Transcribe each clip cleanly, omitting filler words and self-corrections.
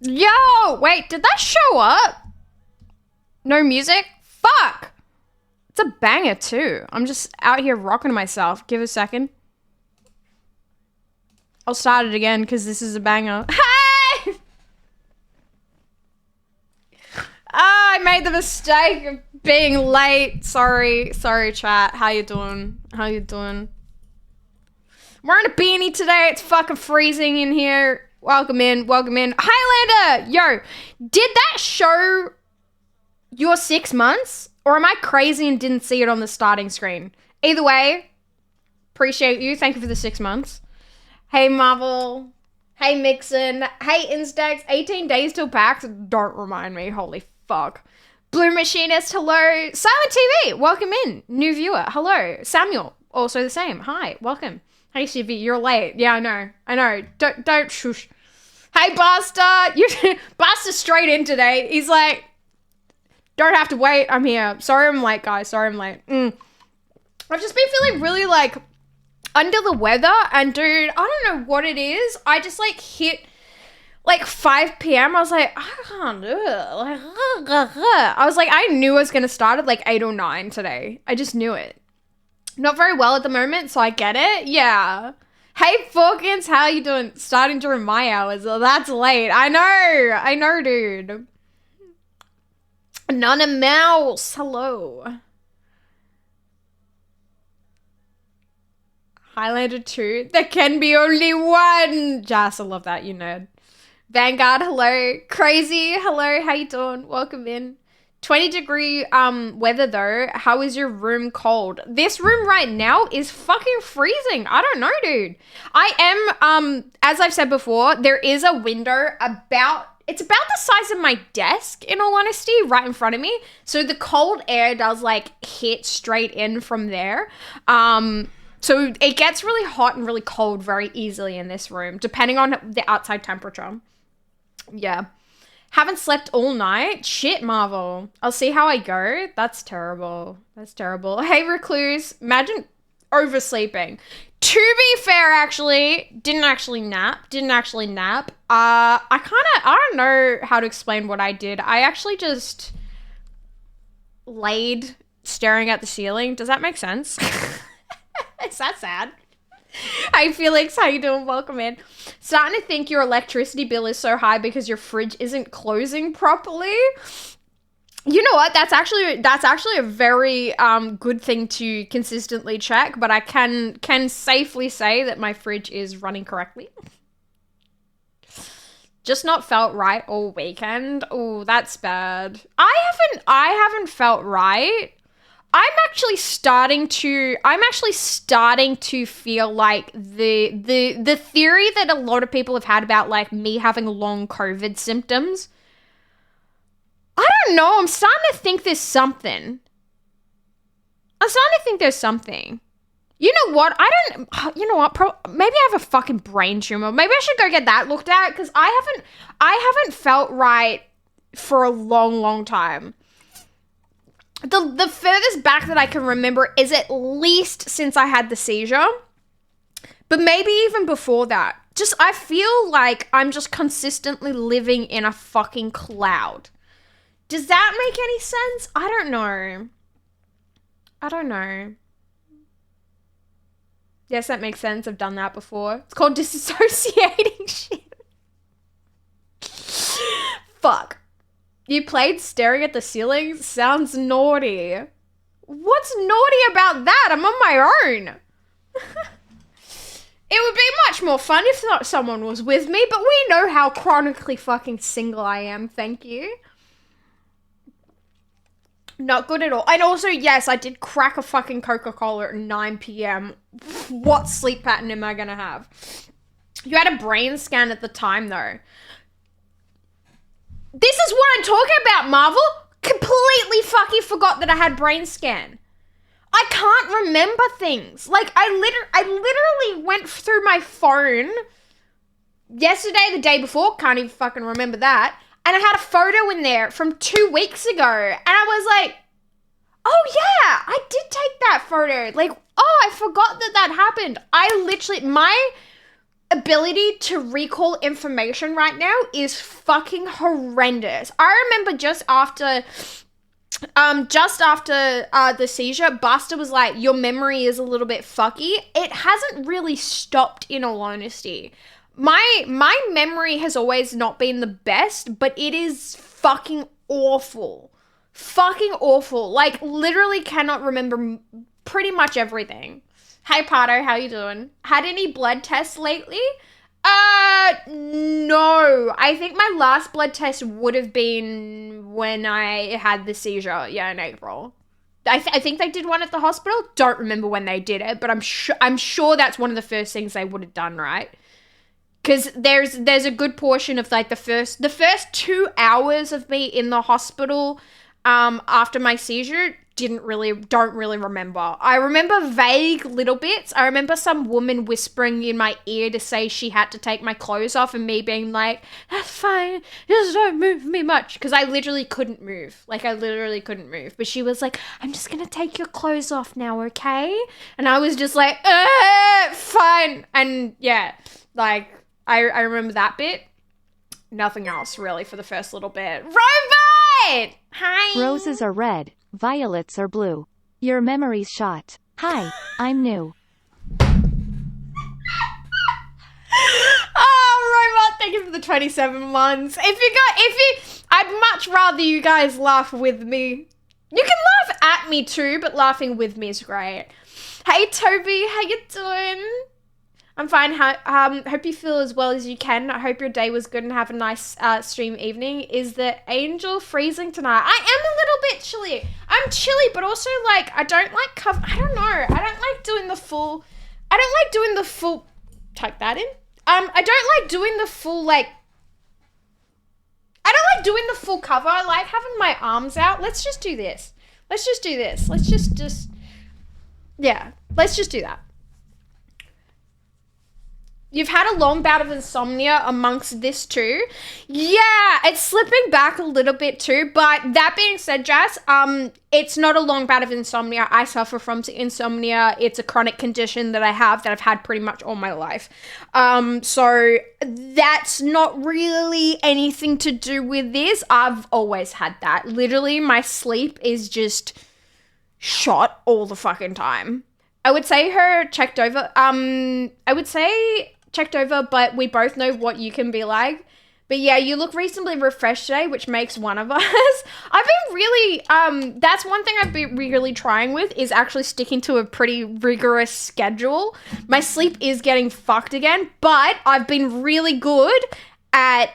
Yo, wait, did that show up? No music? Fuck! It's a banger too. I'm just out here rocking myself. Give it a second. I'll start it again because this is a banger. Hey! I made the mistake of being late. Sorry, chat. How you doing? I'm wearing a beanie today. It's fucking freezing in here. Welcome in. Highlander! Yo, did that show your 6 months? Or am I crazy and didn't see it on the starting screen? Either way, appreciate you. Thank you for the 6 months. Hey, Marvel. Hey, Mixon. Hey, Instax. 18 days till PAX. Don't remind me. Holy fuck. Blue Machinist, hello. Silent TV, welcome in. New viewer, hello. Samuel, also the same. Hi, welcome. Hey, Shivy, you're late. Yeah, I know. Don't shush. Hey, Basta. Basta's straight in today. He's like, don't have to wait. I'm here. Sorry I'm late, guys. Sorry I'm late. I've just been feeling really, like, under the weather. And, dude, I don't know what it is. I just, like, hit, like, 5 p.m. I was like, I can't do it. Like, I was like, I knew I was going to start at, like, 8 or 9 today. I just knew it. Not very well at the moment, so I get it. Yeah. Hey, Falkins, how you doing? Starting during my hours. Oh, that's late. I know, dude. Nana Mouse, hello. Highlander 2. There can be only one. Jas, I love that, you nerd. Vanguard, hello. Crazy, hello. How you doing? Welcome in. 20-degree weather though. How is your room cold? This room right now is fucking freezing. I don't know, dude. I am, as I've said before, there is a window it's about the size of my desk, in all honesty, right in front of me. So the cold air does, like, hit straight in from there. So it gets really hot and really cold very easily in this room, depending on the outside temperature. Yeah. Haven't slept all night? Shit, Marvel. I'll see how I go. That's terrible. Hey, Recluse. Imagine oversleeping. To be fair, actually, didn't actually nap. I don't know how to explain what I did. I actually just laid staring at the ceiling. Does that make sense? Is that sad? Hey, Felix, how you doing? Welcome in. Starting to think your electricity bill is so high because your fridge isn't closing properly. You know what? That's actually a very good thing to consistently check, but I can safely say that my fridge is running correctly. Just not felt right all weekend. Oh, that's bad. I haven't felt right. I'm actually starting to feel like the theory that a lot of people have had about, like, me having long COVID symptoms. I don't know. I'm starting to think there's something. You know what? Maybe I have a fucking brain tumor. Maybe I should go get that looked at, because I haven't felt right for a long, long time. The furthest back that I can remember is at least since I had the seizure. But maybe even before that. Just, I feel like I'm just consistently living in a fucking cloud. Does that make any sense? I don't know. Yes, that makes sense. I've done that before. It's called disassociating shit. Fuck. You played staring at the ceiling? Sounds naughty. What's naughty about that? I'm on my own. It would be much more fun if not someone was with me, but we know how chronically fucking single I am, thank you. Not good at all. And also, yes, I did crack a fucking Coca-Cola at 9 p.m. What sleep pattern am I gonna have? You had a brain scan at the time, though. This is what I'm talking about, Marvel. Completely fucking forgot that I had brain scan. I can't remember things. Like, I literally went through my phone yesterday, the day before, can't even fucking remember that, and I had a photo in there from 2 weeks ago, and I was like, oh yeah, I did take that photo. Like, oh, I forgot that happened. I literally, my ability to recall information right now is fucking horrendous. I remember just after the seizure, Buster was like, your memory is a little bit fucky. It hasn't really stopped, in all honesty. My memory has always not been the best, but it is fucking awful. Fucking awful. Like, literally cannot remember pretty much everything. Hey, Pardo, how you doing? Had any blood tests lately? No. I think my last blood test would have been when I had the seizure, in April. I think they did one at the hospital. Don't remember when they did it, but I'm sure that's one of the first things they would have done, right? Because there's a good portion of like the first 2 hours of me in the hospital after my seizure don't really remember. I remember vague little bits. I remember some woman whispering in my ear to say she had to take my clothes off, and me being like, that's fine, just don't move me much, because I literally couldn't move. But she was like, I'm just gonna take your clothes off now, okay? And I was just like, fine. And yeah, like I remember that bit. Nothing else really for the first little bit. Robot! Hi. Roses are red, violets are blue. Your memory's shot. Hi, I'm new. Oh, Robot, thank you for the 27 months. I'd much rather you guys laugh with me. You can laugh at me too, but laughing with me is great. Hey, Toby, how you doing? I'm fine. Hope you feel as well as you can. I hope your day was good and have a nice stream evening. Is the angel freezing tonight? I am a little bit chilly. I'm chilly, but also like I don't like I don't know. I don't like doing the full. Tuck that in. I don't like doing the full like. I don't like doing the full cover. I like having my arms out. Let's just do this. Let's just do that. You've had a long bout of insomnia amongst this too. Yeah, it's slipping back a little bit too. But that being said, Jess, it's not a long bout of insomnia. I suffer from insomnia. It's a chronic condition that I have that I've had pretty much all my life. So that's not really anything to do with this. I've always had that. Literally, my sleep is just shot all the fucking time. I would say her checked over. Checked over, but we both know what you can be like. But yeah, you look reasonably refreshed today, which makes one of us. I've been really, that's one thing I've been really trying with, is actually sticking to a pretty rigorous schedule. My sleep is getting fucked again, but I've been really good at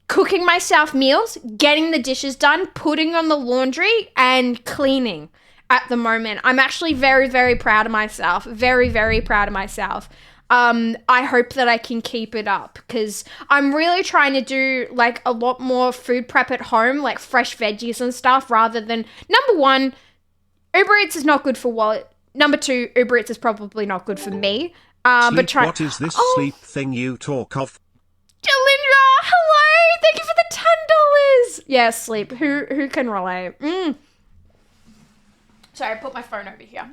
cooking myself meals, getting the dishes done, putting on the laundry, and cleaning at the moment. I'm actually very, very proud of myself. Very, very proud of myself. I hope that I can keep it up, because I'm really trying to do like a lot more food prep at home, like fresh veggies and stuff, rather than, number one, Uber Eats is not good for wallet. Number two, Uber Eats is probably not good for me. What is this sleep thing you talk of? Jalindra, hello! Thank you for the $10. Yeah, sleep. Who can relate? Sorry, I put my phone over here.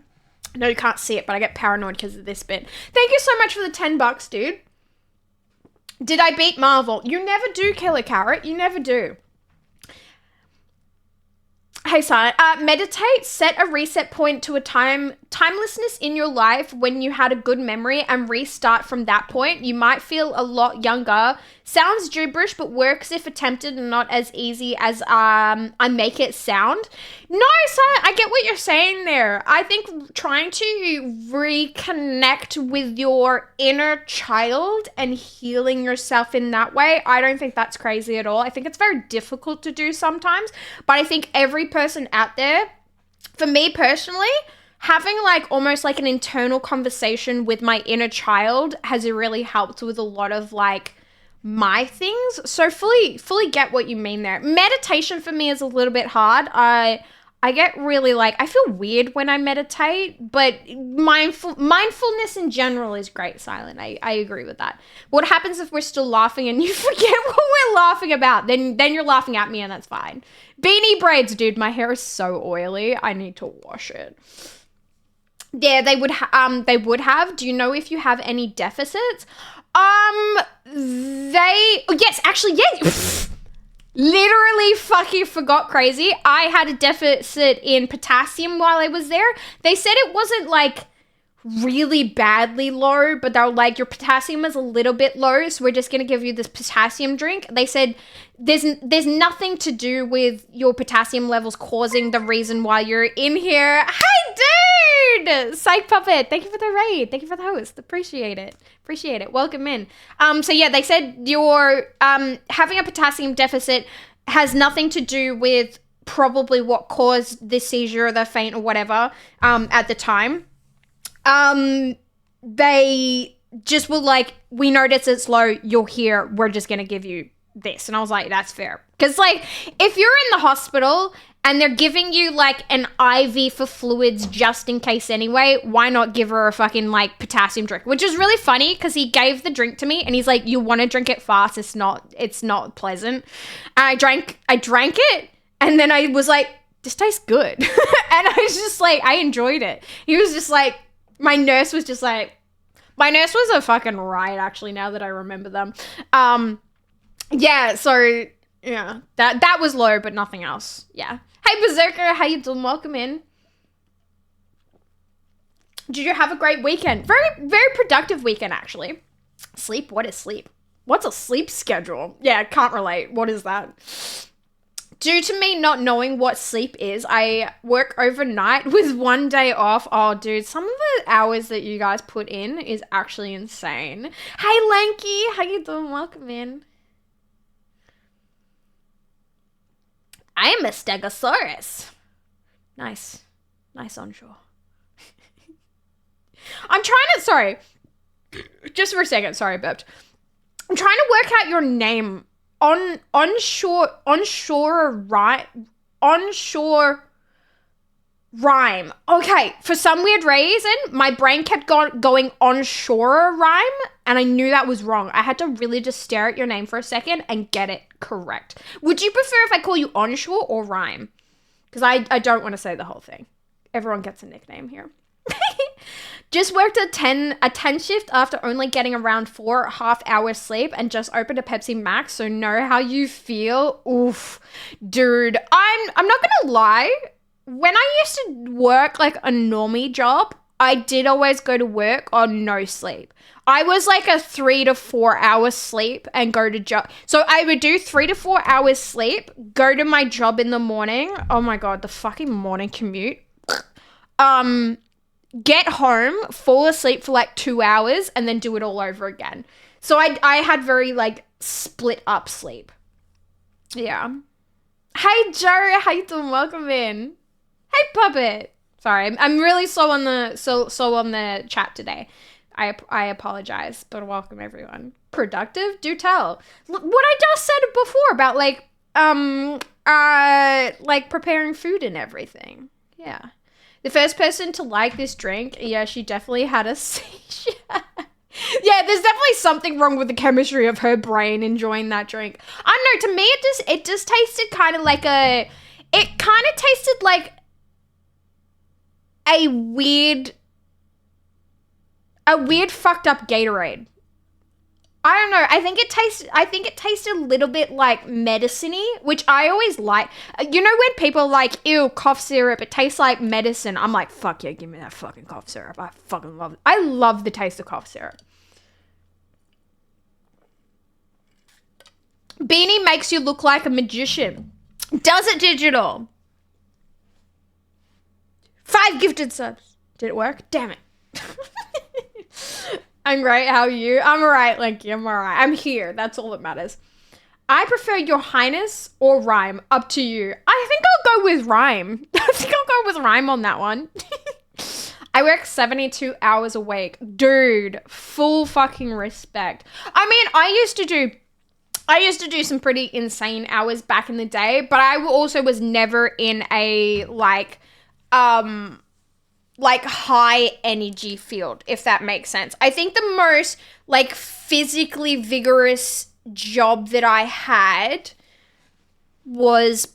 I know you can't see it, but I get paranoid because of this bit. Thank you so much for the $10, dude. Did I beat Marvel? You never do, Killer Carrot. You never do. Hey, Silent. Meditate. Set a reset point to a timelessness in your life when you had a good memory and restart from that point. You might feel a lot younger. Sounds gibberish, but works if attempted and not as easy as I make it sound. No, Silent, I get what you're saying there. I think trying to reconnect with your inner child and healing yourself in that way, I don't think that's crazy at all. I think it's very difficult to do sometimes, but I think every person out there, for me personally, having like almost like an internal conversation with my inner child has really helped with a lot of like my things. So fully get what you mean there. Meditation for me is a little bit hard. I get really like, I feel weird when I meditate, but mindfulness in general is great, Silent. I agree with that. What happens if we're still laughing and you forget what we're laughing about? Then you're laughing at me and that's fine. Beanie braids, dude. My hair is so oily. I need to wash it. Yeah, they would have. Do you know if you have any deficits? Yes, actually, yeah. Literally fucking forgot, crazy. I had a deficit in potassium while I was there. They said it wasn't like really badly low, but they were like, your potassium is a little bit low, so we're just going to give you this potassium drink. They said there's nothing to do with your potassium levels causing the reason why you're in here. Hey, dude! Psych Puppet, thank you for the raid. Thank you for the host. Appreciate it. Welcome in. So yeah, they said your having a potassium deficit has nothing to do with probably what caused the seizure or the faint or whatever at the time. They just were like, we notice it's low, you're here, we're just gonna give you this. And I was like, that's fair. Because, like, if you're in the hospital and they're giving you, like, an IV for fluids just in case anyway, why not give her a fucking, like, potassium drink? Which is really funny because he gave the drink to me and he's like, you want to drink it fast, it's not pleasant. And I drank it and then I was like, this tastes good. And I was just like, I enjoyed it. He was just like, my nurse was a fucking riot, actually, now that I remember them. Yeah, so, yeah, that was low, but nothing else. Yeah. Hey, Berserker, how you doing? Welcome in. Did you have a great weekend? Very, very productive weekend, actually. Sleep? What is sleep? What's a sleep schedule? Yeah, can't relate. What is that? Due to me not knowing what sleep is, I work overnight with 1 day off. Oh, dude, some of the hours that you guys put in is actually insane. Hey, Lanky, how you doing? Welcome in. I am a Stegosaurus. Nice. Nice onshore. Sorry. Just for a second. Sorry, burped. I'm trying to work out your name. Onshore rhyme. Okay, for some weird reason, my brain kept going onshore rhyme, and I knew that was wrong. I had to really just stare at your name for a second and get it correct. Would you prefer if I call you onshore or rhyme? Because I don't want to say the whole thing. Everyone gets a nickname here. Just worked a 10 shift after only getting around 4.5 hours sleep and just opened a Pepsi Max, so know how you feel. Oof. Dude, I'm not gonna lie. When I used to work like a normie job, I did always go to work on no sleep. I was like a 3 to 4 hours sleep and go to job. So I would do 3 to 4 hours sleep, go to my job in the morning. Oh my God, the fucking morning commute. Get home, fall asleep for like 2 hours, and then do it all over again. So I had very like split up sleep. Yeah. Hey Joe, how you doing? Welcome in. Hey Puppet. Sorry, I'm really slow on the chat today. I apologize, but welcome everyone. Productive? Do tell. What I just said before about like preparing food and everything. Yeah. The first person to like this drink, yeah, she definitely had a seizure. Yeah, there's definitely something wrong with the chemistry of her brain enjoying that drink. I don't know, to me it just tasted kind of like it kind of tasted like a weird fucked up Gatorade. I don't know. I think it tasted a little bit like medicine-y, which I always like. You know when people are like, ew, cough syrup, it tastes like medicine. I'm like, fuck yeah, give me that fucking cough syrup. I fucking love it. I love the taste of cough syrup. Beanie makes you look like a magician. Does it digital? 5 gifted subs. Did it work? Damn it. I'm great. How are you? I'm alright, Lanky. I'm alright. I'm here. That's all that matters. I prefer your highness or rhyme. Up to you. I think I'll go with rhyme. I think I'll go with rhyme on that one. I work 72 hours a week. Dude, full fucking respect. I mean, I used to do some pretty insane hours back in the day, but I also was never in a like high energy field, if that makes sense. I think the most like physically vigorous job that I had was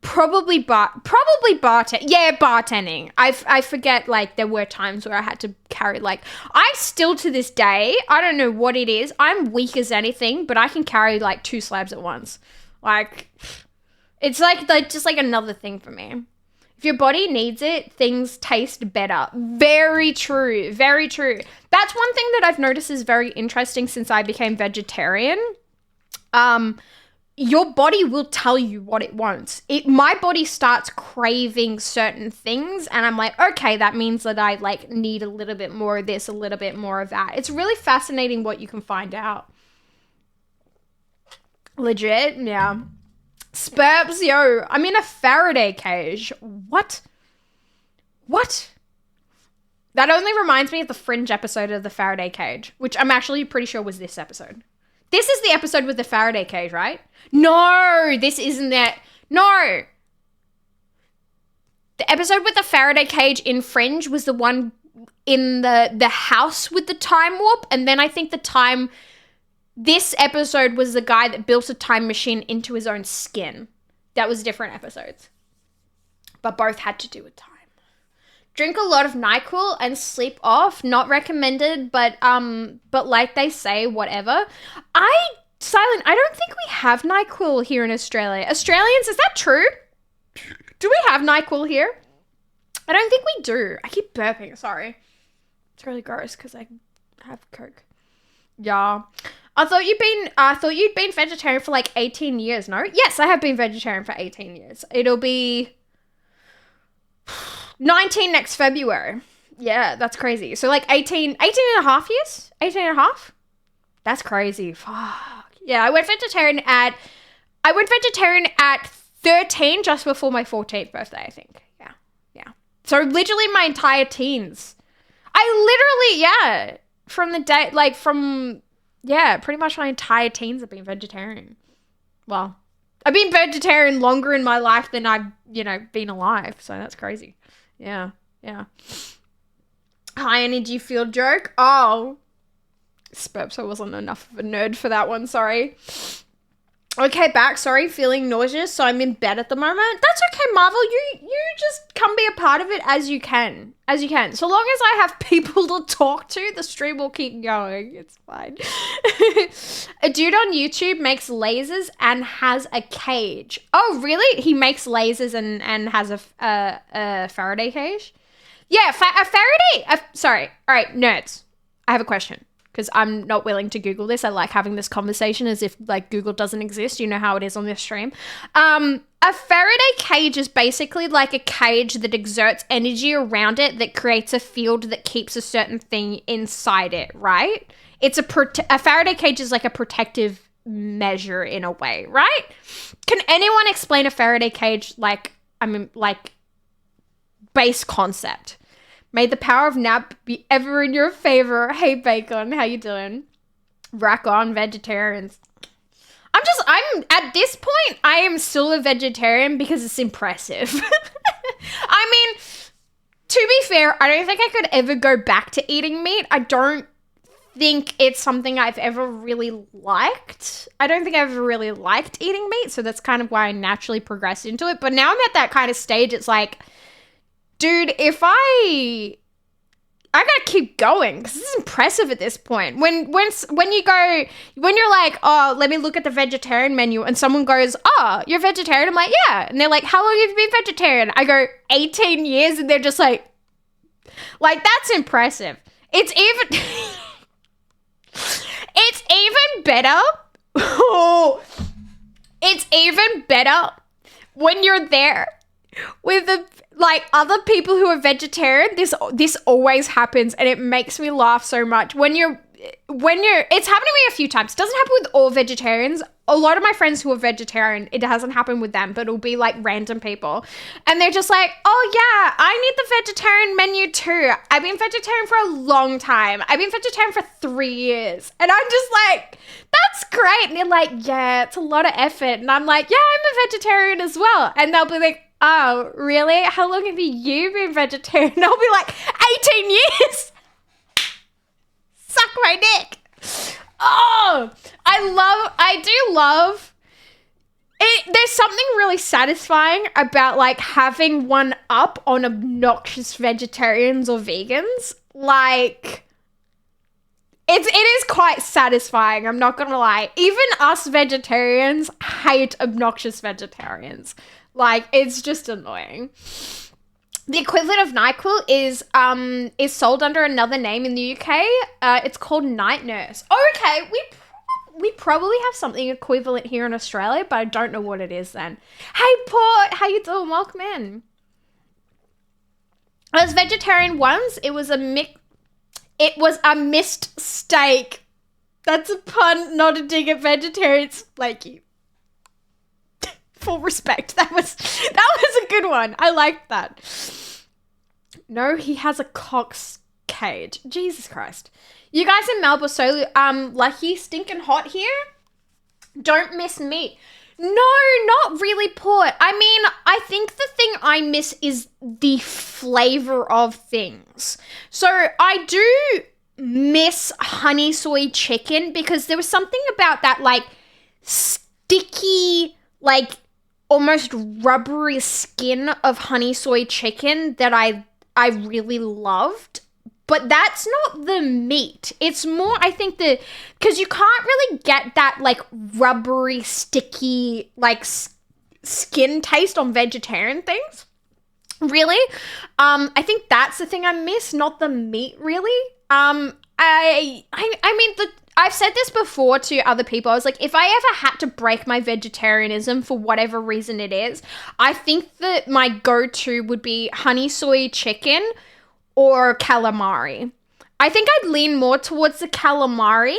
probably bartend. Yeah, bartending. I forget, like, there were times where I had to carry, like, I still to this day, I don't know what it is. I'm weak as anything, but I can carry like 2 slabs at once. Like, it's like just like another thing for me. If your body needs it, things taste better. Very true. Very true. That's one thing that I've noticed is very interesting since I became vegetarian. Your body will tell you what it wants. My body starts craving certain things, and I'm like, okay, that means that I like need a little bit more of this, a little bit more of that. It's really fascinating what you can find out. Legit, yeah. Spurps, yo, I'm in a Faraday cage. What? That only reminds me of the Fringe episode of the Faraday cage, which I'm actually pretty sure was this episode. This is the episode with the Faraday cage, right? No, this isn't that. No. The episode with the Faraday cage in Fringe was the one in the house with the time warp. And then I think this episode was the guy that built a time machine into his own skin. That was different episodes. But both had to do with time. Drink a lot of NyQuil and sleep off. Not recommended, but like they say, whatever. Silent, I don't think we have NyQuil here in Australia. Australians, is that true? Do we have NyQuil here? I don't think we do. I keep burping, sorry. It's really gross because I have Coke. Yeah. I thought you'd been vegetarian for like 18 years, no? Yes, I have been vegetarian for 18 years. It'll be 19 next February. Yeah, that's crazy. So like 18 and a half years? 18 and a half? That's crazy. Fuck. Yeah, I went vegetarian at 13, just before my 14th birthday, I think. Yeah. So literally my entire teens. Pretty much my entire teens have been vegetarian. Well, I've been vegetarian longer in my life than I've, been alive. So that's crazy. Yeah. High energy field joke. Oh. Spurps, I wasn't enough of a nerd for that one, sorry. Okay, back, sorry, feeling nauseous, so I'm in bed at the moment. That's okay, Marvel, you just come be a part of it as you can. So long as I have people to talk to, the stream will keep going. It's fine. A dude on YouTube makes lasers and has a cage. Oh, really? He makes lasers and has a Faraday cage? Yeah, a Faraday. Sorry. All right, nerds. I have a question. Because I'm not willing to Google this. I like having this conversation as if, like, Google doesn't exist. You know how it is on this stream. A Faraday cage is basically like a cage that exerts energy around it that creates a field that keeps a certain thing inside it, right? It's a Faraday cage is like a protective measure in a way, right? Can anyone explain a Faraday cage like base concept? May the power of nap be ever in your favor. Hey, Bacon, how you doing? Rack on, vegetarians. I'm at this point, I am still a vegetarian because it's impressive. I mean, to be fair, I don't think I could ever go back to eating meat. I don't think it's something I've ever really liked. I don't think I've ever really liked eating meat, so that's kind of why I naturally progressed into it. But now I'm at that kind of stage, it's like, dude, if I gotta keep going because this is impressive at this point. When you're like, oh, let me look at the vegetarian menu, and someone goes, oh, you're vegetarian? I'm like, yeah. And they're like, how long have you been vegetarian? I go, 18 years, and they're just like that's impressive. It's even better. It's even better when you're there with the other people who are vegetarian. This always happens, and it makes me laugh so much when you're it's happened to me a few times. It doesn't happen with all vegetarians. A lot of my friends who are vegetarian, it hasn't happened with them, but it'll be like random people, and they're just like, oh yeah, I need the vegetarian menu too. I've been vegetarian for a long time. I've been vegetarian for 3 years, and I'm just like, that's great. And they're like, yeah, it's a lot of effort, and I'm like, yeah, I'm a vegetarian as well. And they'll be like, oh, really? How long have you been vegetarian? And I'll be like, 18 years. Suck my dick. Oh, I do love it. there's something really satisfying about like having one up on obnoxious vegetarians or vegans. Like, it is quite satisfying, I'm not gonna lie. Even us vegetarians hate obnoxious vegetarians. Like, it's just annoying. The equivalent of NyQuil is sold under another name in the UK. It's called Night Nurse. Oh, okay, we probably have something equivalent here in Australia, but I don't know what it is then. Hey, Port, how you doing? Welcome in. As vegetarian once, it was a missed steak. That's a pun, not a dig at vegetarians. Blakey. Full respect. That was a good one. I liked that. No, he has a cock's cage. Jesus Christ. You guys in Melbourne are so lucky, stinking hot here. Don't miss meat. No, not really, Port. I mean, I think the thing I miss is the flavor of things. So I do miss honey soy chicken because there was something about that like sticky, like almost rubbery skin of honey soy chicken that I really loved. But that's not the meat. It's more, I think, because you can't really get that, like, rubbery, sticky, like, skin taste on vegetarian things. Really. I think that's the thing I miss, not the meat, really. I mean, I've said this before to other people. I was like, if I ever had to break my vegetarianism for whatever reason it is, I think that my go-to would be honey soy chicken or calamari. I think I'd lean more towards the calamari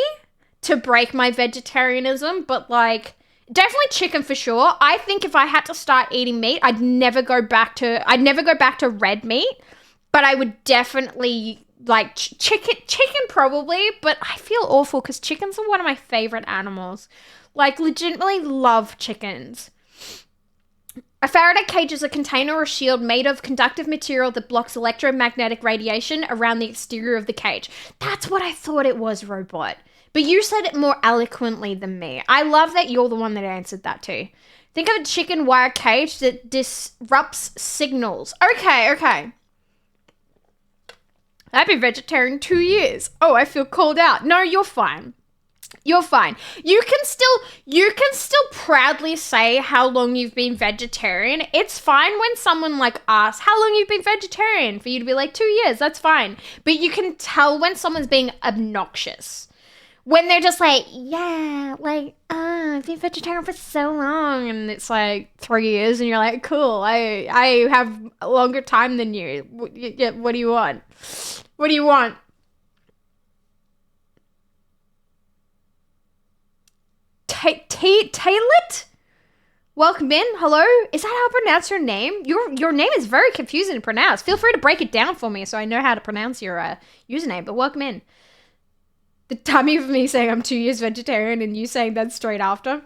to break my vegetarianism, but like definitely chicken for sure. I think if I had to start eating meat, I'd never go back to red meat, but I would definitely like chicken probably, but I feel awful because chickens are one of my favorite animals. Like legitimately love chickens. A Faraday cage is a container or shield made of conductive material that blocks electromagnetic radiation around the exterior of the cage. That's what I thought it was, Robot. But you said it more eloquently than me. I love that you're the one that answered that too. Think of a chicken wire cage that disrupts signals. Okay. I've been vegetarian 2 years. Oh, I feel called out. No, you're fine. You're fine. You can still proudly say how long you've been vegetarian. It's fine when someone like asks how long you've been vegetarian for you to be like 2 years. That's fine. But you can tell when someone's being obnoxious. When they're just like, yeah, like, I've been vegetarian for so long. And it's like 3 years and you're like, cool, I have a longer time than you. What do you want? What do you want? Taylit? Welcome in. Hello? Is that how I pronounce your name? Your name is very confusing to pronounce. Feel free to break it down for me so I know how to pronounce your username, but welcome in. The timing of me saying I'm 2 years vegetarian and you saying that straight after.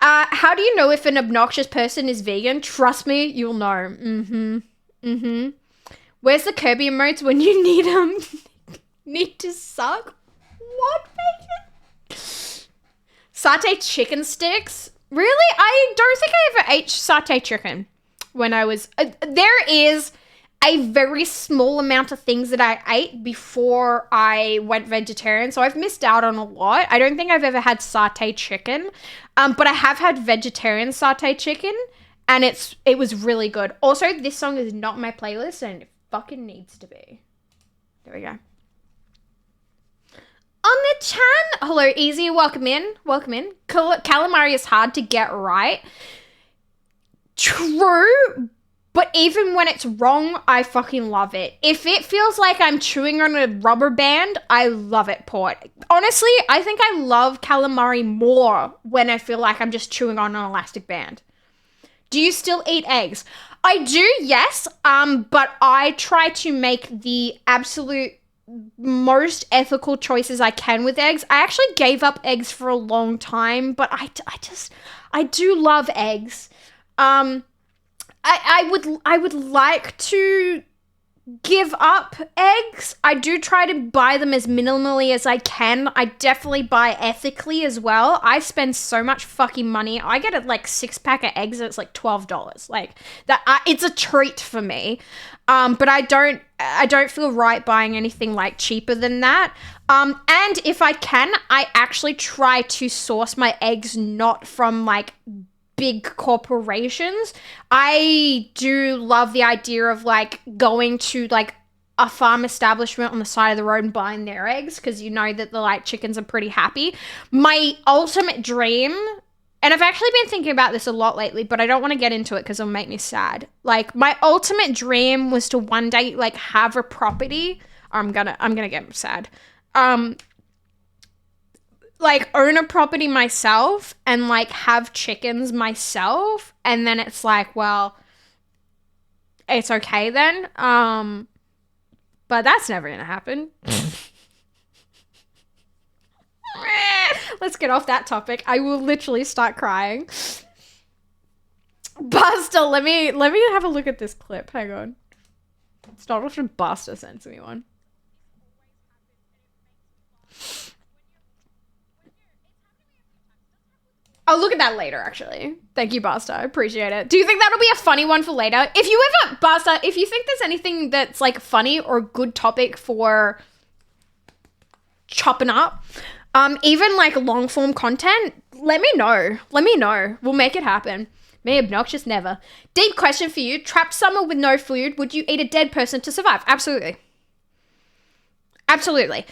How do you know if an obnoxious person is vegan? Trust me, you'll know. Where's the Kirby emotes when you need them? Need to suck? What, bacon? Satay chicken sticks? Really? I don't think I ever ate satay chicken when I was... there is a very small amount of things that I ate before I went vegetarian, so I've missed out on a lot. I don't think I've ever had satay chicken, but I have had vegetarian satay chicken, and it was really good. Also, this song is not my playlist, and it fucking needs to be. There we go. On the chan, hello, Easy, welcome in. Calamari is hard to get right. True, but even when it's wrong, I fucking love it. If it feels like I'm chewing on a rubber band, I love it, Port. Honestly, I think I love calamari more when I feel like I'm just chewing on an elastic band. Do you still eat eggs? I do, yes, but I try to make the absolute most ethical choices I can with eggs. I actually gave up eggs for a long time, but I do love eggs. I would like to give up eggs. I do try to buy them as minimally as I can. I definitely buy ethically as well. I spend so much fucking money. I get a like 6-pack of eggs and it's like $12. Like that, it's a treat for me. But I don't feel right buying anything like cheaper than that. And if I can, I actually try to source my eggs not from like big corporations. I do love the idea of like going to like a farm establishment on the side of the road and buying their eggs, because you know that the like chickens are pretty happy. My ultimate dream, and I've actually been thinking about this a lot lately, but I don't want to get into it because it'll make me sad. Like my ultimate dream was to one day like have a property. I'm gonna get sad. Like own a property myself and like have chickens myself, and then it's like, well, it's okay then. But that's never gonna happen. Let's get off that topic. I will literally start crying. Buster, let me have a look at this clip. Hang on. Start off with Buster sends me one. I'll look at that later, actually. Thank you, Basta. I appreciate it. Do you think that'll be a funny one for later? If you ever, Basta, if you think there's anything that's like funny or a good topic for chopping up, even like long form content, let me know. Let me know. We'll make it happen. Me obnoxious, never. Deep question for you. Trapped summer with no food. Would you eat a dead person to survive? Absolutely. Absolutely.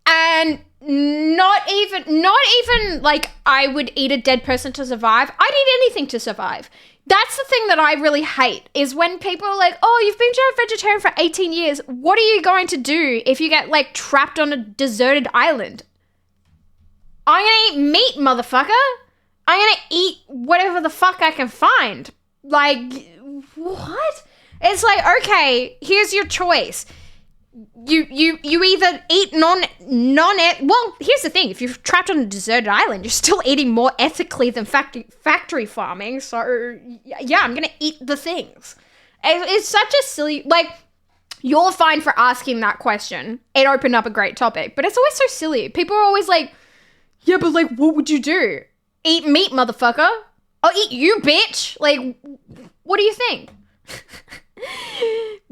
And not even like I would eat a dead person to survive. I'd eat anything to survive. That's the thing that I really hate, is when people are like, oh, you've been a vegetarian for 18 years. What are you going to do if you get like trapped on a deserted island? I'm gonna eat meat, motherfucker. I'm gonna eat whatever the fuck I can find. Like, what? It's like, okay, here's your choice. You either eat well, here's the thing. If you're trapped on a deserted island, you're still eating more ethically than factory farming. So, yeah, I'm going to eat the things. It's such a silly, like, you're fine for asking that question. It opened up a great topic, but it's always so silly. People are always like, yeah, but like, what would you do? Eat meat, motherfucker. I'll eat you, bitch. Like, what do you think?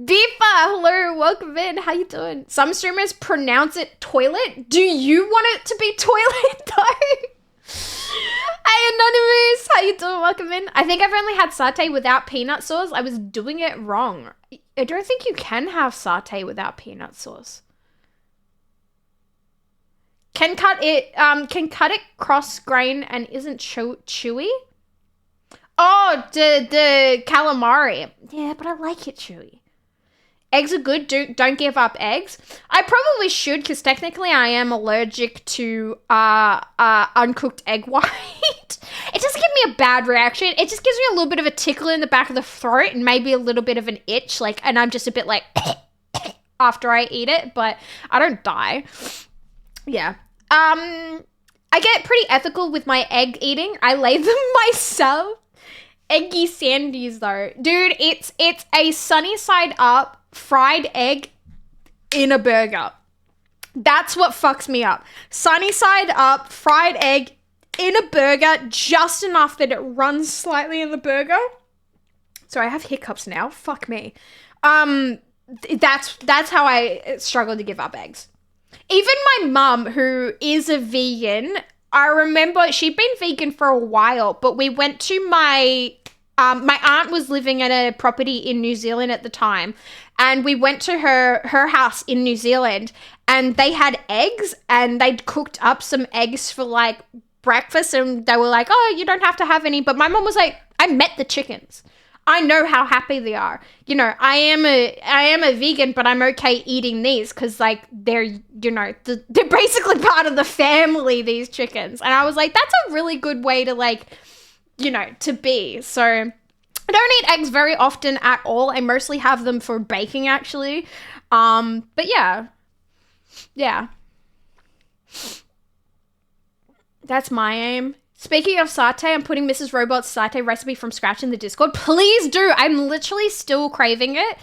Bifa, hello, welcome in. How you doing? Some streamers pronounce it toilet. Do you want it to be toilet though? Hey Anonymous, how you doing? Welcome in. I think I've only had satay without peanut sauce. I was doing it wrong. I don't think you can have satay without peanut sauce. Can cut it cross grain and isn't chewy. Oh, the calamari. Yeah, but I like it chewy. Eggs are good. Don't give up eggs. I probably should, because technically I am allergic to uncooked egg white. It doesn't give me a bad reaction. It just gives me a little bit of a tickle in the back of the throat and maybe a little bit of an itch. Like, and I'm just a bit like after I eat it, but I don't die. Yeah. I get pretty ethical with my egg eating. I lay them myself. Eggy sandies though. Dude, it's a sunny side up fried egg in a burger. That's what fucks me up. Sunny side up fried egg in a burger, just enough that it runs slightly in the burger. Sorry, I have hiccups now. Fuck me. That's how I struggle to give up eggs. Even my mum, who is a vegan, I remember she'd been vegan for a while, but we went to my aunt was living at a property in New Zealand at the time, and we went to her house in New Zealand, and they had eggs, and they'd cooked up some eggs for like breakfast, and they were like, oh, you don't have to have any. But my mom was like, I met the chickens. I know how happy they are. You know, I am a vegan, but I'm okay eating these because like they're, you know, they're basically part of the family, these chickens. And I was like, that's a really good way to like, you know, to be. So I don't eat eggs very often at all. I mostly have them for baking actually. But yeah. That's my aim. Speaking of satay, I'm putting Mrs. Robot's satay recipe from scratch in the Discord. Please do. I'm literally still craving it.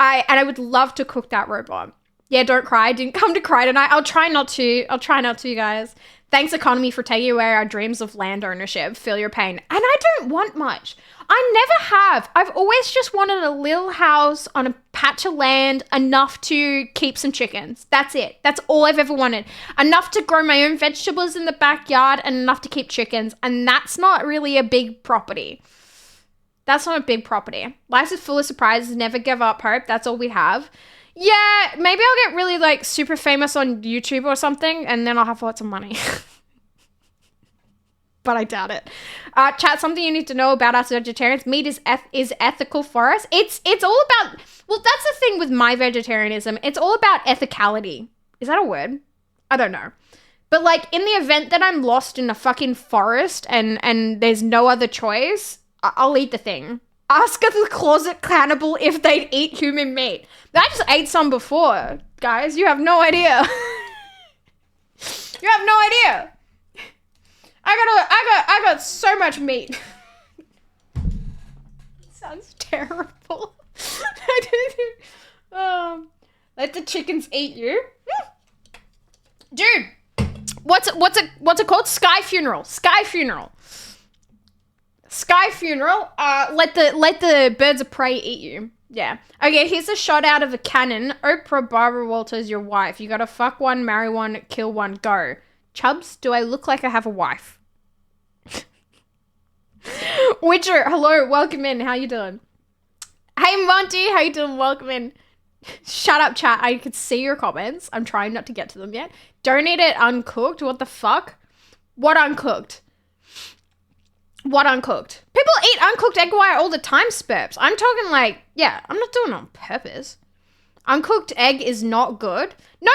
I would love to cook that robot. Yeah, don't cry. I didn't come to cry tonight. I'll try not to. I'll try not to, you guys. Thanks, economy, for taking away our dreams of land ownership. Feel your pain. And I don't want much. I never have. I've always just wanted a little house on a patch of land, enough to keep some chickens. That's it. That's all I've ever wanted. Enough to grow my own vegetables in the backyard and enough to keep chickens. And that's not really a big property. That's not a big property. Life is full of surprises. Never give up hope. That's all we have. Yeah, maybe I'll get really like super famous on YouTube or something, and then I'll have lots of money. But I doubt it. Chat, something you need to know about us vegetarians. Meat is ethical for us. It's all about, well, that's the thing with my vegetarianism. It's all about ethicality. Is that a word? I don't know. But like in the event that I'm lost in a fucking forest and there's no other choice, I'll eat the thing. Ask the closet cannibal if they'd eat human meat. I just ate some before, guys. You have no idea. You have no idea. I got so much meat. Sounds terrible. Let the chickens eat you, dude. What's it called? Sky funeral. Sky funeral. Sky funeral. Let the birds of prey eat you. Yeah. Okay, here's a shot out of a cannon. Oprah Barbara Walters, your wife. You gotta fuck one, marry one, kill one, go. Chubbs, do I look like I have a wife? Witcher, hello, welcome in. How you doing? Hey, Monty, how you doing? Welcome in. Shut up, chat. I could see your comments. I'm trying not to get to them yet. Don't eat it uncooked. What the fuck? What uncooked? What uncooked? People eat uncooked egg white all the time, Spurps. I'm talking like, yeah, I'm not doing it on purpose. Uncooked egg is not good. No,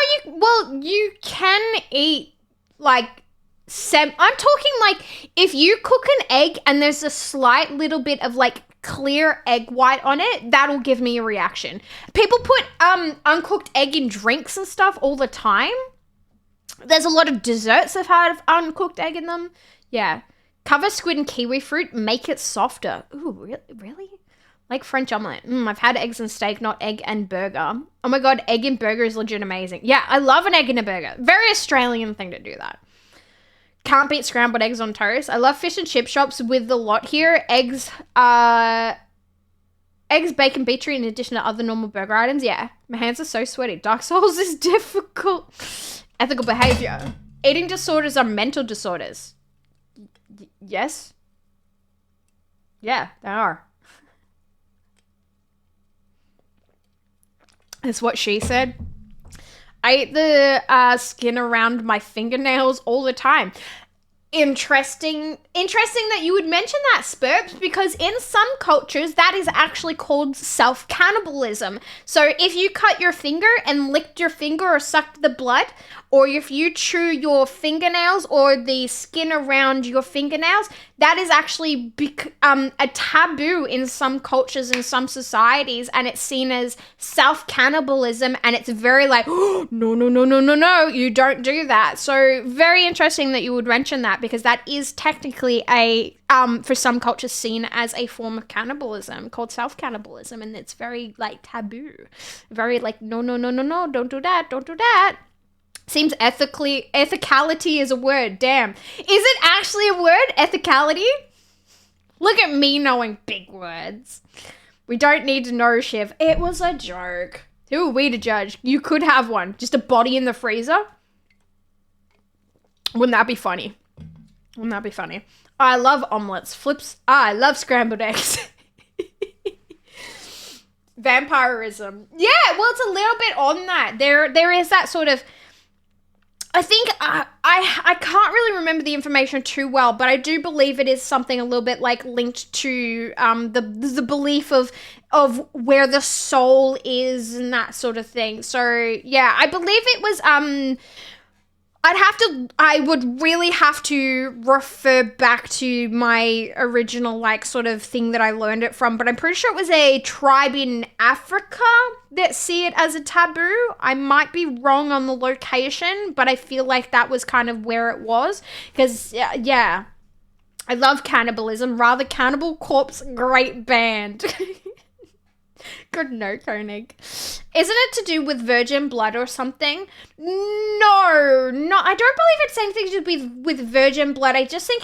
you can eat like I'm talking like if you cook an egg and there's a slight little bit of like clear egg white on it, that'll give me a reaction. People put uncooked egg in drinks and stuff all the time. There's a lot of desserts that have uncooked egg in them. Yeah. Cover squid and kiwi fruit, make it softer. Ooh, really? Like French omelette. I've had eggs and steak, not egg and burger. Oh my god, egg and burger is legit amazing. Yeah, I love an egg and a burger. Very Australian thing to do that. Can't beat scrambled eggs on toast. I love fish and chip shops with the lot here. Eggs, bacon, beetroot in addition to other normal burger items. Yeah, my hands are so sweaty. Dark Souls is difficult. Ethical behavior. Eating disorders are mental disorders. Yes. Yeah, they are. That's what she said. I eat the skin around my fingernails all the time. Interesting that you would mention that, Spurps, because in some cultures that is actually called self-cannibalism. So if you cut your finger and licked your finger or sucked the blood, or if you chew your fingernails or the skin around your fingernails, that is actually a taboo in some cultures and some societies, and it's seen as self-cannibalism, and it's very like, oh, no, you don't do that. So very interesting that you would mention that, because that is technically for some cultures seen as a form of cannibalism called self-cannibalism, and it's very like taboo. Very like, no, don't do that. Seems ethicality is a word. Damn. Is it actually a word? Ethicality? Look at me knowing big words. We don't need to know, Shiv. It was a joke. Who are we to judge? You could have one. Just a body in the freezer. Wouldn't that be funny? I love omelets. I love scrambled eggs. Vampirism. Yeah, well, it's a little bit on that. There is that sort of, I think I can't really remember the information too well, but I do believe it is something a little bit like linked to the belief of where the soul is and that sort of thing. So yeah, I believe it was I would really have to refer back to my original like sort of thing that I learned it from, but I'm pretty sure it was a tribe in Africa that see it as a taboo. I might be wrong on the location, but I feel like that was kind of where it was, because yeah, I love cannibalism. Rather Cannibal Corpse, great band. Good no, Koenig. Isn't it to do with virgin blood or something? No, I don't believe it's anything to do with virgin blood. I just think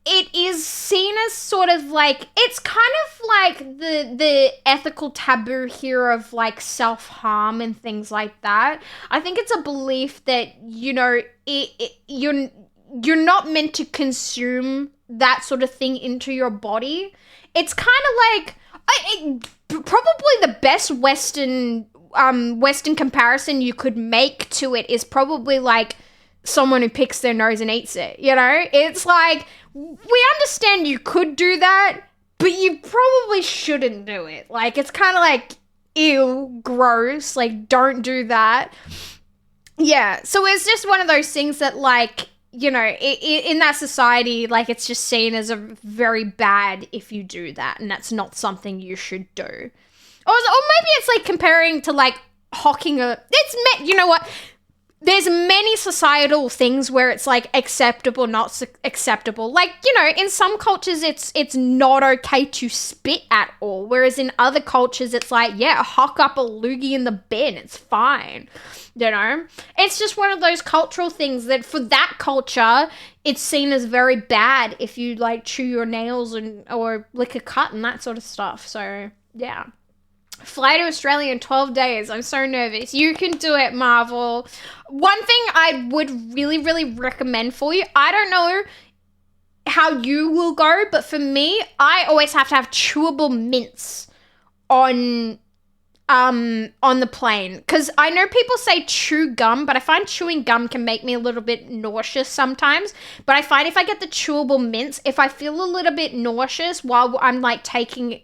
it is seen as sort of like, it's kind of like the ethical taboo here of like self-harm and things like that. I think it's a belief that, you know, you're not meant to consume that sort of thing into your body. It's kind of like, probably the best Western comparison you could make to it is probably like someone who picks their nose and eats it, you know? It's like, we understand you could do that, but you probably shouldn't do it. Like, it's kind of like, ew, gross, like, don't do that. Yeah, so it's just one of those things that, like, you know, in that society, like, it's just seen as a very bad if you do that, and that's not something you should do. Or maybe it's like comparing to like hocking you know what? There's many societal things where it's like acceptable, not acceptable. Like, you know, in some cultures it's not okay to spit at all, whereas in other cultures it's like, yeah, hock up a loogie in the bin, it's fine. You know, it's just one of those cultural things that for that culture, it's seen as very bad if you like chew your nails or lick a cut and that sort of stuff. So yeah. Fly to Australia in 12 days. I'm so nervous. You can do it, Marvel. One thing I would really, really recommend for you, I don't know how you will go, but for me, I always have to have chewable mints on the plane, because I know people say chew gum, but I find chewing gum can make me a little bit nauseous sometimes. But I find if I get the chewable mints, if I feel a little bit nauseous while I'm like taking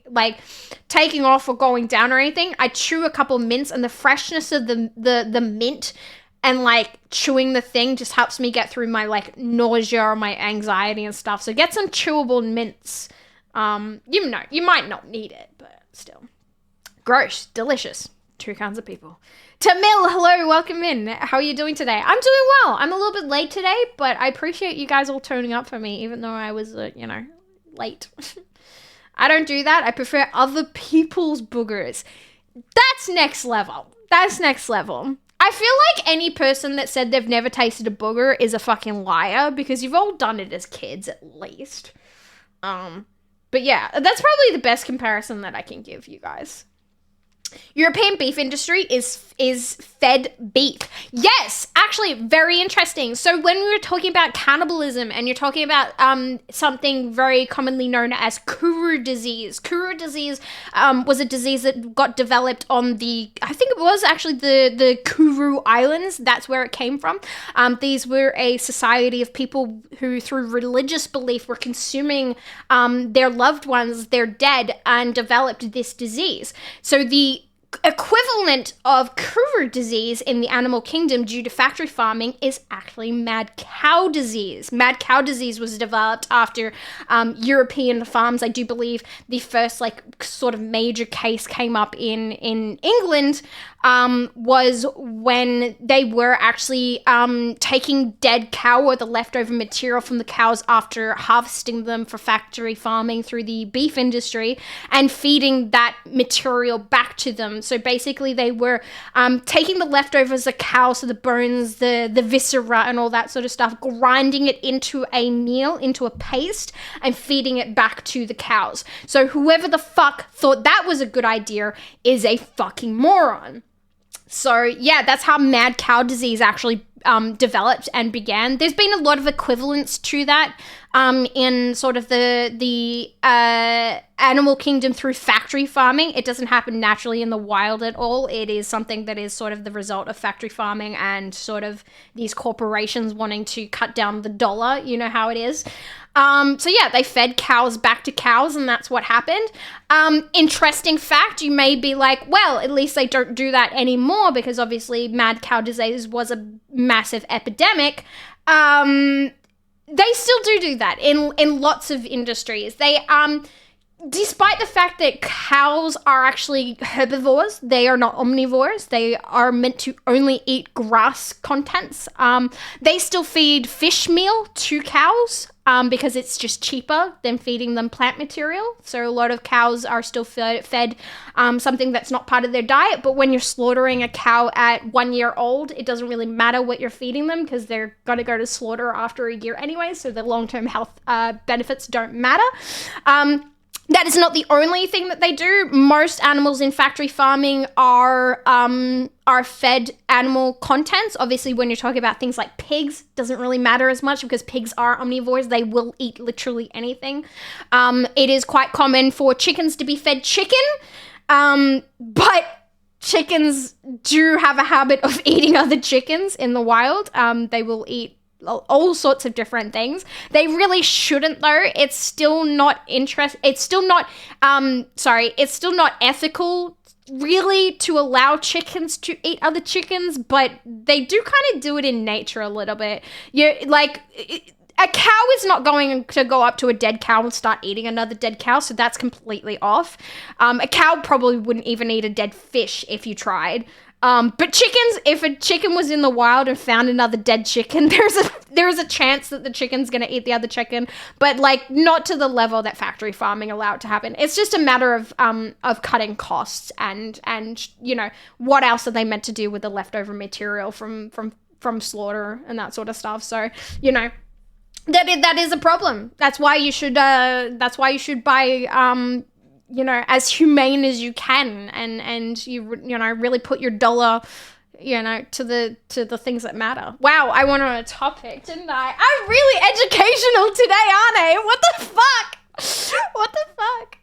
off or going down or anything, I chew a couple mints, and the freshness of the mint and like chewing the thing just helps me get through my like nausea or my anxiety and stuff. So get some chewable mints. You know, you might not need it, but still. Gross, delicious. Two kinds of people. Tamil, hello, welcome in. How are you doing today? I'm doing well. I'm a little bit late today, but I appreciate you guys all turning up for me, even though I was, you know, late. I don't do that. I prefer other people's boogers. That's next level. That's next level. I feel like any person that said they've never tasted a booger is a fucking liar, because you've all done it as kids, at least. But yeah, that's probably the best comparison that I can give you guys. European beef industry is fed beef. Yes, actually, very interesting. So when we were talking about cannibalism, and you're talking about something very commonly known as Kuru disease. Kuru disease was a disease that got developed on I think it was actually the Kuru Islands. That's where it came from. These were a society of people who, through religious belief, were consuming their loved ones, their dead, and developed this disease. So the equivalent of Kuru disease in the animal kingdom due to factory farming is actually mad cow disease. Mad cow disease was developed after European farms. I do believe the first like sort of major case came up in England was when they were actually taking dead cow or the leftover material from the cows after harvesting them for factory farming through the beef industry and feeding that material back to them. So basically they were taking the leftovers of cow, so the bones, the viscera and all that sort of stuff, grinding it into a meal, into a paste, and feeding it back to the cows. So whoever the fuck thought that was a good idea is a fucking moron. So yeah, that's how mad cow disease actually developed and began. There's been a lot of equivalents to that in sort of the animal kingdom through factory farming. It doesn't happen naturally in the wild at all. It is something that is sort of the result of factory farming and sort of these corporations wanting to cut down the dollar. You know how it is. So yeah, they fed cows back to cows, and that's what happened. Interesting fact, you may be like, well, at least they don't do that anymore, because obviously mad cow disease was a massive epidemic. They still do that in lots of industries. They, despite the fact that cows are actually herbivores, they are not omnivores. They are meant to only eat grass contents. They still feed fish meal to cows. because it's just cheaper than feeding them plant material. So a lot of cows are still fed something that's not part of their diet. But when you're slaughtering a cow at 1 year old, it doesn't really matter what you're feeding them because they're going to go to slaughter after a year anyway. So the long-term health benefits don't matter. That is not the only thing that they do. Most animals in factory farming are fed animal contents. Obviously, when you're talking about things like pigs, doesn't really matter as much because pigs are omnivores. They will eat literally anything. It is quite common for chickens to be fed chicken, but chickens do have a habit of eating other chickens in the wild. They will eat all sorts of different things. They really shouldn't though. It's still not it's still not ethical really to allow chickens to eat other chickens, but they do kind of do it in nature a little bit. A cow is not going to go up to a dead cow and start eating another dead cow, so that's completely off. A cow probably wouldn't even eat a dead fish if you tried. But chickens, if a chicken was in the wild and found another dead chicken, there's a chance that the chicken's going to eat the other chicken, but like not to the level that factory farming allowed to happen. It's just a matter of cutting costs and you know, what else are they meant to do with the leftover material from slaughter and that sort of stuff. So, you know, that is a problem. That's why you should buy you know, as humane as you can, and you know, really put your dollar, you know, to the things that matter. Wow, I went on a topic, didn't I? I'm really educational today, aren't I? What the fuck? What the fuck?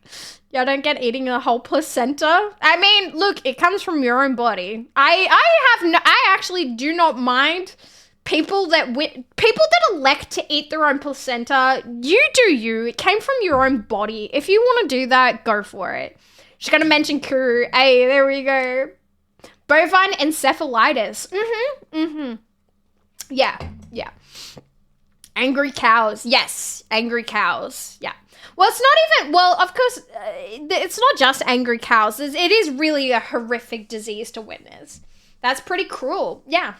Y'all don't get eating a whole placenta? I mean, look, it comes from your own body. I actually do not mind people that elect to eat their own placenta. You do you. It came from your own body. If you want to do that, go for it. Just gonna mention Kuru. Hey, there we go. Bovine encephalitis. Yeah. Angry cows. Yes, angry cows. Yeah. Well, it's not even, well, of course, it's not just angry cows. It is really a horrific disease to witness. That's pretty cruel. Yeah.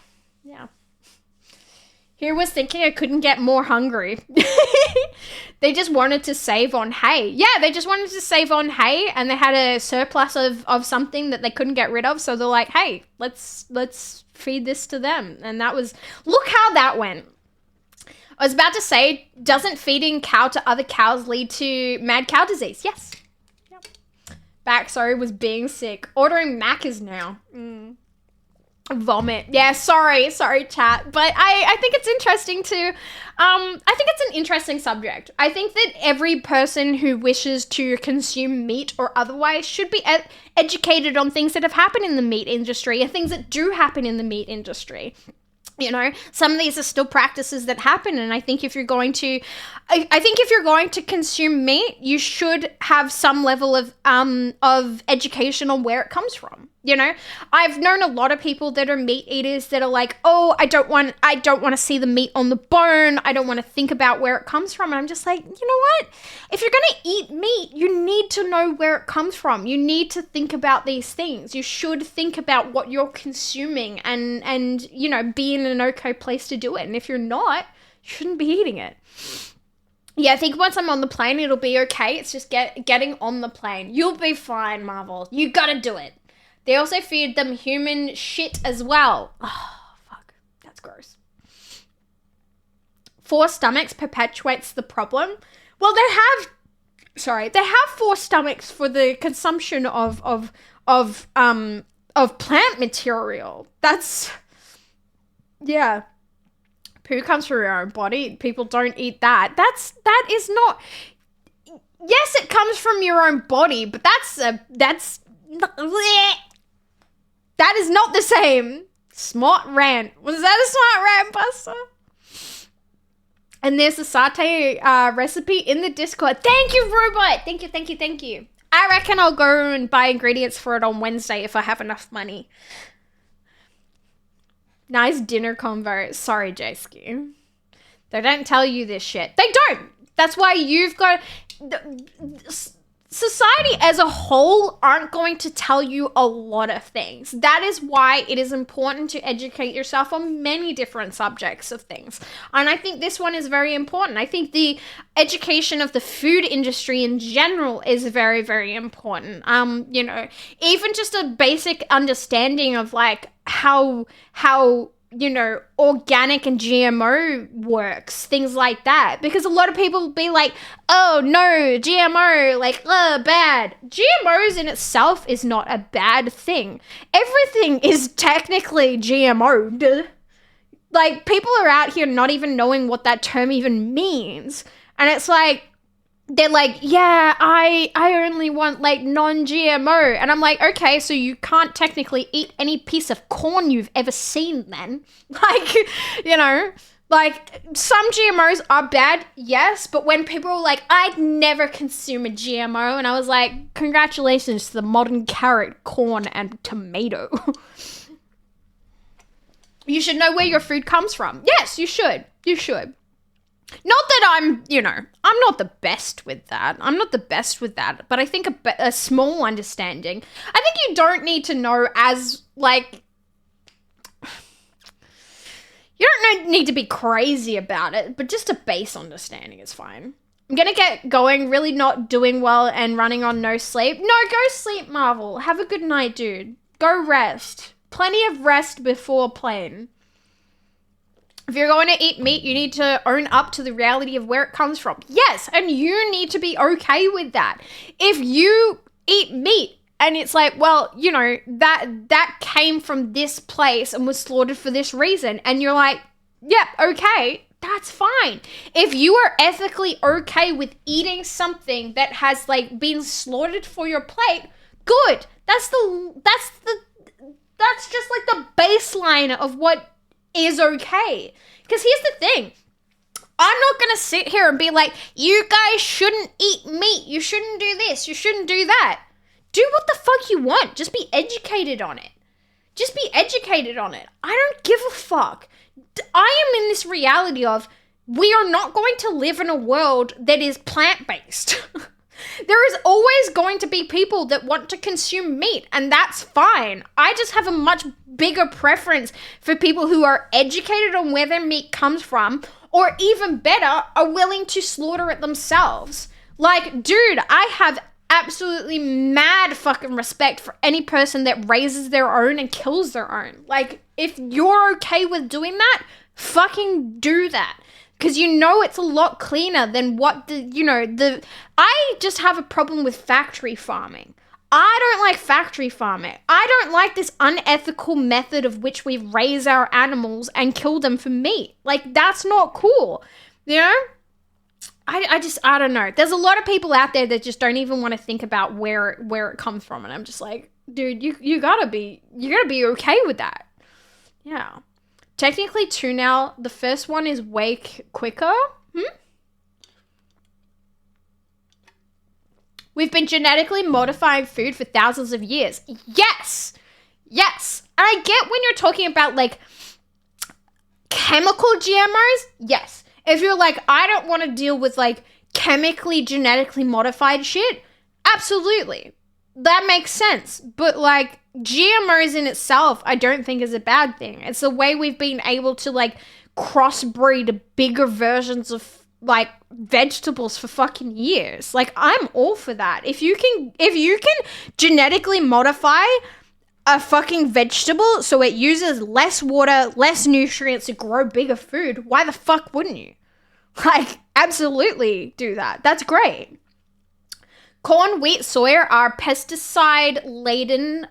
Here was thinking I couldn't get more hungry. They just wanted to save on hay. Yeah, they just wanted to save on hay, and they had a surplus of something that they couldn't get rid of. So they're like, hey, let's feed this to them. And that was, look how that went. I was about to say, doesn't feeding cow to other cows lead to mad cow disease? Yes. Yep. Backstory was being sick. Ordering Macca's now. Vomit. Yeah, sorry chat, but I think it's interesting to I think it's an interesting subject. I think that every person who wishes to consume meat or otherwise should be educated on things that have happened in the meat industry and things that do happen in the meat industry. You know, some of these are still practices that happen, and I think if you're going to consume meat, you should have some level of education on where it comes from. You know, I've known a lot of people that are meat eaters that are like, oh, I don't want to see the meat on the bone. I don't want to think about where it comes from. And I'm just like, you know what? If you're going to eat meat, you need to know where it comes from. You need to think about these things. You should think about what you're consuming and you know, be in an okay place to do it. And if you're not, you shouldn't be eating it. Yeah, I think once I'm on the plane, it'll be okay. It's just getting on the plane. You'll be fine, Marvel. You gotta do it. They also feed them human shit as well. Oh, fuck. That's gross. 4 stomachs perpetuates the problem. Well, they have 4 stomachs for the consumption of plant material. That's, yeah. Poo comes from your own body. People don't eat that. That is not, yes, it comes from your own body, but that is not the same. Smart rant. Was that a smart rant, Buster? And there's a satay recipe in the Discord. Thank you, Robot. Thank you. I reckon I'll go and buy ingredients for it on Wednesday if I have enough money. Nice dinner convo. Sorry, J-Skew. They don't tell you this shit. They don't. That's why you've got... society as a whole aren't going to tell you a lot of things. That is why it is important to educate yourself on many different subjects of things. And I think this one is very important. I think the education of the food industry in general is very, very important. You know, even just a basic understanding of like how you know, organic and GMO works, things like that. Because a lot of people be like, oh no, GMO, like, bad. GMOs in itself is not a bad thing. Everything is technically GMO'd. Like, people are out here not even knowing what that term even means. And it's like, they're like, yeah, I only want like non-GMO. And I'm like, okay, so you can't technically eat any piece of corn you've ever seen then. Like, you know, like some GMOs are bad, yes, but when people are like, I'd never consume a GMO, and I was like, congratulations to the modern carrot, corn, and tomato. You should know where your food comes from. Yes, you should. You should. Not that I'm, you know, I'm not the best with that. But I think a small understanding. I think you don't need to know as, like, you don't need to be crazy about it, but just a base understanding is fine. I'm gonna get going, really not doing well and running on no sleep. No, go sleep, Marvel. Have a good night, dude. Go rest. Plenty of rest before playing. If you're going to eat meat, you need to own up to the reality of where it comes from. Yes, and you need to be okay with that. If you eat meat and it's like, well, you know, that came from this place and was slaughtered for this reason, and you're like, yep, okay, that's fine. If you are ethically okay with eating something that has like been slaughtered for your plate, good. That's just like the baseline of what is okay. Because here's the thing, I'm not gonna sit here and be like, you guys shouldn't eat meat, you shouldn't do this, you shouldn't do that. Do what the fuck you want. Just be educated on it. I don't give a fuck. I am in this reality of, we are not going to live in a world that is plant-based. There is always going to be people that want to consume meat, and that's fine. I just have a much bigger preference for people who are educated on where their meat comes from, or even better, are willing to slaughter it themselves. Like, dude, I have absolutely mad fucking respect for any person that raises their own and kills their own. Like, if you're okay with doing that, fucking do that. Because you know it's a lot cleaner than what I just have a problem with factory farming. I don't like factory farming. I don't like this unethical method of which we raise our animals and kill them for meat. Like, that's not cool. You know? I don't know. There's a lot of people out there that just don't even want to think about where it comes from. And I'm just like, dude, you gotta be okay with that. Yeah. Technically 2 now. The first one is way quicker. We've been genetically modifying food for thousands of years. Yes. Yes. And I get when you're talking about, like, chemical GMOs. Yes. If you're like, I don't want to deal with, like, chemically, genetically modified shit. Absolutely. That makes sense. But, like, GMOs in itself, I don't think is a bad thing. It's the way we've been able to, like, crossbreed bigger versions of, like, vegetables for fucking years. Like, I'm all for that. If you can genetically modify a fucking vegetable so it uses less water, less nutrients to grow bigger food, why the fuck wouldn't you? Like, absolutely do that. That's great. Corn, wheat, soya are pesticide-laden,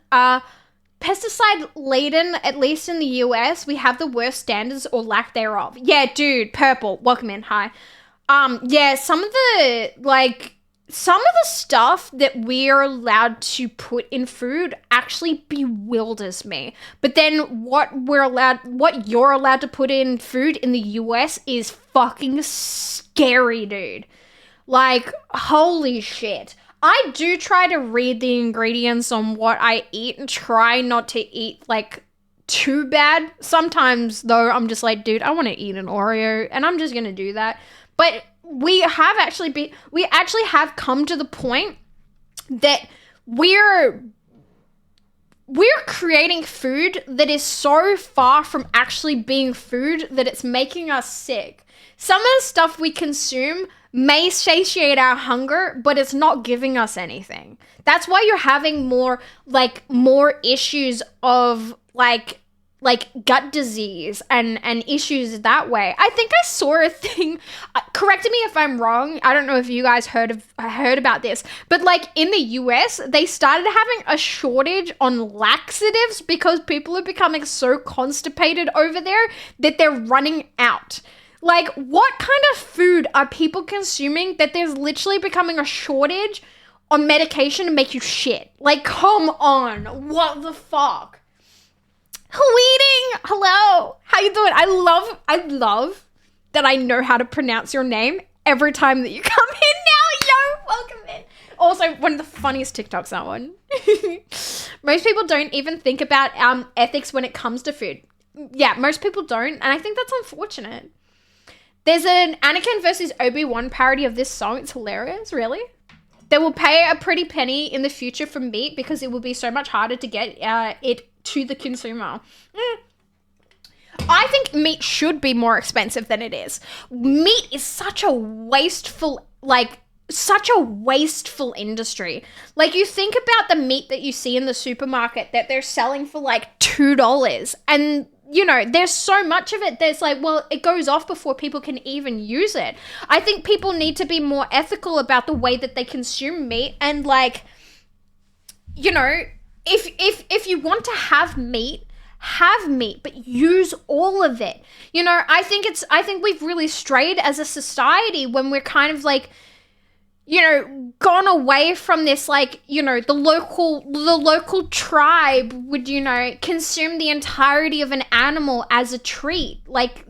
at least in the US. We have the worst standards or lack thereof. Yeah, dude, Purple, welcome in, hi. Yeah, some of the stuff that we're allowed to put in food actually bewilders me. But then what you're allowed to put in food in the US is fucking scary, dude. Like, holy shit. I do try to read the ingredients on what I eat and try not to eat, like, too bad. Sometimes, though, I'm just like, dude, I want to eat an Oreo, and I'm just gonna do that. But we actually have come to the point that we're creating food that is so far from actually being food that it's making us sick. Some of the stuff we consume may satiate our hunger, but it's not giving us anything. That's why you're having more issues of like gut disease and issues that way. I think I saw a thing, correct me if I'm wrong, I don't know if you guys heard about this, but like in the US, they started having a shortage on laxatives because people are becoming so constipated over there that they're running out. Like, what kind of food are people consuming that there's literally becoming a shortage on medication to make you shit? Like, come on, what the fuck? Weeding, hello, how you doing? I love that I know how to pronounce your name every time that you come in now. Yo, welcome in. Also, one of the funniest TikToks, that one. Most people don't even think about ethics when it comes to food. Yeah, most people don't, and I think that's unfortunate. There's an Anakin versus Obi-Wan parody of this song. It's hilarious, really. They will pay a pretty penny in the future for meat because it will be so much harder to get it to the consumer. I think meat should be more expensive than it is. Meat is such a wasteful industry. Like, you think about the meat that you see in the supermarket that they're selling for like $2, and you know, there's so much of it that's like, well, it goes off before people can even use it. I think people need to be more ethical about the way that they consume meat, and like, you know, if you want to have meat, but use all of it. You know, I think we've really strayed as a society when we're kind of like, you know, gone away from this, like, you know, the local tribe would, you know, consume the entirety of an animal as a treat. Like,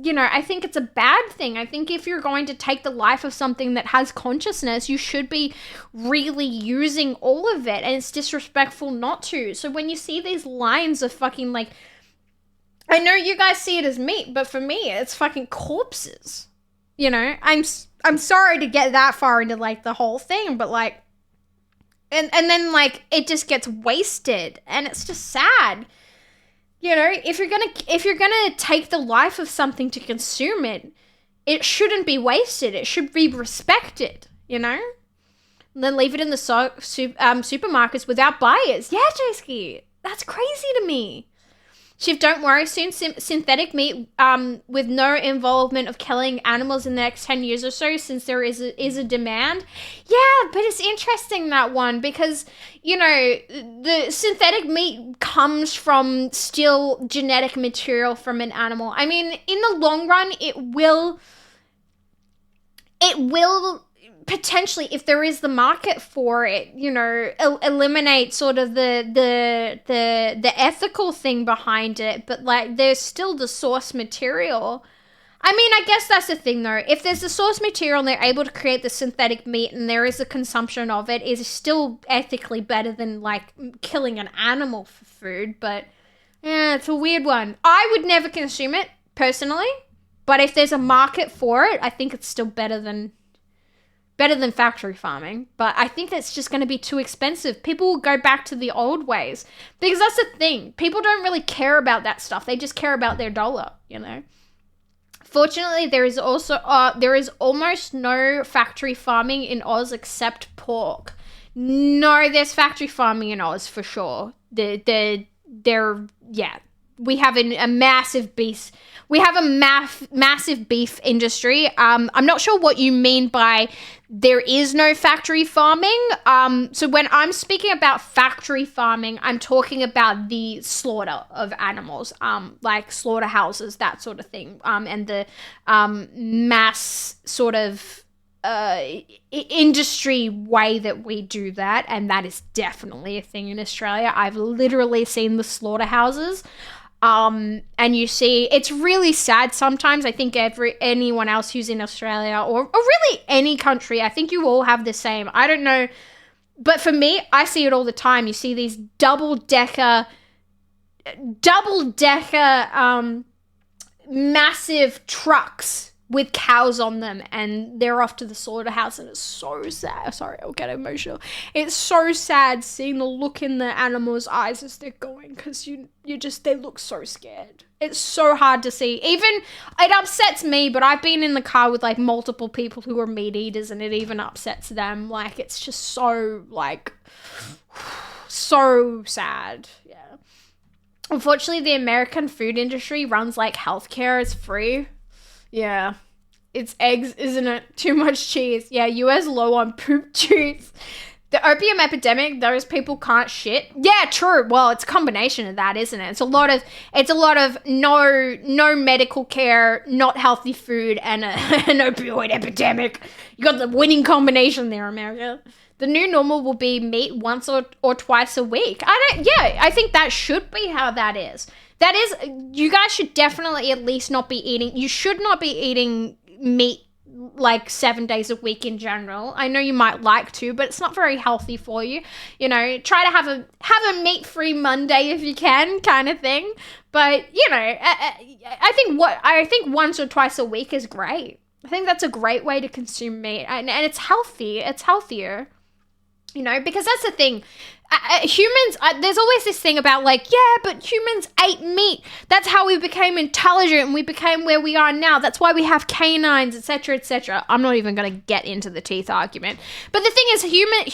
you know, I think it's a bad thing. I think if you're going to take the life of something that has consciousness, you should be really using all of it, and it's disrespectful not to. So when you see these lines of fucking, like, I know you guys see it as meat, but for me, it's fucking corpses. You know, I'm sorry to get that far into like the whole thing, but like, and then like it just gets wasted, and it's just sad. You know, if you're gonna take the life of something to consume it, it shouldn't be wasted. It should be respected. You know, and then leave it in the supermarkets without buyers. Yeah, Jayski, that's crazy to me. Shiv, don't worry, soon synthetic meat with no involvement of killing animals in the next 10 years or so, since there is a demand. Yeah, but it's interesting, that one, because, you know, the synthetic meat comes from still genetic material from an animal. I mean, in the long run, it will potentially, if there is the market for it, you know, eliminate sort of the ethical thing behind it, but like there's still the source material. I mean, I guess that's the thing though. If there's the source material and they're able to create the synthetic meat and there is a consumption of it, is still ethically better than like killing an animal for food. But yeah, it's a weird one. I would never consume it personally, but if there's a market for it, I think it's still better than factory farming. But I think that's just going to be too expensive. People will go back to the old ways, because that's the thing. People don't really care about that stuff. They just care about their dollar, you know. Fortunately, there is almost no factory farming in Oz except pork. No, there's factory farming in Oz for sure. We have a massive beef. We have a massive beef industry. I'm not sure what you mean by there is no factory farming. So when I'm speaking about factory farming, I'm talking about the slaughter of animals, like slaughterhouses, that sort of thing, and the mass sort of industry way that we do that, and that is definitely a thing in Australia. I've literally seen the slaughterhouses. And you see, it's really sad sometimes. I think anyone else who's in Australia or really any country, I think you all have the same. I don't know. But for me, I see it all the time. You see these double-decker, massive trucks with cows on them, and they're off to the slaughterhouse, and it's so sad. Sorry, I'll get emotional. It's so sad seeing the look in the animals' eyes as they're going, because they look so scared. It's so hard to see. Even, it upsets me, but I've been in the car with like multiple people who are meat eaters, and it even upsets them. Like, it's just so, like, so sad. Yeah. Unfortunately, the American food industry runs like healthcare. It's free. Yeah. It's eggs, isn't it? Too much cheese. Yeah, US low on poop juice. The opium epidemic, those people can't shit. Yeah, true. Well, it's a combination of that, isn't it? It's a lot of no medical care, not healthy food, and an opioid epidemic. You got the winning combination there, America. The new normal will be meat once or twice a week. I think that should be how that is. That is, you guys should definitely at least not be eating, you should not be eating meat like 7 days a week in general. I know you might like to, but it's not very healthy for you. You know, try to have a meat-free Monday if you can, kind of thing. But, you know, I think once or twice a week is great. I think that's a great way to consume meat, and it's healthy. It's healthier. You know, because that's the thing. Humans, there's always this thing about like, yeah, but humans ate meat. That's how we became intelligent and we became where we are now. That's why we have canines, etc., etc. I'm not even going to get into the teeth argument. But the thing is,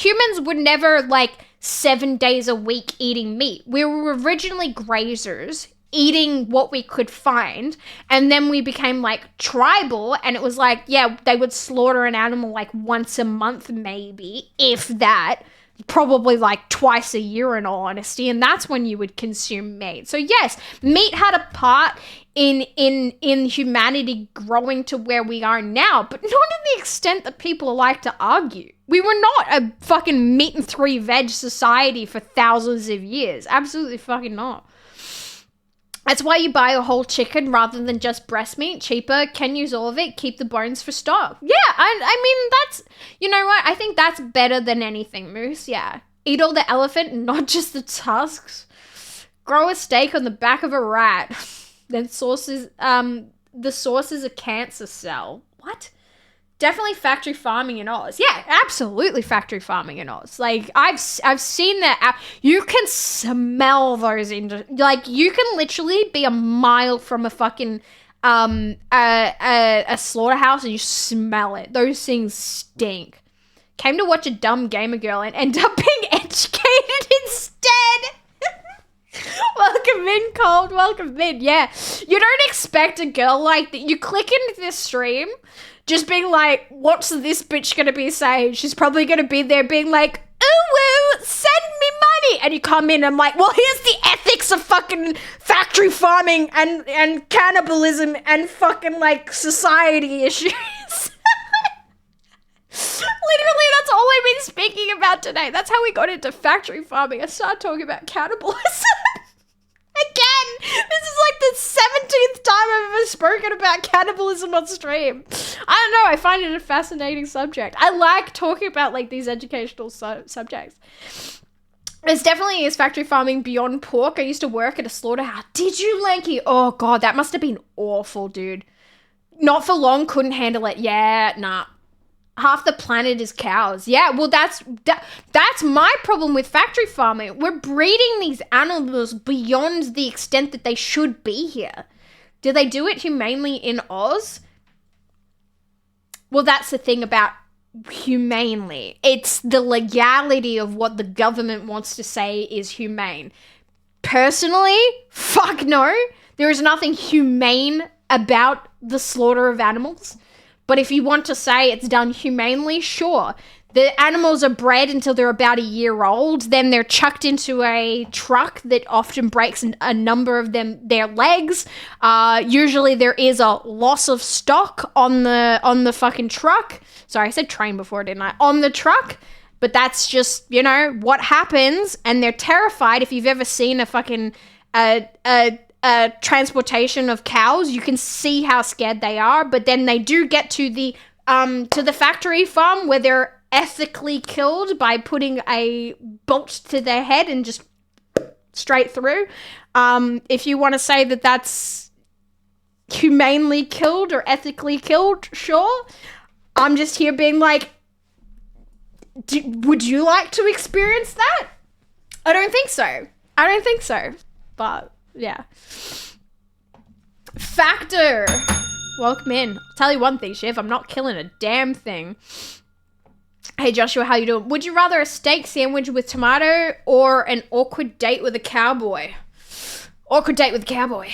humans were never like 7 days a week eating meat. We were originally grazers, eating what we could find, and then we became like tribal, and it was like, yeah, they would slaughter an animal like once a month, maybe, if that, probably like twice a year in all honesty, and that's when you would consume meat. So yes, meat had a part in humanity growing to where we are now, but not to the extent that people like to argue. We were not a fucking meat and 3 veg society for thousands of years. Absolutely fucking not. That's why you buy a whole chicken rather than just breast meat. Cheaper, can use all of it, keep the bones for stock. Yeah, I mean, that's, you know what? I think that's better than anything, Moose. Yeah. Eat all the elephant, not just the tusks. Grow a steak on the back of a rat. Then the source is a cancer cell. What? Definitely factory farming in Oz. Yeah, absolutely factory farming in Oz. Like, I've seen that. You can smell those. Like, you can literally be a mile from a fucking a slaughterhouse and you smell it. Those things stink. Came to watch a dumb gamer girl and end up being educated instead. Welcome in, Cold. Welcome in. Yeah, you don't expect a girl like that. You click into this stream just being like, what's this bitch gonna be saying? She's probably gonna be there being like, ooh, woo, send me money. And you come in and I'm like, well, here's the ethics of fucking factory farming and cannibalism and fucking like society issues. Literally, that's all I've been speaking about today. That's how we got into factory farming. I started talking about cannibalism. Again, this is like the 17th time I've ever spoken about cannibalism on stream. I don't know, I find it a fascinating subject. I like talking about like these educational subjects. There's definitely is factory farming beyond pork. I used to work at a slaughterhouse. Did you, Lanky? Oh god, that must have been awful, dude. Not for long, couldn't handle it. Yeah, nah. Half the planet is cows. Yeah, well, that's my problem with factory farming. We're breeding these animals beyond the extent that they should be here. Do they do it humanely in Oz? Well, that's the thing about humanely. It's the legality of what the government wants to say is humane. Personally, fuck no. There is nothing humane about the slaughter of animals. But if you want to say it's done humanely, sure. The animals are bred until they're about a year old. Then they're chucked into a truck that often breaks a number of their legs. Usually there is a loss of stock on the fucking truck. Sorry, I said train before, didn't I? On the truck. But that's just, you know, what happens. And they're terrified. If you've ever seen a fucking transportation of cows, you can see how scared they are. But then they do get to the factory farm where they're ethically killed by putting a bolt to their head and just straight through. If you want to say that that's humanely killed or ethically killed, sure. I'm just here being like, would you like to experience that? I don't think so. But yeah. Factor. Welcome in. I'll tell you one thing, Shiv. I'm not killing a damn thing. Hey Joshua, how you doing? Would you rather a steak sandwich with tomato or an awkward date with a cowboy? Awkward date with a cowboy.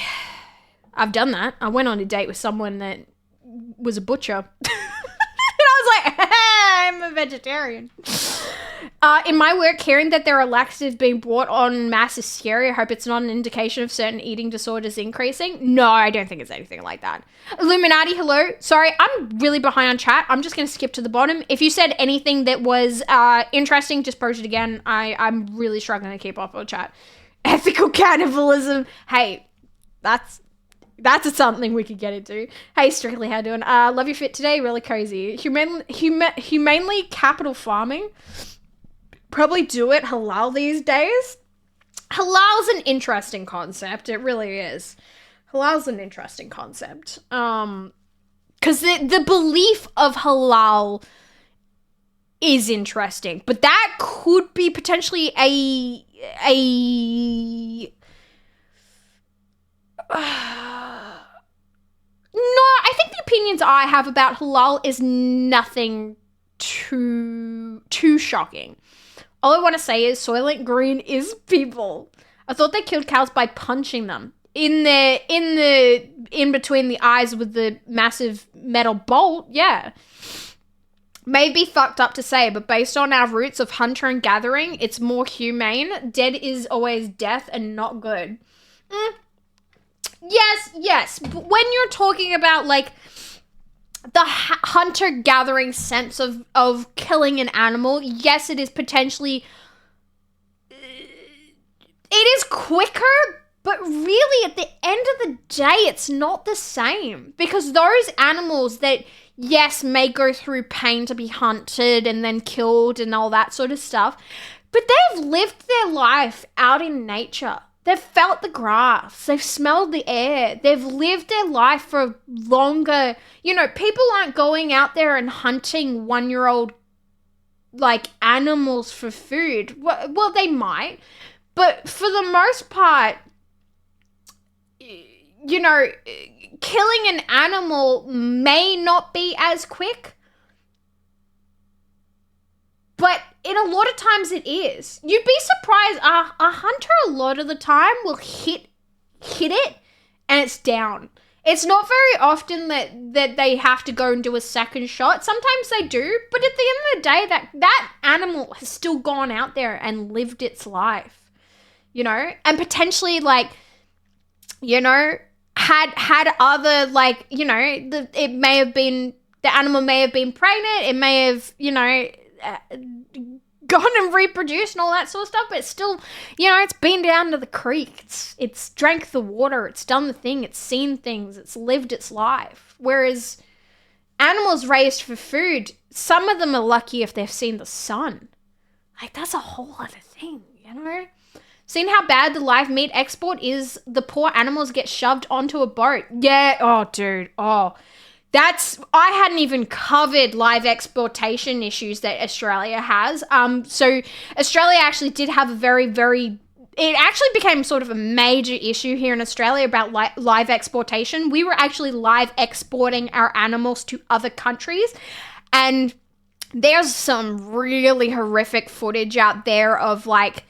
I've done that. I went on a date with someone that was a butcher. And I was like, hey, I'm a vegetarian. In my work, hearing that there are laxatives being brought en masse is scary. I hope it's not an indication of certain eating disorders increasing. No, I don't think it's anything like that. Illuminati, hello. Sorry, I'm really behind on chat. I'm just going to skip to the bottom. If you said anything that was interesting, just post it again. I'm really struggling to keep up on chat. Ethical cannibalism. Hey, that's something we could get into. Hey, Strictly, how you doing? Love your fit today. Really crazy. Humanely capital farming. Probably do it halal these days. Halal's an interesting concept. It really is. Halal's an interesting concept. Because the belief of halal is interesting, but that could be potentially a no, I think the opinions I have about halal is nothing too shocking. All I want to say is Soylent Green is people. I thought they killed cows by punching them in between the eyes with the massive metal bolt. Yeah. May be fucked up to say, but based on our roots of hunter and gathering, it's more humane. Dead is always death and not good. Yes. But when you're talking about like the hunter-gathering sense of killing an animal, yes, it is potentially... It is quicker, but really at the end of the day, it's not the same. Because those animals that, yes, may go through pain to be hunted and then killed and all that sort of stuff, but they've lived their life out in nature. They've felt the grass. They've smelled the air. They've lived their life for longer. You know, people aren't going out there and hunting 1-year-old, like, animals for food. Well, they might. But for the most part, you know, killing an animal may not be as quick. But in a lot of times it is. You'd be surprised. A hunter a lot of the time will hit it and it's down. It's not very often that they have to go and do a second shot. Sometimes they do. But at the end of the day, that animal has still gone out there and lived its life. You know? And potentially, like, you know, had other, like, you know, it may have been, the animal may have been pregnant. It may have, you know... gone and reproduced and all that sort of stuff, but it's still, you know, it's been down to the creek, it's drank the water, it's done the thing, it's seen things, it's lived its life. Whereas animals raised for food, some of them are lucky if they've seen the sun. Like, that's a whole other thing, you know? Seen how bad the live meat export is? The poor animals get shoved onto a boat. Yeah, oh dude, oh. I hadn't even covered live exportation issues that Australia has. So Australia actually did have a it actually became sort of a major issue here in Australia about live exportation. We were actually live exporting our animals to other countries. And there's some really horrific footage out there of like,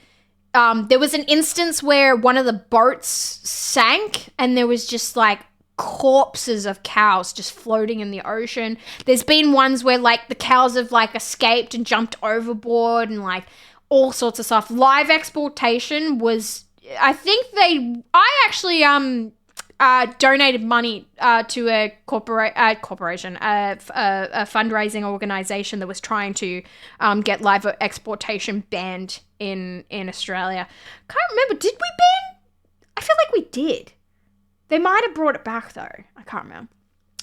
there was an instance where one of the boats sank and there was just like, corpses of cows just floating in the ocean. There's been ones where like the cows have like escaped and jumped overboard and like all sorts of stuff. Live exportation was, I actually donated money to a corporation, a fundraising organization that was trying to get live exportation banned in Australia. Can't remember, did we ban? I feel like we did. They might have brought it back though. I can't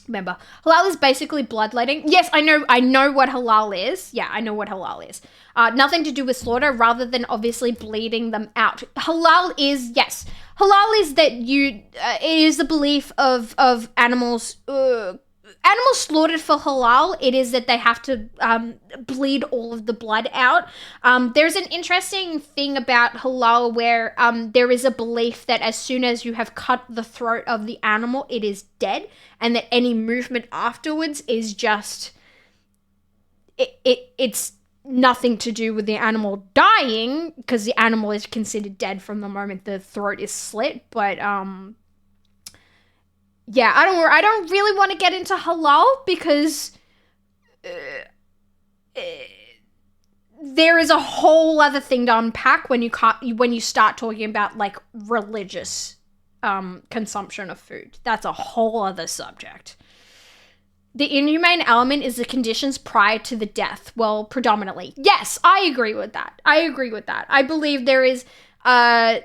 remember. Halal is basically bloodletting. Yes, I know what halal is. Yeah, I know what halal is. Nothing to do with slaughter rather than obviously bleeding them out. Halal is, yes. halal is that it is the belief of animals slaughtered for halal. It is that they have to bleed all of the blood out. There's an interesting thing about halal where there is a belief that as soon as you have cut the throat of the animal, it is dead, and that any movement afterwards is just it's nothing to do with the animal dying, because the animal is considered dead from the moment the throat is slit. But yeah, I don't really want to get into halal because there is a whole other thing to unpack when you start talking about like religious consumption of food. That's a whole other subject. The inhumane element is the conditions prior to the death. Well, predominantly. Yes, I agree with that. I believe there is, it's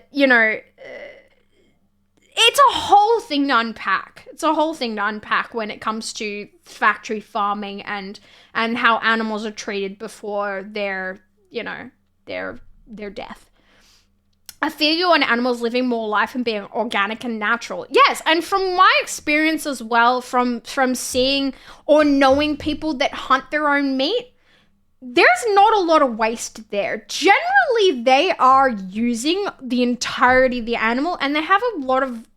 a whole thing to unpack. When it comes to factory farming and how animals are treated before their death. I feel you on animals living more life and being organic and natural. Yes, and from my experience as well, from seeing or knowing people that hunt their own meat, there's not a lot of waste there. Generally, they are using the entirety of the animal, and they have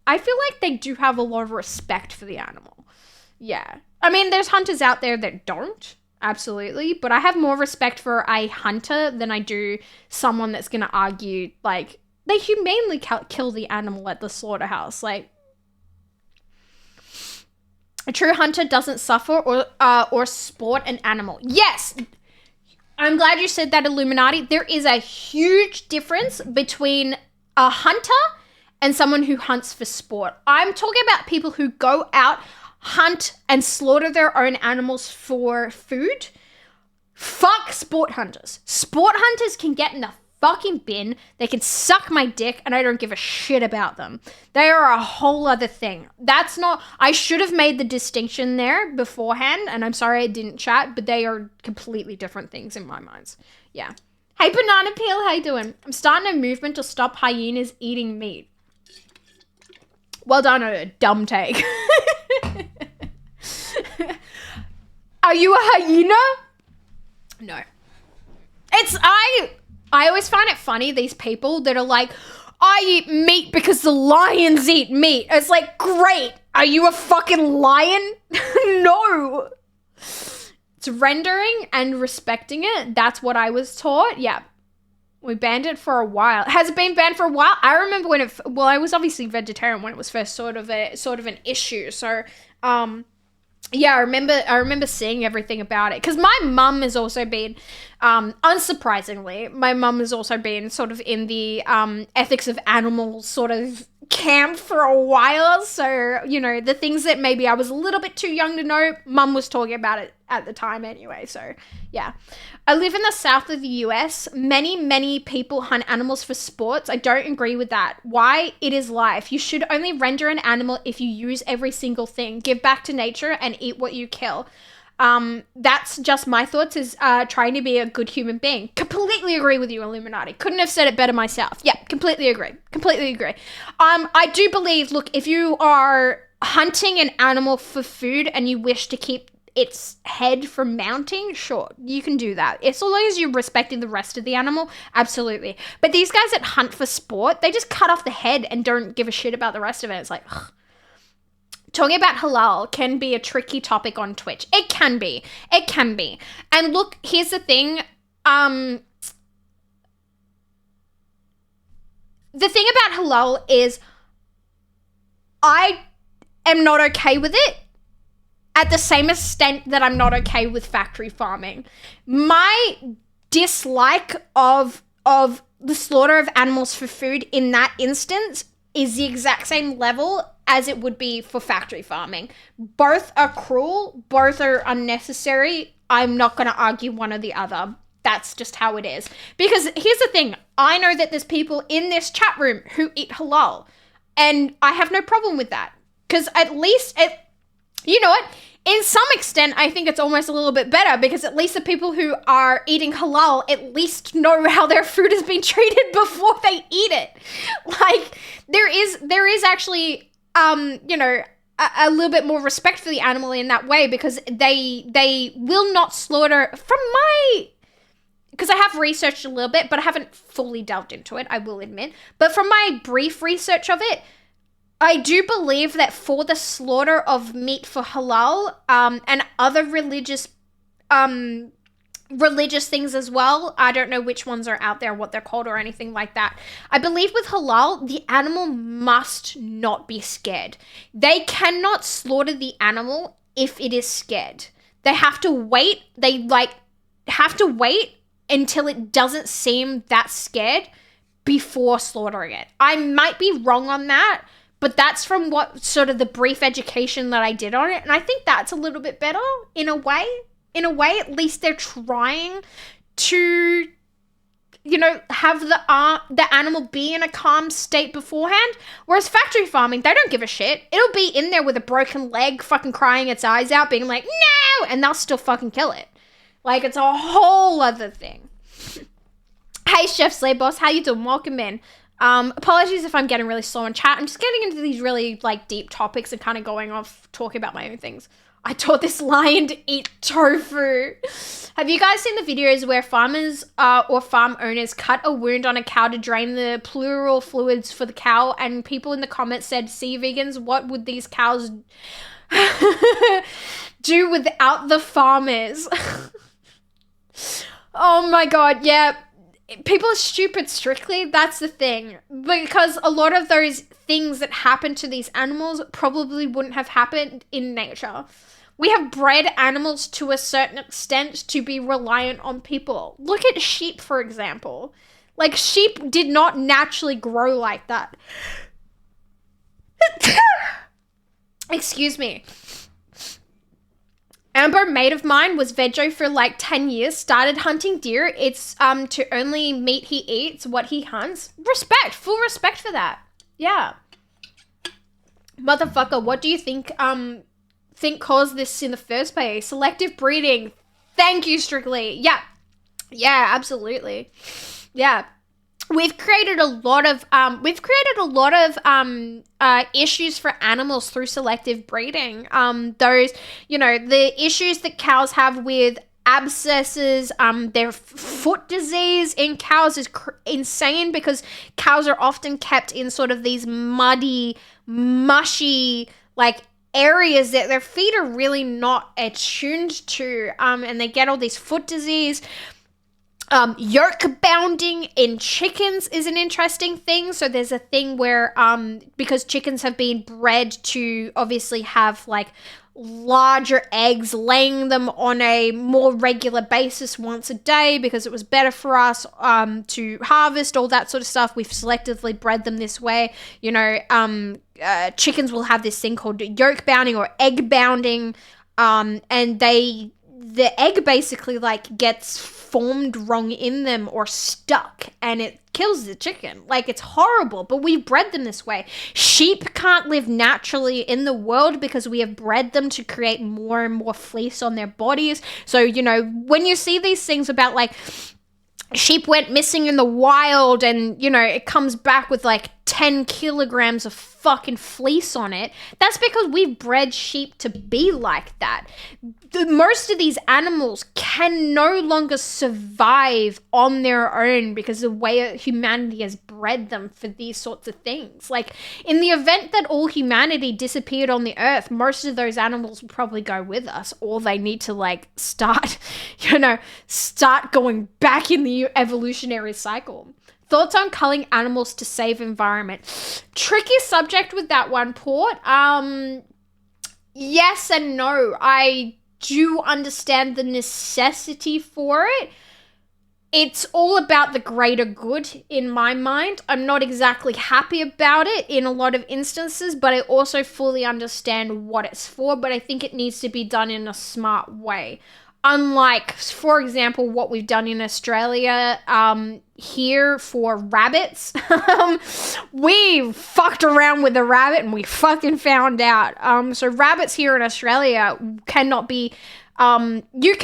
I feel like they do have a lot of respect for the animal. Yeah. I mean, there's hunters out there that don't, absolutely, but I have more respect for a hunter than I do someone that's going to argue, like, they humanely kill the animal at the slaughterhouse. Like, a true hunter doesn't suffer or sport an animal. Yes, I'm glad you said that, Illuminati. There is a huge difference between a hunter and someone who hunts for sport. I'm talking about people who go out, hunt, and slaughter their own animals for food. Fuck sport hunters. Sport hunters can get in the fucking bin. They can suck my dick, and I don't give a shit about them. They are a whole other thing. I should have made the distinction there beforehand, and I'm sorry I didn't chat, but they are completely different things in my minds. Yeah. Hey, Banana Peel, how you doing? I'm starting a movement to stop hyenas eating meat. Well done, a dumb take. Are you a hyena? No. I always find it funny, these people that are like, I eat meat because the lions eat meat. It's like, great. Are you a fucking lion? No. It's rendering and respecting it. That's what I was taught. Yeah. We banned it for a while. Has it been banned for a while? I remember when I was obviously vegetarian when it was first sort of an issue. So, yeah, I remember seeing everything about it, because my mum has also been, unsurprisingly, my mum has also been sort of in the ethics of animals sort of camp for a while. So, the things that maybe I was a little bit too young to know, mum was talking about it at the time anyway. So, yeah. I live in the south of the US. Many people hunt animals for sports. I don't agree with that. Why? It is life. You should only render an animal if you use every single thing. Give back to nature and eat what you kill. That's just my thoughts, is trying to be a good human being. Completely agree with you, Illuminati. Couldn't have said it better myself. Yeah, completely agree. I do believe, look, if you are hunting an animal for food and you wish to keep its head from mounting, sure, you can do that. As long as you're respecting the rest of the animal, absolutely. But these guys that hunt for sport, they just cut off the head and don't give a shit about the rest of it. It's like, ugh. Talking about halal can be a tricky topic on Twitch. It can be. And look, here's the thing. The thing about halal is I am not okay with it, at the same extent that I'm not okay with factory farming. My dislike of the slaughter of animals for food in that instance is the exact same level as it would be for factory farming. Both are cruel, both are unnecessary. I'm not going to argue one or the other. That's just how it is. Because here's the thing. I know that there's people in this chat room who eat halal, and I have no problem with that. Because at least, you know what? in some extent, I think it's almost a little bit better because at least the people who are eating halal at least know how their food has been treated before they eat it. Like, there is actually, you know, a little bit more respect for the animal in that way because they will not slaughter because I have researched a little bit, but I haven't fully delved into it, I will admit. But from my brief research of it, I do believe that for the slaughter of meat for halal, and other religious things as well, I don't know which ones are out there, what they're called or anything like that. I believe with halal, the animal must not be scared. They cannot slaughter the animal if it is scared. They have to wait. They have to wait until it doesn't seem that scared before slaughtering it. I might be wrong on that, but that's from what sort of the brief education that I did on it. And I think that's a little bit better in a way. In a way, at least they're trying to, you know, have the animal be in a calm state beforehand. Whereas factory farming, they don't give a shit. It'll be in there with a broken leg, fucking crying its eyes out, being like, no! And they'll still fucking kill it. Like, it's a whole other thing. Hey, Chef Slay Boss, how you doing? Welcome in. Apologies if I'm getting really slow in chat. I'm just getting into these really, like, deep topics and kind of going off talking about my own things. I taught this lion to eat tofu. Have you guys seen the videos where farmers or farm owners cut a wound on a cow to drain the pleural fluids for the cow? And people in the comments said, see, vegans, what would these cows do without the farmers? Oh my god, yeah. People are stupid strictly, that's the thing. Because a lot of those things that happen to these animals probably wouldn't have happened in nature. We have bred animals to a certain extent to be reliant on people. Look at sheep, for example. Like, sheep did not naturally grow like that. Excuse me. Amber, mate of mine, was veggie for like 10 years, started hunting deer. It's to only meat he eats, what he hunts. Respect, full respect for that. Yeah. Motherfucker, what do you think caused this in the first place? Selective breeding. Thank you, Strictly. Yeah. Yeah, absolutely. Yeah. We've created a lot of issues for animals through selective breeding. Those, you know, the issues that cows have with abscesses, their foot disease in cows is insane because cows are often kept in sort of these muddy, mushy, like, areas that their feet are really not attuned to, and they get all these foot disease. Yolk bounding in chickens is an interesting thing. So there's a thing where, because chickens have been bred to obviously have like larger eggs, laying them on a more regular basis once a day because it was better for us, to harvest, all that sort of stuff. We've selectively bred them this way. You know, chickens will have this thing called yolk bounding or egg bounding, and the egg basically like gets formed wrong in them or stuck and it kills the chicken. Like, it's horrible, but we've bred them this way. Sheep can't live naturally in the world because we have bred them to create more and more fleece on their bodies. So, you know, when you see these things about like sheep went missing in the wild and, you know, it comes back with like 10 kilograms of fucking fleece on it, that's because we've bred sheep to be like that. Most of these animals can no longer survive on their own because the way humanity has bred them for these sorts of things. Like, in the event that all humanity disappeared on the earth, most of those animals would probably go with us, or they need to like start going back in the evolutionary cycle. Thoughts on culling animals to save environment? Tricky subject with that one, Port. Yes and no. I do understand the necessity for it. It's all about the greater good in my mind. I'm not exactly happy about it in a lot of instances, but I also fully understand what it's for, but I think it needs to be done in a smart way. unlike, for example, what we've done in Australia, here for rabbits, we fucked around with the rabbit and we fucking found out. So rabbits here in Australia cannot be, you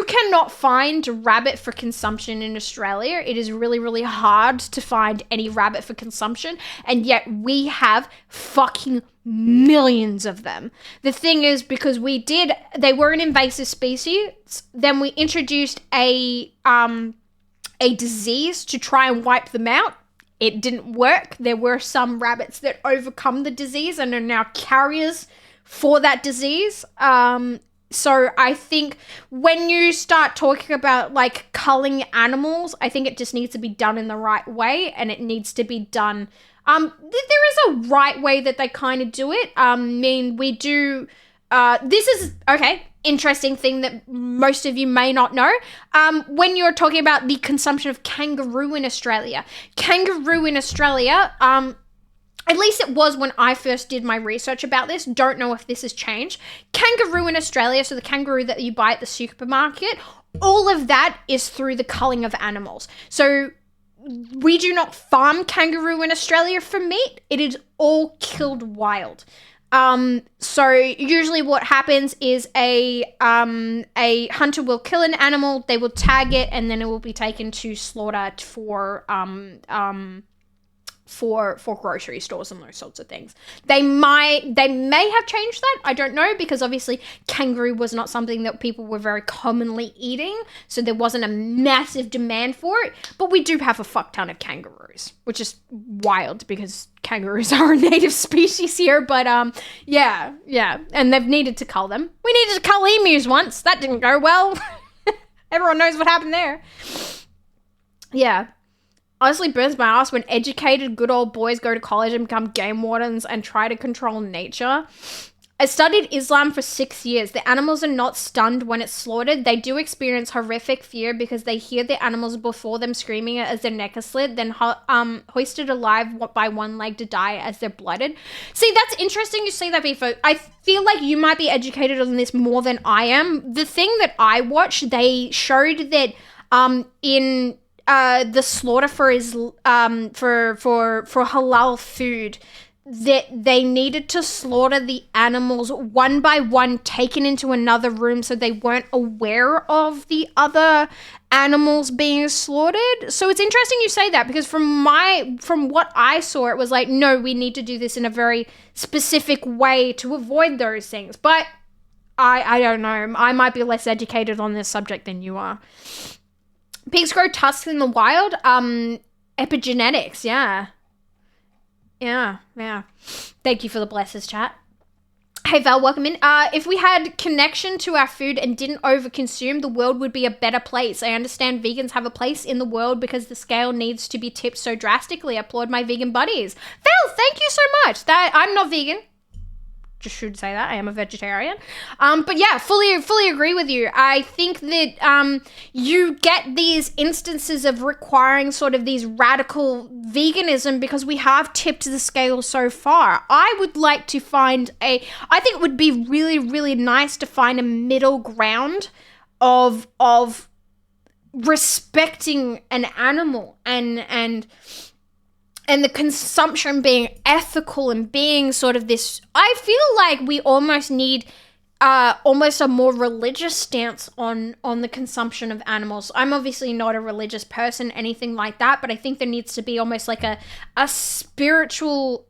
cannot find rabbit for consumption in Australia. It is really, really hard to find any rabbit for consumption, and yet we have fucking millions of them. The thing is, because they were an invasive species, then we introduced a disease to try and wipe them out. It didn't work. There were some rabbits that overcome the disease and are now carriers for that disease. So I think when you start talking about like culling animals, I think it just needs to be done in the right way, and it needs to be done. There is a right way that they kind of do it. I mean, we do. This is interesting thing that most of you may not know. When you're talking about the consumption of kangaroo in Australia, at least it was when I first did my research about this. Don't know if this has changed. Kangaroo in Australia, so the kangaroo that you buy at the supermarket, all of that is through the culling of animals. So we do not farm kangaroo in Australia for meat. It is all killed wild. So usually what happens is a hunter will kill an animal, they will tag it, and then it will be taken to slaughter for grocery stores and those sorts of things. They may have changed that. I don't know, because obviously kangaroo was not something that people were very commonly eating, so there wasn't a massive demand for it. But we do have a fuck ton of kangaroos, which is wild because kangaroos are a native species here. But yeah, and they've needed to cull them. We needed to cull emus once. That didn't go well. Everyone knows what happened there. Yeah. Honestly burns my ass when educated good old boys go to college and become game wardens and try to control nature. I studied Islam for 6 years. The animals are not stunned when it's slaughtered. They do experience horrific fear because they hear the animals before them screaming as their neck is slit, then hoisted alive by one leg to die as they're blooded. See, that's interesting you say that, Beefo. I feel like you might be educated on this more than I am. The thing that I watched, they showed that in the slaughter for halal food, that they needed to slaughter the animals one by one, taken into another room, so they weren't aware of the other animals being slaughtered. So it's interesting you say that, because from what I saw, it was like, no, we need to do this in a very specific way to avoid those things. But I don't know. I might be less educated on this subject than you are. Pigs grow tusks in the wild. Epigenetics, yeah. Yeah. Thank you for the blesses, chat. Hey, Val, welcome in. If we had connection to our food and didn't overconsume, the world would be a better place. I understand vegans have a place in the world because the scale needs to be tipped so drastically. I applaud my vegan buddies. Val, thank you so much. I'm not vegan. Just should say that I am a vegetarian. But yeah, fully agree with you. I think that you get these instances of requiring sort of these radical veganism because we have tipped the scale so far. I would like to I think it would be really, really nice to find a middle ground of respecting an animal and the consumption being ethical and being sort of this. I feel like we almost need almost a more religious stance on the consumption of animals. I'm obviously not a religious person, anything like that, but I think there needs to be almost like a spiritual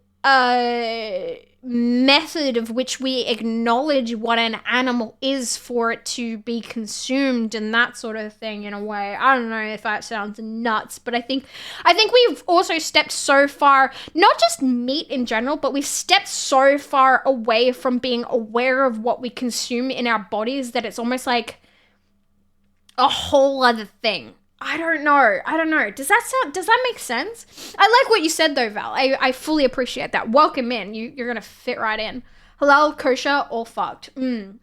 method of which we acknowledge what an animal is for it to be consumed and that sort of thing in a way. I don't know if that sounds nuts, but I think we've also stepped so far, not just meat in general, but we've stepped so far away from being aware of what we consume in our bodies that it's almost like a whole other thing. I don't know. Does that make sense? I like what you said though, Val. I fully appreciate that. Welcome in. You're going to fit right in. Halal, kosher, all fucked. I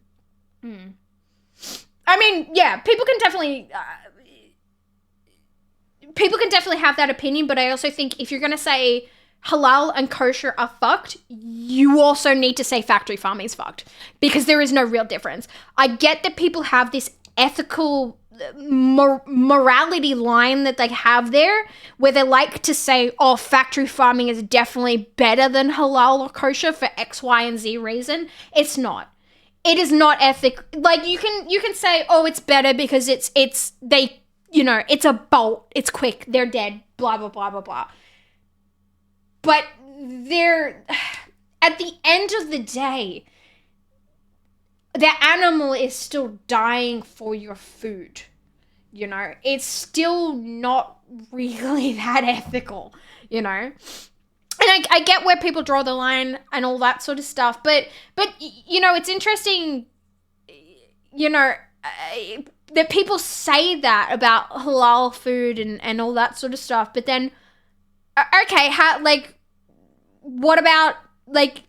mean, yeah, people can definitely have that opinion, but I also think if you're going to say halal and kosher are fucked, you also need to say factory farming is fucked, because there is no real difference. I get that people have this ethical morality line that they have there, where they like to say, oh, factory farming is definitely better than halal or kosher for X, Y, and Z reason. It's not. It is not ethical. Like, you can say, oh, it's better because it's a bolt, it's quick, they're dead, blah, blah, blah, blah, blah. But at the end of the day, the animal is still dying for your food. It's still not really that ethical, And I get where people draw the line and all that sort of stuff. But it's interesting, that people say that about halal food and all that sort of stuff. But then, okay, what about,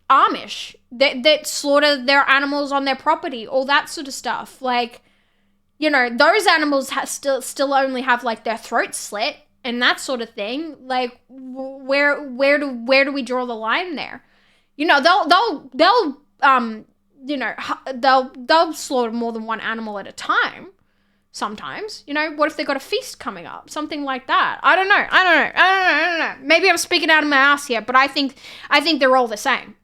Amish that slaughter their animals on their property, all that sort of stuff? Those animals still only have, their throats slit and that sort of thing. Where do we draw the line there? They'll slaughter more than one animal at a time. Sometimes, what if they got a feast coming up? Something like that. I don't know. Maybe I'm speaking out of my ass here, but I think they're all the same.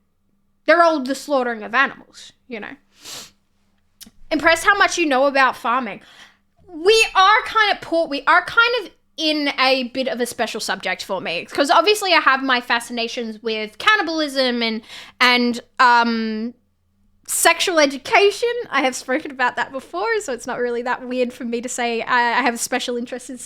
They're all the slaughtering of animals, Impressed how much you know about farming. We are kind of in a bit of a special subject for me, because obviously I have my fascinations with cannibalism and sexual education. I have spoken about that before, so it's not really that weird for me to say I have a special interest in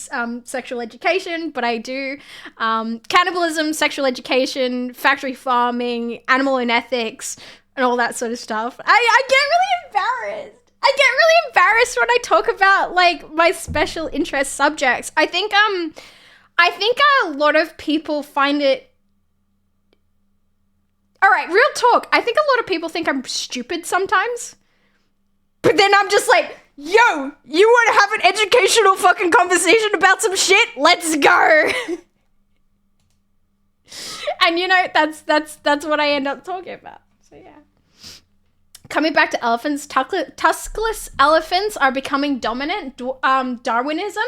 sexual education, but I do. Cannibalism, sexual education, factory farming, animal and ethics, and all that sort of stuff. I get really embarrassed. When I talk about, my special interest subjects. I think a lot of people find it. All right, real talk. I think a lot of people think I'm stupid sometimes. But then I'm just like, yo, you want to have an educational fucking conversation about some shit? Let's go. And that's what I end up talking about. So yeah. Coming back to elephants, tuskless elephants are becoming dominant. Darwinism?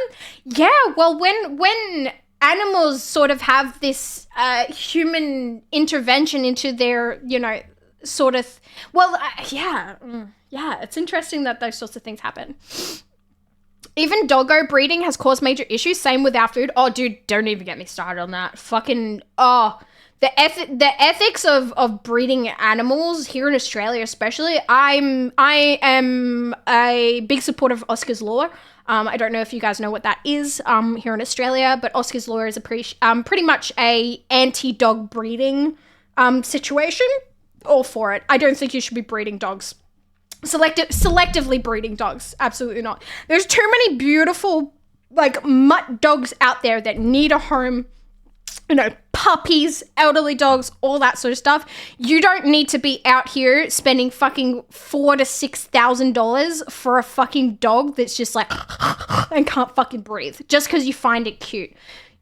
Yeah, well, when animals sort of have this human intervention into their, it's interesting that those sorts of things happen. Even doggo breeding has caused major issues. Same with our food. Oh, dude, don't even get me started on that. The ethics of breeding animals here in Australia, especially. I am a big supporter of Oscar's Law. I don't know if you guys know what that is here in Australia, but Oscar's Law is pretty much a anti-dog breeding situation. All for it. I don't think you should be breeding dogs. Selectively breeding dogs. Absolutely not. There's too many beautiful, mutt dogs out there that need a home. Puppies, elderly dogs, all that sort of stuff. You don't need to be out here spending fucking $4,000 to $6,000 for a fucking dog that's just and can't fucking breathe just because you find it cute.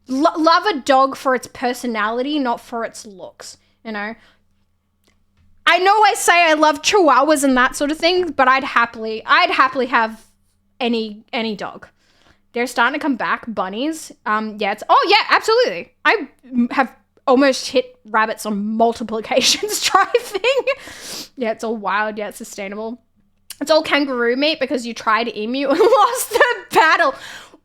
Love a dog for its personality, not for its looks. I know I say I love chihuahuas and that sort of thing, but I'd happily have any dog. They're starting to come back, bunnies. Absolutely. I have almost hit rabbits on multiple occasions driving. Yeah, it's all wild. Yeah, it's sustainable. It's all kangaroo meat because you tried emu and lost the battle.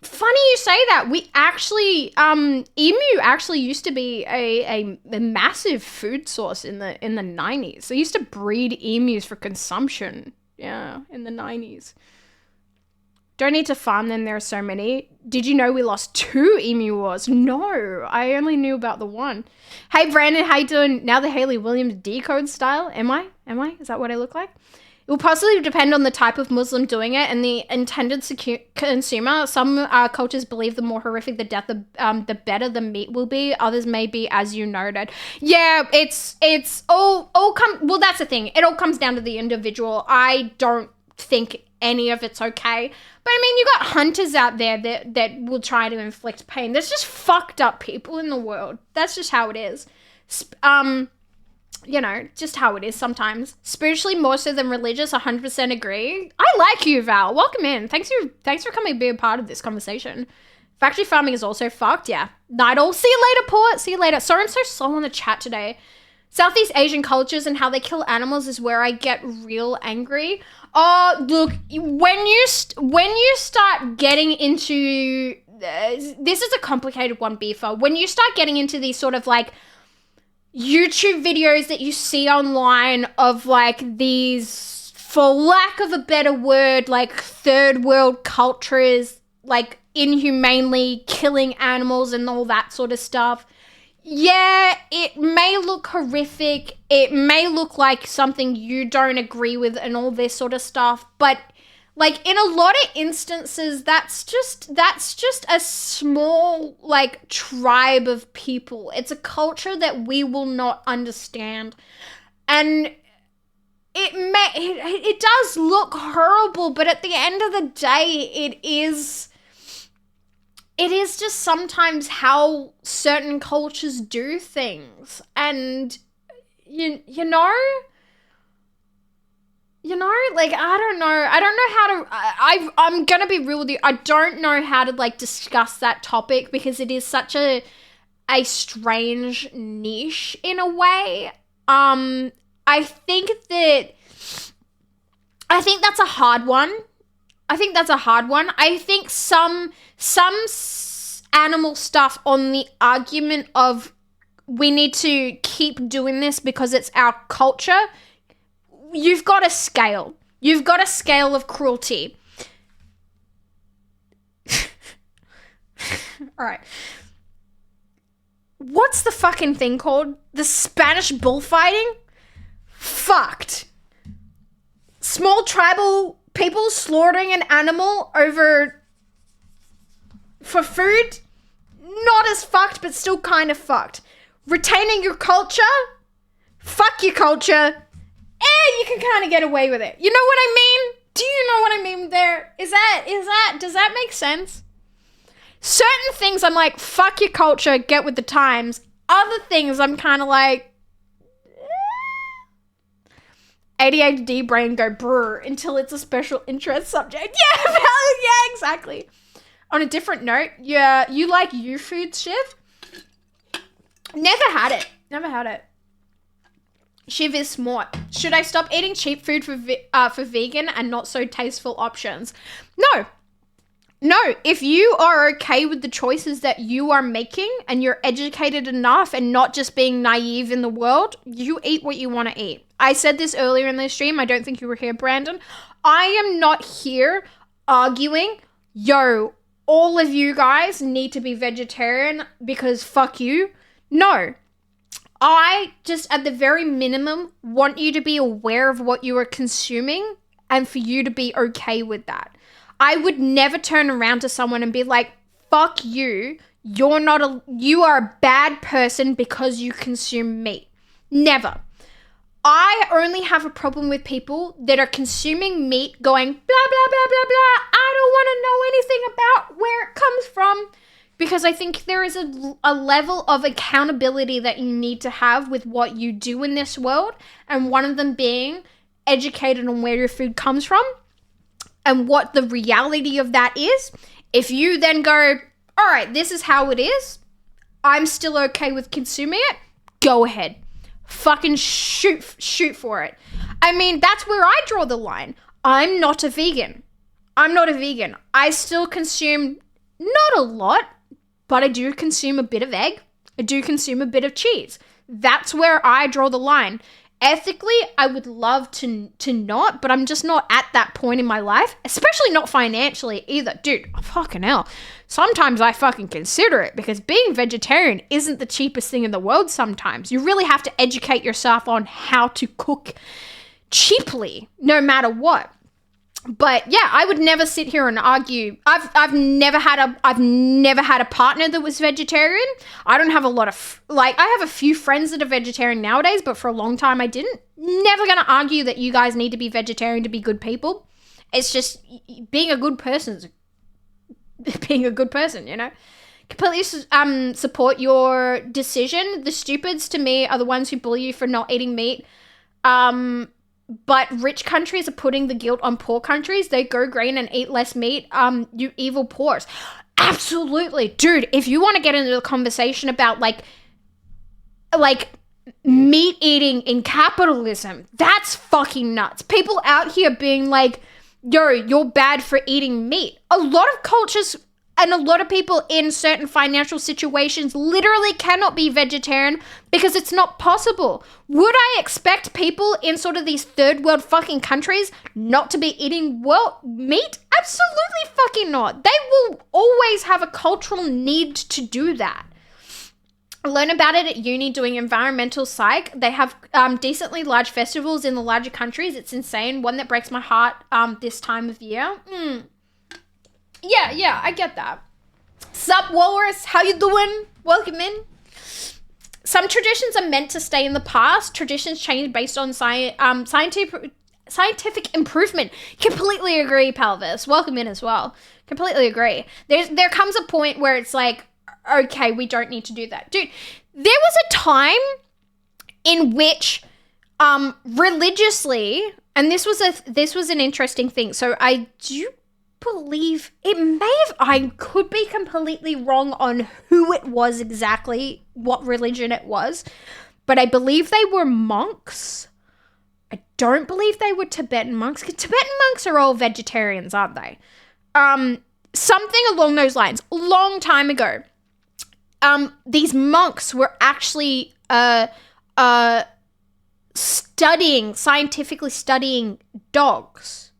Funny you say that. We actually, emu actually used to be a massive food source in the 90s. They used to breed emus for consumption. Yeah, in the 90s. Don't need to farm them, there are so many. Did you know we lost 2 emu wars? No, I only knew about the one. Hey Brandon, how you doing? Now the Hayley Williams decode style? Am I? Is that what I look like? It will possibly depend on the type of Muslim doing it and the intended consumer. Some cultures believe the more horrific the death, the better the meat will be. Others may be, as you noted. Yeah, it's all well, that's the thing. It all comes down to the individual. I don't think any of it's okay. But I mean, you got hunters out there that will try to inflict pain. There's just fucked up people in the world. That's just how it is. You know, just how it is sometimes. Spiritually more so than religious, 100% agree. I like you, Val. Welcome in. Thanks for coming and being a part of this conversation. Factory farming is also fucked, yeah. Night all. See you later, Port. See you later. Sorry, I'm so slow on the chat today. Southeast Asian cultures and how they kill animals is where I get real angry. Oh, look, when you start getting into... this is a complicated one, Beefer. When you start getting into these sort of like YouTube videos that you see online of like these, for lack of a better word, like third world cultures, like inhumanely killing animals and all that sort of stuff. Yeah, it may look horrific. It may look like something you don't agree with and all this sort of stuff, but like in a lot of instances, that's just a small like tribe of people. It's a culture that we will not understand. And it does look horrible, but at the end of the day, it is just sometimes how certain cultures do things. And you know, like, I don't know how to, I'm gonna be real with you. I don't know how to like discuss that topic because it is such a strange niche in a way. I think that's a hard one. I think some animal stuff on the argument of we need to keep doing this because it's our culture. You've got a scale. You've got a scale of cruelty. All right. What's the fucking thing called? The Spanish bullfighting? Fucked. Small tribal people slaughtering an animal for food? Not as fucked, but still kind of fucked. Retaining your culture? Fuck your culture. You can kind of get away with it. You know what I mean? Do you know what I mean there? Does that make sense? Certain things I'm like, fuck your culture, get with the times. Other things I'm kind of like, ADHD brain go brr until it's a special interest subject. Yeah, yeah, exactly. On a different note, yeah, you like food, Shiv? Never had it. Shiv is smart. Should I stop eating cheap food for vegan and not so tasteful options? No, if you are okay with the choices that you are making and you're educated enough and not just being naive in the world, you eat what you want to eat. I said this earlier in the stream. I don't think you were here, Brandon. I am not here arguing, all of you guys need to be vegetarian because fuck you. No. I just, at the very minimum, want you to be aware of what you are consuming and for you to be okay with that. I would never turn around to someone and be like, fuck you, you are a bad person because you consume meat. Never. I only have a problem with people that are consuming meat going blah, blah, blah, blah, blah. I don't want to know anything about where it comes from. Because I think there is a level of accountability that you need to have with what you do in this world. And one of them being educated on where your food comes from and what the reality of that is. If you then go, all right, this is how it is. I'm still okay with consuming it. Go ahead. Fucking shoot for it. I mean, that's where I draw the line. I'm not a vegan. I still consume not a lot, but I do consume a bit of egg. I do consume a bit of cheese. That's where I draw the line. Ethically, I would love to not, but I'm just not at that point in my life, especially not financially either. Dude, fucking hell. Sometimes I fucking consider it because being vegetarian isn't the cheapest thing in the world sometimes. You really have to educate yourself on how to cook cheaply, no matter what. But yeah, I would never sit here and argue. I've never had a partner that was vegetarian. I don't have a lot of I have a few friends that are vegetarian nowadays, but for a long time I didn't. Never gonna argue that you guys need to be vegetarian to be good people. It's just being a good person is being a good person, you know? completely support your decision. The stupids to me are the ones who bully you for not eating meat. But rich countries are putting the guilt on poor countries. They go green and eat less meat. You evil poors. Absolutely. Dude, if you want to get into the conversation about like meat eating in capitalism, that's fucking nuts. People out here being like, yo, you're bad for eating meat. A lot of cultures and a lot of people in certain financial situations literally cannot be vegetarian because it's not possible. Would I expect people in sort of these third world fucking countries not to be eating meat? Absolutely fucking not. They will always have a cultural need to do that. I learned about it at uni doing environmental psych. They have decently large festivals in the larger countries. It's insane. One that breaks my heart this time of year. Yeah, I get that. Sup, Walrus? How you doing? Welcome in. Some traditions are meant to stay in the past. Traditions change based on scientific improvement. Completely agree, Palvis. Welcome in as well. Completely agree. There comes a point where it's like, okay, we don't need to do that. Dude, there was a time in which religiously, and this was an interesting thing. So I do believe I could be completely wrong on who it was exactly, what religion it was, but I believe they were monks. I don't believe they were Tibetan monks, because Tibetan monks are all vegetarians, aren't they? Something along those lines. Long time ago, these monks were actually scientifically studying dogs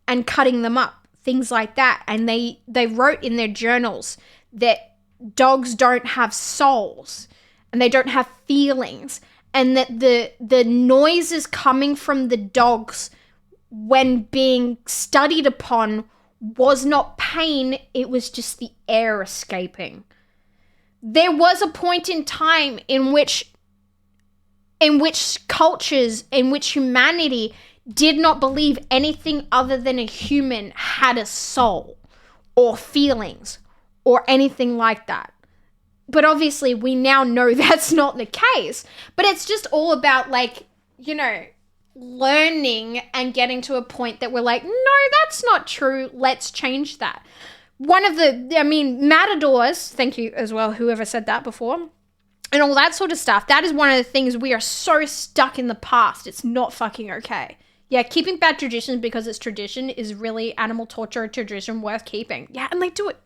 and cutting them up, things like that. And they wrote in their journals that dogs don't have souls and they don't have feelings, and that the noises coming from the dogs when being studied upon was not pain, it was just the air escaping. There was a point in time in which cultures, in which humanity did not believe anything other than a human had a soul or feelings or anything like that. But obviously we now know that's not the case. But it's just all about, like, you know, learning and getting to a point that we're like, no, that's not true. Let's change that. Matadors, thank you as well, whoever said that before, and all that sort of stuff. That is one of the things we are so stuck in the past. It's not fucking okay. Yeah, keeping bad traditions because it's tradition is really animal torture, tradition worth keeping. Yeah, and they do it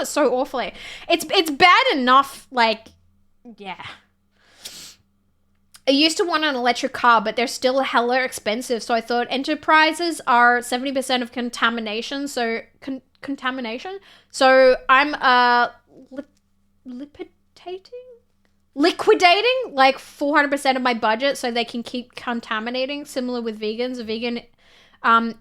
so awfully. It's bad enough, like, yeah. I used to want an electric car, but they're still hella expensive. So I thought enterprises are 70% of contamination. So contamination. So I'm liquidating like 400% of my budget so they can keep contaminating. Similar with vegans. A vegan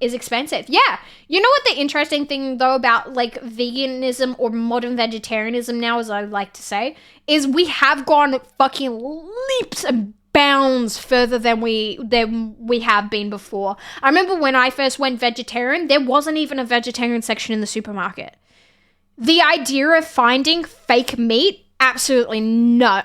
is expensive. Yeah. You know what the interesting thing though about like veganism or modern vegetarianism now, as I like to say, is we have gone fucking leaps and bounds further than we have been before. I remember when I first went vegetarian, there wasn't even a vegetarian section in the supermarket. The idea of finding fake meat, absolutely no.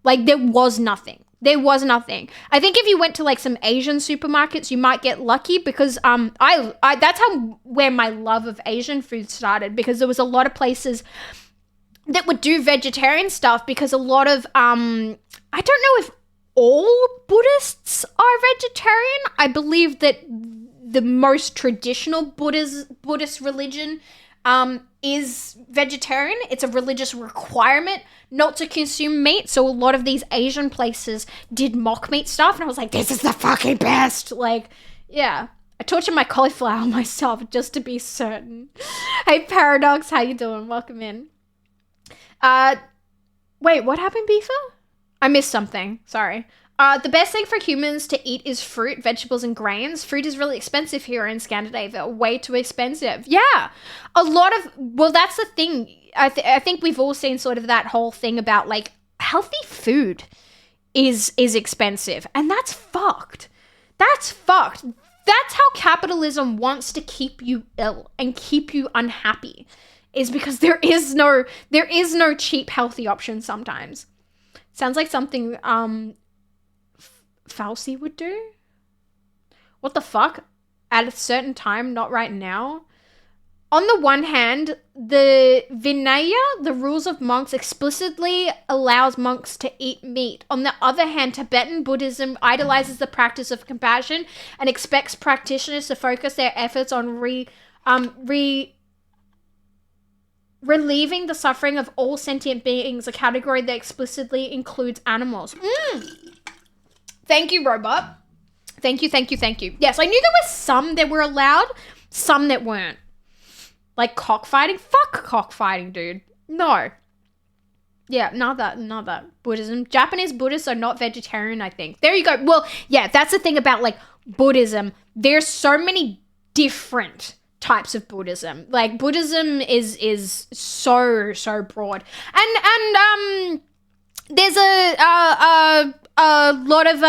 Like, there was nothing. I think if you went to like some Asian supermarkets, you might get lucky because I that's where my love of Asian food started, because there was a lot of places that would do vegetarian stuff, because a lot of I don't know if all Buddhists are vegetarian. I believe that the most traditional Buddhist religion is vegetarian. It's a religious requirement not to consume meat. So a lot of these Asian places did mock meat stuff, and I was like, this is the fucking best. Like, yeah. I tortured my cauliflower myself just to be certain. Hey, Paradox, how you doing? Welcome in. Wait, what happened, Beefer? I missed something. Sorry. The best thing for humans to eat is fruit, vegetables, and grains. Fruit is really expensive here in Scandinavia. Way too expensive. Yeah. That's the thing. I think we've all seen sort of that whole thing about, like, healthy food is expensive. And that's fucked. That's how capitalism wants to keep you ill and keep you unhappy. is because there is no cheap healthy option sometimes. Sounds like something Fauci would do. What the fuck? At a certain time, not right now. On the one hand, the Vinaya, the rules of monks, explicitly allows monks to eat meat. On the other hand, Tibetan Buddhism idolizes the practice of compassion and expects practitioners to focus their efforts on relieving the suffering of all sentient beings, a category that explicitly includes animals. Thank you, robot. Thank you. Yes, I knew there were some that were allowed, some that weren't. Like cockfighting? Fuck cockfighting, dude. No. Yeah, not that. Buddhism. Japanese Buddhists are not vegetarian, I think. There you go. Well, yeah, that's the thing about, like, Buddhism. There's so many different types of Buddhism. Like, Buddhism is so broad. And there's a lot of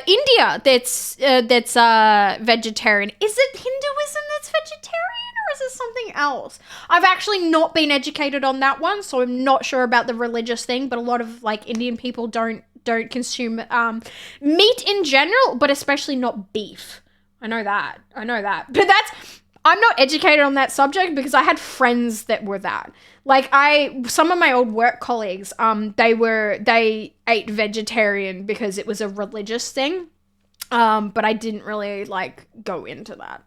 India that's vegetarian. Is it Hinduism that's vegetarian, or is it something else? I've actually not been educated on that one, so I'm not sure about the religious thing, but a lot of, like, Indian people don't consume meat in general, but especially not beef. I know that. But I'm not educated on that subject because I had friends that were that. Like, some of my old work colleagues, they ate vegetarian because it was a religious thing. But I didn't really, like, go into that.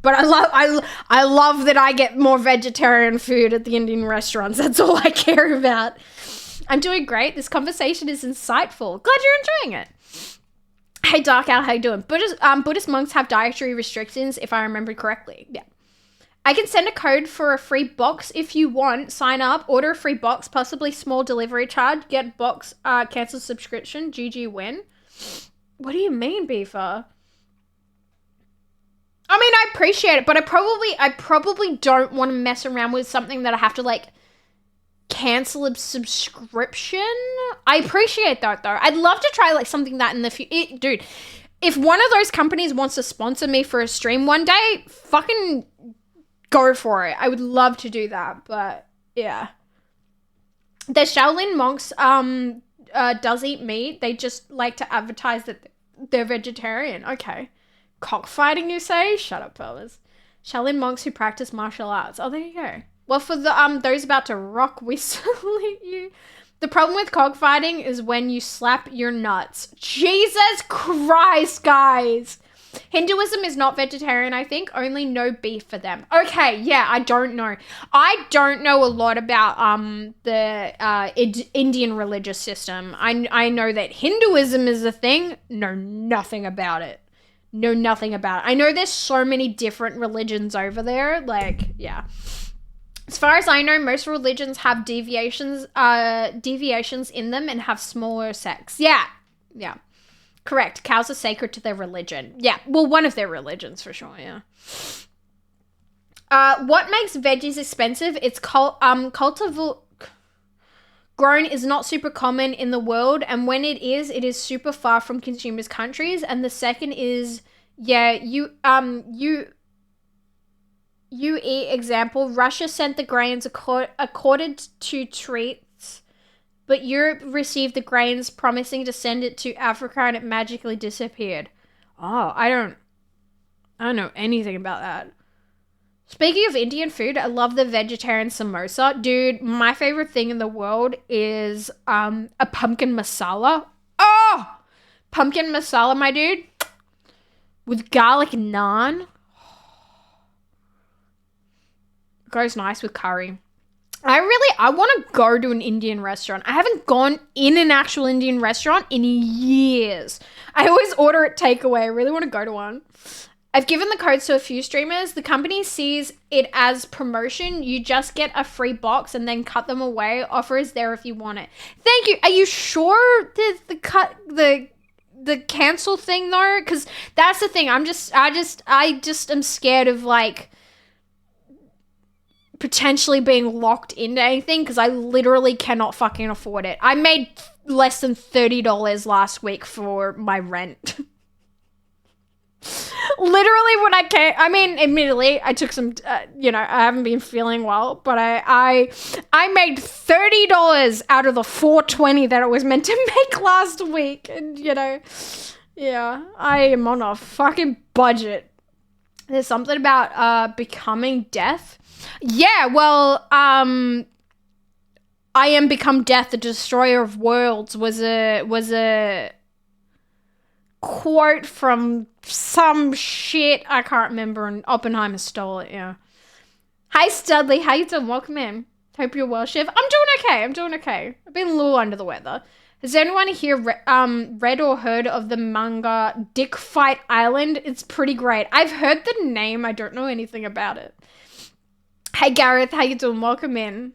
But I love that I get more vegetarian food at the Indian restaurants. That's all I care about. I'm doing great. This conversation is insightful. Glad you're enjoying it. Hey, Dark Owl, how you doing? Buddhist monks have dietary restrictions, if I remember correctly. Yeah. I can send a code for a free box if you want. Sign up, order a free box, possibly small delivery charge, get box, cancel subscription, GG win. What do you mean, Beaver? I mean, I appreciate it, but I probably don't want to mess around with something that I have to, like, cancel a subscription. I appreciate that, though. I'd love to try, like, something that in the future. Dude, if one of those companies wants to sponsor me for a stream one day, fucking go for it. I would love to do that, but yeah. The Shaolin monks does eat meat. They just like to advertise that they're vegetarian. Okay. Cockfighting, you say? Shut up, fellas. Shaolin monks who practice martial arts. Oh, there you go. Well, for the those about to rock whistle at you. The problem with cockfighting is when you slap your nuts. Jesus Christ, guys. Hinduism is not vegetarian, I think. Only no beef for them. Okay, yeah, I don't know. I don't know a lot about the Indian religious system. I know that Hinduism is a thing. Know nothing about it. I know there's so many different religions over there. Like, yeah. As far as I know, most religions have deviations in them and have smaller sects. Yeah. Correct. Cows are sacred to their religion. Yeah. Well, one of their religions for sure. Yeah. What makes veggies expensive? It's grown is not super common in the world, and when it is super far from consumers' countries. And the second is, yeah, you eat example. Russia sent the grains accorded to treats, but Europe received the grains promising to send it to Africa, and it magically disappeared. Oh, I don't know anything about that. Speaking of Indian food, I love the vegetarian samosa. Dude, my favorite thing in the world is a pumpkin masala. Oh! Pumpkin masala, my dude. With garlic naan. Goes nice with curry. I want to go to an Indian restaurant. I haven't gone in an actual Indian restaurant in years. I always order it takeaway. I really want to go to one. I've given the codes to a few streamers. The company sees it as promotion. You just get a free box and then cut them away. Offer is there if you want it. Thank you. Are you sure the cancel thing though? Because that's the thing. I just am scared of, like, potentially being locked into anything because I literally cannot fucking afford it. I made less than $30 last week for my rent. Literally when I came, I mean, admittedly, I took some, I haven't been feeling well, but I made $30 out of the $4.20 that it was meant to make last week. And, yeah, I am on a fucking budget. There's something about becoming death. Yeah, well, I am become death, the destroyer of worlds was a quote from some shit I can't remember, and Oppenheimer stole it. Yeah. Hi Studley, how you doing? Welcome in. Hope you're well, Shiv. I'm doing okay. I've been a little under the weather. Has anyone here read or heard of the manga Dick Fight Island? It's pretty great. I've heard the name. I don't know anything about it. Hey Gareth, how you doing? Welcome in.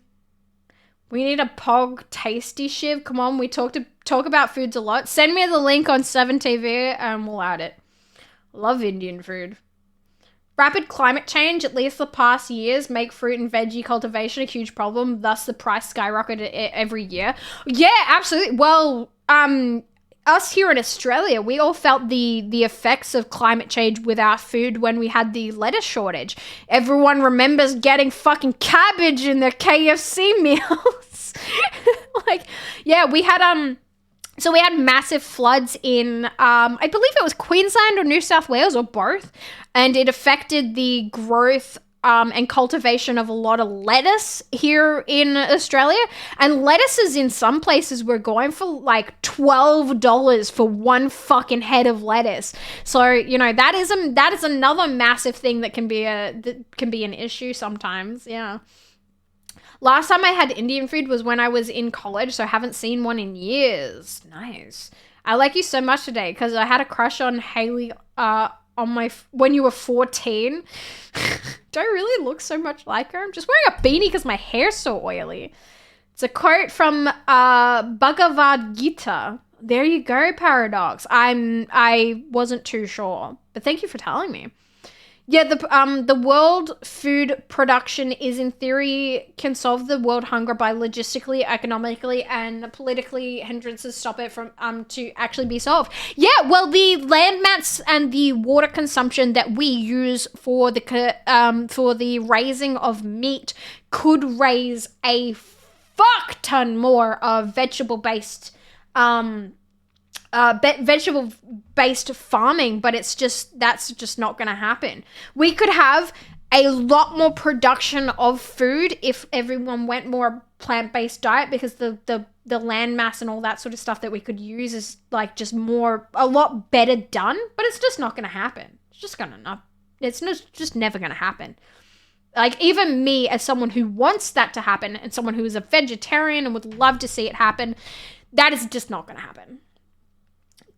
We need a pog tasty, Shiv. Come on, we talk about foods a lot. Send me the link on 7TV and we'll add it. Love Indian food. Rapid climate change, at least the past years, make fruit and veggie cultivation a huge problem. Thus, the price skyrocketed every year. Yeah, absolutely. Well, us here in Australia, we all felt the effects of climate change with our food when we had the lettuce shortage. Everyone remembers getting fucking cabbage in their KFC meals. We had so we had massive floods in I believe it was Queensland or New South Wales or both, and it affected the growth and cultivation of a lot of lettuce here in Australia. And lettuces in some places were going for like $12 for one fucking head of lettuce. So, that is another massive thing that can be an issue sometimes. Yeah. Last time I had Indian food was when I was in college, so I haven't seen one in years. Nice. I like you so much today because I had a crush on Haley when you were 14. Do I really look so much like her? I'm just wearing a beanie because my hair's so oily. It's a quote from Bhagavad Gita. There you go, Paradox. I wasn't too sure, but thank you for telling me. Yeah, the world food production is in theory can solve the world hunger by logistically, economically, and politically hindrances stop it from to actually be solved. Yeah, well, the land mass and the water consumption that we use for the raising of meat could raise a fuck ton more of vegetable-based farming, but that's just not going to happen. We could have a lot more production of food if everyone went more plant-based diet, because the land mass and all that sort of stuff that we could use is like just a lot better done, but it's just not going to happen. It's just never going to happen. Like, even me as someone who wants that to happen and someone who is a vegetarian and would love to see it happen, that is just not going to happen.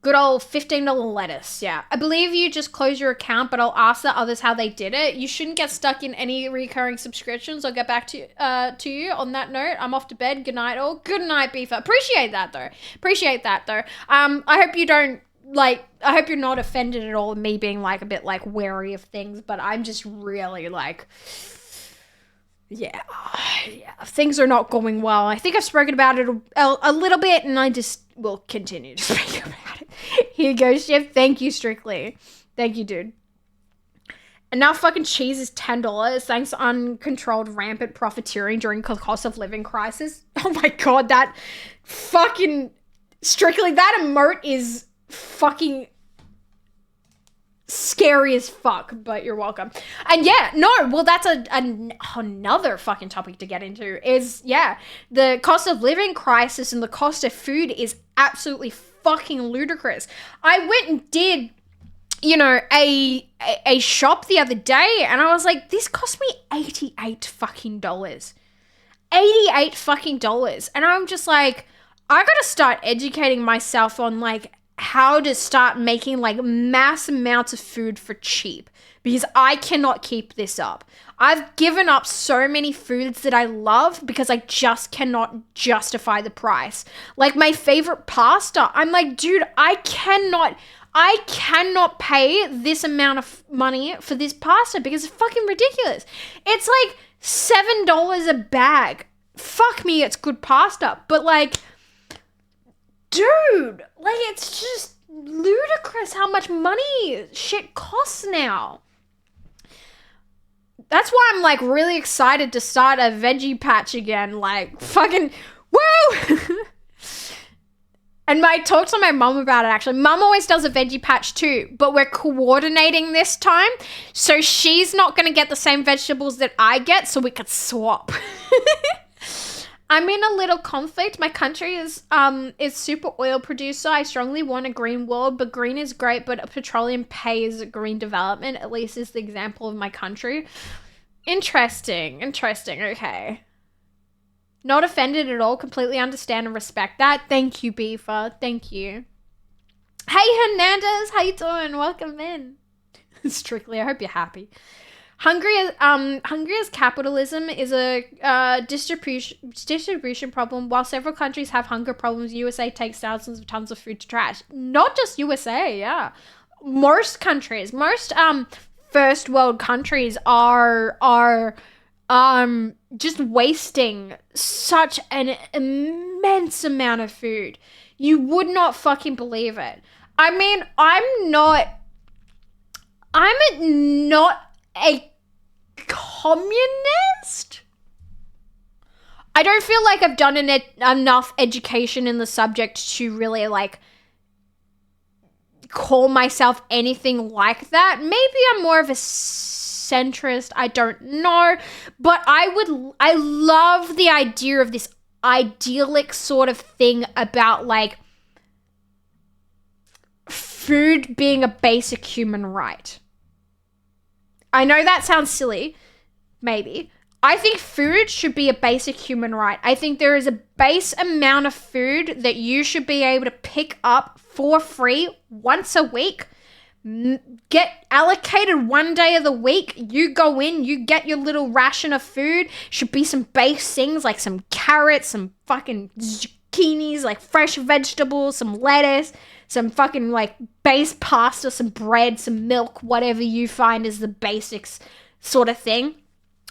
Good old $15 lettuce, yeah. I believe you just close your account, but I'll ask the others how they did it. You shouldn't get stuck in any recurring subscriptions. I'll get back to you on that note. I'm off to bed. Good night, all. Good night, Beaver. Appreciate that, though. I hope you don't, I hope you're not offended at all of me being, a bit, wary of things, but I'm just really, yeah, things are not going well. I think I've spoken about it a little bit, and I just will continue to speak about it. Here you go, Chef. Thank you, Strictly. Thank you, dude. And now fucking cheese is $10 thanks to uncontrolled rampant profiteering during the cost of living crisis. Oh my god, that fucking Strictly, that emote is fucking scary as fuck, but you're welcome. And yeah, no, well, that's another fucking topic to get into is, yeah, the cost of living crisis and the cost of food is absolutely fucking ludicrous. I went and did, a shop the other day, and I was like, this cost me $88 fucking dollars. $88 fucking dollars. And I'm just like, I gotta start educating myself on, how to start making mass amounts of food for cheap, because I cannot keep this up. I've given up so many foods that I love because I just cannot justify the price. Like my favorite pasta, I'm like, dude, I cannot pay this amount of money for this pasta because it's fucking ridiculous. It's like $7 a bag. Fuck me, it's good pasta, but dude, it's just ludicrous how much money shit costs now. That's why I'm like really excited to start a veggie patch again. Like fucking woo! And I talked to my mum about it actually. Mum always does a veggie patch too, but we're coordinating this time. So she's not going to get the same vegetables that I get, so we could swap. I'm in a little conflict. My country is super oil producer. I strongly want a green world, but green is great, but petroleum pays green development, at least is the example of my country. Interesting. Okay. Not offended at all. Completely understand and respect that. Thank you, Beaver. Thank you. Hey, Hernandez. How you doing? Welcome in. Strictly, I hope you're happy. Hungary's capitalism is a distribution problem. While several countries have hunger problems, USA takes thousands of tons of food to trash. Not just USA, yeah. Most countries, first world countries are just wasting such an immense amount of food. You would not fucking believe it. I mean, I'm not a communist. I don't feel like I've done enough education in the subject to really like call myself anything like that. Maybe I'm more of a centrist, I don't know, but I love the idea of this idyllic sort of thing about like food being a basic human right. I know that sounds silly, maybe. I think food should be a basic human right. I think there is a base amount of food that you should be able to pick up for free once a week. Get allocated one day of the week. You go in, you get your little ration of food. Should be some base things like some carrots, some fucking zucchinis, like fresh vegetables, some lettuce, some fucking like base pasta, some bread, some milk, whatever you find is the basics sort of thing.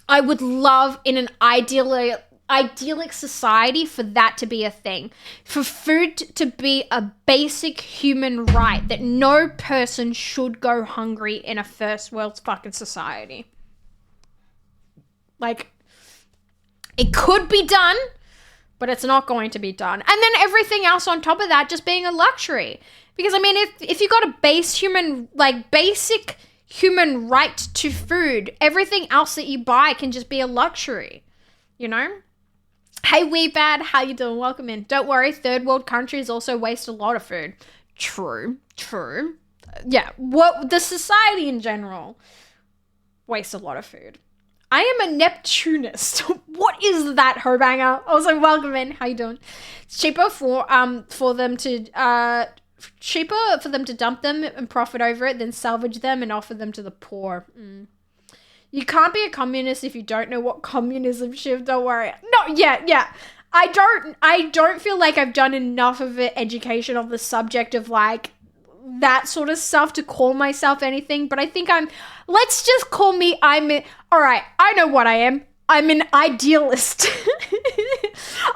I would love in an idyllic society for that to be a thing. For food to be a basic human right that no person should go hungry in a first world fucking society. Like, it could be done, but it's not going to be done. And then everything else on top of that just being a luxury. Because I mean, if you got a basic human right to food, everything else that you buy can just be a luxury, you know? Hey, Weebad, how you doing? Welcome in. Don't worry, third world countries also waste a lot of food. True. Yeah, the society in general wastes a lot of food. I am a Neptunist. What is that, Herbanger? Also, welcome in. How you doing? It's cheaper for them to dump them and profit over it than salvage them and offer them to the poor. You can't be a communist if you don't know what communism is. Don't worry. No, yeah. I don't feel like I've done enough of an education on the subject of like that sort of stuff to call myself anything, but I think let's just call me, all right, I know what I am. I'm an idealist.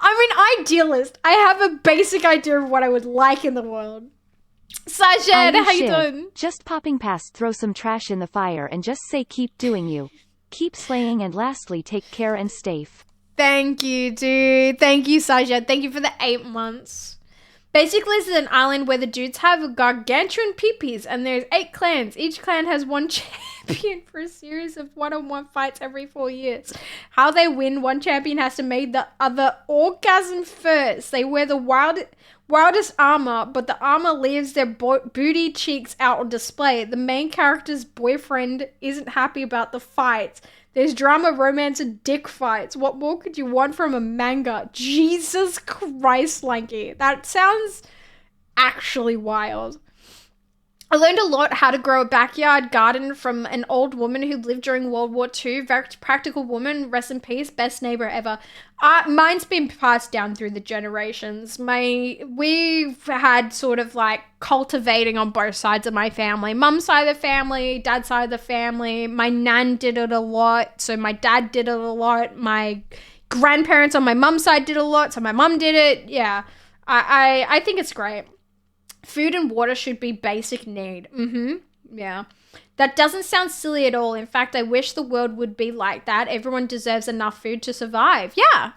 I'm an idealist. I have a basic idea of what I would like in the world. Sajid, how you doing? Just popping past, throw some trash in the fire and just say keep doing you. Keep slaying and lastly take care and safe. Thank you, dude. Thank you, Sajid. Thank you for the 8 months. Basically, this is an island where the dudes have gargantuan peepees and there's 8 clans. Each clan has one champion for a series of one-on-one fights every 4 years. How they win, one champion has to make the other orgasm first. They wear the wildest armor, but the armor leaves their booty cheeks out on display. The main character's boyfriend isn't happy about the fights. There's drama, romance, and dick fights. What more could you want from a manga? Jesus Christ, Lanky. That sounds actually wild. I learned a lot how to grow a backyard garden from an old woman who lived during World War II. Very practical woman, rest in peace, best neighbor ever. Mine's been passed down through the generations. We've had sort of like cultivating on both sides of my family. Mum's side of the family, dad's side of the family. My nan did it a lot, so my dad did it a lot. My grandparents on my mum's side did it a lot, so my mum did it. Yeah, I think it's great. Food and water should be basic need. Yeah. That doesn't sound silly at all. In fact, I wish the world would be like that. Everyone deserves enough food to survive. Yeah.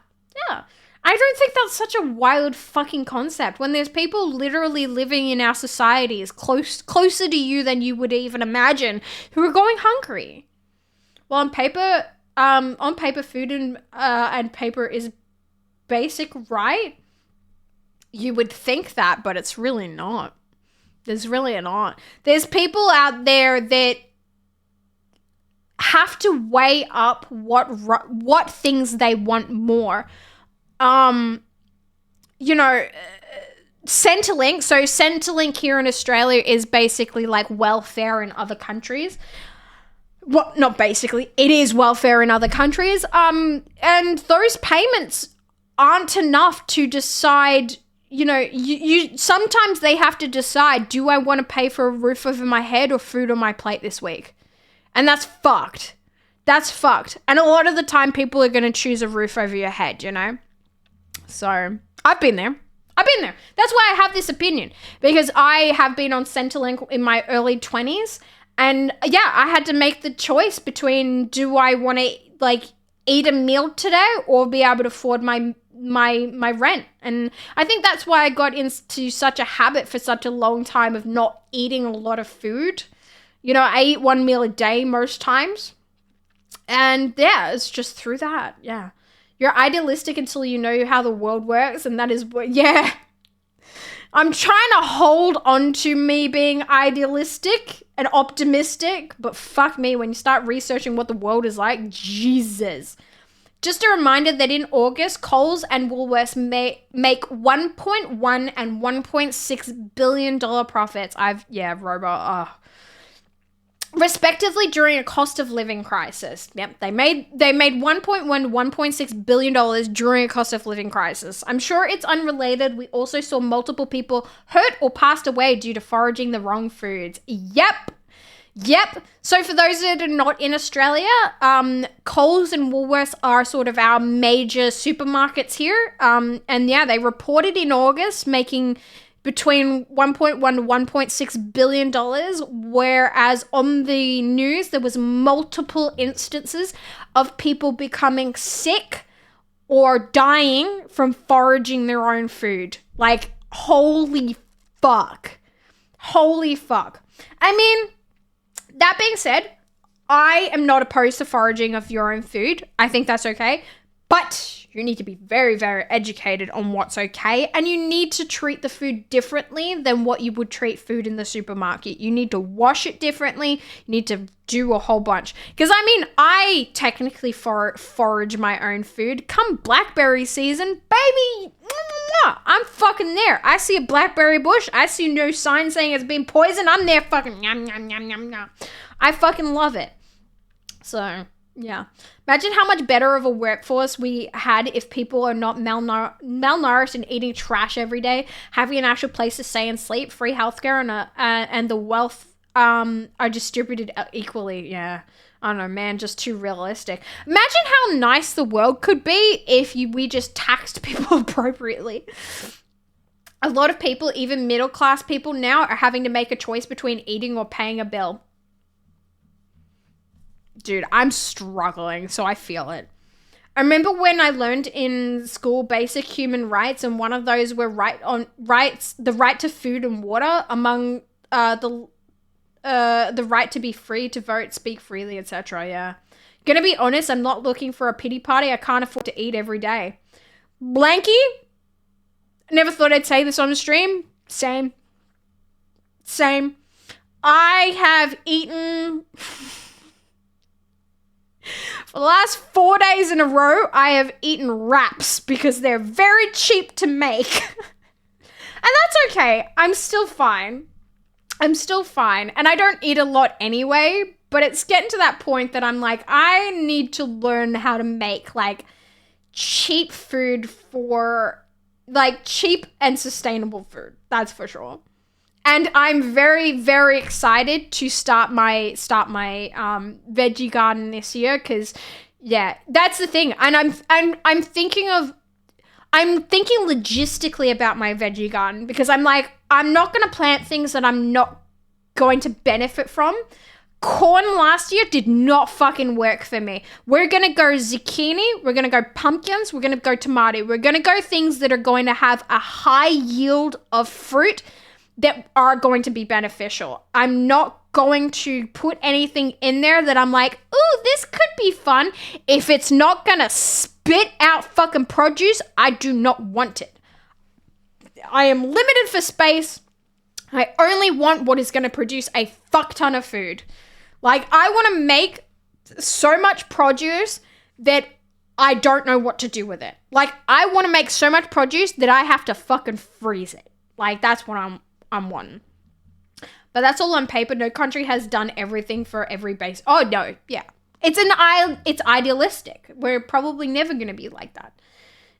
Yeah. I don't think that's such a wild fucking concept when there's people literally living in our societies closer to you than you would even imagine who are going hungry. Well, on paper, food and paper is basic, right? You would think that, but it's really not. There's really not. There's people out there that have to weigh up what things they want more. You know, Centrelink. So Centrelink here in Australia is basically like welfare in other countries. Well, not basically. It is welfare in other countries. And those payments aren't enough to decide. You know, you sometimes they have to decide, do I want to pay for a roof over my head or food on my plate this week? And that's fucked. That's fucked. And a lot of the time people are going to choose a roof over your head, you know? So, I've been there. That's why I have this opinion. Because I have been on Centrelink in my early 20s. And yeah, I had to make the choice between, do I want to like eat a meal today or be able to afford my rent. And I think that's why I got into such a habit for such a long time of not eating a lot of food. You know, I eat one meal a day most times. And yeah, it's just through that. Yeah. You're idealistic until you know how the world works. And that is what, yeah. I'm trying to hold on to me being idealistic and optimistic. But fuck me, when you start researching what the world is like, Jesus. Just a reminder that in August, Coles and Woolworths make $1.1 and $1.6 billion profits. Respectively during a cost of living crisis. Yep, they made $1.1 to $1.6 billion during a cost of living crisis. I'm sure it's unrelated. We also saw multiple people hurt or passed away due to foraging the wrong foods. Yep. So for those that are not in Australia, Coles and Woolworths are sort of our major supermarkets here. And yeah, they reported in August making between $1.1 to $1.6 billion, whereas on the news there was multiple instances of people becoming sick or dying from foraging their own food. Like, holy fuck. I mean, that being said, I am not opposed to foraging of your own food. I think that's okay. But you need to be very, very educated on what's okay. And you need to treat the food differently than what you would treat food in the supermarket. You need to wash it differently. You need to do a whole bunch. Because, I mean, I technically forage my own food. Come blackberry season, baby, I'm fucking there. I see a blackberry bush. I see no sign saying it's been poisoned. I'm there fucking yum, yum, yum, yum, yum. I fucking love it. So, yeah. Imagine how much better of a workforce we had if people are not malnourished and eating trash every day, having an actual place to stay and sleep, free healthcare, and the wealth are distributed equally. Yeah. I don't know, man, just too realistic. Imagine how nice the world could be if we just taxed people appropriately. A lot of people, even middle-class people now, are having to make a choice between eating or paying a bill. Dude, I'm struggling, so I feel it. I remember when I learned in school basic human rights, and one of those were the right to food and water, among the right to be free to vote, speak freely, etc. Yeah. Gonna be honest, I'm not looking for a pity party. I can't afford to eat every day. Blanky? Never thought I'd say this on the stream. Same. I have eaten... For the last 4 days in a row, I have eaten wraps because they're very cheap to make. And that's okay. I'm still fine. And I don't eat a lot anyway, but it's getting to that point that I'm like, I need to learn how to make, like, cheap food for, like, cheap and sustainable food. That's for sure. And I'm very, very excited to start my veggie garden this year because, yeah, that's the thing. And I'm thinking of, I'm thinking logistically about my veggie garden because I'm like, I'm not going to plant things that I'm not going to benefit from. Corn last year did not fucking work for me. We're going to go zucchini. We're going to go pumpkins. We're going to go tomato. We're going to go things that are going to have a high yield of fruit that are going to be beneficial. I'm not going to put anything in there that I'm like, ooh, this could be fun. If it's not going to spit out fucking produce, I do not want it. I am limited for space. I only want what is going to produce a fuck ton of food. Like, I want to make so much produce that I don't know what to do with it. Like, I want to make so much produce that I have to fucking freeze it. Like, that's what I'm wanting. But that's all on paper. No country has done everything for every base. Oh, no. Yeah. It's idealistic. We're probably never going to be like that.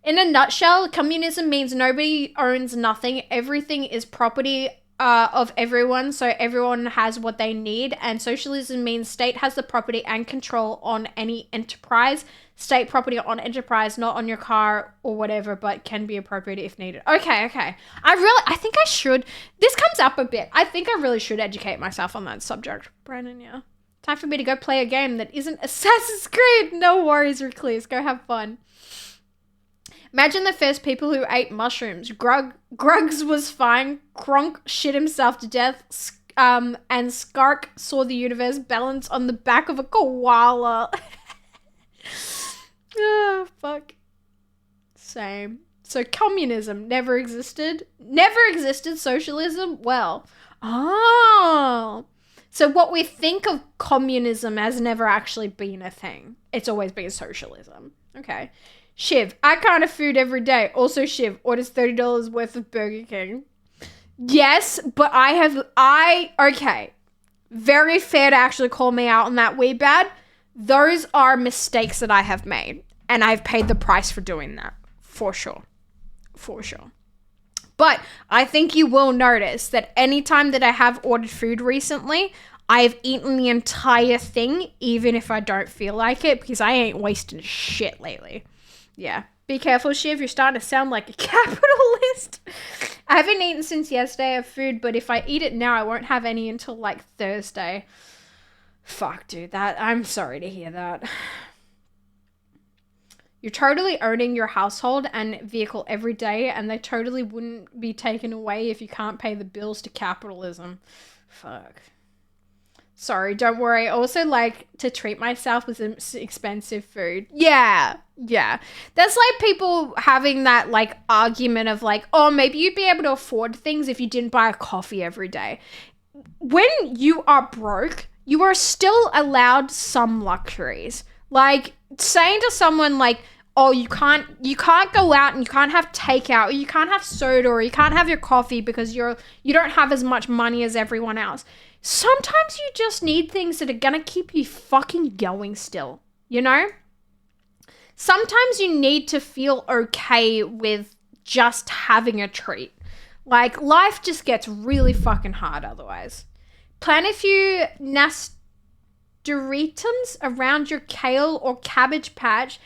In a nutshell, communism means nobody owns nothing. Everything is property of everyone, so everyone has what they need. And socialism means state has the property and control on any enterprise. State property on enterprise, not on your car or whatever, but can be appropriate if needed. Okay. I think I should. This comes up a bit. I think I really should educate myself on that subject, Brandon. Yeah. Time for me to go play a game that isn't Assassin's Creed. No worries, Recluse. Go have fun. Imagine the first people who ate mushrooms. Gruggs was fine. Kronk shit himself to death. And Skark saw the universe balance on the back of a koala. Oh, fuck. Same. So communism never existed. Never existed. Socialism, well. Oh. So what we think of communism has never actually been a thing. It's always been socialism. Okay. Shiv, I can't have food every day. Also, Shiv, orders $30 worth of Burger King. Yes, but okay. Very fair to actually call me out on that wee bad. Those are mistakes that I have made. And I've paid the price for doing that. For sure. For sure. But I think you will notice that anytime that I have ordered food recently, I've eaten the entire thing, even if I don't feel like it, because I ain't wasting shit lately. Yeah. Be careful, Shiv. You're starting to sound like a capitalist. I haven't eaten since yesterday of food, but if I eat it now, I won't have any until like Thursday. Fuck, dude. I'm sorry to hear that. You're totally owning your household and vehicle every day, and they totally wouldn't be taken away if you can't pay the bills to capitalism. Fuck. Sorry, don't worry. I also like to treat myself with expensive food. Yeah. That's like people having that like argument of like, oh, maybe you'd be able to afford things if you didn't buy a coffee every day. When you are broke, you are still allowed some luxuries. Like saying to someone like, oh, you can't go out and you can't have takeout, or you can't have soda, or you can't have your coffee because you don't have as much money as everyone else. Sometimes you just need things that are gonna keep you fucking going still, you know? Sometimes you need to feel okay with just having a treat. Like, life just gets really fucking hard otherwise. Plant a few nasturtiums around your kale or cabbage patch.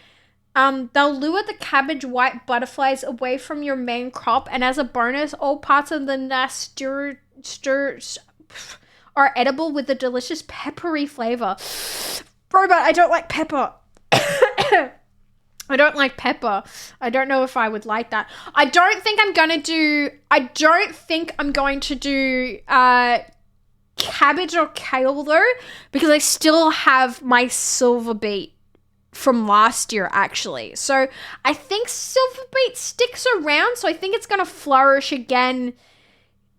They'll lure the cabbage white butterflies away from your main crop, and as a bonus, all parts of the nasturtiums are edible with a delicious peppery flavor. Robot, I don't like pepper. I don't like pepper. I don't know if I would like that. I don't think I'm going to do cabbage or kale though, because I still have my silver beet from last year actually. So I think silver beet sticks around, so I think it's going to flourish again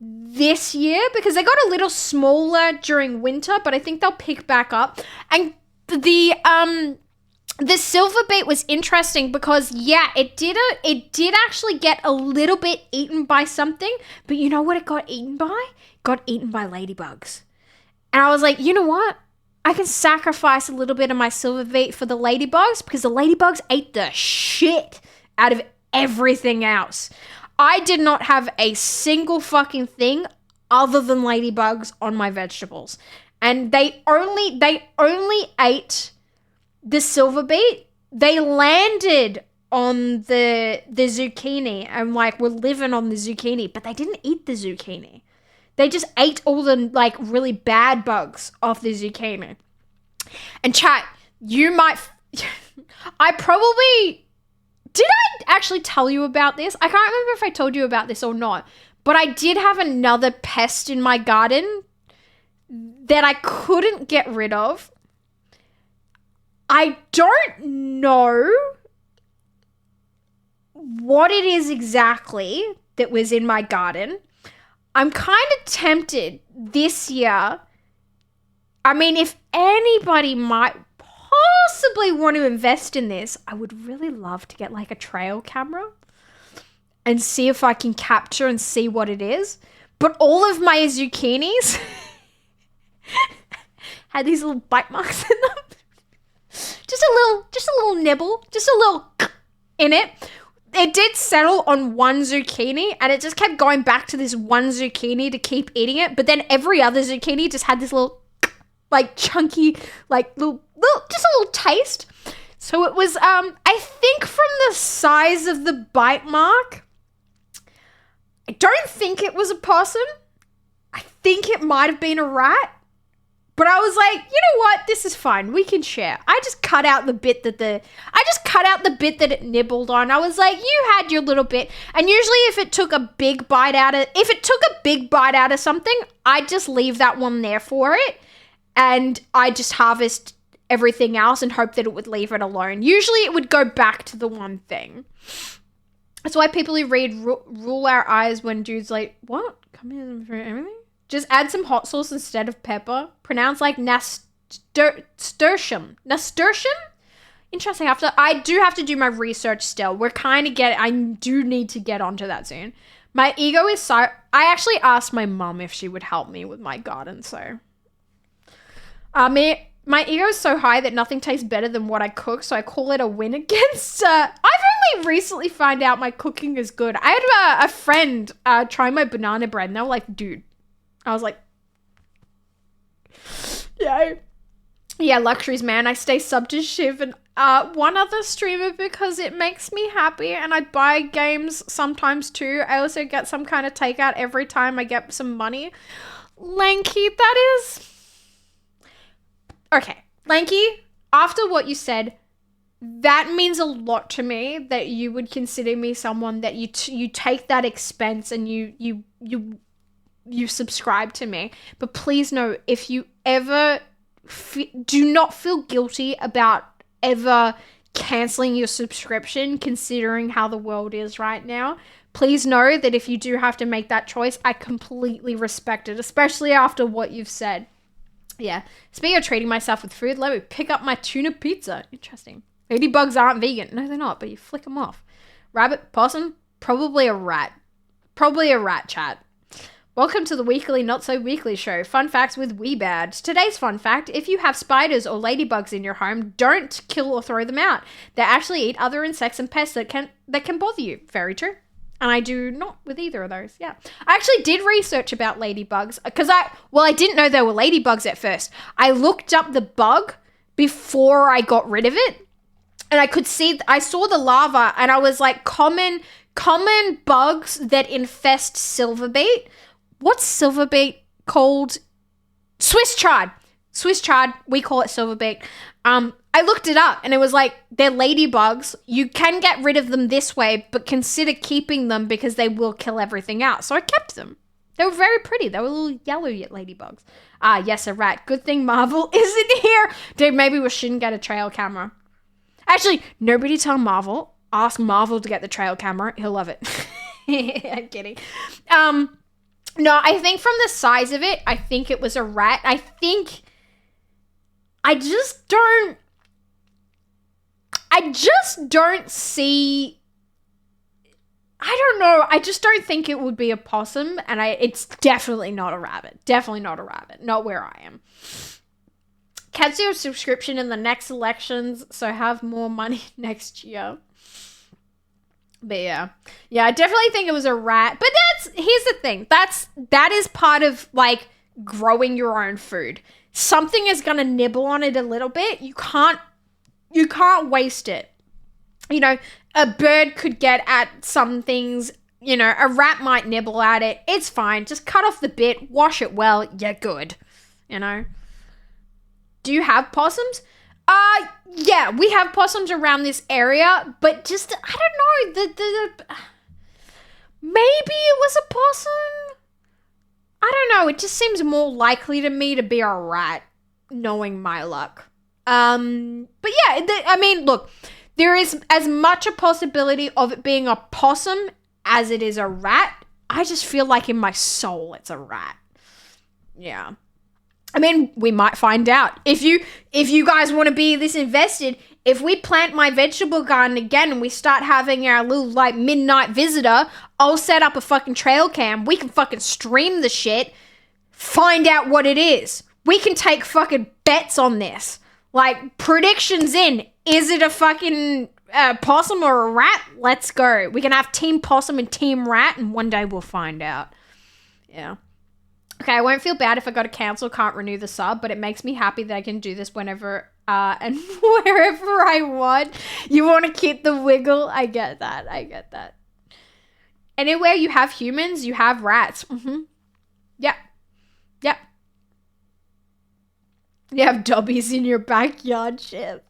this year because they got a little smaller during winter, but I think they'll pick back up. And the silver beet was interesting because it did actually get a little bit eaten by something, but you know what it got eaten by? It got eaten by ladybugs. And I was like, you know what? I can sacrifice a little bit of my silver beet for the ladybugs because the ladybugs ate the shit out of everything else. I did not have a single fucking thing other than ladybugs on my vegetables. And they only ate the silver beet. They landed on the zucchini and like were living on the zucchini, but they didn't eat the zucchini. They just ate all the like really bad bugs off the zucchini. And chat, you might, did I actually tell you about this? I can't remember if I told you about this or not, but I did have another pest in my garden that I couldn't get rid of. I don't know what it is exactly that was in my garden. I'm kind of tempted this year. I mean, if anybody might possibly want to invest in this, I would really love to get like a trail camera and see if I can capture and see what it is. But all of my zucchinis had these little bite marks in them. Just a little nibble, just a little in it. It did settle on one zucchini and it just kept going back to this one zucchini to keep eating it. But then every other zucchini just had this little like chunky, like little just a little taste. So it was, I think from the size of the bite mark, I don't think it was a possum. I think it might have been a rat. But I was like, you know what? This is fine. We can share. I just cut out the bit that it nibbled on. I was like, you had your little bit. And usually if it took a big bite out of something, I just leave that one there for it. And I just harvest everything else and hope that it would leave it alone. Usually it would go back to the one thing. That's why people who read roll our eyes when dudes like, what? Come here for everything? Just add some hot sauce instead of pepper. Pronounced like nasturtium. Nasturtium? Interesting. I do have to do my research still. I do need to get onto that soon. My ego is so... I actually asked my mum if she would help me with my garden, so... My ego is so high that nothing tastes better than what I cook, so I call it a win against... I've only recently found out my cooking is good. I had a friend try my banana bread, and they were like, dude... I was like, yeah, luxuries, man. I stay sub to Shiv and one other streamer because it makes me happy, and I buy games sometimes too. I also get some kind of takeout every time I get some money. Lanky, that is... Okay, Lanky, after what you said, that means a lot to me that you would consider me someone that you take that expense and you subscribe to me. But please know, if you ever do not feel guilty about ever canceling your subscription, considering how the world is right now. Please know that if you do have to make that choice, I completely respect it, especially after what you've said. Yeah. Speaking of treating myself with food, let me pick up my tuna pizza. Interesting. Ladybugs aren't vegan. No, they're not, but you flick them off. Rabbit, possum, probably a rat. Probably a rat, chat. Welcome to the Weekly Not So Weekly show. Fun facts with Weebad. Today's fun fact, if you have spiders or ladybugs in your home, don't kill or throw them out. They actually eat other insects and pests that can bother you. Very true. And I do not with either of those. Yeah. I actually did research about ladybugs because I didn't know they were ladybugs at first. I looked up the bug before I got rid of it, and I saw the larva, and I was like, common bugs that infest silverbeet. What's silverbeet called? Swiss chard. Swiss chard. We call it silverbeet. I looked it up and it was like, they're ladybugs. You can get rid of them this way, but consider keeping them because they will kill everything out. So I kept them. They were very pretty. They were little yellow ladybugs. Yes, a rat. Good thing Marvel isn't here. Dude, maybe we shouldn't get a trail camera. Actually, nobody tell Marvel. Ask Marvel to get the trail camera. He'll love it. I'm kidding. No, I think from the size of it, I think it was a rat. I just don't see, I don't know. I just don't think it would be a possum, and it's definitely not a rabbit. Definitely not a rabbit. Not where I am. Cancel your subscription in the next elections, so have more money next year. But yeah, I definitely think it was a rat. But here's the thing. That is part of like growing your own food. Something is gonna nibble on it a little bit. You can't waste it. you know, a bird could get at some things, you know, a rat might nibble at it. It's fine. Just cut off the bit, wash it well, you're good, you know. Do you have possums? Yeah, we have possums around this area, but just, I don't know, maybe it was a possum? I don't know, it just seems more likely to me to be a rat, knowing my luck. But yeah, I mean, look, there is as much a possibility of it being a possum as it is a rat. I just feel like in my soul it's a rat. Yeah. I mean, we might find out. If you guys want to be this invested, if we plant my vegetable garden again and we start having our little, like, midnight visitor, I'll set up a fucking trail cam. We can fucking stream the shit, find out what it is. We can take fucking bets on this. Like, predictions in. Is it a fucking possum or a rat? Let's go. We can have Team Possum and Team Rat, and one day we'll find out. Yeah. Okay, I won't feel bad if I got to cancel, can't renew the sub, but it makes me happy that I can do this whenever and wherever I want. You want to keep the wiggle? I get that. Anywhere you have humans, you have rats. Yep. You have dobbies in your backyard, shit.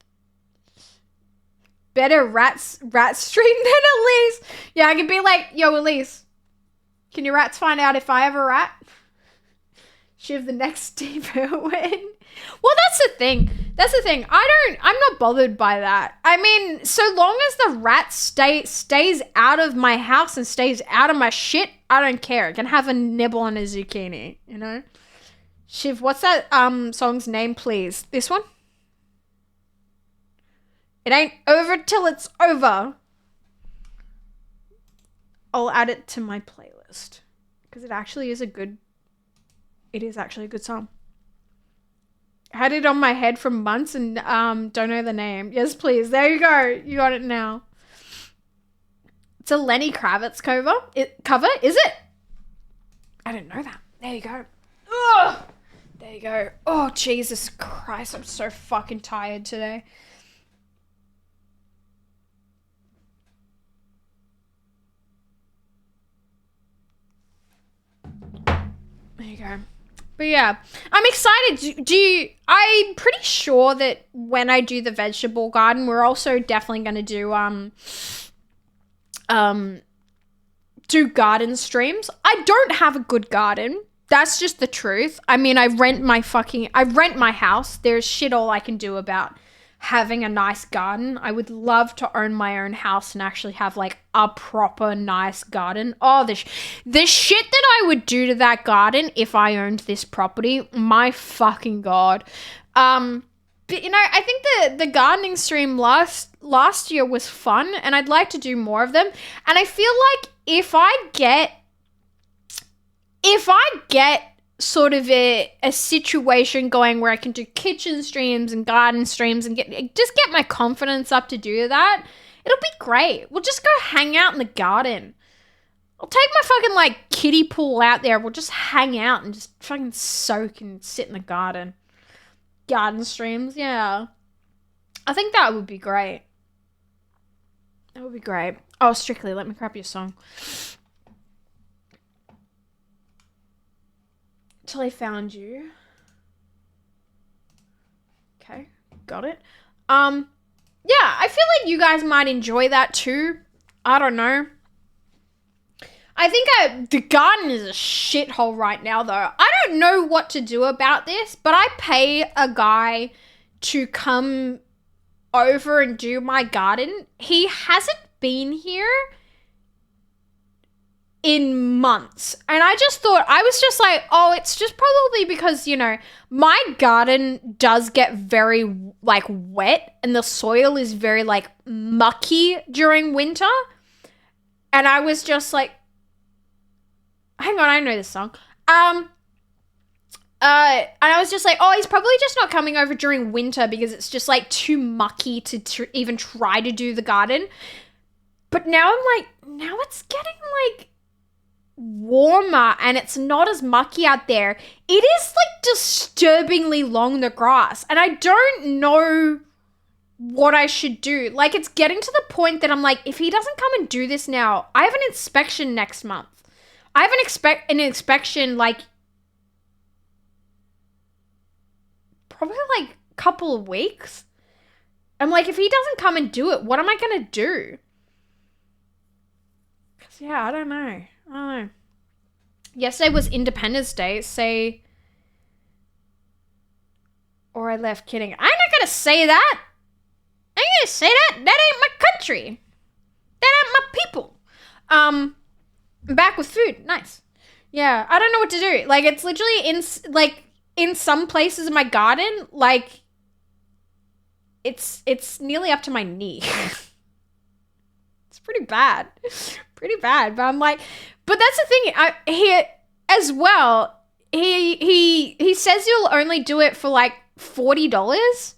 Better rat stream than Elise. Yeah, I could be like, yo, Elise, can your rats find out if I have a rat? Shiv, the next Steve Irwin. Well, that's the thing. I'm not bothered by that. I mean, so long as the rat stays out of my house and stays out of my shit, I don't care. I can have a nibble on a zucchini, you know? Shiv, what's that song's name, please? This one? It ain't over till it's over. I'll add it to my playlist because it is actually a good song. I had it on my head for months and don't know the name. Yes, please. There you go. You got it now. It's a Lenny Kravitz cover. Is it? I didn't know that. There you go. Ugh. There you go. Oh, Jesus Christ. I'm so fucking tired today. There you go. But yeah, I'm excited. I'm pretty sure that when I do the vegetable garden, we're also definitely going to do garden streams. I don't have a good garden. That's just the truth. I mean, I rent my house. There's shit all I can do about having a nice garden. I would love to own my own house and actually have like a proper nice garden. Oh, the shit that I would do to that garden if I owned this property. My fucking God. But you know, I think the gardening stream last year was fun and I'd like to do more of them. And I feel like if I get sort of a situation going where I can do kitchen streams and garden streams and get my confidence up to do that, it'll be great. We'll just go hang out in the garden. I'll take my fucking like kiddie pool out there. We'll just hang out and just fucking soak and sit in the garden. Garden streams, yeah. I think that would be great. That would be great. Oh, Strictly, let me grab your song. Till I found you. Okay, got it. Yeah, I feel like you guys might enjoy that too. I don't know. I think the garden is a shithole right now though. I don't know what to do about this, but I pay a guy to come over and do my garden. He hasn't been here in months. And I was just like, oh, it's just probably because, you know, my garden does get very like wet and the soil is very like mucky during winter. And I was just like, hang on, I know this song. And I was just like, oh, he's probably just not coming over during winter because it's just like too mucky to even try to do the garden. But now I'm like, now it's getting like warmer and it's not as mucky out there. It is like disturbingly long, the grass, and I don't know what I should do. Like, it's getting to the point that I'm like, if he doesn't come and do this now, I have an inspection next month. I have an inspection, like, probably, like, a couple of weeks. I'm like, if he doesn't come and do it, what am I going to do? Because, yeah, I don't know. Yesterday was Independence Day, say... Or I left, kidding. I'm not going to say that. I ain't gonna say that. That ain't my country. That ain't my people. I'm back with food. Nice. Yeah, I don't know what to do. Like, it's literally in some places in my garden, like, it's nearly up to my knee. It's pretty bad. Pretty bad. But I'm like, but that's the thing. He as well, he says you'll only do it for like $40.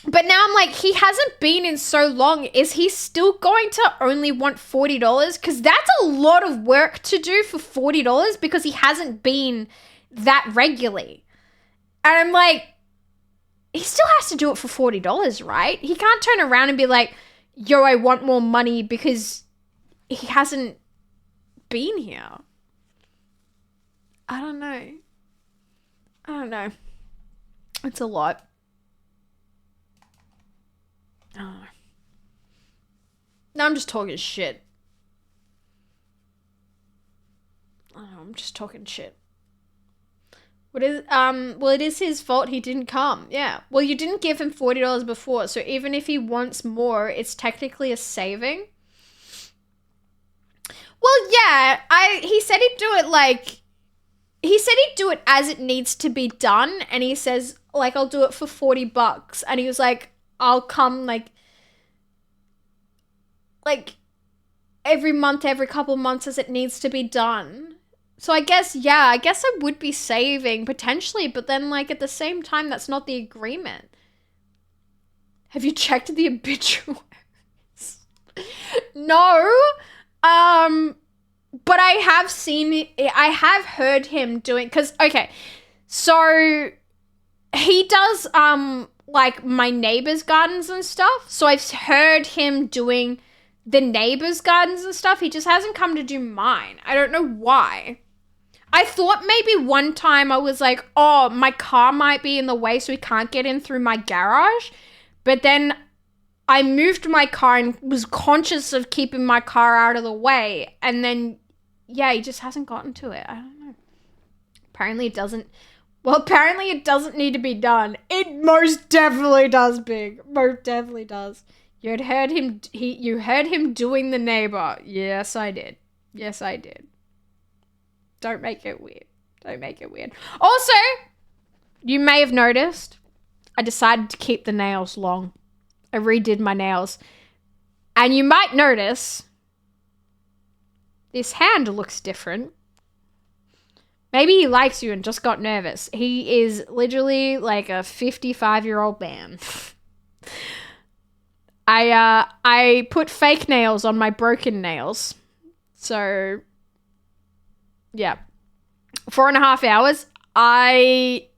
But now I'm like, he hasn't been in so long. Is he still going to only want $40? Because that's a lot of work to do for $40 because he hasn't been that regularly. And I'm like, he still has to do it for $40, right? He can't turn around and be like, yo, I want more money because he hasn't been here. I don't know. It's a lot. Oh. No, I'm just talking shit. Oh, I'm just talking shit. What is well, it is his fault he didn't come. Yeah. Well, you didn't give him $40 before, so even if he wants more, it's technically a saving. Well, yeah, he said he'd do it like he said he'd do it as it needs to be done, and he says like I'll do it for $40, and he was like I'll come like every month, every couple months as it needs to be done. So I guess I would be saving potentially, but then like at the same time, that's not the agreement. Have you checked the obituaries? No. But I have heard him doing, cause okay, so he does, like my neighbor's gardens and stuff. So I've heard him doing the neighbor's gardens and stuff. He just hasn't come to do mine. I don't know why. I thought maybe one time I was like, oh, my car might be in the way so he can't get in through my garage. But then I moved my car and was conscious of keeping my car out of the way. And then, yeah, he just hasn't gotten to it. I don't know. Apparently it doesn't need to be done. It most definitely does, Big. Most definitely does. You heard him doing the neighbor. Yes, I did. Don't make it weird. Also, you may have noticed, I decided to keep the nails long. I redid my nails. And you might notice, this hand looks different. Maybe he likes you and just got nervous. He is literally like a 55-year-old man. I put fake nails on my broken nails. So, yeah. 4.5 hours. I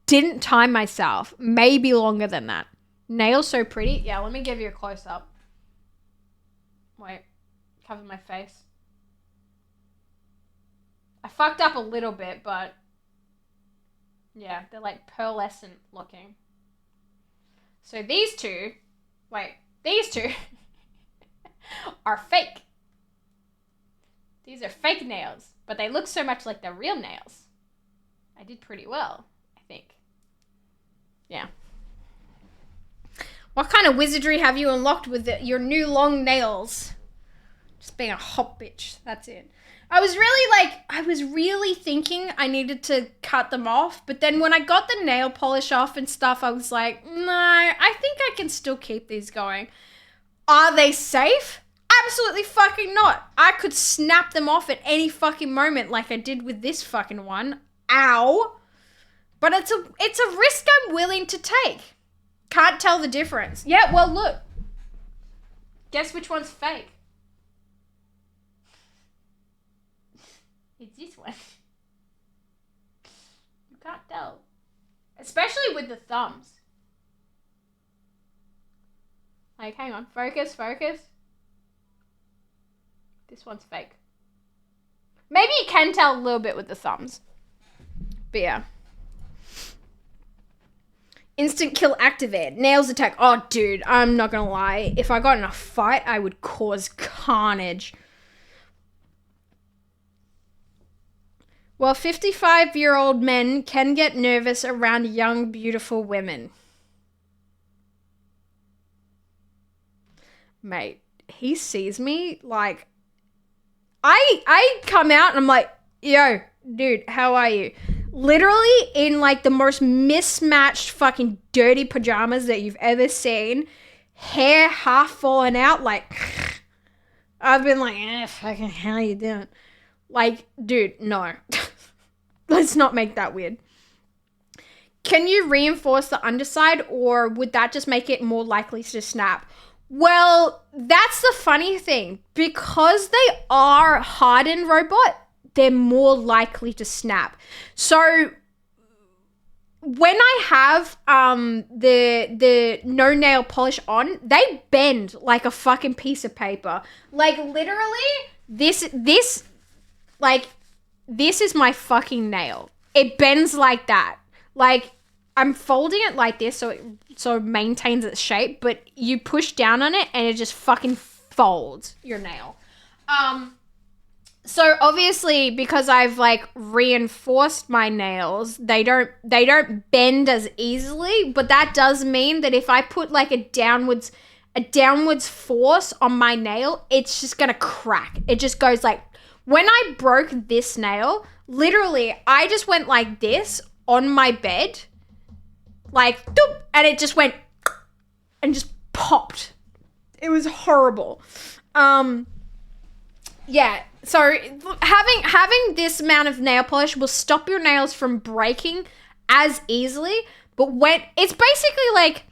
didn't time myself. Maybe longer than that. Nails so pretty. Yeah, let me give you a close-up. Wait. Cover my face. I fucked up a little bit, but yeah, they're like pearlescent looking. So these two are fake. These are fake nails, but they look so much like the real nails. I did pretty well, I think. Yeah. What kind of wizardry have you unlocked with your new long nails? Just being a hot bitch, that's it. I was really thinking I needed to cut them off, but then when I got the nail polish off and stuff, I was like, no, I think I can still keep these going. Are they safe? Absolutely fucking not. I could snap them off at any fucking moment like I did with this fucking one. Ow. But it's a risk I'm willing to take. Can't tell the difference. Yeah, well, look. Guess which one's fake? It's this one. You can't tell. Especially with the thumbs. Like, hang on. Focus. This one's fake. Maybe you can tell a little bit with the thumbs. But yeah. Instant kill activated. Nails attack. Oh, dude, I'm not gonna lie. If I got in a fight, I would cause carnage. Well, 55-year-old men can get nervous around young, beautiful women. Mate, he sees me, like, I come out and I'm like, yo, dude, how are you? Literally in, like, the most mismatched fucking dirty pajamas that you've ever seen. Hair half falling out, like, I've been like, fucking how you doing? Like, dude, no. Let's not make that weird. Can you reinforce the underside, or would that just make it more likely to snap? Well, that's the funny thing. Because they are hardened robot, they're more likely to snap. So when I have the no nail polish on, they bend like a fucking piece of paper. Like, literally, this is my fucking nail. It bends like that. Like, I'm folding it like this so it maintains its shape, but you push down on it and it just fucking folds your nail. So obviously, because I've like reinforced my nails, they don't bend as easily, but that does mean that if I put like a downwards force on my nail, it's just gonna crack. It just goes like, when I broke this nail, literally, I just went like this on my bed, like, doop, and it just went and just popped. It was horrible. Yeah, so having this amount of nail polish will stop your nails from breaking as easily, but when it's basically like,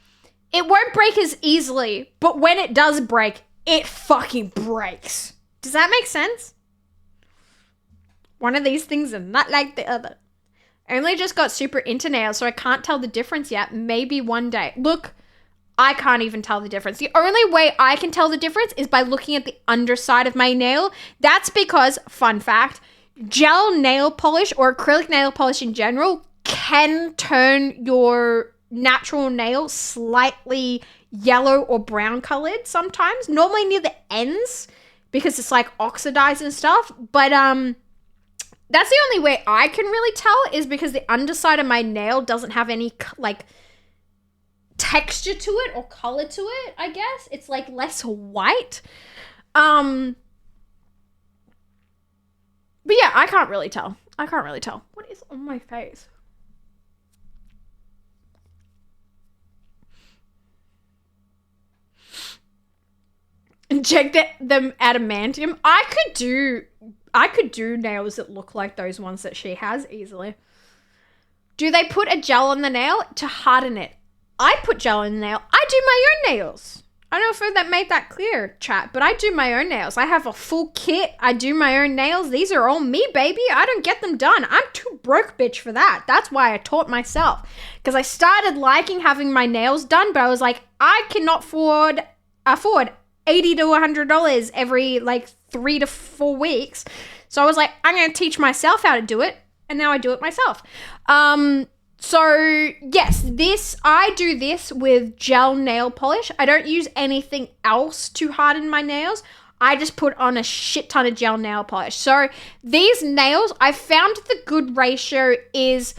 it won't break as easily, but when it does break, it fucking breaks. Does that make sense? One of these things are not like the other. I only just got super into nails, so I can't tell the difference yet. Maybe one day. Look, I can't even tell the difference. The only way I can tell the difference is by looking at the underside of my nail. That's because, fun fact, gel nail polish or acrylic nail polish in general can turn your natural nail slightly yellow or brown colored sometimes. Normally near the ends because it's like oxidized and stuff. But, that's the only way I can really tell is because the underside of my nail doesn't have any, like, texture to it or color to it, I guess. It's, like, less white. But yeah, I can't really tell. What is on my face? Inject them adamantium. I could do nails that look like those ones that she has easily. Do they put a gel on the nail to harden it? I put gel in the nail. I do my own nails. I don't know if that made that clear, chat, but I do my own nails. I have a full kit. I do my own nails. These are all me, baby. I don't get them done. I'm too broke, bitch, for that. That's why I taught myself. Because I started liking having my nails done, but I was like, I cannot afford $80 to $100 every, like, 3 to 4 weeks. So I was like, I'm going to teach myself how to do it. And now I do it myself. So yes, I do this with gel nail polish. I don't use anything else to harden my nails. I just put on a shit ton of gel nail polish. So these nails, I found the good ratio is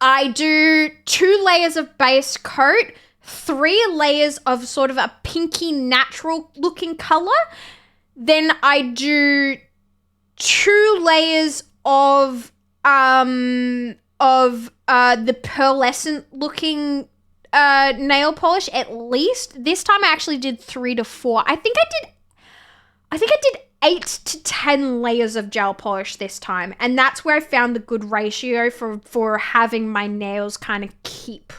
I do 2 layers of base coat, 3 layers of sort of a pinky natural looking color. Then I do 2 layers of the pearlescent looking nail polish at least. This time I actually did 3 to 4. I think I did 8 to 10 layers of gel polish this time, and that's where I found the good ratio for having my nails kind of keep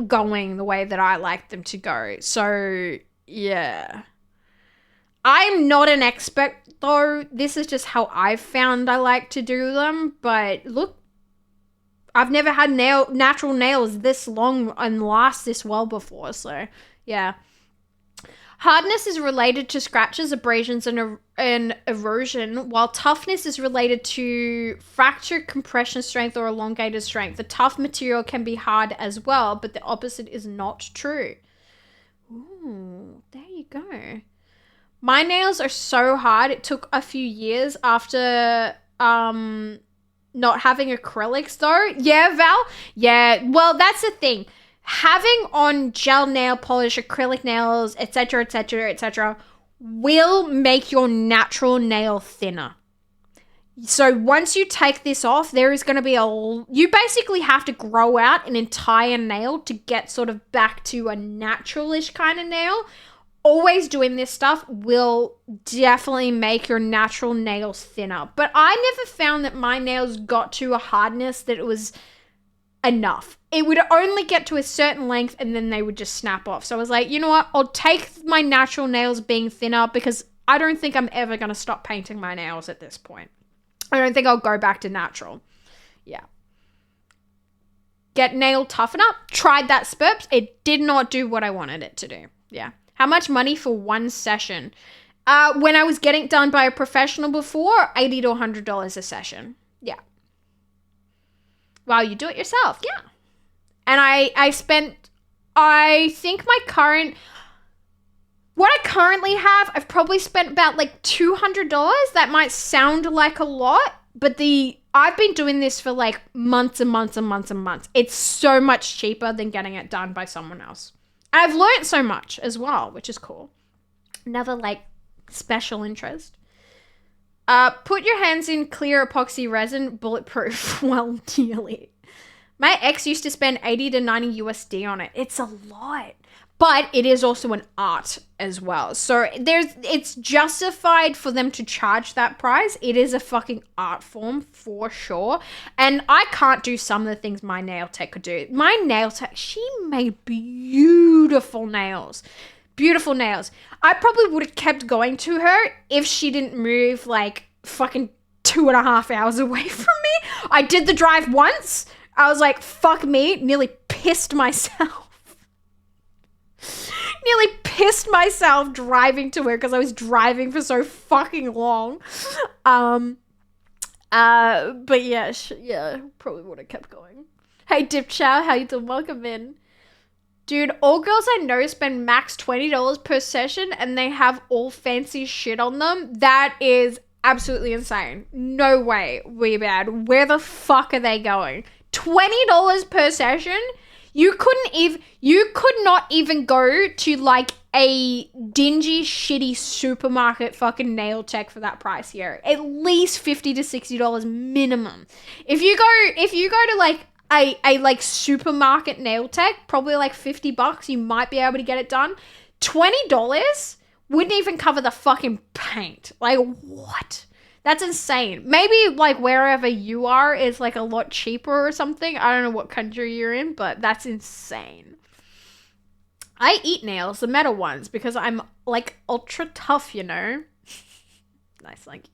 going the way that I like them to go. So yeah, I'm not an expert though. This is just how I've found I like to do them. But look, I've never had natural nails this long and last this well before. So yeah, Hardness is related to scratches, abrasions, and erosion, while toughness is related to fracture, compression strength, or elongated strength. The tough material can be hard as well, but the opposite is not true. Ooh, there you go. My nails are so hard. It took a few years after not having acrylics though. Yeah, Val? Yeah, well, that's the thing. Having on gel nail polish, acrylic nails, etc., etc., etc., will make your natural nail thinner. So once you take this off, there is going to be you basically have to grow out an entire nail to get sort of back to a naturalish kind of nail. Always doing this stuff will definitely make your natural nails thinner. But I never found that my nails got to a hardness that it was enough. It would only get to a certain length and then they would just snap off. So I was like, you know what? I'll take my natural nails being thinner because I don't think I'm ever going to stop painting my nails at this point. I don't think I'll go back to natural. Yeah. Get nail toughen up. Tried that Sperps. It did not do what I wanted it to do. Yeah. How much money for one session? When I was getting it done by a professional before, $80 to $100 a session. Yeah. Wow, you do it yourself. Yeah. And I spent, I think what I currently have, I've probably spent about like $200. That might sound like a lot, but I've been doing this for like months and months and months and months. It's so much cheaper than getting it done by someone else. I've learned so much as well, which is cool. Another like special interest. Put your hands in clear epoxy resin, bulletproof. Well, nearly. My ex used to spend 80 to 90 USD on it. It's a lot. But it is also an art as well. So it's justified for them to charge that price. It is a fucking art form for sure. And I can't do some of the things my nail tech could do. My nail tech, she made beautiful nails. Beautiful nails. I probably would have kept going to her if she didn't move like fucking 2.5 hours away from me. I did the drive once. I was like, fuck me. Nearly pissed myself. Nearly pissed myself driving to her because I was driving for so fucking long. But yeah, probably would have kept going. Hey, Dip Chow, how you doing? Welcome in. Dude, all girls I know spend max $20 per session and they have all fancy shit on them. That is absolutely insane. No way, Weebad. Where the fuck are they going? $20 per session? You could not even go to like a dingy, shitty supermarket fucking nail tech for that price here. At least $50 to $60 minimum. If you go to like a like supermarket nail tech, probably like $50, you might be able to get it done. $20 wouldn't even cover the fucking paint. Like what? That's insane. Maybe like wherever you are is like a lot cheaper or something. I don't know what country you're in, but that's insane. I eat nails, the metal ones, because I'm like ultra tough, you know. Nice, like.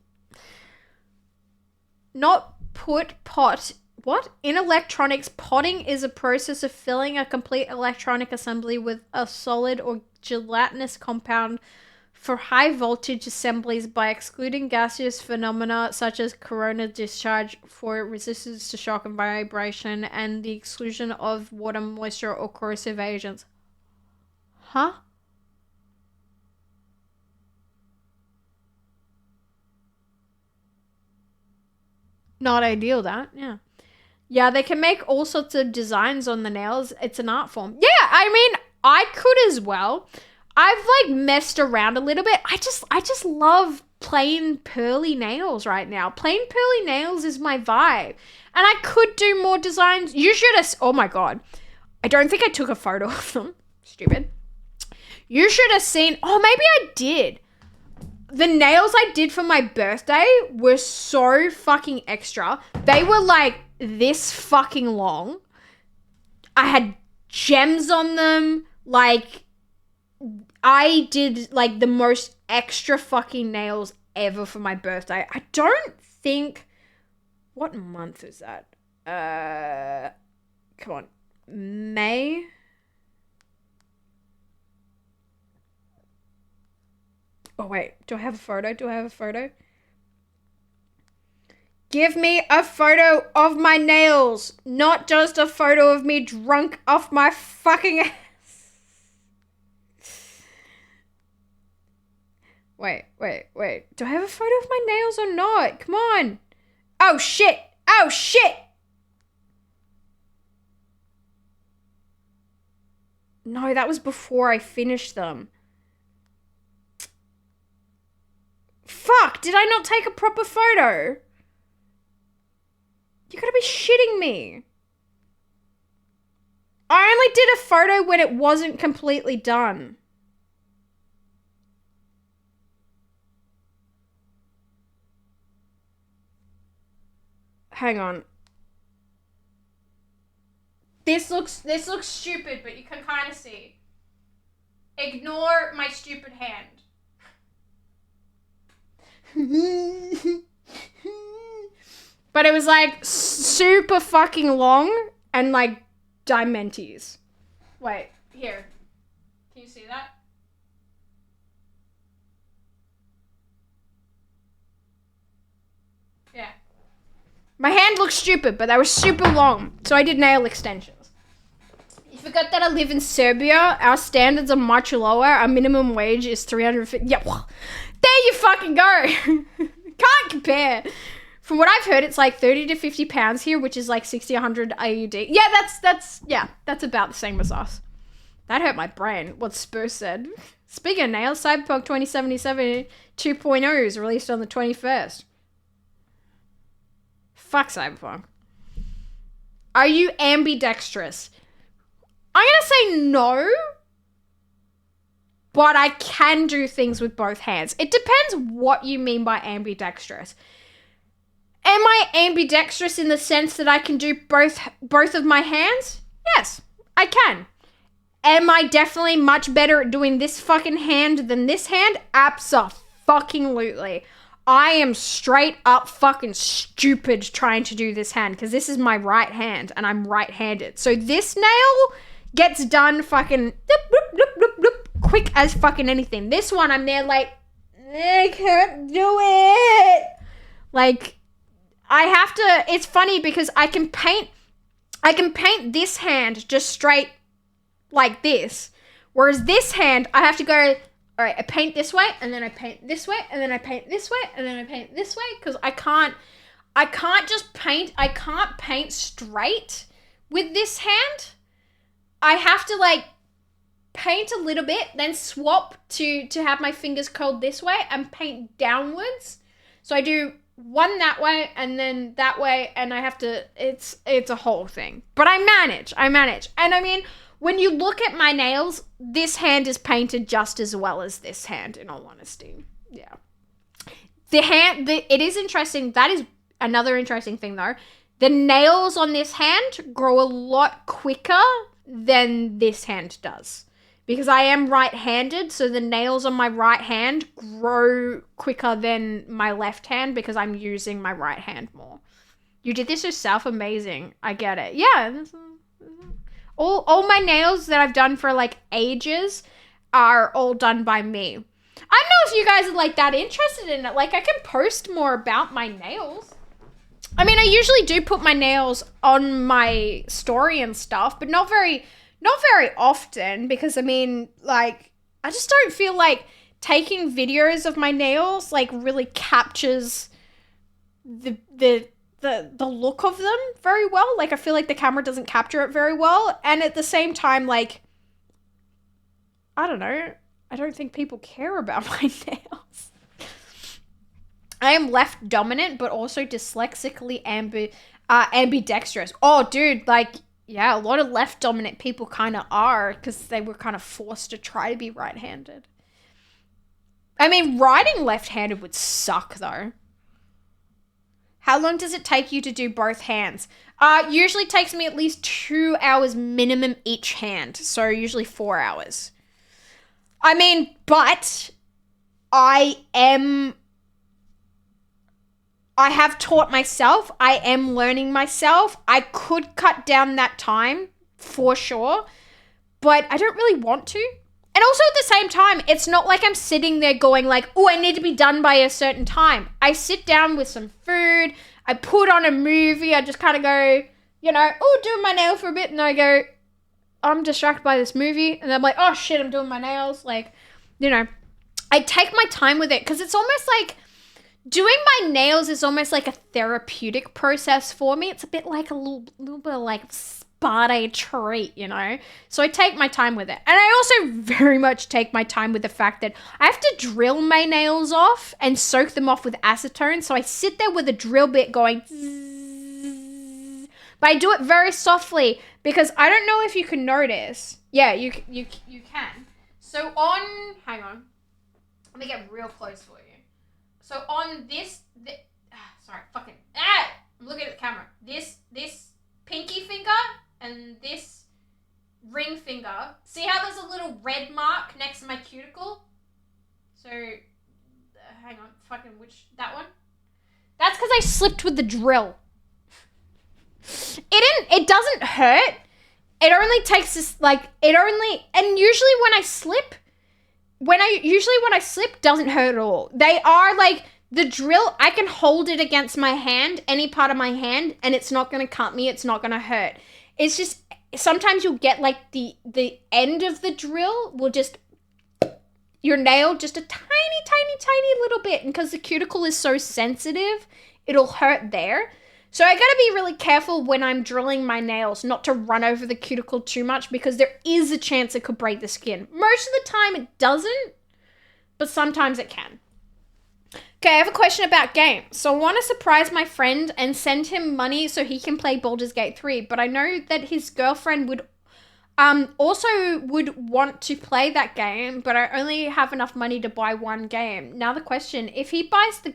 Not put pot. What? In electronics, potting is a process of filling a complete electronic assembly with a solid or gelatinous compound for high voltage assemblies by excluding gaseous phenomena such as corona discharge for resistance to shock and vibration and the exclusion of water, moisture, or corrosive agents. Huh? Not ideal, that. Yeah. Yeah, they can make all sorts of designs on the nails. It's an art form. Yeah, I mean, I could as well. I've like messed around a little bit. I just love plain pearly nails right now. Plain pearly nails is my vibe. And I could do more designs. You should have, oh my God. I don't think I took a photo of them. Stupid. You should have seen, oh, maybe I did. The nails I did for my birthday were so fucking extra. They were like this fucking long. I had gems on them. Like, I did like the most extra fucking nails ever for my birthday. I don't think, what month is that? Come on. May? wait. Do I have a photo? Give me a photo of my nails, not just a photo of me drunk off my fucking ass. Wait. Do I have a photo of my nails or not? Come on. Oh, shit. No, that was before I finished them. Fuck, did I not take a proper photo? You gotta be shitting me. I only did a photo when it wasn't completely done. Hang on. This looks stupid, but you can kind of see. Ignore my stupid hand. But it was like super fucking long and like dimenties. Wait, here. Can you see that? Yeah. My hand looks stupid, but they were super long, so I did nail extensions. You forgot that I live in Serbia. Our standards are much lower. Our minimum wage is 350. Yeah, well, there you fucking go. Can't compare. From what I've heard, it's like 30 to 50 pounds here, which is like 60, 100 AUD. Yeah, that's about the same as us. That hurt my brain, what Spurs said. Speaking of nails, Cyberpunk 2077 2.0 is released on the 21st. Fuck Cyberpunk. Are you ambidextrous? I'm gonna say no, but I can do things with both hands. It depends what you mean by ambidextrous. Am I ambidextrous in the sense that I can do both of my hands? Yes, I can. Am I definitely much better at doing this fucking hand than this hand? Abso-fucking-lutely. I am straight up fucking stupid trying to do this hand because this is my right hand and I'm right-handed. So this nail gets done fucking quick as fucking anything. This one, I'm there like, I can't do it. Like, I have to, it's funny because I can paint this hand just straight like this. Whereas this hand, I have to go, all right, I paint this way, and then I paint this way, and then I paint this way, and then I paint this way, because I can't just paint, I can't paint straight with this hand. I have to, like, paint a little bit, then swap to have my fingers curled this way, and paint downwards. So I do one that way, and then that way, and I have to, it's a whole thing. But I manage. And I mean, when you look at my nails, this hand is painted just as well as this hand, in all honesty. Yeah. It is interesting. That is another interesting thing, though. The nails on this hand grow a lot quicker than this hand does. Because I am right-handed, so the nails on my right hand grow quicker than my left hand because I'm using my right hand more. You did this yourself? Amazing. I get it. Yeah. All my nails that I've done for, like, ages are all done by me. I don't know if you guys are, like, that interested in it. Like, I can post more about my nails. I mean, I usually do put my nails on my story and stuff, but not very often because, I mean, like, I just don't feel like taking videos of my nails, like, really captures the look of them very well. Like, I feel like the camera doesn't capture it very well. And at the same time, like, I don't know. I don't think people care about my nails. I am left dominant, but also dyslexically ambidextrous. Oh, dude, like, yeah, a lot of left dominant people kind of are because they were kind of forced to try to be right-handed. I mean, writing left-handed would suck, though. How long does it take you to do both hands? Usually takes me at least 2 hours minimum each hand. So usually 4 hours. I mean, but I have taught myself. I am learning myself. I could cut down that time for sure, but I don't really want to. And also at the same time, it's not like I'm sitting there going like, oh, I need to be done by a certain time. I sit down with some food, I put on a movie, I just kind of go, you know, oh, doing my nail for a bit, and I go, I'm distracted by this movie, and I'm like, oh shit, I'm doing my nails. Like, you know, I take my time with it because it's almost like doing my nails is almost like a therapeutic process for me. It's a bit like a little bit of like spa day treat, you know? So I take my time with it. And I also very much take my time with the fact that I have to drill my nails off and soak them off with acetone. So I sit there with a drill bit going zzz, but I do it very softly because I don't know if you can notice. Yeah, you can. So hang on. Let me get real close for you. So on I'm looking at the camera. This pinky finger and this ring finger. See how there's a little red mark next to my cuticle? So, hang on, that one? That's because I slipped with the drill. It doesn't hurt. It only takes this, and usually when I slip, doesn't hurt at all. They are like, the drill, I can hold it against my hand, any part of my hand, and it's not going to cut me, it's not going to hurt. It's just, sometimes you'll get like the end of the drill will just, your nail, just a tiny little bit, and because the cuticle is so sensitive, it'll hurt there. So I gotta be really careful when I'm drilling my nails not to run over the cuticle too much because there is a chance it could break the skin. Most of the time it doesn't, but sometimes it can. Okay, I have a question about games. So I want to surprise my friend and send him money so he can play Baldur's Gate 3, but I know that his girlfriend would also would want to play that game, but I only have enough money to buy one game. Now the question, if he buys the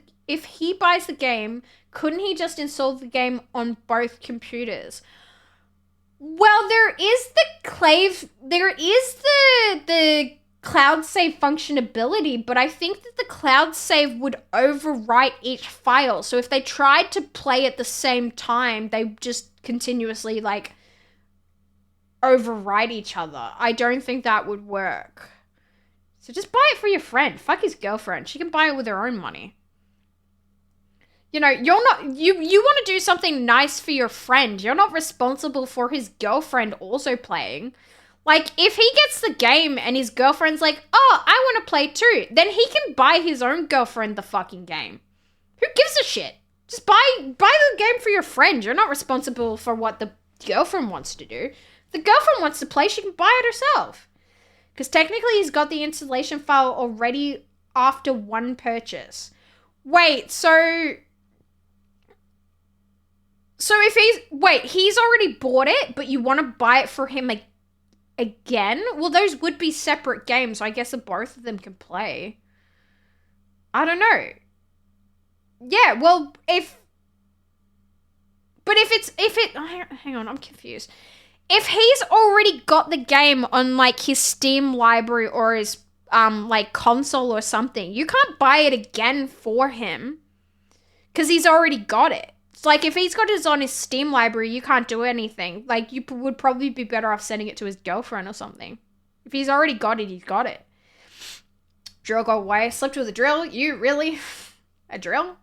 game, couldn't he just install the game on both computers? Well, there is the cloud save functionality, but I think that the cloud save would overwrite each file. So if they tried to play at the same time, they just continuously like overwrite each other. I don't think that would work. So just buy it for your friend. Fuck his girlfriend. She can buy it with her own money. You know, you want to do something nice for your friend. You're not responsible for his girlfriend also playing. Like, if he gets the game and his girlfriend's like, oh, I want to play too, then he can buy his own girlfriend the fucking game. Who gives a shit? Just buy the game for your friend. You're not responsible for what the girlfriend wants to do. If the girlfriend wants to play, she can buy it herself. Because technically he's got the installation file already after one purchase. Wait, so if he's already bought it, but you want to buy it for him again? Well, those would be separate games, so I guess both of them can play. I don't know. Yeah, well, hang on, I'm confused. If he's already got the game on like his Steam library or his like console or something, you can't buy it again for him because he's already got it. It's like if he's got it on his Steam library, you can't do anything. Like you would probably be better off sending it to his girlfriend or something. If he's already got it, he's got it. Drill go away. Slipped with a drill. You really? A drill?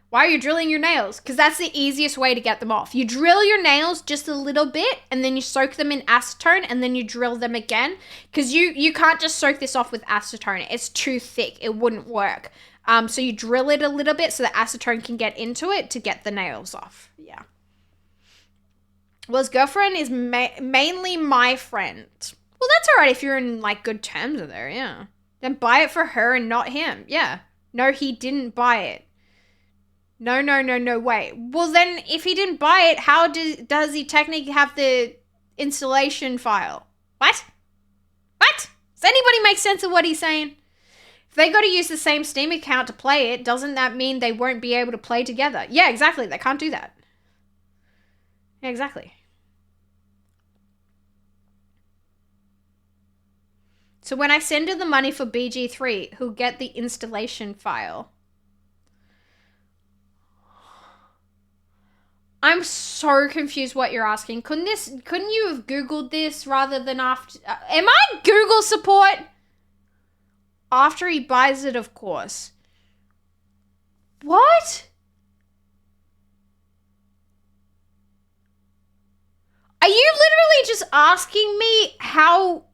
Why are you drilling your nails? Because that's the easiest way to get them off. You drill your nails just a little bit and then you soak them in acetone and then you drill them again. Because you can't just soak this off with acetone. It's too thick. It wouldn't work. So you drill it a little bit so the acetone can get into it to get the nails off. Yeah. Well, his girlfriend is mainly my friend. Well, that's all right if you're in, like, good terms with her, yeah. Then buy it for her and not him, yeah. No, he didn't buy it. No, wait. Well, then, if he didn't buy it, how does he technically have the installation file? What? Does anybody make sense of what he's saying? If they got to use the same Steam account to play it, doesn't that mean they won't be able to play together? Yeah, exactly. They can't do that. Yeah, exactly. So when I send her the money for BG3, he'll get the installation file. I'm so confused what you're asking. Couldn't you have Googled this rather than after... am I Google support? after he buys it, of course. What? Are you literally just asking me how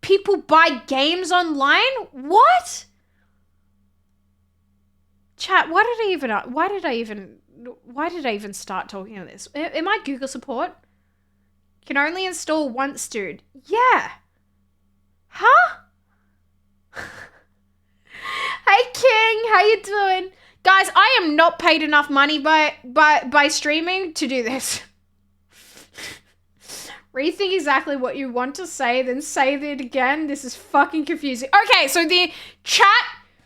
people buy games online? What? Chat, why did I even start talking to this? Am I Google support? Can only install once, dude. Yeah. Huh? Hey King, how you doing? Guys, I am not paid enough money by streaming to do this. Rethink exactly what you want to say, then say it again. This is fucking confusing. Okay, so the chat,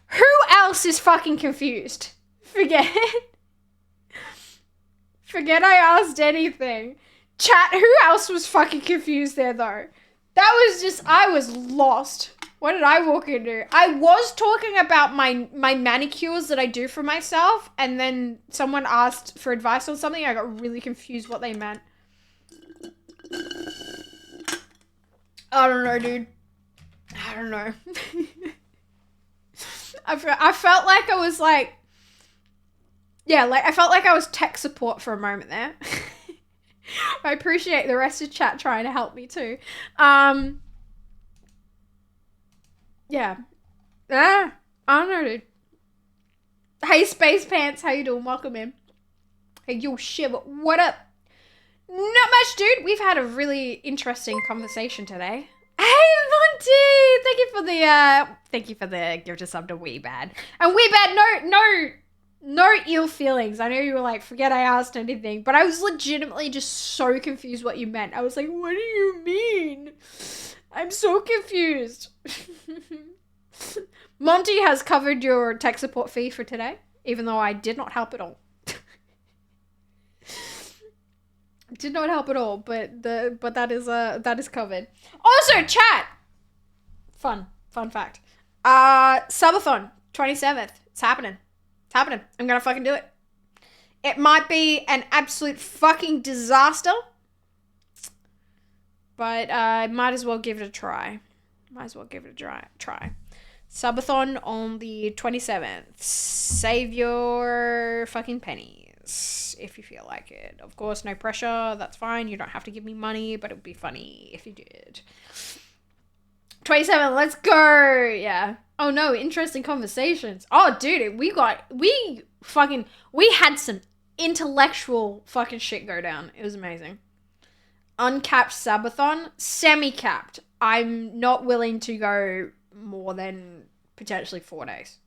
who else is fucking confused? Forget I asked anything. Chat, who else was fucking confused there though? That was just, I was lost. What did I walk into? I was talking about my manicures that I do for myself, and then someone asked for advice on something. I got really confused what they meant. I don't know, dude. I don't know. I felt like I was like, yeah, like I felt like I was tech support for a moment there. I appreciate the rest of chat trying to help me too. Yeah. I don't know, dude. Hey, Space Pants, how you doing? Welcome in. Hey, yo, Shiv, what up? Not much, dude. We've had a really interesting conversation today. Hey, Monty! Thank you for the gift of sub to Weebad. And Weebad, no ill feelings. I know you were like, forget I asked anything, but I was legitimately just so confused what you meant. I was like, what do you mean? I'm so confused. Monty has covered your tech support fee for today, even though I did not help at all. Did not help at all, but that is covered. Also, chat. Fun fact. Subathon 27th. It's happening. I'm gonna fucking do it. It might be an absolute fucking disaster, but I might as well give it a try. Try. Subathon on the 27th. Save your fucking pennies if you feel like it. Of course, no pressure. That's fine. You don't have to give me money, but it would be funny if you did. 27, let's go. Yeah. Oh no, interesting conversations. Oh dude, we had some intellectual fucking shit go down. It was amazing. Uncapped Subathon, semi-capped. I'm not willing to go more than potentially 4 days.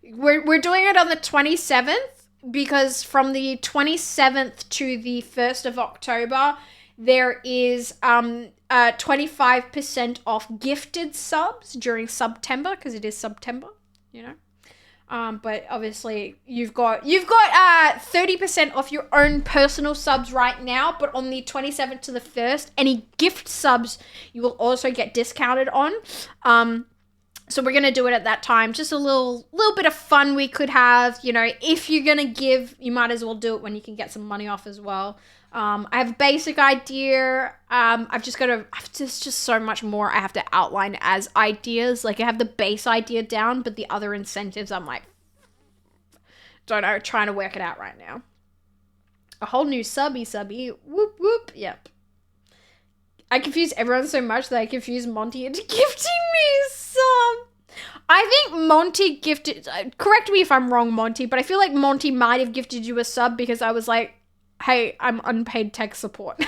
We're doing it on the 27th because from the 27th to the 1st of October, there is 25% off gifted subs during September, because it is September, you know. But obviously you've got 30% off your own personal subs right now, but on the 27th to the 1st, any gift subs you will also get discounted on. So we're going to do it at that time. Just a little bit of fun we could have, you know. If you're going to give, you might as well do it when you can get some money off as well. I have a basic idea. There's just so much more I have to outline as ideas. Like I have the base idea down, but the other incentives I'm like, don't know, trying to work it out right now. A whole new subby, whoop whoop, yep. I confuse everyone so much that I confuse Monty into gifting me some. I think Monty gifted, correct me if I'm wrong, Monty, but I feel like Monty might have gifted you a sub because I was like, hey, I'm unpaid tech support.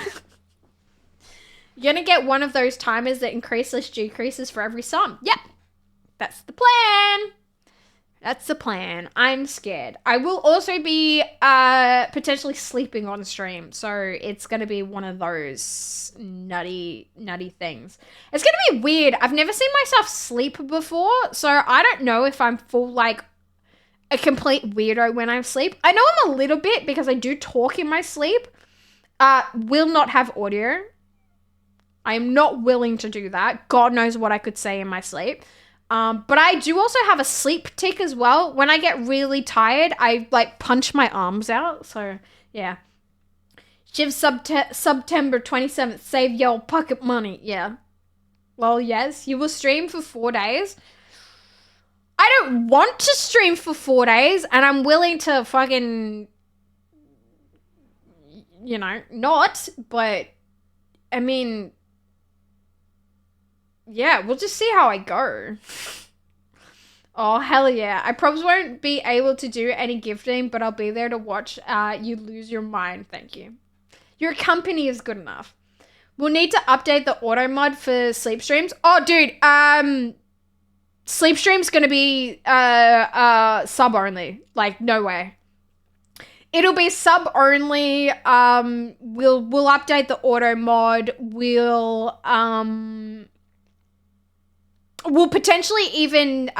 You're gonna get one of those timers that increases decreases for every sum. Yep. That's the plan. I'm scared. I will also be potentially sleeping on stream, so it's gonna be one of those nutty things. It's gonna be weird. I've never seen myself sleep before, so I don't know if I'm full like a complete weirdo when I sleep. I know I'm a little bit because I do talk in my sleep. Will not have audio. I am not willing to do that. God knows what I could say in my sleep. But I do also have a sleep tick as well. When I get really tired, I like punch my arms out. So yeah. Shiv September 27th. Save your pocket money. Yeah. Well, yes, you will stream for 4 days. I don't want to stream for 4 days, and I'm willing to fucking, not, but I mean, yeah, we'll just see how I go. Oh, hell yeah. I probably won't be able to do any gifting, but I'll be there to watch you lose your mind. Thank you. Your company is good enough. We'll need to update the auto mod for sleep streams. Oh, dude, sleep stream's gonna be sub only. Like, no way. It'll be sub only. We'll update the auto mod. We'll potentially even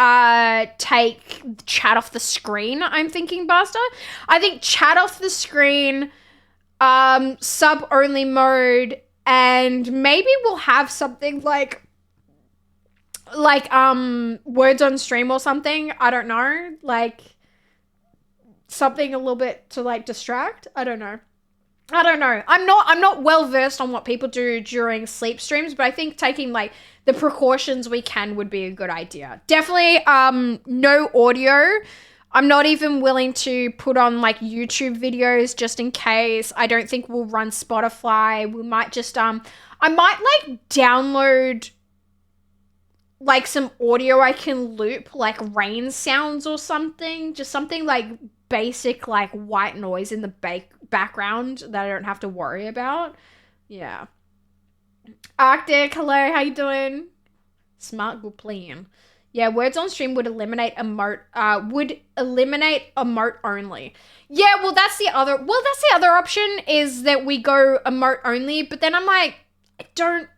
take chat off the screen, I'm thinking, Basta. I think chat off the screen, sub-only mode, and maybe we'll have something like words on stream or something. I don't know. Like, something a little bit to, like, distract. I don't know. I'm not well versed on what people do during sleep streams, but I think taking, like, the precautions we can would be a good idea. Definitely no audio. I'm not even willing to put on, like, YouTube videos just in case. I don't think we'll run Spotify. We might just I might, like, download, like, some audio I can loop, like rain sounds or something. Just something, like, basic, like, white noise in the background that I don't have to worry about. Yeah. Arctic, hello, how you doing? Smart, good plan. Yeah, words on stream would eliminate emote only. Yeah, well that's the other option, is that we go emote only, but then I'm like, I don't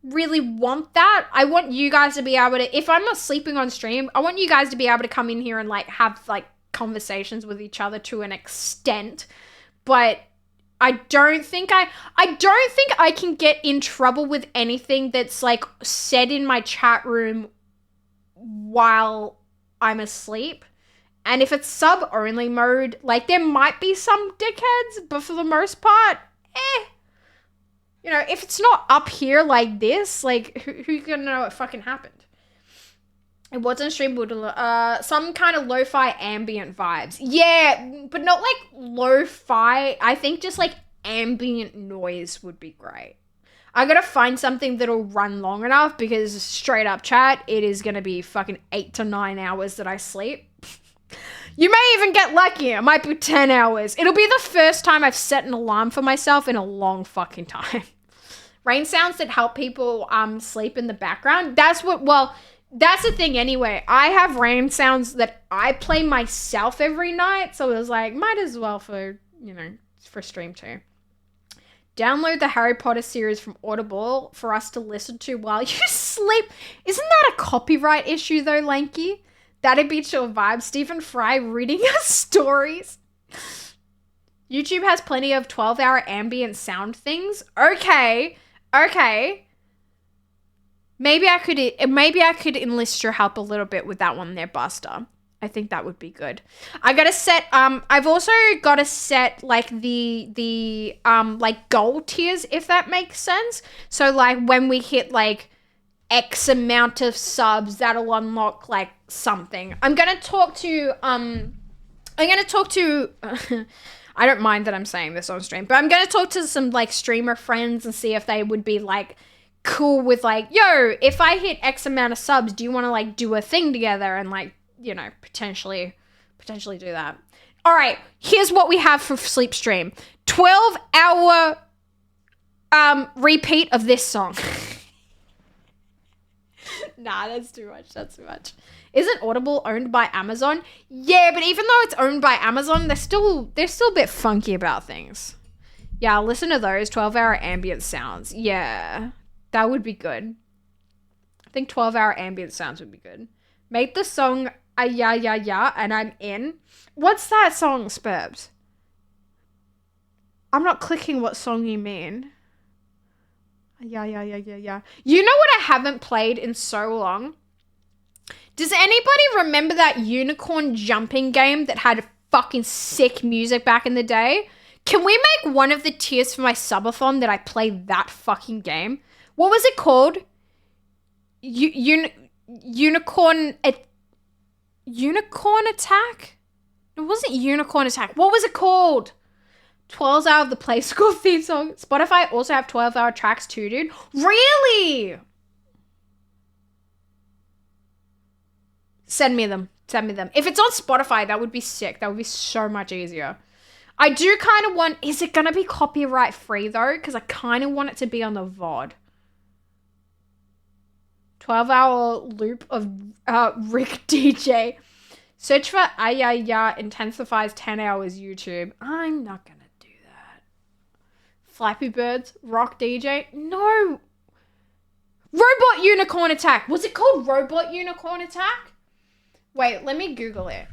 really want that. I want you guys to be able to, if I'm not sleeping on stream, I want you guys to be able to come in here and, like, have, like, conversations with each other to an extent, but I don't think I can get in trouble with anything that's, like, said in my chat room while I'm asleep. And if it's sub only mode, like, there might be some dickheads, but for the most part, if it's not up here like this, like, who gonna know what fucking happened? It wasn't stream with some kind of lo-fi ambient vibes. Yeah, but not like lo-fi. I think just like ambient noise would be great. I gotta find something that'll run long enough, because straight up chat, it is gonna be fucking 8 to 9 hours that I sleep. You may even get lucky. It might be 10 hours. It'll be the first time I've set an alarm for myself in a long fucking time. Rain sounds that help people sleep in the background. That's the thing anyway. I have rain sounds that I play myself every night, so it was like, might as well for stream too. Download the Harry Potter series from Audible for us to listen to while you sleep. Isn't that a copyright issue though, Lanky? That'd be chill vibe. Stephen Fry reading us stories. YouTube has plenty of 12-hour ambient sound things. Okay. Maybe I could enlist your help a little bit with that one there, Buster. I think that would be good. I've also got to set like the like goal tiers, if that makes sense. So like when we hit like X amount of subs, that'll unlock like something. I'm going to talk to I don't mind that I'm saying this on stream, but I'm going to talk to some like streamer friends and see if they would be like cool with like, yo, if I hit X amount of subs, do you want to like do a thing together and like, potentially do that. All right, here's what we have for sleep stream. 12-hour repeat of this song. Nah, that's too much. Isn't Audible owned by Amazon? Yeah, but even though it's owned by Amazon, they're still a bit funky about things. Yeah, I'll listen to those 12-hour ambient sounds. Yeah, that would be good. I think 12-hour ambient sounds would be good. Make the song yeah, and I'm in. What's that song, Spurbs? I'm not clicking what song you mean. Yeah. You know what I haven't played in so long? Does anybody remember that unicorn jumping game that had fucking sick music back in the day? Can we make one of the tiers for my subathon that I play that fucking game? What was it called? unicorn attack? It wasn't unicorn attack. What was it called? 12 Hour of the Play School theme song. Spotify also have 12-hour tracks too, dude. Really? Send me them. If it's on Spotify, that would be sick. That would be so much easier. I do kind of want... Is it going to be copyright free, though? Because I kind of want it to be on the VOD. 12-hour loop of Rick DJ. Search for Ayaya intensifies 10 hours YouTube. I'm not going to do that. Flappy Birds, Rock DJ. No. Robot Unicorn Attack. Was it called Robot Unicorn Attack? Wait, let me Google it.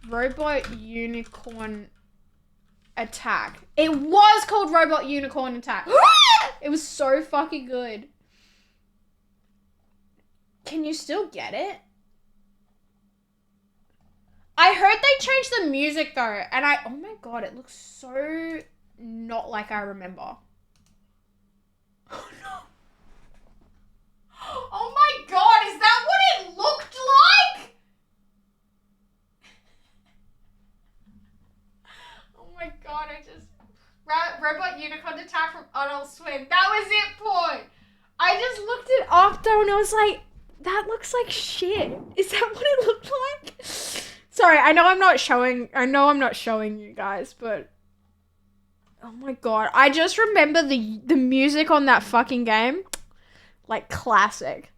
Robot Unicorn Attack. It was called Robot Unicorn Attack. It was so fucking good. Can you still get it? I heard they changed the music though, and oh my god, it looks so not like I remember. Oh no. Oh my god, is that what it looked like? Oh my god, Robot Unicorn Attack from Adult Swim. That was it, boy. I just looked it up though and I was like, that looks like shit. Is that what it looked like? Sorry, I know I'm not showing you guys, but oh my god. I just remember the music on that fucking game. Like classic.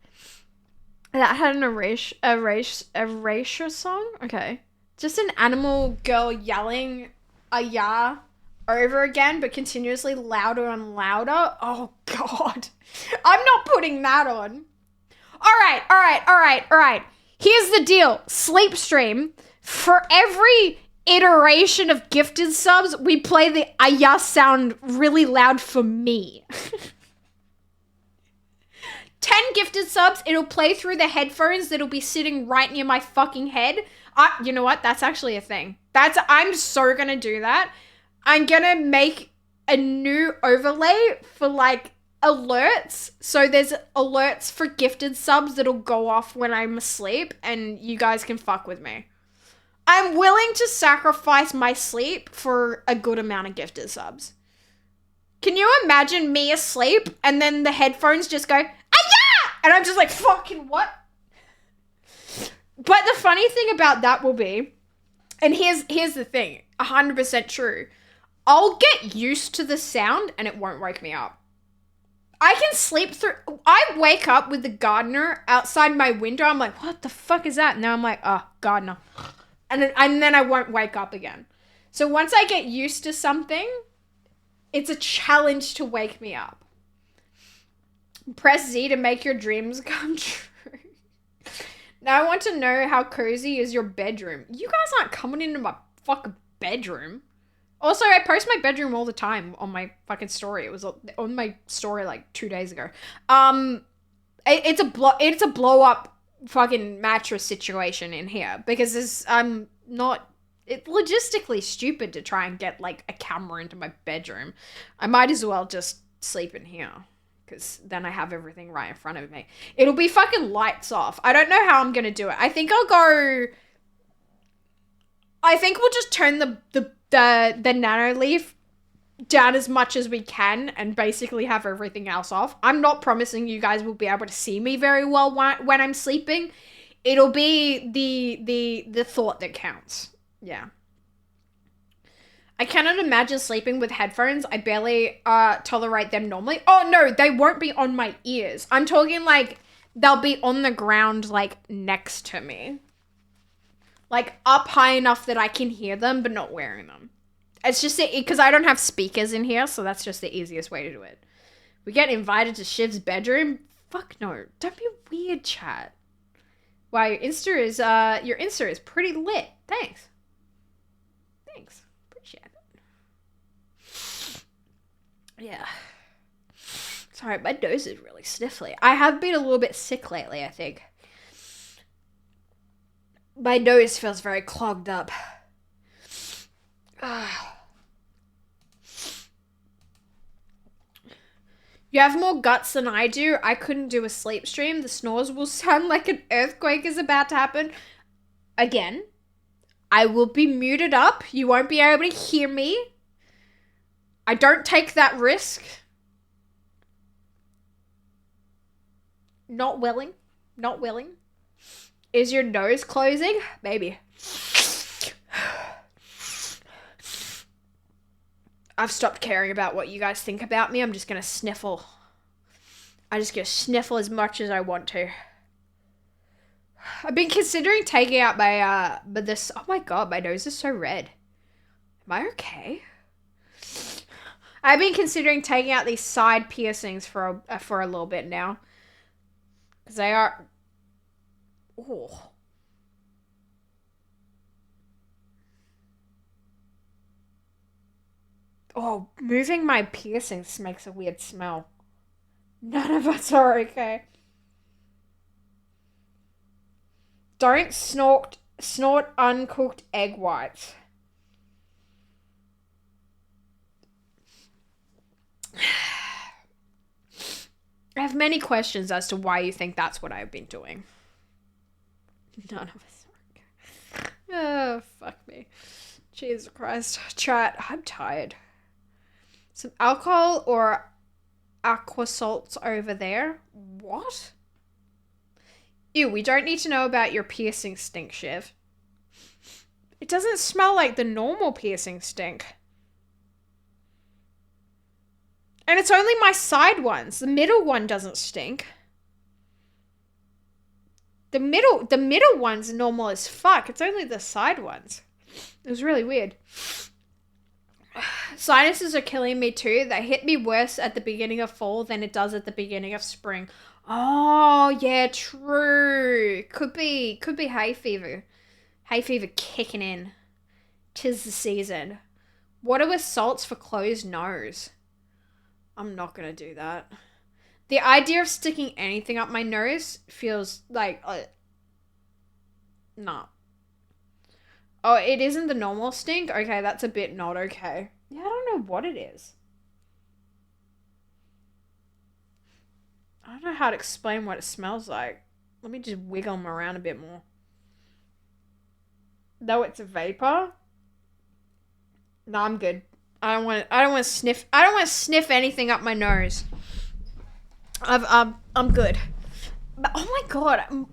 That had an erasure song? Okay. Just an animal girl yelling a ya over again, but continuously louder and louder. Oh god. I'm not putting that on. All right. Here's the deal. Sleep stream. For every iteration of gifted subs, we play the Aya sound really loud for me. 10 gifted subs, it'll play through the headphones that'll be sitting right near my fucking head. You know what? That's actually a thing. I'm so gonna do that. I'm gonna make a new overlay for like alerts. So there's alerts for gifted subs that'll go off when I'm asleep and you guys can fuck with me. I'm willing to sacrifice my sleep for a good amount of gifted subs. Can you imagine me asleep and then the headphones just go, ah-ya! And I'm just like, fucking what? But the funny thing about that will be, and here's the thing, 100% true. I'll get used to the sound and it won't wake me up. I can sleep through, I wake up with the gardener outside my window. I'm like, what the fuck is that? And then I'm like, oh, gardener. And then I won't wake up again. So once I get used to something, it's a challenge to wake me up. Press Z to make your dreams come true. Now I want to know how cozy is your bedroom. You guys aren't coming into my fucking bedroom. Also, I post my bedroom all the time on my fucking story. It was on my story like 2 days ago. It's a blow up fucking mattress situation in here because it's logistically stupid to try and get like a camera into my bedroom. I might as well just sleep in here because then I have everything right in front of me. It'll be fucking lights off. I don't know how I'm gonna do it. I think we'll just turn the nano leaf down as much as we can and basically have everything else off. I'm not promising you guys will be able to see me very well when I'm sleeping. It'll be the thought that counts. Yeah. I cannot imagine sleeping with headphones. I barely tolerate them normally. Oh no, they won't be on my ears. I'm talking like they'll be on the ground like next to me. Like up high enough that I can hear them but not wearing them. It's just because I don't have speakers in here, so that's just the easiest way to do it. We get invited to Shiv's bedroom? Fuck no. Don't be weird, chat. Wow, your Insta is pretty lit. Thanks. Appreciate it. Yeah. Sorry, my nose is really sniffly. I have been a little bit sick lately, I think. My nose feels very clogged up. You have more guts than I do. I couldn't do a sleep stream. The snores will sound like an earthquake is about to happen. Again, I will be muted up. You won't be able to hear me. I don't take that risk. Not willing. Not willing. Is your nose closing? Maybe. I've stopped caring about what you guys think about me. I'm just gonna sniffle. I'm just gonna sniffle as much as I want to. I've been considering taking out my, but this, oh my god, my nose is so red. Am I okay? I've been considering taking out these side piercings for a little bit now. Because they are, oh. Oh, moving my piercings makes a weird smell. None of us are okay. Don't snort uncooked egg whites. I have many questions as to why you think that's what I've been doing. None of us are okay. Oh, fuck me. Jesus Christ. Chat, I'm tired. Some alcohol or aqua salts over there? What? Ew, we don't need to know about your piercing stink, Shiv. It doesn't smell like the normal piercing stink. And it's only my side ones. The middle one doesn't stink. The middle one's normal as fuck. It's only the side ones. It was really weird. Sinuses are killing me too. They hit me worse at the beginning of fall than it does at the beginning of spring. Oh, yeah, true. Could be hay fever. Hay fever kicking in. 'Tis the season. Water with salts for closed nose. I'm not gonna do that. The idea of sticking anything up my nose feels like... nah. Oh, it isn't the normal stink? Okay, that's a bit not okay. Yeah, I don't know what it is. I don't know how to explain what it smells like. Let me just wiggle them around a bit more. Though it's a vapor. No, I'm good. I don't want to sniff anything up my nose. I'm good. But oh my god.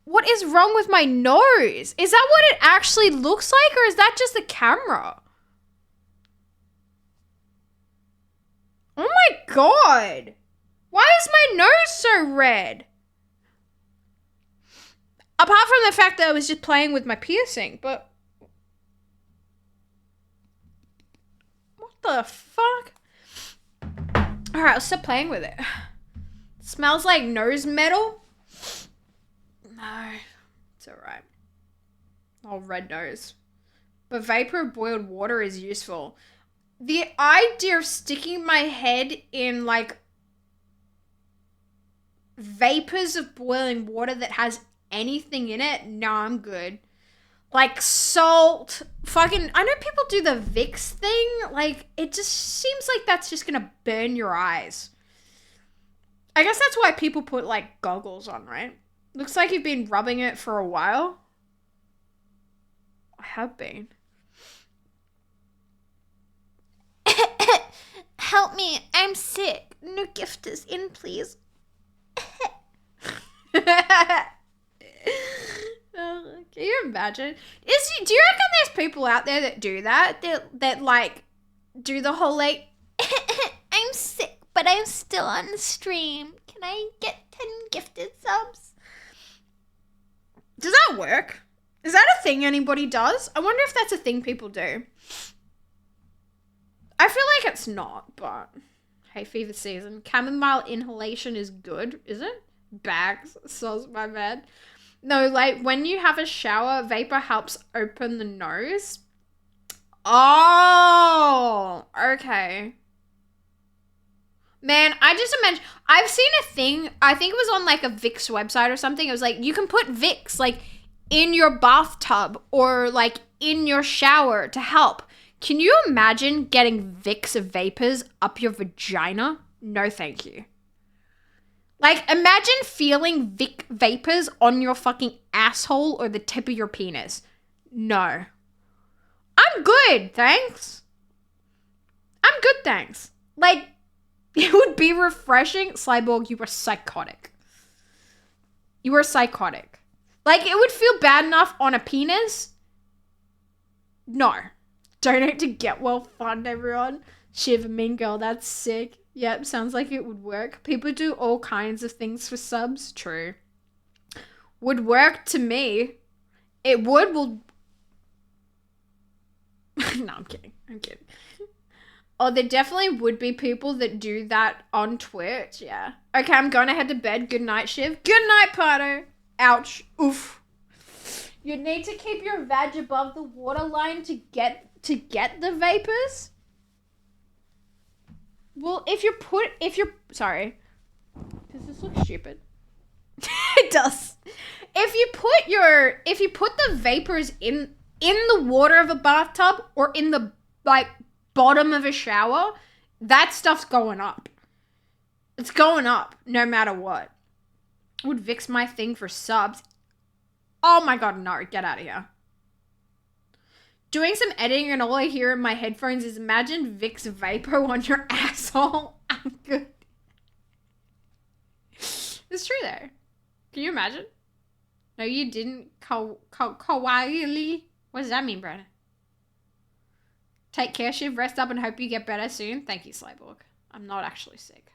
What is wrong with my nose? Is that what it actually looks like, or is that just the camera? Oh my god. Why is my nose so red? Apart from the fact that I was just playing with my piercing, but... what the fuck? Alright, I'll stop playing with it. Smells like nose metal? No, it's alright. Oh, red nose. But vapor of boiled water is useful. The idea of sticking my head in, like, vapors of boiling water that has anything in it, no, I'm good. Like, salt, fucking, I know people do the Vicks thing. Like, it just seems like that's just gonna burn your eyes. I guess that's why people put, like, goggles on, right? Looks like you've been rubbing it for a while. I have been. Help me, I'm sick. New gifters in, please. Can you imagine? Do you reckon there's people out there that do that? That like, do the whole, like, I'm sick, but I'm still on the stream. Can I get 10 gifted subs? Does that work? Is that a thing anybody does? I wonder if that's a thing people do. I feel like it's not, but hay fever season. Chamomile inhalation is good, is it? Bags, soz my bad. No, like when you have a shower, vapor helps open the nose. Oh, okay. Man, I just imagine, I've seen a thing, I think it was on like a Vicks website or something. It was like, you can put Vicks like in your bathtub or like in your shower to help. Can you imagine getting Vicks vapors up your vagina? No, thank you. Like, imagine feeling Vic vapors on your fucking asshole or the tip of your penis. No. I'm good, thanks. I'm good, thanks. Like, it would be refreshing. Cyborg, you were psychotic. You were psychotic. Like, it would feel bad enough on a penis. No. Donate to Get Well Fund, everyone. Shiv, Mean Girl, that's sick. Yep, sounds like it would work. People do all kinds of things for subs. True. Would work to me. It would. Well, no, I'm kidding. I'm kidding. Oh, there definitely would be people that do that on Twitch. Yeah. Okay, I'm going to head to bed. Good night, Shiv. Good night, Pato. Ouch. Oof. You need to keep your vag above the waterline to get the vapors. Well, sorry. Does this look stupid? It does. If you put the vapors in the water of a bathtub or in the like bottom of a shower, that stuff's going up. It's going up no matter what. Would Vic's my thing for subs? Oh my god, no, get out of here. Doing some editing and all I hear in my headphones is imagine Vic's vapor on your asshole. I'm good. It's true though. Can you imagine? No, you didn't. Kawaii. What does that mean, Brad? Take care, Shiv. Rest up and hope you get better soon. Thank you, Slyborg. I'm not actually sick.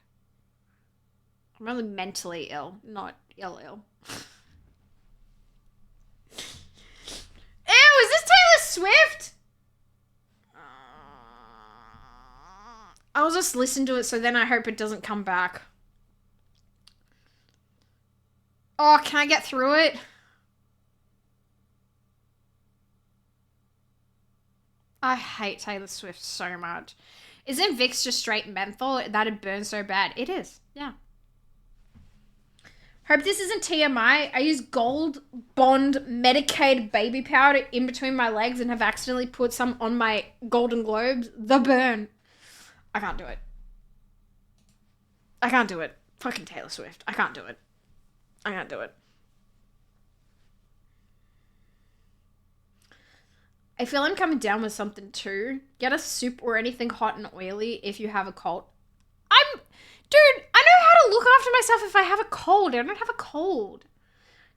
I'm really mentally ill, not ill. Ew, is this Taylor Swift? I'll just listen to it so then I hope it doesn't come back. Oh, can I get through it? I hate Taylor Swift so much. Isn't Vicks just straight menthol? That'd burn so bad. It is, yeah. Hope this isn't TMI. I use Gold Bond medicated baby powder in between my legs and have accidentally put some on my Golden Globes. The burn. I can't do it. I can't do it. Fucking Taylor Swift. I can't do it. I can't do it. I feel I'm coming down with something too. Get a soup or anything hot and oily if you have a cold. Dude, I know how to look after myself if I have a cold. I don't have a cold.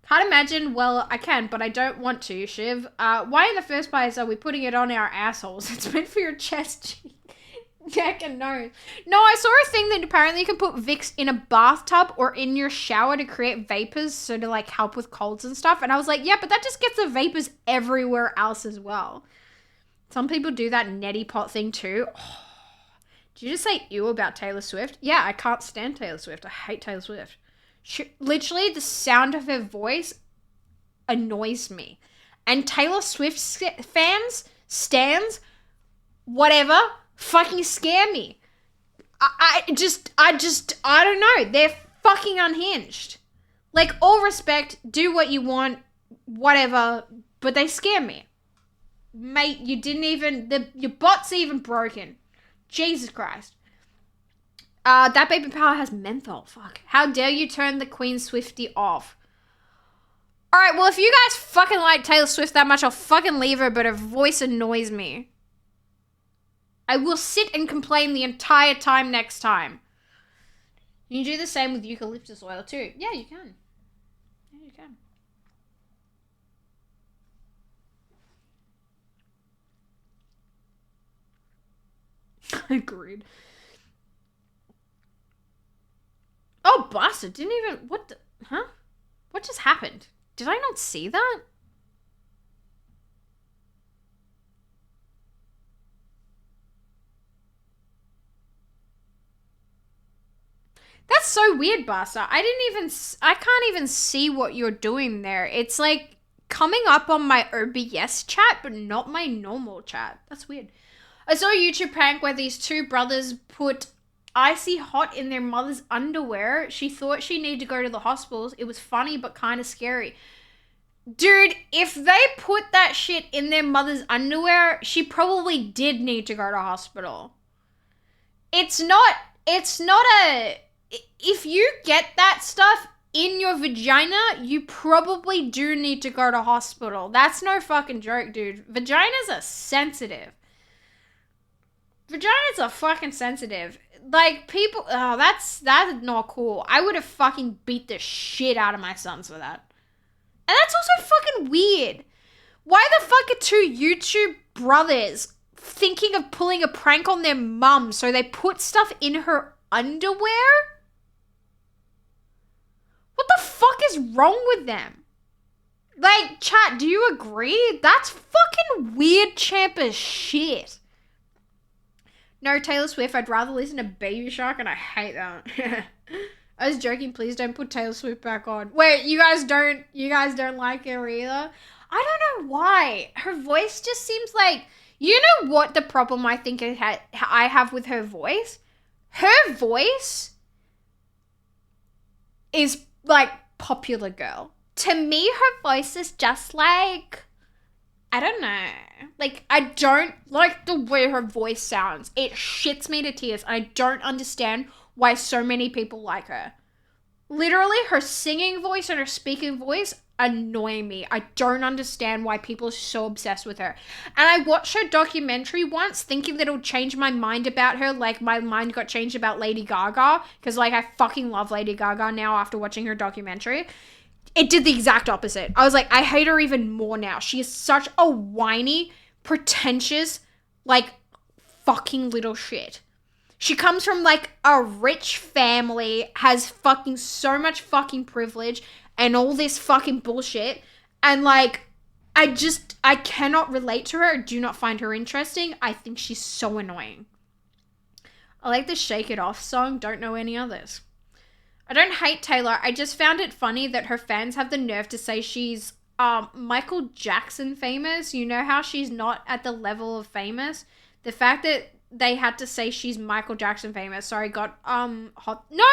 Can't imagine. Well, I can, but I don't want to, Shiv. Why in the first place are we putting it on our assholes? It's meant for your chest, neck, and nose. No, I saw a thing that apparently you can put Vicks in a bathtub or in your shower to create vapors, so to like help with colds and stuff. And I was like, yeah, but that just gets the vapors everywhere else as well. Some people do that neti pot thing too. Oh. Did you just say ew about Taylor Swift? Yeah, I can't stand Taylor Swift. I hate Taylor Swift. Literally, the sound of her voice annoys me. And Taylor Swift stans, whatever, fucking scare me. I don't know. They're fucking unhinged. Like, all respect, do what you want, whatever, but they scare me. Mate, you didn't even, your bot's even broken. Jesus Christ. That baby powder has menthol. Fuck. How dare you turn the Queen Swiftie off? Alright, well, if you guys fucking like Taylor Swift that much, I'll fucking leave her, but her voice annoys me. I will sit and complain the entire time next time. You can do the same with eucalyptus oil too. Yeah, you can. Yeah, you can. Agreed. Oh, bastard. Didn't even... What the... Huh? What just happened? Did I not see that? That's so weird, bastard. I can't even see what you're doing there. It's like coming up on my OBS chat, but not my normal chat. That's weird. I saw a YouTube prank where these two brothers put icy hot in their mother's underwear. She thought she needed to go to the hospitals. It was funny but kind of scary. Dude, if they put that shit in their mother's underwear, she probably did need to go to hospital. It's not a... If you get that stuff in your vagina, you probably do need to go to hospital. That's no fucking joke, dude. Vaginas are sensitive. Vaginas are fucking sensitive. Like, people... Oh, that's not cool. I would have fucking beat the shit out of my sons for that. And that's also fucking weird. Why the fuck are two YouTube brothers thinking of pulling a prank on their mum so they put stuff in her underwear? What the fuck is wrong with them? Like, chat, do you agree? That's fucking weird champ as shit. No, Taylor Swift, I'd rather listen to Baby Shark, and I hate that. I was joking, please don't put Taylor Swift back on. Wait, you guys don't like her either? I don't know why. Her voice just seems like, you know what the problem I think I have with her voice? Her voice is like popular girl. To me, her voice is just like, I don't know. Like, I don't like the way her voice sounds. It shits me to tears. I don't understand why so many people like her. Literally, her singing voice and her speaking voice annoy me. I don't understand why people are so obsessed with her. And I watched her documentary once thinking that it would change my mind about her, like my mind got changed about Lady Gaga, because like I fucking love Lady Gaga now after watching her documentary. It did the exact opposite. I was like, I hate her even more now. She is such a whiny, pretentious, like, fucking little shit. She comes from, like, a rich family, has fucking so much fucking privilege, and all this fucking bullshit. And, like, I cannot relate to her. I do not find her interesting. I think she's so annoying. I like the Shake It Off song. Don't know any others. I don't hate Taylor. I just found it funny that her fans have the nerve to say she's Michael Jackson famous. You know how she's not at the level of famous? The fact that they had to say she's Michael Jackson famous. Sorry, got hot. No.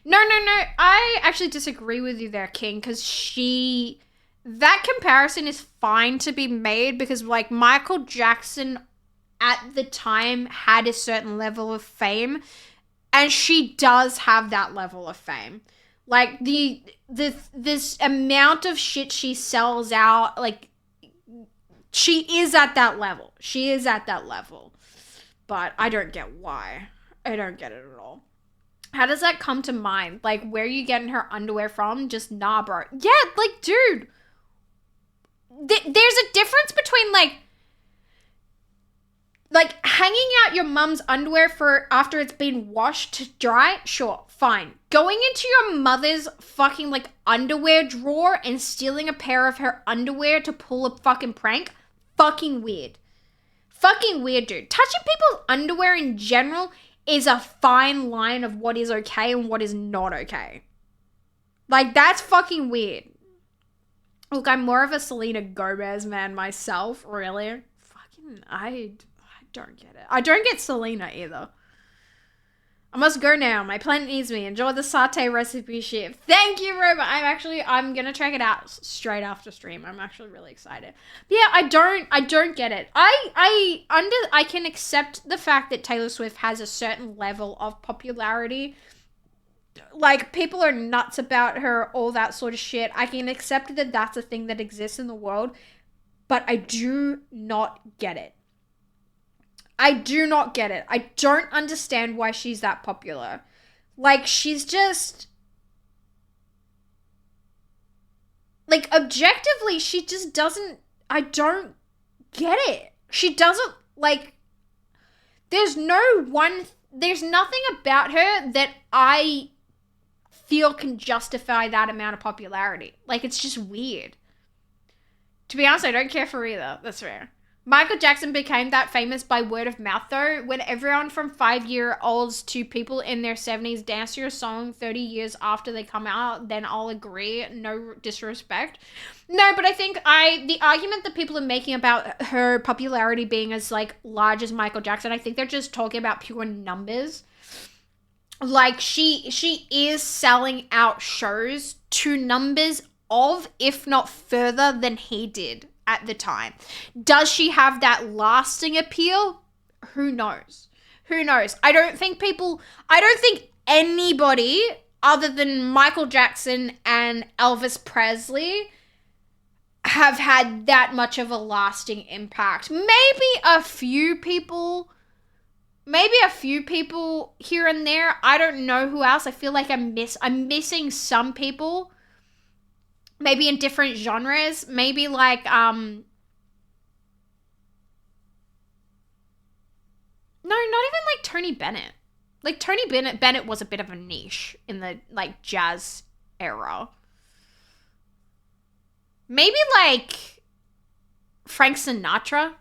I actually disagree with you there, King, because that comparison is fine to be made because like Michael Jackson at the time had a certain level of fame. And she does have that level of fame. Like, this amount of shit she sells out, like, she is at that level. She is at that level. But I don't get why. I don't get it at all. How does that come to mind? Like, where are you getting her underwear from? Just nah, bro. Yeah, like, dude. There's a difference between, like, hanging out your mum's underwear for after it's been washed to dry, sure, fine. Going into your mother's fucking, like, underwear drawer and stealing a pair of her underwear to pull a fucking prank, fucking weird. Fucking weird, dude. Touching people's underwear in general is a fine line of what is okay and what is not okay. Like, that's fucking weird. Look, I'm more of a Selena Gomez man myself, really. Fucking, I don't get it. I don't get Selena either. I must go now. My planet needs me. Enjoy the satay recipe shift. Thank you, Robert. I'm gonna check it out straight after stream. I'm actually really excited. But yeah, I don't get it. I can accept the fact that Taylor Swift has a certain level of popularity. Like, people are nuts about her, all that sort of shit. I can accept that that's a thing that exists in the world, but I do not get it. I do not get it. I don't understand why she's that popular. Like, she's just... Like, objectively, she just doesn't... I don't get it. She doesn't, like... There's nothing about her that I feel can justify that amount of popularity. Like, it's just weird. To be honest, I don't care for her either. That's fair. Michael Jackson became that famous by word of mouth, though. When everyone from 5-year-olds to people in their 70s dance to your song 30 years after they come out, then I'll agree. No disrespect. No, but I think the argument that people are making about her popularity being as, like, large as Michael Jackson, I think they're just talking about pure numbers. Like, she is selling out shows to numbers of, if not further than he did at the time. Does she have that lasting appeal? Who knows? Who knows? I don't think anybody other than Michael Jackson and Elvis Presley have had that much of a lasting impact. Maybe a few people here and there. I don't know who else. I feel like I'm missing some people. Maybe in different genres. Maybe like no, not even like Tony Bennett. Like Tony Bennett was a bit of a niche in the like jazz era. Maybe like Frank Sinatra,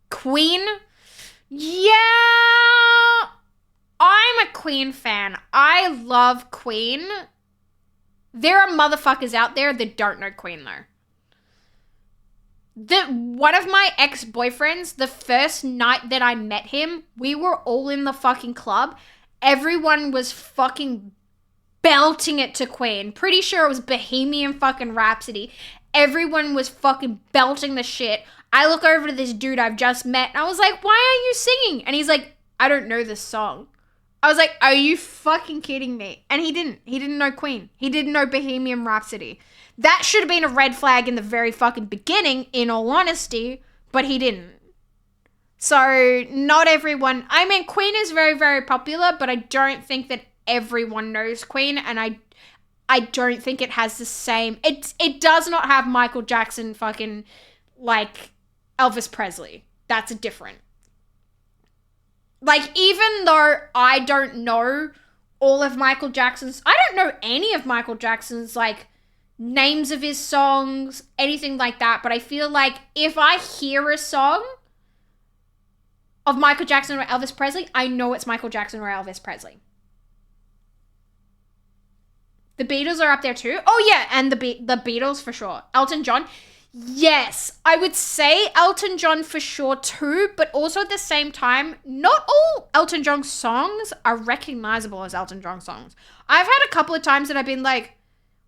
Queen. Yeah, I'm a Queen fan. I love Queen. There are motherfuckers out there that don't know Queen though. One of my ex-boyfriends, the first night that I met him, we were all in the fucking club. Everyone was fucking belting it to Queen. Pretty sure it was Bohemian fucking Rhapsody. Everyone was fucking belting the shit. I look over to this dude I've just met and I was like, why are you singing? And he's like, I don't know this song. I was like, are you fucking kidding me? And he didn't. He didn't know Queen. He didn't know Bohemian Rhapsody. That should have been a red flag in the very fucking beginning, in all honesty, but he didn't. So, not everyone... I mean, Queen is very, very popular, but I don't think that everyone knows Queen, and I don't think it has the same... It does not have Michael Jackson fucking, like, Elvis Presley. That's a different... Like, even though I don't know all of Michael Jackson's... I don't know any of Michael Jackson's, like, names of his songs, anything like that, but I feel like if I hear a song of Michael Jackson or Elvis Presley, I know it's Michael Jackson or Elvis Presley. The Beatles are up there too. Oh yeah, and the Beatles for sure. Elton John. Yes, I would say Elton John for sure too, but also at the same time, not all Elton John songs are recognizable as Elton John songs. I've had a couple of times that I've been like,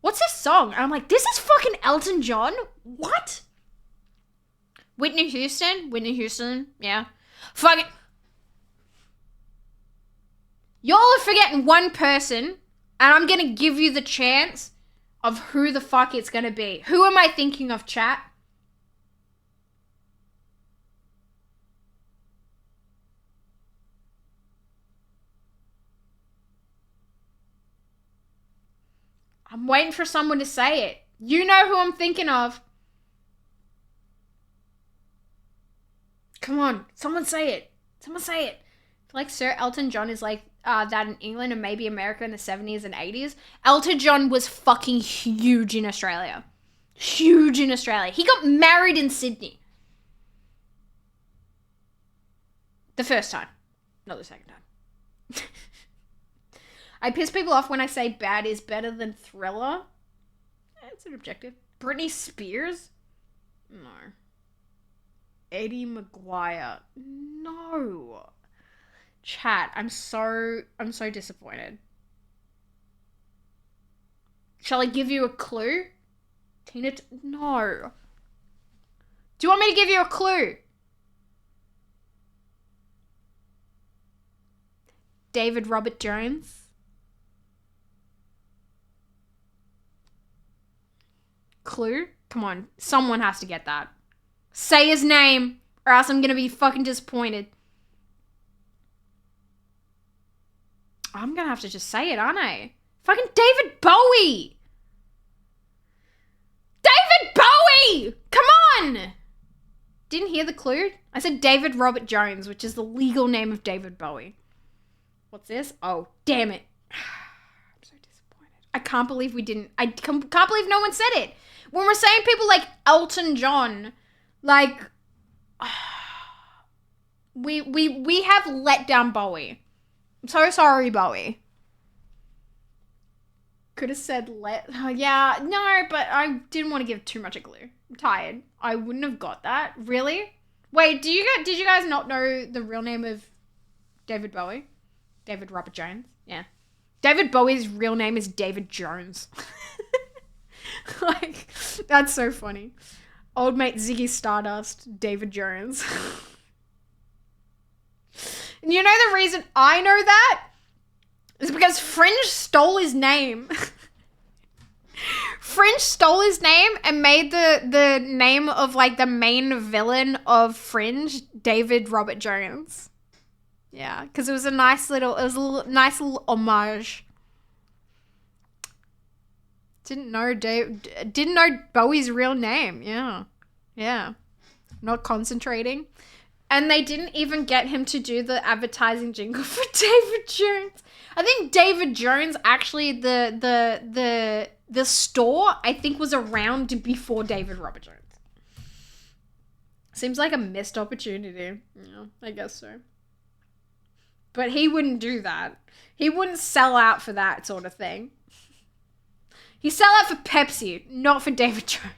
what's this song? And I'm like, this is fucking Elton John? What? Whitney Houston, yeah. Fucking... Y'all are forgetting one person, and I'm gonna give you the chance of who the fuck it's gonna be. Who am I thinking of, chat? I'm waiting for someone to say it. You know who I'm thinking of. Come on, someone say it. Someone say it. I feel like Sir Elton John is like that in England and maybe America in the 70s and 80s. Elton John was fucking huge in Australia. Huge in Australia. He got married in Sydney. The first time. Not the second time. I piss people off when I say Bad is better than Thriller. That's an objective. Britney Spears? No. Eddie Maguire. No. Chat, I'm so disappointed. Shall I give you a clue? No. Do you want me to give you a clue? David Robert Jones. Clue? Come on, someone has to get that. Say his name, or else I'm gonna be fucking disappointed. I'm gonna have to just say it, aren't I? Fucking David Bowie! David Bowie! Come on! Didn't hear the clue? I said David Robert Jones, which is the legal name of David Bowie. What's this? Oh, damn it. I'm so disappointed. I can't believe we didn't... I can't believe no one said it. When we're saying people like Elton John... Like, we have let down Bowie. I'm so sorry, Bowie. Could have said yeah, no, but I didn't want to give too much a clue. I'm tired. I wouldn't have got that. Really? Wait, did you guys not know the real name of David Bowie? David Robert Jones? Yeah. David Bowie's real name is David Jones. Like, that's so funny. Old mate Ziggy Stardust, David Jones. And you know the reason I know that is because Fringe stole his name. Fringe stole his name and made the name of like the main villain of Fringe David Robert Jones. Yeah, because it was a nice little homage. Didn't know Bowie's real name. Yeah. Not concentrating. And they didn't even get him to do the advertising jingle for David Jones. I think David Jones actually the store I think was around before David Robert Jones. Seems like a missed opportunity. Yeah, I guess so. But he wouldn't do that. He wouldn't sell out for that sort of thing. He sell out for Pepsi, not for David Jones.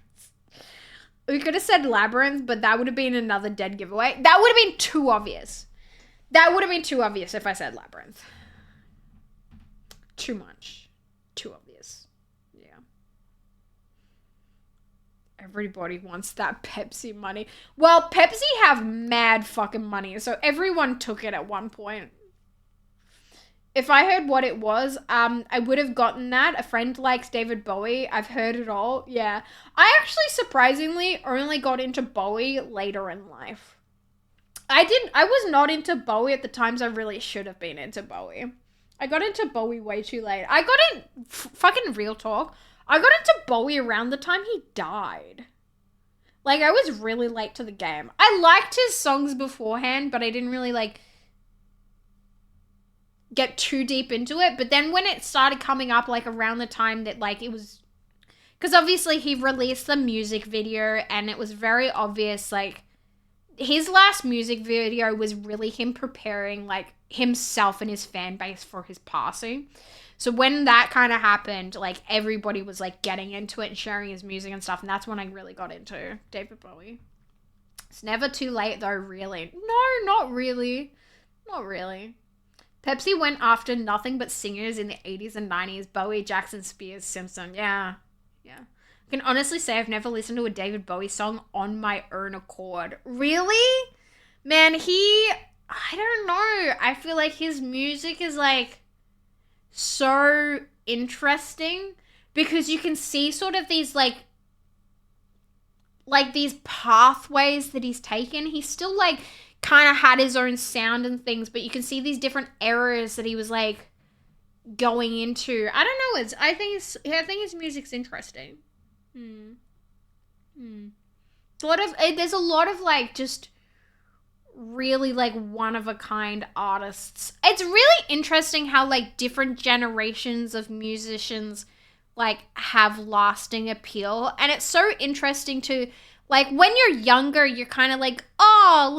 We could have said Labyrinth, but that would have been another dead giveaway. That would have been too obvious. That would have been too obvious if I said Labyrinth. Too much. Too obvious. Yeah. Everybody wants that Pepsi money. Well, Pepsi have mad fucking money, so everyone took it at one point. If I heard what it was, I would have gotten that. A friend likes David Bowie. I've heard it all. Yeah. I actually surprisingly only got into Bowie later in life. I was not into Bowie at the times I really should have been into Bowie. I got into Bowie way too late. I got in, fucking real talk, I got into Bowie around the time he died. Like, I was really late to the game. I liked his songs beforehand, but I didn't really, like, get too deep into it. But then when it started coming up, like, around the time that, like, it was... Because obviously he released the music video, and it was very obvious, like, his last music video was really him preparing, like, himself and his fan base for his passing. So when that kind of happened, like, everybody was, like, getting into it and sharing his music and stuff, and that's when I really got into David Bowie. It's never too late, though, really. No, not really. Not really. Pepsi went after nothing but singers in the 80s and 90s. Bowie, Jackson, Spears, Simpson. Yeah. I can honestly say I've never listened to a David Bowie song on my own accord. Really? Man, I don't know. I feel like his music is, like, so interesting because you can see sort of these, like these pathways that he's taken. He's still, like, kind of had his own sound and things, but you can see these different eras that he was, like, going into. I don't know. I think his music's interesting. There's a lot of, like, just really, like, one-of-a-kind artists. It's really interesting how, like, different generations of musicians, like, have lasting appeal. And it's so interesting to, like, when you're younger, you're kind of like, oh,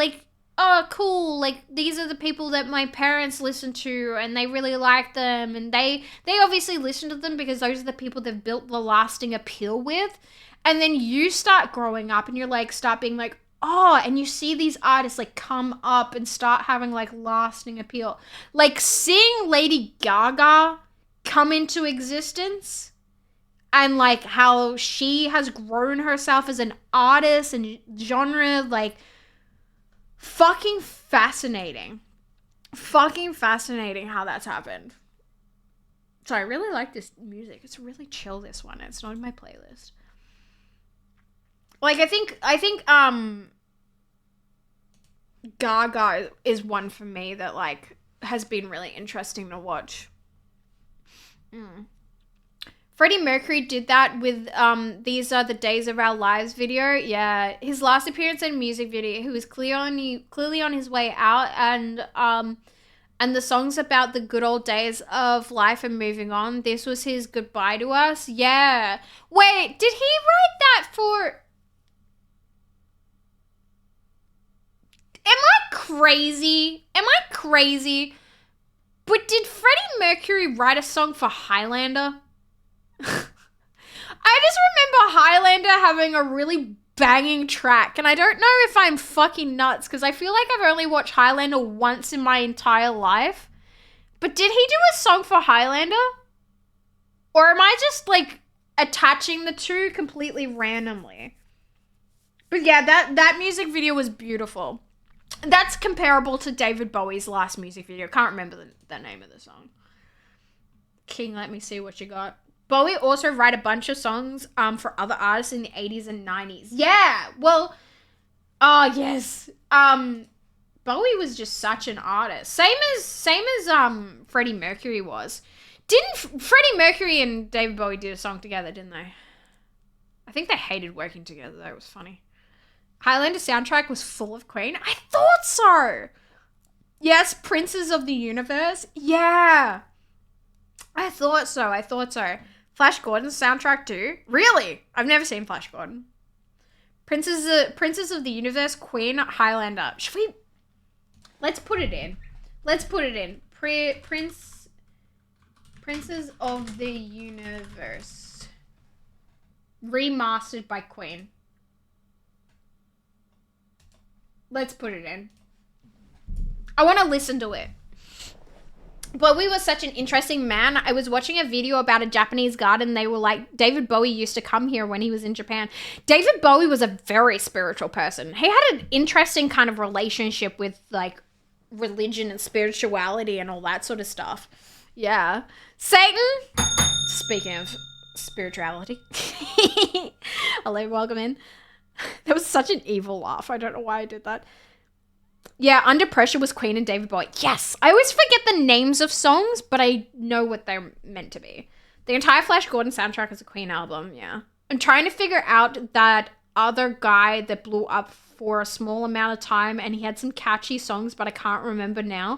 cool, like, these are the people that my parents listen to, and they really like them, and they obviously listen to them because those are the people they've built the lasting appeal with. And then you start growing up, and you're, like, start being like, oh, and you see these artists, like, come up and start having, like, lasting appeal. Like, seeing Lady Gaga come into existence, and, like, how she has grown herself as an artist and genre, like, fucking fascinating. Fucking fascinating how that's happened. So I really like this music. It's really chill, this one. It's not in my playlist. Like, I think Gaga is one for me that, like, has been really interesting to watch. Freddie Mercury did that with These Are the Days of Our Lives video. Yeah, his last appearance in a music video, he was clearly on his way out, and the song's about the good old days of life and moving on. This was his goodbye to us. Yeah. Wait, did he write that for... Am I crazy? But did Freddie Mercury write a song for Highlander? I just remember Highlander having a really banging track, and I don't know if I'm fucking nuts because I feel like I've only watched Highlander once in my entire life. But did he do a song for Highlander? Or am I just, like, attaching the two completely randomly. But yeah, that music video was beautiful. That's comparable to David Bowie's last music video. Can't remember the name of the song. King, let me see what you got. Bowie also wrote a bunch of songs for other artists in the 80s and 90s. Yeah, well, oh yes. Bowie was just such an artist. Same as Freddie Mercury was. Didn't Freddie Mercury and David Bowie did a song together, didn't they? I think they hated working together, though. It was funny. Highlander soundtrack was full of Queen. I thought so. Yes, Princes of the Universe. Yeah. I thought so. Flash Gordon's soundtrack too. Really? I've never seen Flash Gordon. Princes of the Universe, Queen, Highlander. Should we? Let's put it in. Princes of the Universe. Remastered by Queen. Let's put it in. I want to listen to it. Bowie was such an interesting man. I was watching a video about a Japanese garden. They were like, David Bowie used to come here when he was in Japan. David Bowie was a very spiritual person. He had an interesting kind of relationship with like religion and spirituality and all that sort of stuff. Yeah. Satan, speaking of spirituality. Hello, welcome in. That was such an evil laugh. I don't know why I did that. Yeah, Under Pressure was Queen and David Bowie. Yes, I always forget the names of songs, but I know what they're meant to be. The entire Flash Gordon soundtrack is a Queen album, yeah. I'm trying to figure out that other guy that blew up for a small amount of time, and he had some catchy songs, but I can't remember now.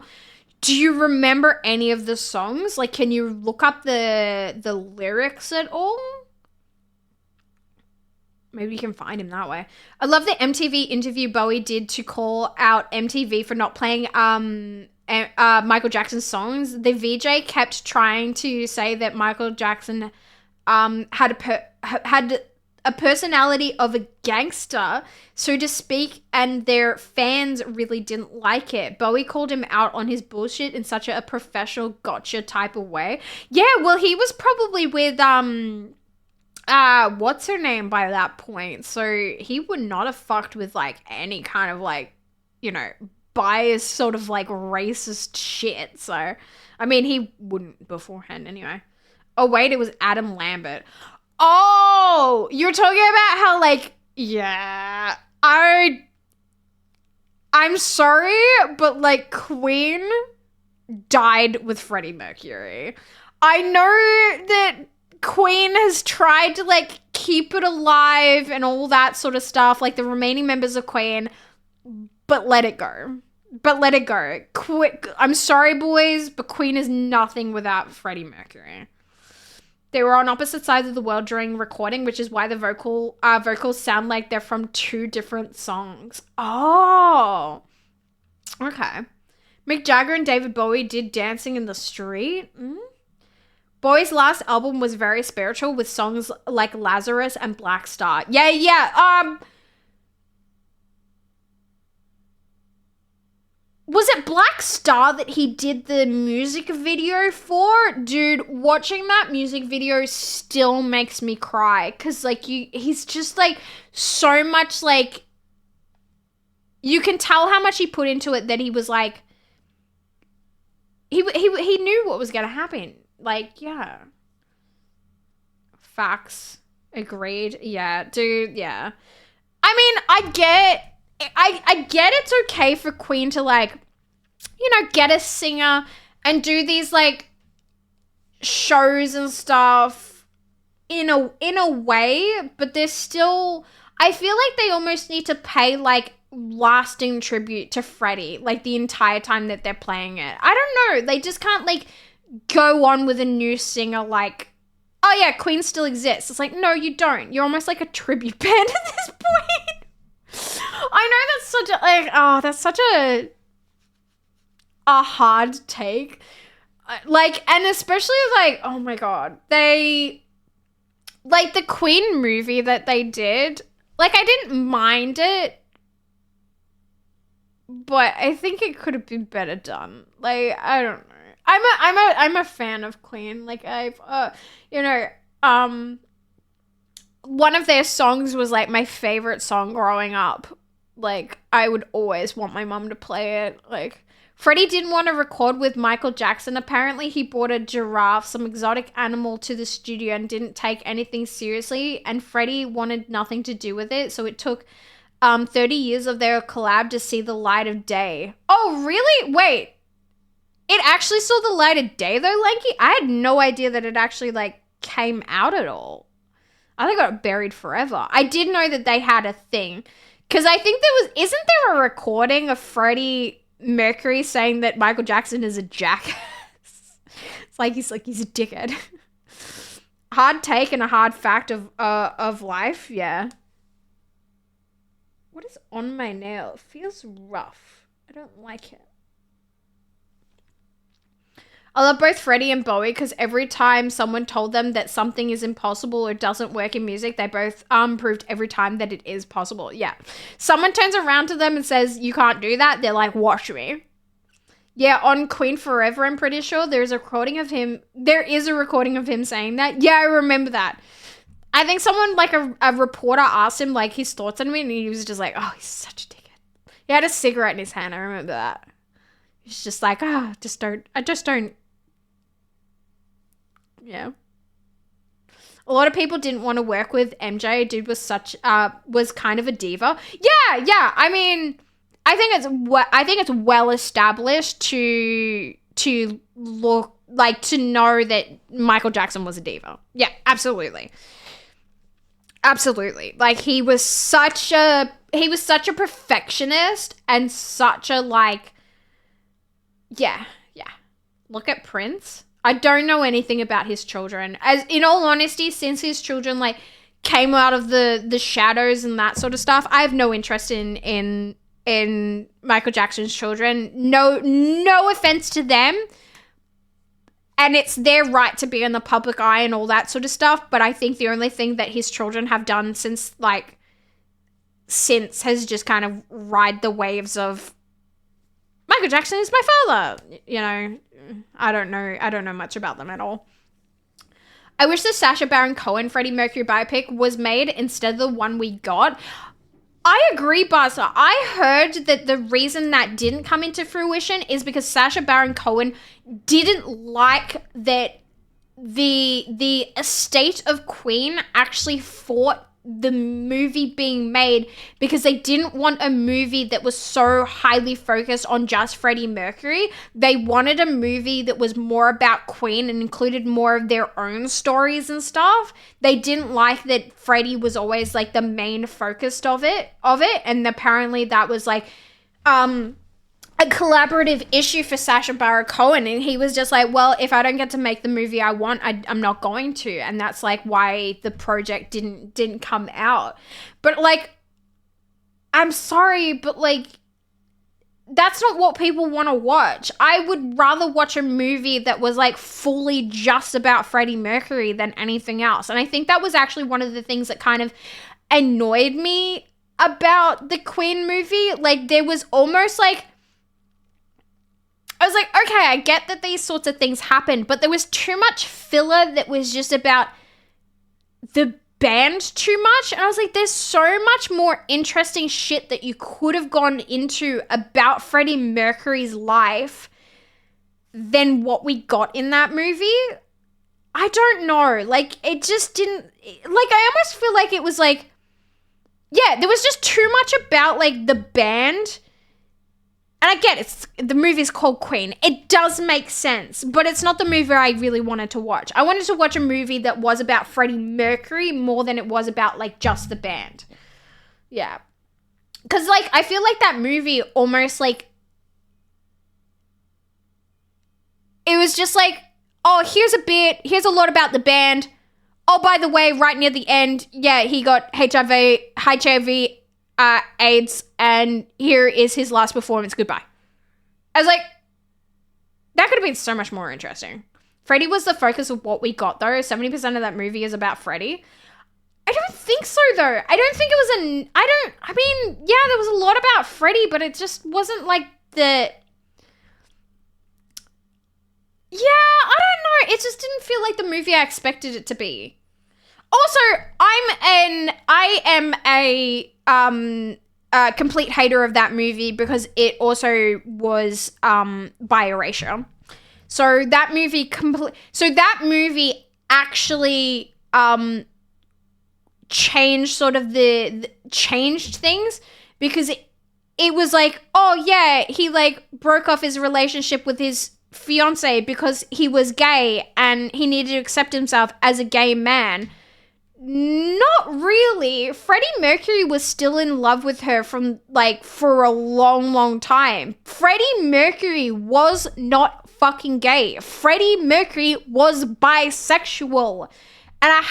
Do you remember any of the songs? Like, can you look up the lyrics at all? Maybe you can find him that way. I love the MTV interview Bowie did to call out MTV for not playing Michael Jackson's songs. The VJ kept trying to say that Michael Jackson had a personality of a gangster, so to speak, and their fans really didn't like it. Bowie called him out on his bullshit in such a professional gotcha type of way. Yeah, well, he was probably with what's her name by that point, so he would not have fucked with like any kind of like, you know, biased sort of like racist shit. So I mean, he wouldn't beforehand anyway. Oh wait, it was Adam Lambert. Oh, you're talking about how like, yeah, I'm sorry, but like Queen died with Freddie Mercury. I know that Queen has tried to like keep it alive and all that sort of stuff, like the remaining members of Queen, but let it go. I'm sorry, boys, but Queen is nothing without Freddie Mercury. They were on opposite sides of the world during recording, which is why the vocals sound like they're from two different songs. Oh, okay. Mick Jagger and David Bowie did Dancing in the Street. Bowie's last album was very spiritual with songs like Lazarus and Black Star. Yeah. Was it Black Star that he did the music video for? Dude, watching that music video still makes me cry. Cause like he's just like so much like, you can tell how much he put into it, that he was like, he knew what was gonna happen. Like, yeah. Facts. Agreed. Yeah, dude, yeah. I mean, I get it's okay for Queen to like, you know, get a singer and do these like shows and stuff in a way, but there's still, I feel like they almost need to pay like lasting tribute to Freddie like the entire time that they're playing it. I don't know, they just can't like go on with a new singer like, oh yeah, Queen still exists. It's like, no, you don't. You're almost like a tribute band at this point. I know that's such a like, oh, that's such a hard take. Like, and especially like, oh my god, they like the Queen movie that they did. Like, I didn't mind it, but I think it could have been better done. Like, I don't know. I'm a fan of Queen. Like, I've you know, one of their songs was like my favorite song growing up. Like, I would always want my mum to play it. Like, Freddie didn't want to record with Michael Jackson. Apparently, he brought a giraffe, some exotic animal, to the studio and didn't take anything seriously. And Freddie wanted nothing to do with it. So it took 30 years of their collab to see the light of day. Oh, really? Wait. It actually saw the light of day, though, Lanky? I had no idea that it actually, like, came out at all. I think it got buried forever. I did know that they had a thing. Because I think isn't there a recording of Freddie Mercury saying that Michael Jackson is a jackass? He's a dickhead. Hard take and a hard fact of life, yeah. What is on my nail? It feels rough. I don't like it. I love both Freddie and Bowie because every time someone told them that something is impossible or doesn't work in music, they both proved every time that it is possible. Yeah. Someone turns around to them and says, you can't do that. They're like, watch me. Yeah, on Queen Forever, I'm pretty sure there is a recording of him saying that. Yeah, I remember that. I think someone, like a reporter asked him like his thoughts on me and he was just like, oh, he's such a dickhead. He had a cigarette in his hand. I remember that. He's just like, I just don't. Yeah. A lot of people didn't want to work with MJ. Dude was kind of a diva. Yeah. I mean, I think it's well established to look like to know that Michael Jackson was a diva. Yeah, absolutely. Absolutely. Like he was such a perfectionist and such a like yeah. Look at Prince. I don't know anything about his children. As in all honesty, since his children like came out of the shadows and that sort of stuff, I have no interest in Michael Jackson's children. No offense to them. And it's their right to be in the public eye and all that sort of stuff. But I think the only thing that his children have done since has just kind of ride the waves of Michael Jackson is my father. You know, I don't know much about them at all. I wish the Sacha Baron Cohen Freddie Mercury biopic was made instead of the one we got. I agree, Barca. I heard that the reason that didn't come into fruition is because Sacha Baron Cohen didn't like that the estate of Queen actually fought the movie being made because they didn't want a movie that was so highly focused on just Freddie Mercury. They wanted a movie that was more about Queen and included more of their own stories and stuff. They didn't like that Freddie was always like the main focus of it. And apparently that was like a collaborative issue for Sacha Baron Cohen, and he was just like, well, if I don't get to make the movie I want, I'm not going to. And that's like why the project didn't come out. But like, I'm sorry, but like, that's not what people want to watch. I would rather watch a movie that was like fully just about Freddie Mercury than anything else. And I think that was actually one of the things that kind of annoyed me about the Queen movie. Like, there was almost like, I was like, okay, I get that these sorts of things happen, but there was too much filler that was just about the band too much. And I was like, there's so much more interesting shit that you could have gone into about Freddie Mercury's life than what we got in that movie. I don't know. Like, it just didn't, like, I almost feel like it was like, yeah, there was just too much about like the band. And I get the movie's called Queen. It does make sense, but it's not the movie I really wanted to watch. I wanted to watch a movie that was about Freddie Mercury more than it was about like just the band. Yeah. Cause like, I feel like that movie almost like, it was just like, oh, here's a lot about the band. Oh, by the way, right near the end, yeah, he got HIV, AIDS, and here is his last performance. Goodbye. I was like, that could have been so much more interesting. Freddie was the focus of what we got, though. 70% of that movie is about Freddie. I don't think so, though. I don't think it was I mean, yeah, there was a lot about Freddie, but it just wasn't like the... Yeah, I don't know. It just didn't feel like the movie I expected it to be. Also, I am a complete hater of that movie because it also was by erasure. So that movie actually changed sort of changed things because it was like, oh yeah, he like broke off his relationship with his fiance because he was gay and he needed to accept himself as a gay man. Not really. Freddie Mercury was still in love with her for a long, long time. Freddie Mercury was not fucking gay. Freddie Mercury was bisexual. And I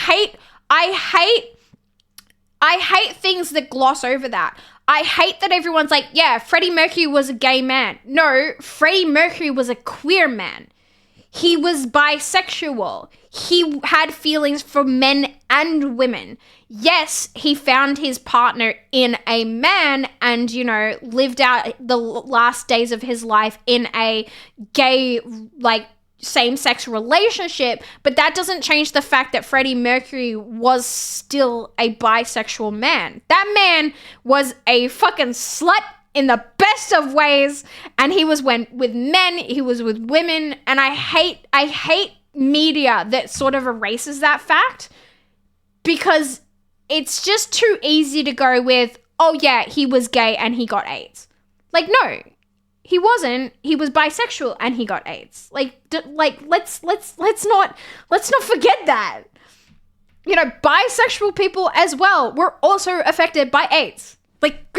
hate things that gloss over that. I hate that everyone's like, yeah, Freddie Mercury was a gay man. No, Freddie Mercury was a queer man. He was bisexual. He had feelings for men and women. Yes, he found his partner in a man and, you know, lived out the last days of his life in a gay, like, same-sex relationship, but that doesn't change the fact that Freddie Mercury was still a bisexual man. That man was a fucking slut in the best of ways, and he was with men, he was with women, and I hate media that sort of erases that fact because it's just too easy to go with, oh yeah, he was gay and he got AIDS. Like, no, he wasn't. He was bisexual and he got AIDS. Let's not forget that. You know, bisexual people as well were also affected by AIDS. Like,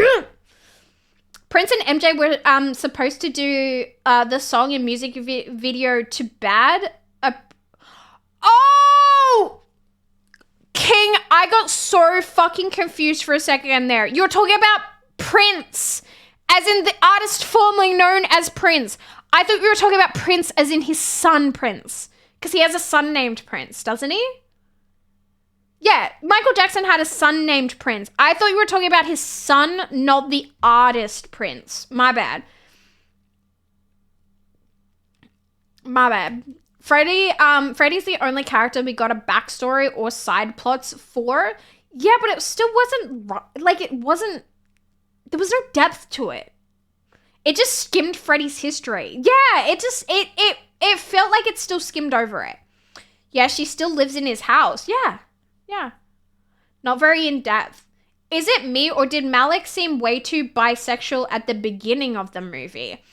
Prince and MJ were supposed to do the song and music video to Bad. Oh! King, I got so fucking confused for a second there. You're talking about Prince, as in the artist formerly known as Prince. I thought you were talking about Prince as in his son Prince. Because he has a son named Prince, doesn't he? Yeah, Michael Jackson had a son named Prince. I thought you were talking about his son, not the artist Prince. My bad. Freddie's the only character we got a backstory or side plots for. Yeah, but it still wasn't, there was no depth to it. It just skimmed Freddie's history. Yeah, it felt like it still skimmed over it. Yeah, she still lives in his house. Yeah. Not very in depth. Is it me or did Malik seem way too bisexual at the beginning of the movie?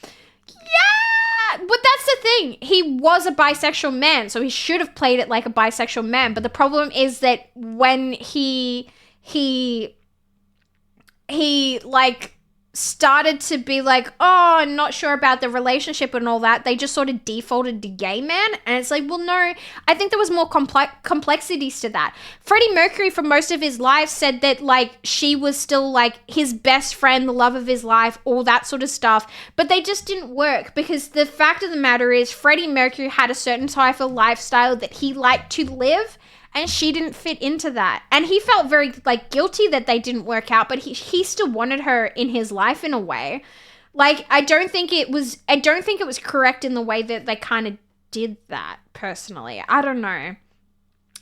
Yeah, but that's the thing. He was a bisexual man, so he should have played it like a bisexual man. But the problem is that when he like started to be like, oh, I'm not sure about the relationship and all that, they just sort of defaulted to gay man. And it's like, well, no, I think there was more complexities to that. Freddie Mercury for most of his life said that like she was still like his best friend, the love of his life, all that sort of stuff. But they just didn't work because the fact of the matter is Freddie Mercury had a certain type of lifestyle that he liked to live, and she didn't fit into that. And he felt very like guilty that they didn't work out, but he still wanted her in his life in a way. Like, I don't think it was correct in the way that they kind of did that, personally. I don't know.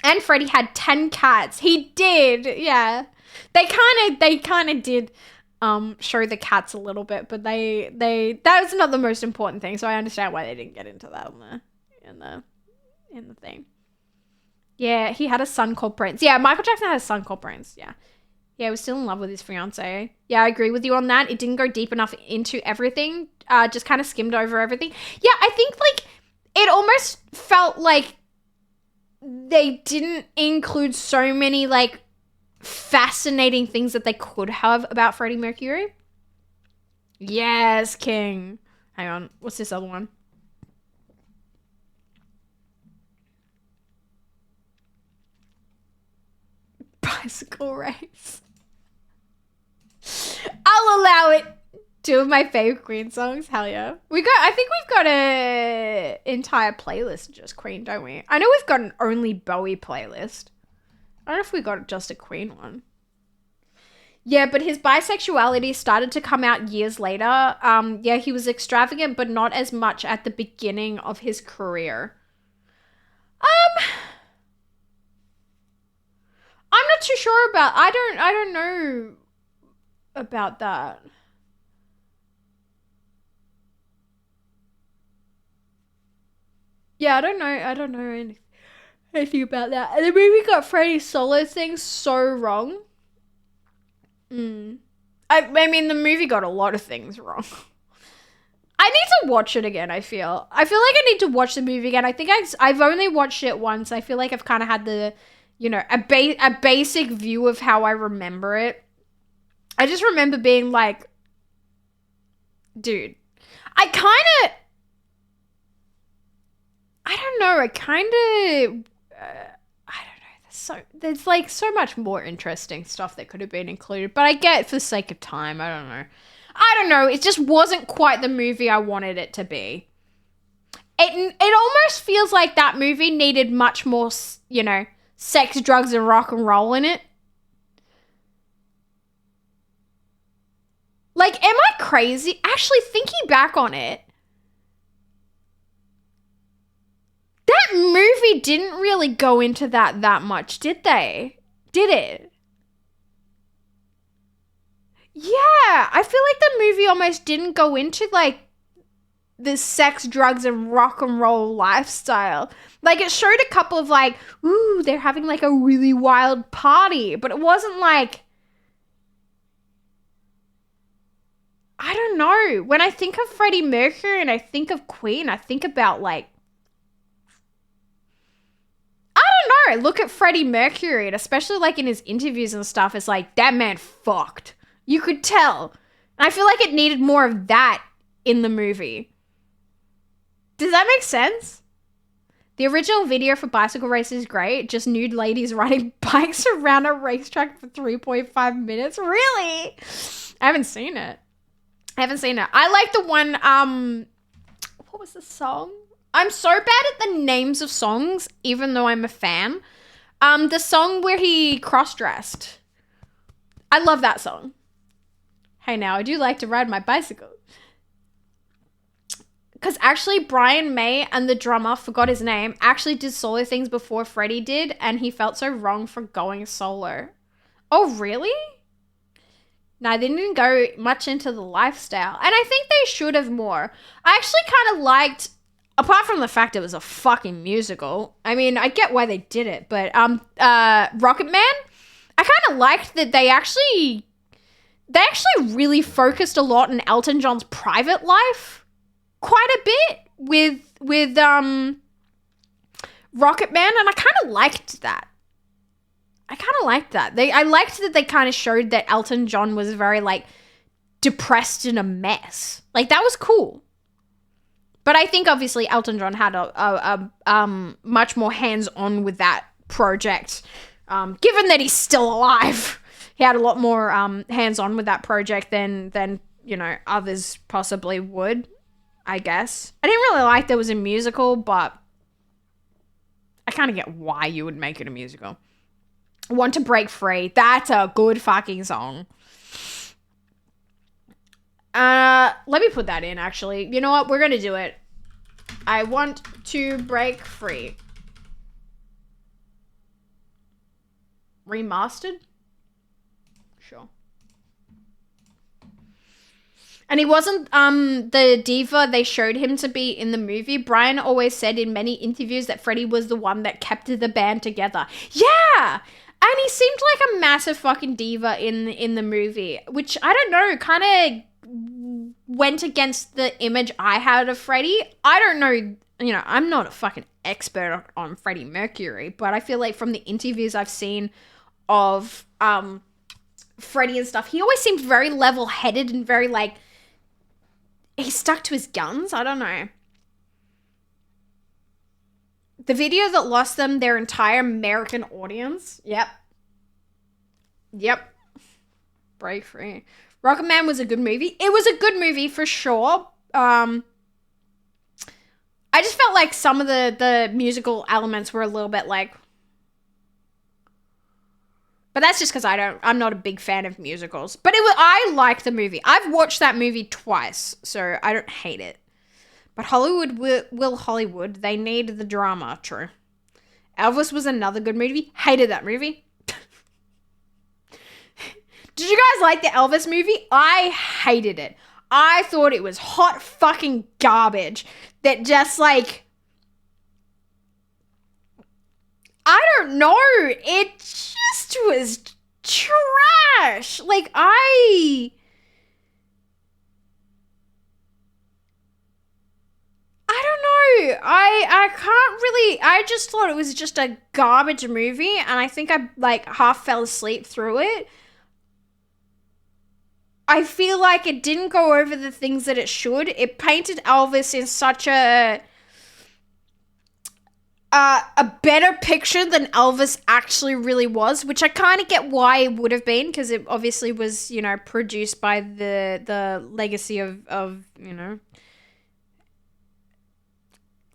And Freddie had 10 cats. He did, yeah. They kind of did show the cats a little bit, but that was not the most important thing, so I understand why they didn't get into that in the thing. Yeah, he had a son called Prince. Yeah, Michael Jackson had a son called Prince. Yeah, he was still in love with his fiance. Yeah, I agree with you on that. It didn't go deep enough into everything. Just kind of skimmed over everything. Yeah, I think like it almost felt like they didn't include so many like fascinating things that they could have about Freddie Mercury. Yes, King. Hang on, what's this other one? Bicycle race. I'll allow it. 2 of my favorite Queen songs. Hell yeah. I think we've got a entire playlist of just Queen, don't we? I know we've got an only Bowie playlist. I don't know if we got just a Queen one. Yeah, but his bisexuality started to come out years later. Yeah, he was extravagant, but not as much at the beginning of his career. too sure about. I don't know about that. Yeah, I don't know anything about that. And the movie got Freddy's solo thing so wrong. I mean, the movie got a lot of things wrong. I need to watch it again, I feel. I feel like I need to watch the movie again. I think I've only watched it once. I feel like I've kind of had the, you know, a basic view of how I remember it. I just remember being like, dude, I don't know. There's like so much more interesting stuff that could have been included, but I get for the sake of time, I don't know. It just wasn't quite the movie I wanted it to be. It almost feels like that movie needed much more, you know, sex, drugs, and rock and roll in it. Like, am I crazy? Actually, thinking back on it, that movie didn't really go into that much, did they? Did it? Yeah, I feel like the movie almost didn't go into, like, this sex, drugs, and rock and roll lifestyle. Like, it showed a couple of, like, ooh, they're having, like, a really wild party. But it wasn't, like... I don't know. When I think of Freddie Mercury and I think of Queen, I think about, like... I don't know. Look at Freddie Mercury, and especially, like, in his interviews and stuff, it's like, that man fucked. You could tell. And I feel like it needed more of that in the movie. Does that make sense? The original video for Bicycle Race is great. Just nude ladies riding bikes around a racetrack for 3.5 minutes. Really? I haven't seen it. I like the one, what was the song? I'm so bad at the names of songs, even though I'm a fan. The song where he cross-dressed. I love that song. Hey now, I do like to ride my bicycle. Because actually Brian May and the drummer, forgot his name, actually did solo things before Freddie did, and he felt so wrong for going solo. Oh, really? No, they didn't go much into the lifestyle. And I think they should have more. I actually kind of liked, apart from the fact it was a fucking musical, I mean, I get why they did it, but Rocket Man, I kind of liked that they actually really focused a lot on Elton John's private life. Quite a bit with Rocket Man, and I kind of liked that. I liked that they kind of showed that Elton John was very, like, depressed and a mess. Like, that was cool. But I think obviously Elton John had a much more hands-on with that project. Given that he's still alive, he had a lot more hands-on with that project than you know, others possibly would. I guess. I didn't really like there was a musical, but I kind of get why you would make it a musical. Want to Break Free. That's a good fucking song. Let me put that in, actually. You know what? We're going to do it. I Want to Break Free. Remastered? Sure. And he wasn't the diva they showed him to be in the movie. Brian always said in many interviews that Freddie was the one that kept the band together. Yeah! And he seemed like a massive fucking diva in the movie, which, I don't know, kind of went against the image I had of Freddie. I don't know, you know, I'm not a fucking expert on Freddie Mercury, but I feel like from the interviews I've seen of Freddie and stuff, he always seemed very level-headed and very, like, he stuck to his guns. I don't know. The video that lost them their entire American audience. Yep. Break Free. Rocket Man was a good movie. It was a good movie for sure. I just felt like some of the musical elements were a little bit like... But that's just because I'm not a big fan of musicals. But I liked the movie. I've watched that movie twice, so I don't hate it. But Hollywood will Hollywood. They need the drama, true. Elvis was another good movie. Hated that movie. Did you guys like the Elvis movie? I hated it. I thought it was hot fucking garbage that just like, I don't know. It just was trash. Like, I don't know. I can't really. I just thought it was just a garbage movie, and I think I like half fell asleep through it. I feel like it didn't go over the things that it should. It painted Elvis in such a better picture than Elvis actually really was, which I kind of get why it would have been, because it obviously was, you know, produced by the legacy of you know,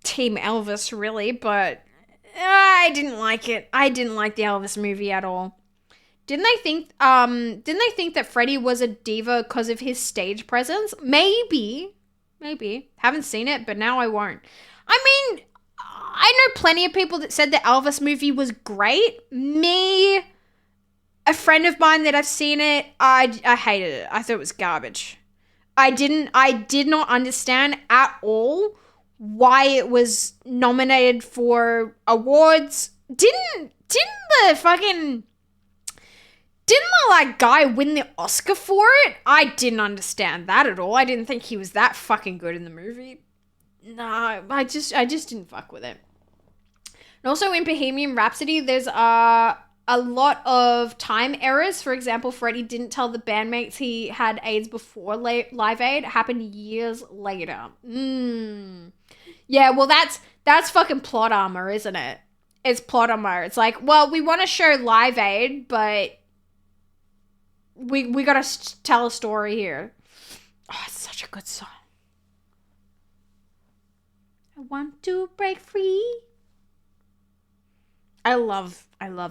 Team Elvis, really. But I didn't like it. I didn't like the Elvis movie at all. Didn't they think that Freddie was a diva because of his stage presence? Maybe. Haven't seen it, but now I won't. I mean, I know plenty of people that said the Elvis movie was great. Me, a friend of mine that I've seen it, I hated it. I thought it was garbage. I did not understand at all why it was nominated for awards. Didn't the like guy win the Oscar for it? I didn't understand that at all. I didn't think he was that fucking good in the movie. No, I just didn't fuck with it. And also in Bohemian Rhapsody, there's a lot of time errors. For example, Freddie didn't tell the bandmates he had AIDS before Live Aid. It happened years later. Yeah, well, that's fucking plot armor, isn't it? It's plot armor. It's like, well, we want to show Live Aid, but we gotta tell a story here. Oh, it's such a good song. I want to break free. I love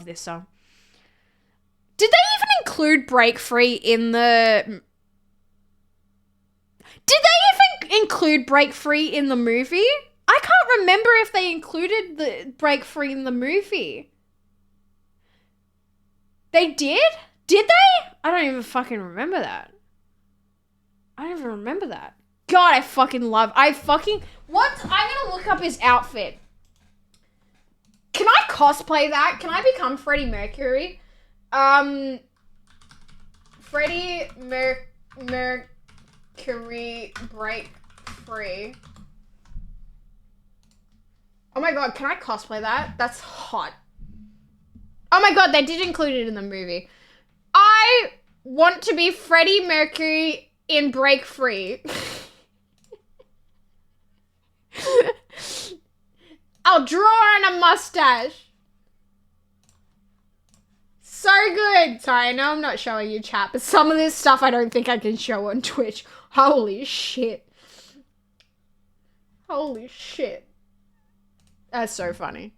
this song. Did they even include Break Free in the... Did they even include Break Free in the movie? I can't remember if they included the Break Free in the movie. They did? Did they? I don't even fucking remember that. I don't even remember that. God, I fucking love... What? I'm gonna look up his outfit. Can I cosplay that? Can I become Freddie Mercury? Freddie Mercury Break Free. Oh my god, can I cosplay that? That's hot. Oh my god, they did include it in the movie. I want to be Freddie Mercury in Break Free. I'll draw on a mustache. So good. Sorry, I know I'm not showing you chat, but some of this stuff I don't think I can show on Twitch. Holy shit. Holy shit. That's so funny.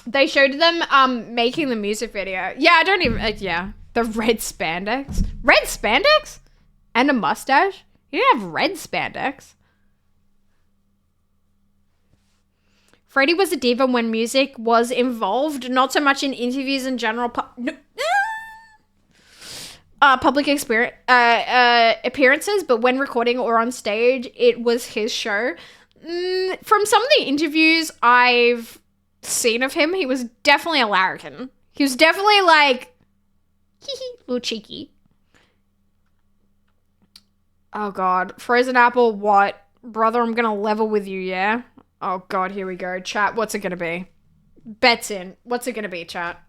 They showed them making the music video. Yeah, I don't even... yeah. The red spandex. Red spandex? And a mustache? You didn't have red spandex. Freddie was a diva when music was involved, not so much in interviews and general public appearances, but when recording or on stage, it was his show. From some of the interviews I've seen of him, he was definitely a larrikin. He was definitely like, hee, little cheeky. Oh god, frozen apple, what? Brother, I'm gonna level with you, yeah? Oh god, here we go. Chat, what's it gonna be? Bets in. What's it gonna be, chat?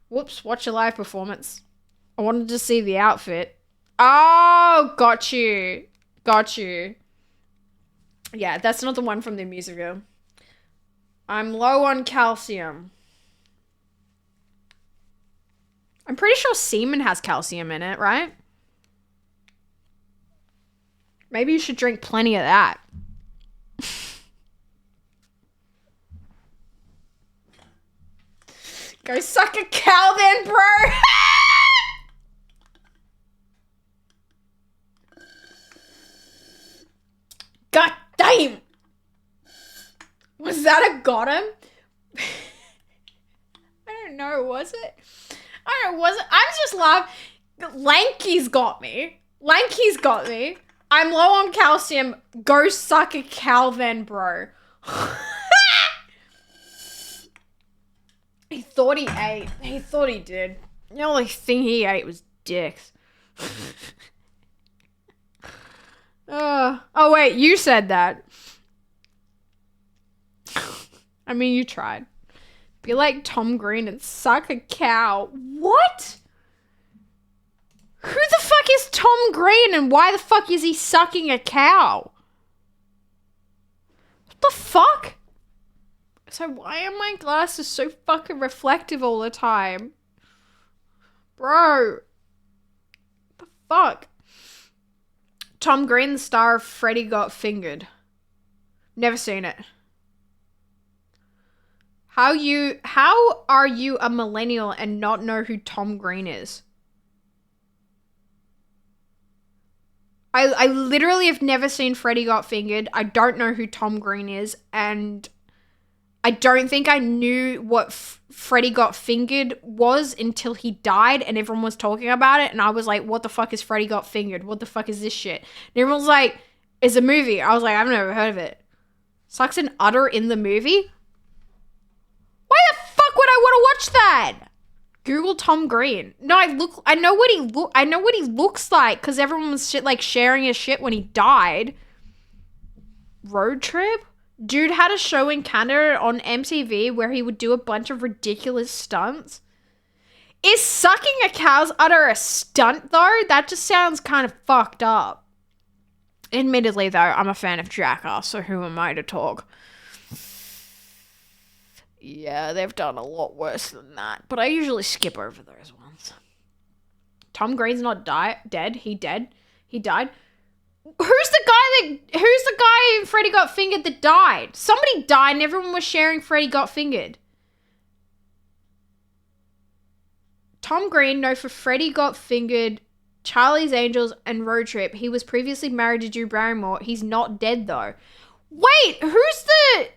Whoops, watch a live performance. I wanted to see the outfit. Oh, got you. Got you. Yeah, that's not the one from the musical. I'm low on calcium. I'm pretty sure semen has calcium in it, right? Maybe you should drink plenty of that. Go suck a cow then, bro! God damn! Was that a got him? I don't know, was it? I don't know, was it? I was just laughing. Lanky's got me. Lanky's got me. I'm low on calcium. Go suck a cow then, bro. He thought he ate. He thought he did. The only thing he ate was dicks. Oh, wait. You said that. I mean, you tried. Be like Tom Green and suck a cow. What? Who the fuck is Tom Green and why the fuck is he sucking a cow? What the fuck? So why are my glasses so fucking reflective all the time? Bro. What the fuck? Tom Green, the star of Freddy Got Fingered. Never seen it. How are you a millennial and not know who Tom Green is? I literally have never seen Freddy Got Fingered. I don't know who Tom Green is, and I don't think I knew what Freddy Got Fingered was until he died and everyone was talking about it, and I was like, what the fuck is Freddy Got Fingered? What the fuck is this shit? And everyone was like, it's a movie. I was like, I've never heard of it. Sucks an udder in the movie? Why the fuck would I want to watch that? Google Tom Green. No, I know what he looks like because everyone was sharing his shit when he died. Road Trip? Dude had a show in Canada on MTV where he would do a bunch of ridiculous stunts. Is sucking a cow's udder a stunt though? That just sounds kind of fucked up. Admittedly though, I'm a fan of Jackass, so who am I to talk? Yeah, they've done a lot worse than that, but I usually skip over those ones. Tom Green's not dead. He died. Who's the guy in Freddy Got Fingered that died? Somebody died and everyone was sharing Freddy Got Fingered. Tom Green, known for Freddy Got Fingered, Charlie's Angels, and Road Trip. He was previously married to Drew Barrymore. He's not dead though. Wait, who's the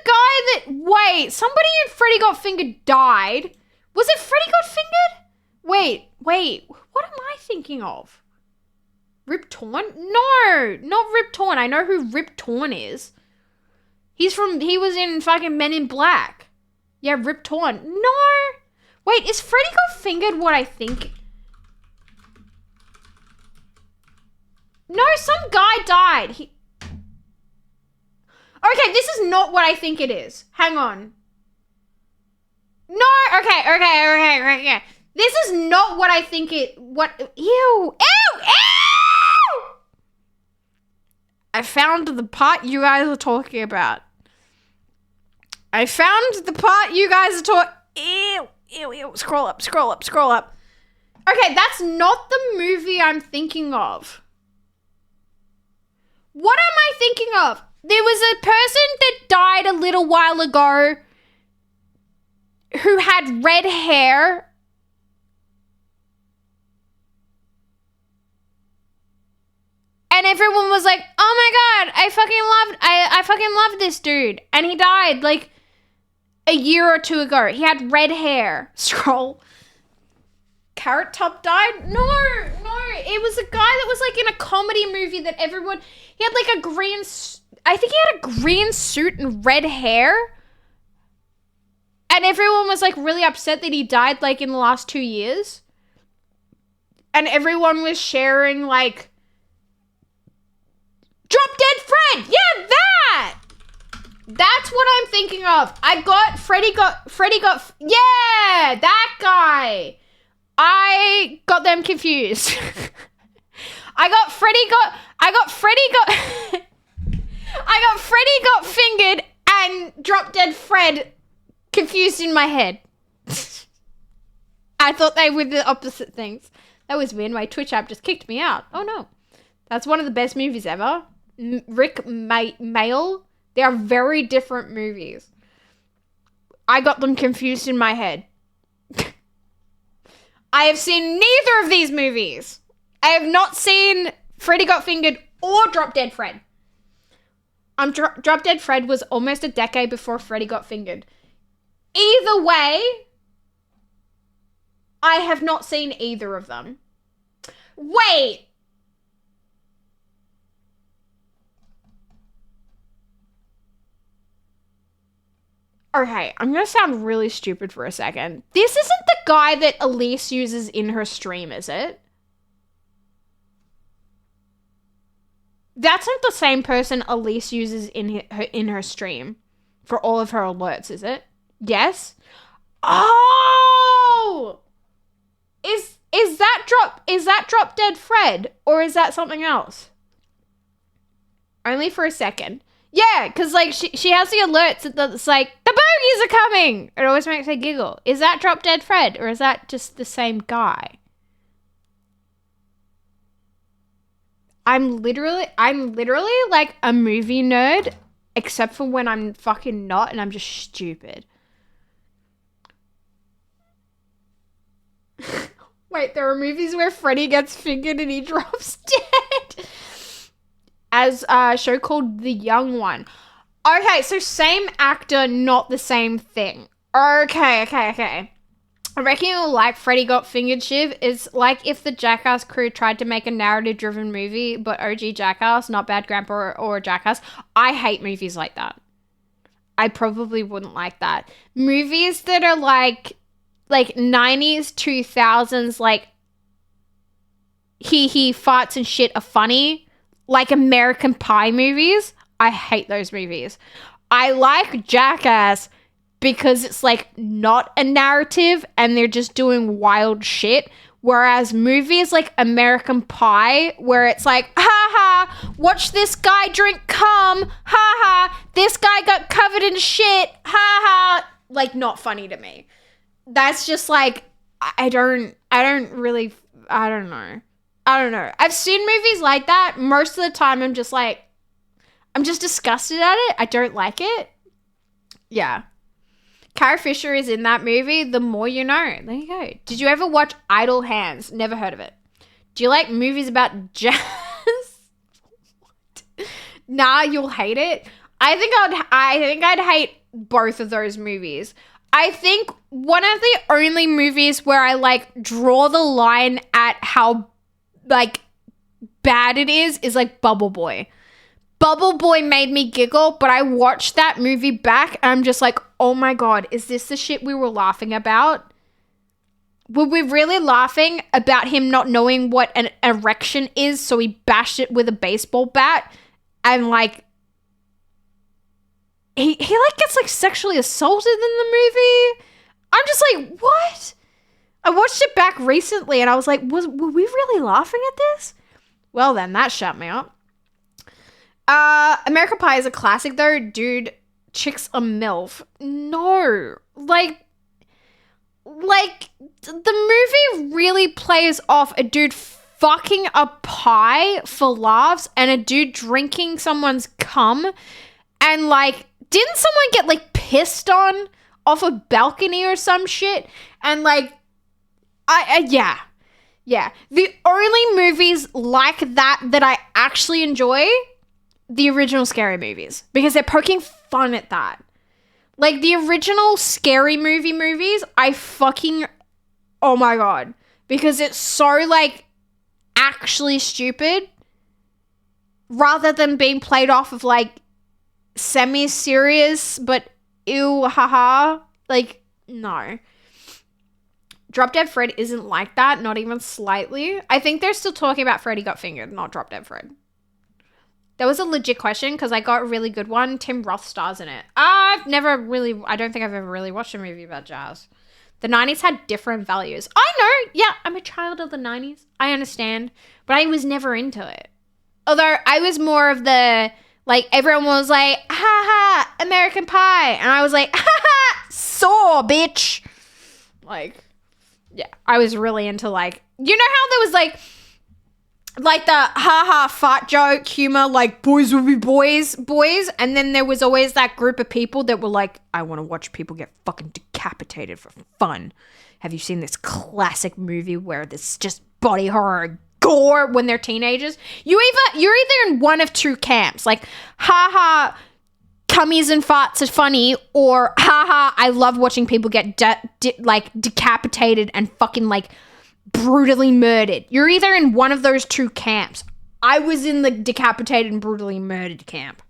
guy that... Wait, somebody in Freddy Got Fingered died. Was it Freddy Got Fingered? Wait, what am I thinking of? Rip Torn? No, not Rip Torn. I know who Rip Torn is. He was in fucking Men in Black. Yeah, Rip Torn. No. Wait, is Freddy Got Fingered what I think? No, some guy died. Okay, this is not what I think it is. Hang on. No, okay. This is not what I think it... Ew! I found the part you guys are talking about. Ew. Scroll up. Okay, that's not the movie I'm thinking of. What am I thinking of? There was a person that died a little while ago who had red hair. And everyone was like, oh my god, I fucking love this dude. And he died like a year or two ago. He had red hair. Scroll. Carrot Top died? No. It was a guy that was like in a comedy movie that everyone... He had like a green... I think he had a green suit and red hair. And everyone was like really upset that he died like in the last 2 years. And everyone was sharing like... Drop Dead Fred! Yeah, that! That's what I'm thinking of. Freddy got... Yeah, that guy! I got them confused. I got Freddy Got Fingered and Drop Dead Fred confused in my head. I thought they were the opposite things. That was weird. My Twitch app just kicked me out. Oh no. That's one of the best movies ever. Rick Mail. They are very different movies. I got them confused in my head. I have seen neither of these movies. I have not seen Freddy Got Fingered or Drop Dead Fred. Drop Dead Fred was almost a decade before Freddy Got Fingered. Either way, I have not seen either of them. Wait. Okay, I'm gonna sound really stupid for a second. This isn't the guy that Elise uses in her stream, is it? That's not the same person Elise uses in her stream for all of her alerts, is it? Yes? Oh! Is that Drop Dead Fred, or is that something else? Only for a second. Yeah, because, like, she has the alerts that's like, the bogies are coming! It always makes her giggle. Is that Drop Dead Fred, or is that just the same guy? I'm literally, like, a movie nerd, except for when I'm fucking not, and I'm just stupid. Wait, there are movies where Freddy gets fingered and he drops dead. As a show called The Young One. Okay, so same actor, not the same thing. Okay. I reckon you'll like Freddy Got Fingered, Shiv. Is like if the Jackass crew tried to make a narrative-driven movie, but OG Jackass, not Bad Grandpa or Jackass. I hate movies like that. I probably wouldn't like that. Movies that are like 90s, 2000s, like he farts and shit are funny. Like American Pie movies, I hate those movies. I like Jackass because it's like not a narrative and they're just doing wild shit. Whereas movies like American Pie, where it's like, ha ha, watch this guy drink cum, ha ha, this guy got covered in shit, ha ha, like not funny to me. That's just like, I don't know. I've seen movies like that. Most of the time I'm just disgusted at it. I don't like it. Yeah. Carrie Fisher is in that movie. The More You Know. There you go. Did you ever watch Idle Hands? Never heard of it. Do you like movies about jazz? What? Nah, you'll hate it. I think I'd hate both of those movies. I think one of the only movies where I like draw the line at how like bad it is like Bubble Boy. Bubble Boy made me giggle, but I watched that movie back and I'm just like, oh my God, is this the shit we were laughing about? Were we really laughing about him not knowing what an erection is, so he bashed it with a baseball bat and like he like gets like sexually assaulted in the movie? I'm just like, what? I watched it back recently and I was like, were we really laughing at this? Well then, that shut me up. American Pie is a classic though. Dude, chicks a MILF. No. Like, the movie really plays off a dude fucking a pie for laughs and a dude drinking someone's cum. And like, didn't someone get like pissed on off a balcony or some shit? And like, yeah. The only movies like that I actually enjoy, the original Scary movies, because they're poking fun at that. Like the original Scary movies, oh my God, because it's so like actually stupid rather than being played off of like semi-serious, but ew, haha, like no. Drop Dead Fred isn't like that, not even slightly. I think they're still talking about Freddy Got Fingered, not Drop Dead Fred. That was a legit question because I got a really good one. Tim Roth stars in it. I don't think I've ever really watched a movie about jazz. The 90s had different values. I know, yeah, I'm a child of the 90s. I understand, but I was never into it. Although I was more of the, like, everyone was like, ha ha, American Pie. And I was like, ha ha, Saw, bitch. Like, yeah, I was really into like, you know how there was like the haha fart joke humor, like boys will be boys, and then there was always that group of people that were like, I want to watch people get fucking decapitated for fun. Have you seen this classic movie where there's just body horror gore when they're teenagers? You're either in one of two camps, like haha cummies and farts are funny, or haha, I love watching people get decapitated and fucking like brutally murdered. You're either in one of those two camps. I was in the decapitated and brutally murdered camp.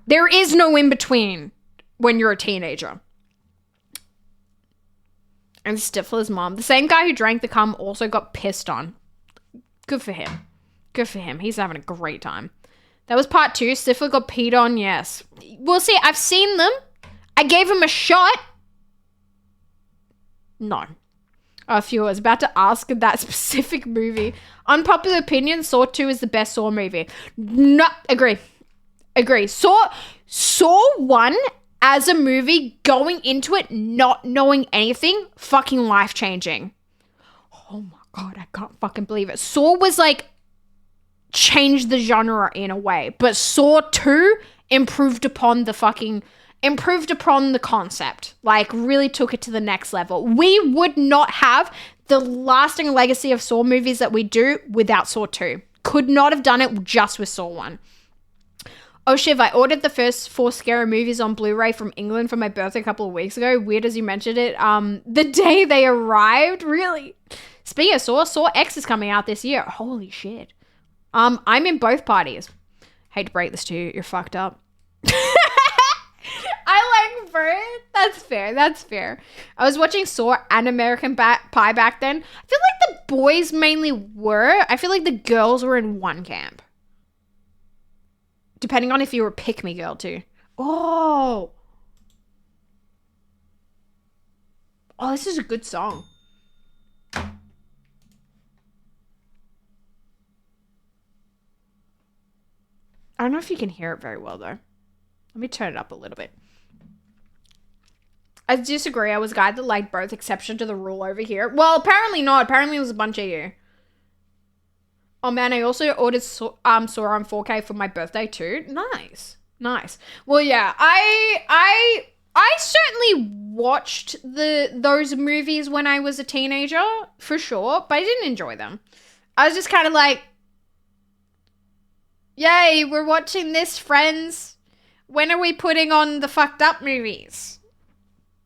There is no in between when you're a teenager. And Stifler's mom, the same guy who drank the cum, also got pissed on. Good for him. Good for him. He's having a great time. That was part 2. Stifler got peed on, yes. We'll see. I've seen them. I gave him a shot. No. A few. I was about to ask that specific movie. Unpopular opinion, Saw 2 is the best Saw movie. No, agree. Saw 1 as a movie, going into it, not knowing anything, fucking life-changing. Oh my God, I can't fucking believe it. Saw was like, changed the genre in a way, but Saw 2 improved upon the concept, like really took it to the next level. We would not have the lasting legacy of Saw movies that we do without Saw 2. Could not have done it just with Saw 1. Oh, Shiv, I ordered the first 4 Scary Movies on Blu-ray from England for my birthday a couple of weeks ago. Weird as you mentioned it. The day they arrived, really. Speaking of Saw X is coming out this year. Holy shit. I'm in both parties. Hate to break this to you. You're fucked up. I like both. That's fair. I was watching Saw and American Pie back then. I feel like the boys mainly were. I feel like the girls were in one camp. Depending on if you were a pick-me girl too. Oh, this is a good song. I don't know if you can hear it very well though. Let me turn it up a little bit. I disagree. I was a guy that liked both, exception to the rule over here. Well, apparently not. Apparently it was a bunch of you. Oh man, I also ordered Saw on 4K for my birthday too. Nice. Well, yeah, I certainly watched those movies when I was a teenager, for sure, but I didn't enjoy them. I was just kind of like, yay, we're watching this, friends. When are we putting on the fucked up movies?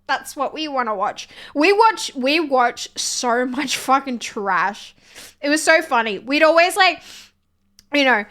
That's what we want to watch. We watch so much fucking trash. It was so funny. We'd always like, you know,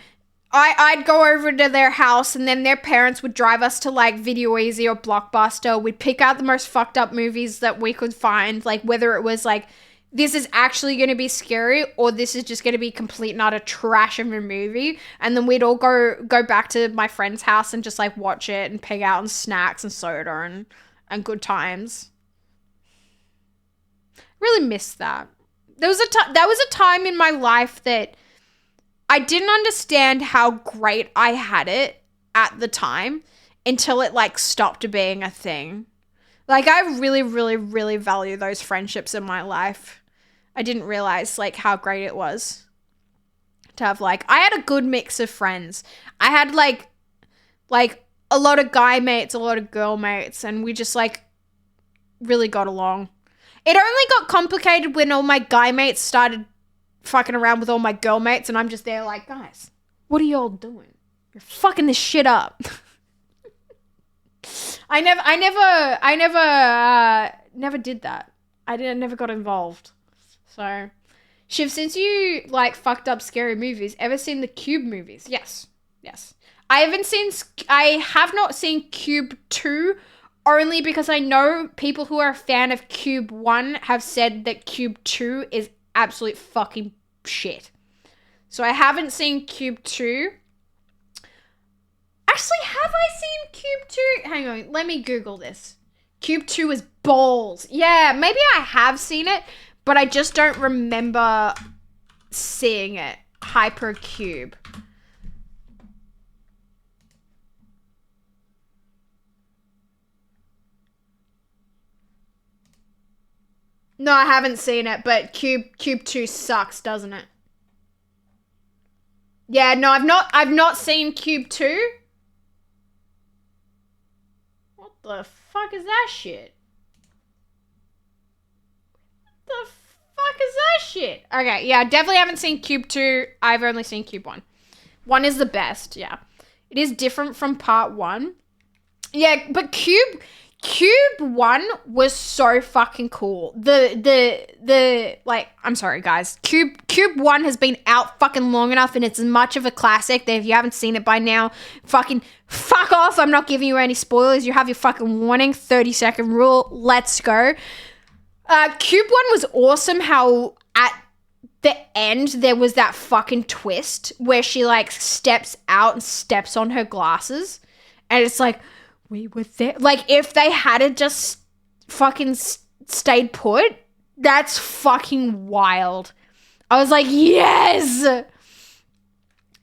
I'd go over to their house and then their parents would drive us to like Video Easy or Blockbuster. We'd pick out the most fucked up movies that we could find, like whether it was like, this is actually going to be scary or this is just going to be complete and utter trash of a movie. And then we'd all go back to my friend's house and just like watch it and pick out on snacks and soda and good times. Really missed that. That was a time in my life that I didn't understand how great I had it at the time until it like stopped being a thing. Like I really, really, really value those friendships in my life. I didn't realize like how great it was to have like, I had a good mix of friends. I had like a lot of guy mates, a lot of girl mates, and we just like really got along. It only got complicated when all my guy mates started fucking around with all my girl mates, and I'm just there like, guys, what are y'all doing? You're fucking this shit up. I never did that. I never got involved. So, Shiv, since you like fucked up scary movies, ever seen the Cube movies? Yes. I have not seen Cube 2. Only because I know people who are a fan of Cube 1 have said that Cube 2 is absolute fucking shit. So I haven't seen Cube 2. Actually, have I seen Cube 2? Hang on, let me Google this. Cube 2 is balls. Yeah, maybe I have seen it, but I just don't remember seeing it. Hypercube. No, I haven't seen it, but Cube 2 sucks, doesn't it? Yeah, no, I've not seen Cube 2. What the fuck is that shit? What the fuck is that shit? Okay, yeah, definitely haven't seen Cube 2. I've only seen Cube 1. 1 is the best, yeah. It is different from part 1. Yeah, but Cube 1 was so fucking cool. Like, I'm sorry guys. Cube 1 has been out fucking long enough and it's as much of a classic that if you haven't seen it by now, fucking fuck off. I'm not giving you any spoilers. You have your fucking warning, 30-second rule. Let's go. Cube 1 was awesome how at the end there was that fucking twist where she like steps out and steps on her glasses and it's like, we were there. Like, if they hadn't just fucking stayed put, that's fucking wild. I was like, yes!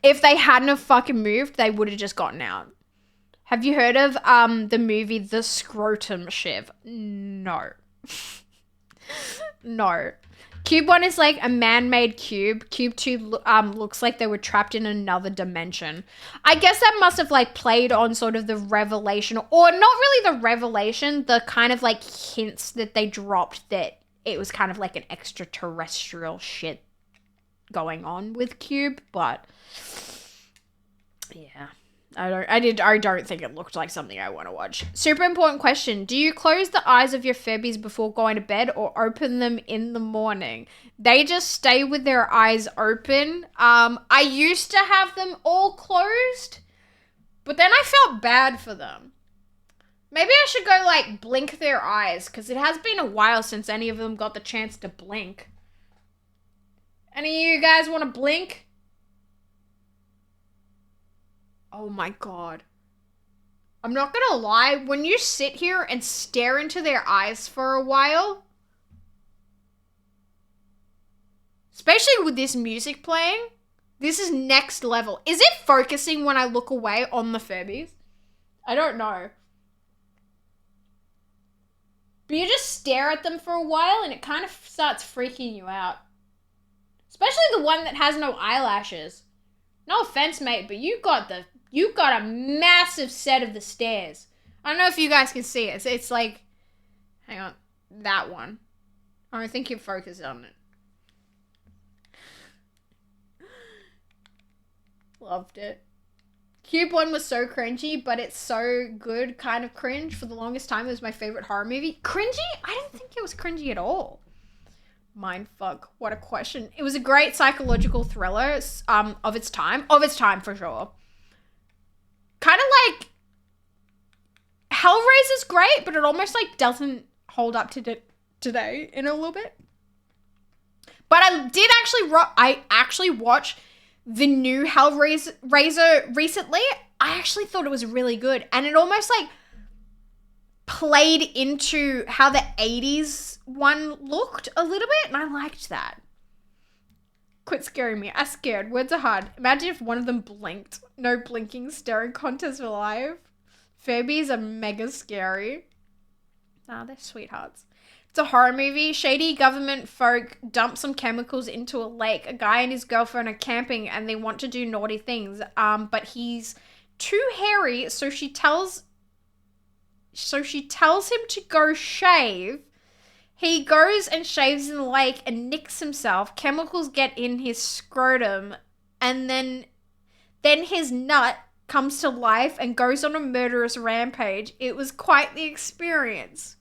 If they hadn't have fucking moved, they would have just gotten out. Have you heard of the movie The Scrotum Shiv? No. No. Cube 1 is like a man-made cube. Cube 2 looks like they were trapped in another dimension. I guess that must have like played on sort of the revelation, or not really the revelation, the kind of like hints that they dropped that it was kind of like an extraterrestrial shit going on with Cube, but yeah. I don't think it looked like something I want to watch. Super important question. Do you close the eyes of your Furbies before going to bed or open them in the morning? They just stay with their eyes open. I used to have them all closed, but then I felt bad for them. Maybe I should go like blink their eyes because it has been a while since any of them got the chance to blink. Any of you guys want to blink? Oh my god. I'm not gonna lie, when you sit here and stare into their eyes for a while, especially with this music playing, this is next level. Is it focusing when I look away on the Furbies? I don't know. But you just stare at them for a while and it kind of starts freaking you out. Especially the one that has no eyelashes. No offense, mate, but you got a massive set of the stairs. I don't know if you guys can see it. It's like, hang on, that one. I don't think you're focused on it. Loved it. Cube 1 was so cringy, but it's so good, kind of cringe. For the longest time, it was my favorite horror movie. Cringy? I don't think it was cringy at all. Mindfuck. What a question. It was a great psychological thriller of its time. Of its time, for sure. Kind of like Hellraiser's great, but it almost like doesn't hold up to today in a little bit. But I actually watched the new Hellraiser recently. I actually thought it was really good, and it almost like played into how the 80s one looked a little bit, and I liked that. Quit scaring me. I'm scared. Words are hard. Imagine if one of them blinked. No blinking, staring contest for life. Furbies are mega scary. Nah, they're sweethearts. It's a horror movie. Shady government folk dump some chemicals into a lake. A guy and his girlfriend are camping and they want to do naughty things. But he's too hairy, so she tells him to go shave. He goes and shaves in the lake and nicks himself. Chemicals get in his scrotum, and then his nut comes to life and goes on a murderous rampage. It was quite the experience.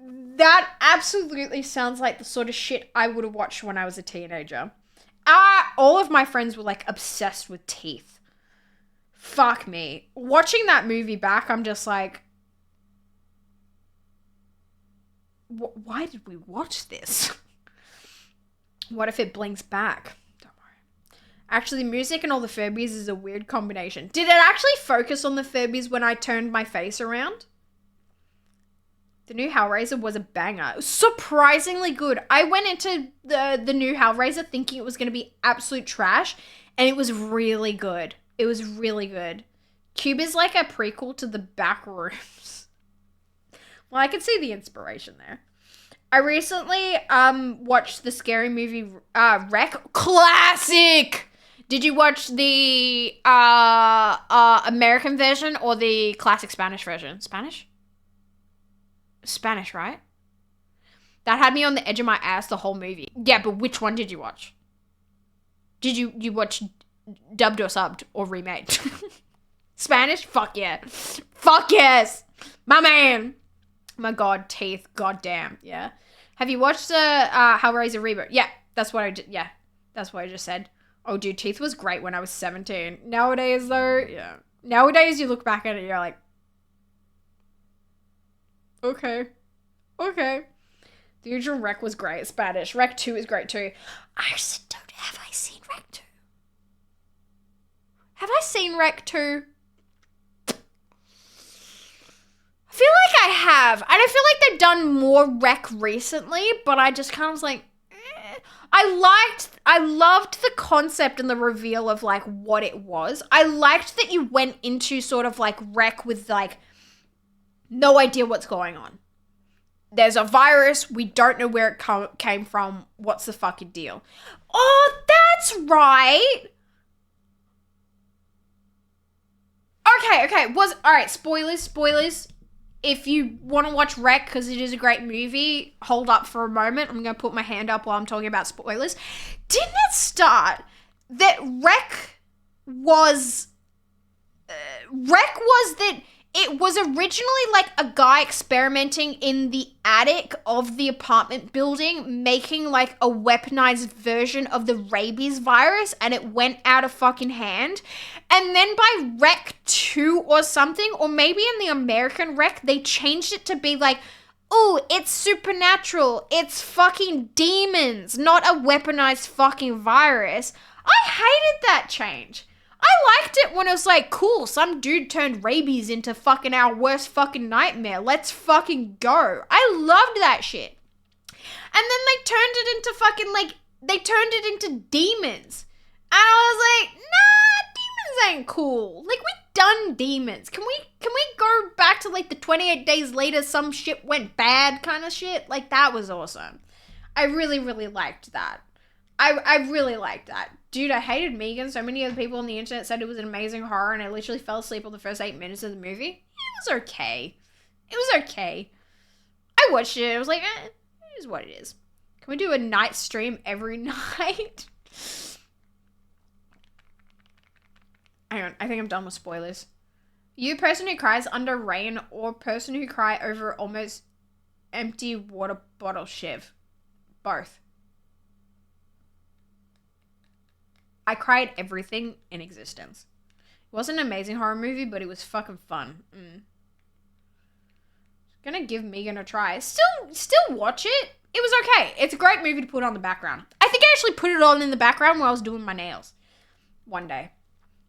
That absolutely sounds like the sort of shit I would have watched when I was a teenager. All of my friends were like obsessed with teeth. Fuck me. Watching that movie back, I'm just like, why did we watch this? What if it blinks back? Don't worry. Actually, music and all the Furbies is a weird combination. Did it actually focus on the Furbies when I turned my face around? The new Hellraiser was a banger. It was surprisingly good. I went into the new Hellraiser thinking it was going to be absolute trash, and it was really good. It was really good. Cube is like a prequel to the Back Rooms. Well, I can see the inspiration there. I recently watched the scary movie Wreck. Classic! Did you watch the American version or the classic Spanish version? Spanish? Spanish, right? That had me on the edge of my ass the whole movie. Yeah, but which one did you watch? Did you watch dubbed or subbed or remade? Spanish? Fuck yeah. Fuck yes. My man. My god, teeth. God damn. Yeah. Have you watched the Hellraiser reboot? Yeah, that's what I did. Yeah, that's what I just said. Oh, dude, Teeth was great when I was 17. Nowadays, though, yeah. Nowadays, you look back at it, you're like, okay. The original Rec was great. Spanish. Rec 2 is great too. I just don't. Have I seen Rec 2? Have I seen Rec 2? I feel like I have. And I feel like they've done more Rec recently, but I just kind of was like, eh. I loved the concept and the reveal of like what it was. I liked that you went into sort of like Rec with like no idea what's going on. There's a virus. We don't know where it came from. What's the fucking deal? Oh, that's right. Okay. All right. Spoilers. If you want to watch Rec, because it is a great movie, hold up for a moment. I'm going to put my hand up while I'm talking about spoilers. Didn't it start that Rec was that it was originally like a guy experimenting in the attic of the apartment building, making like a weaponized version of the rabies virus, and it went out of fucking hand. And then by Rec 2 or something, or maybe in the American Rec, they changed it to be like, ooh, it's supernatural. It's fucking demons, not a weaponized fucking virus. I hated that change. I liked it when it was like, cool, some dude turned rabies into fucking our worst fucking nightmare. Let's fucking go. I loved that shit. And then they turned it into fucking like, they turned it into demons. And I was like, nah, demons ain't cool. Like, we done demons. Can we go back to like the 28 days later some shit went bad kind of shit? Like, that was awesome. I really, really liked that. I really liked that. Dude, I hated Megan. So many other people on the internet said it was an amazing horror, and I literally fell asleep on the first 8 minutes of the movie. It was okay. I watched it. I was like, it is what it is. Can we do a night stream every night? Hang on. I think I'm done with spoilers. You person who cries under rain or person who cry over almost empty water bottle shiv? Both. I cried everything in existence. It wasn't an amazing horror movie, but it was fucking fun. Gonna give Megan a try. Still watch it. It was okay. It's a great movie to put on the background. I think I actually put it on in the background while I was doing my nails. One day.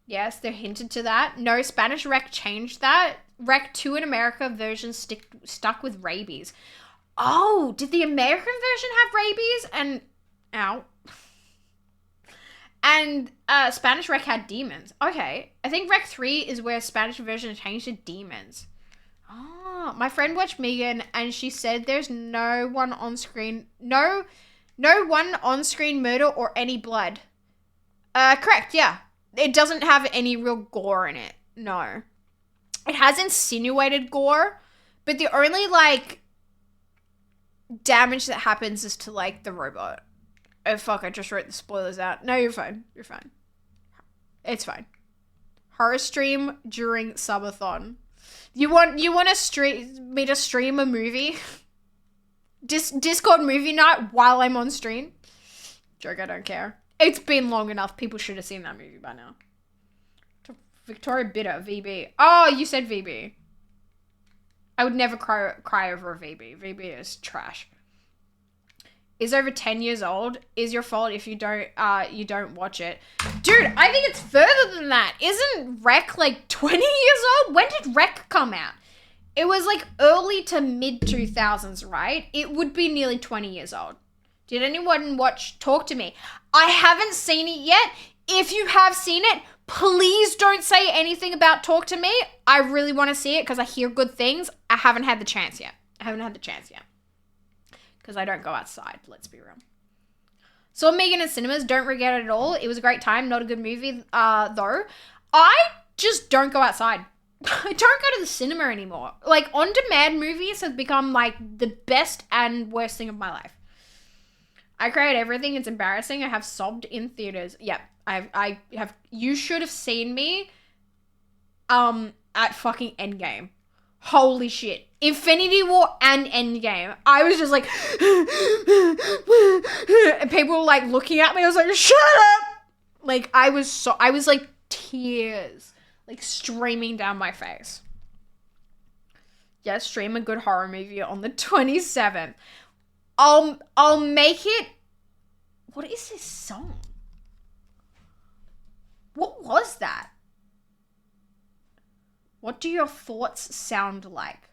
Yes, they're hinted to that. No, Spanish Rec changed that. Rec 2 in America version stuck with rabies. Oh, did the American version have rabies? And, ow. And Spanish Rec had demons. Okay. I think Rec 3 is where Spanish version changed to demons. Oh, my friend watched Megan and she said there's no one on screen. No one on screen murder or any blood. Correct, yeah. It doesn't have any real gore in it. No. It has insinuated gore, but the only like damage that happens is to like the robot. Oh, fuck, I just wrote the spoilers out. No, you're fine. It's fine. Horror stream during subathon. You want me to stream a movie? Discord movie night while I'm on stream? Joke, I don't care. It's been long enough. People should have seen that movie by now. Victoria Bitter, VB. Oh, you said VB. I would never cry over a VB. VB is trash. Is over 10 years old. Is your fault if you don't watch it. Dude, I think it's further than that. Isn't Rec like 20 years old? When did Rec come out? It was like early to mid 2000s, right? It would be nearly 20 years old. Did anyone watch Talk to Me? I haven't seen it yet. If you have seen it, please don't say anything about Talk to Me. I really want to see it because I hear good things. I haven't had the chance yet. Because I don't go outside, let's be real. Saw Megan in cinemas, don't regret it at all. It was a great time, not a good movie, though. I just don't go outside. I don't go to the cinema anymore. Like, on-demand movies have become, like, the best and worst thing of my life. I cried everything, it's embarrassing. I have sobbed in theaters. Yep, I have, you should have seen me at fucking Endgame. Holy shit. Infinity War and Endgame. I was just like, and people were like looking at me. I was like, shut up. Like, I was like tears, like streaming down my face. Yes, stream a good horror movie on the 27th. I'll make it. What is this song? What was that? What do your thoughts sound like?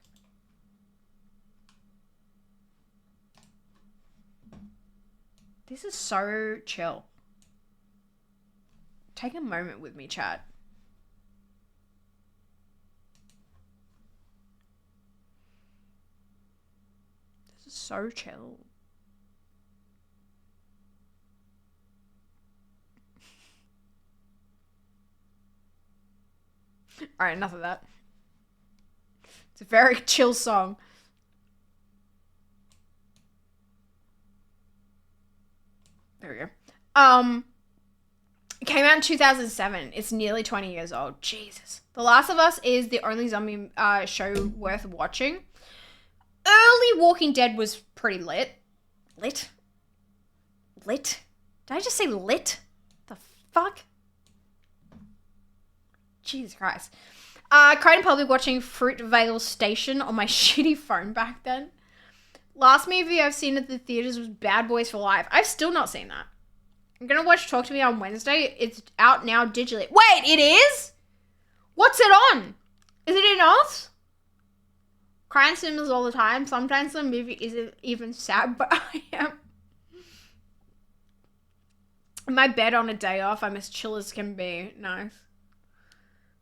This is so chill. Take a moment with me, chat. This is so chill. Alright, enough of that. It's a very chill song. There we go. It came out in 2007. It's nearly 20 years old. Jesus. The Last of Us is the only zombie show worth watching. Early Walking Dead was pretty lit. Lit? Did I just say lit? The fuck? Jesus Christ. I cried in public watching Fruitvale Station on my shitty phone back then. Last movie I've seen at the theaters was Bad Boys for Life. I've still not seen that. I'm gonna watch Talk to Me on Wednesday. It's out now digitally. Wait, it is? What's it on? Is it in Oz? Cry in cinemas all the time. Sometimes the movie isn't even sad, but I am. In my bed on a day off, I'm as chill as can be. Nice.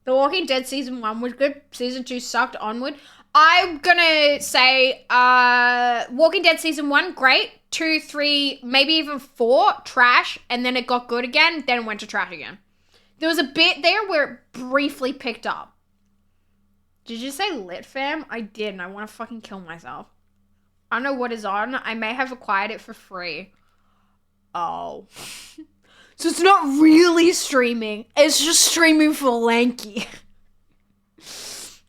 The Walking Dead season 1 was good. Season 2 sucked. Onward. I'm gonna say Walking Dead season 1, great. 2, 3, maybe even 4, trash. And then it got good again. Then it went to trash again. There was a bit there where it briefly picked up. Did you say lit, fam? I did, and I want to fucking kill myself. I don't know what is on. I may have acquired it for free. Oh. So it's not really streaming. It's just streaming for Lanky.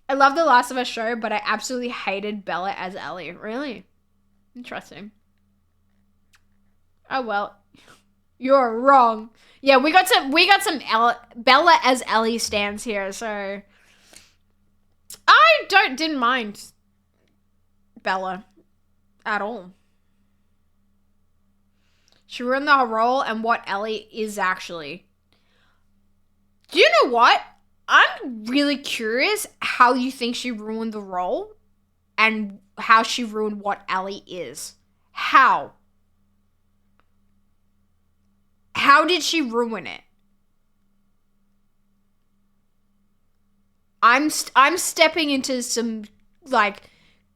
I love The Last of Us show, but I absolutely hated Bella as Ellie. Really? Interesting. Oh well. You're wrong. Yeah, we got some Bella as Ellie stands here, so I didn't mind Bella at all. She ruined the whole role and what Ellie is actually. Do you know what? I'm really curious how you think she ruined the role and how she ruined what Ellie is. How? How did she ruin it? I'm stepping into some, like,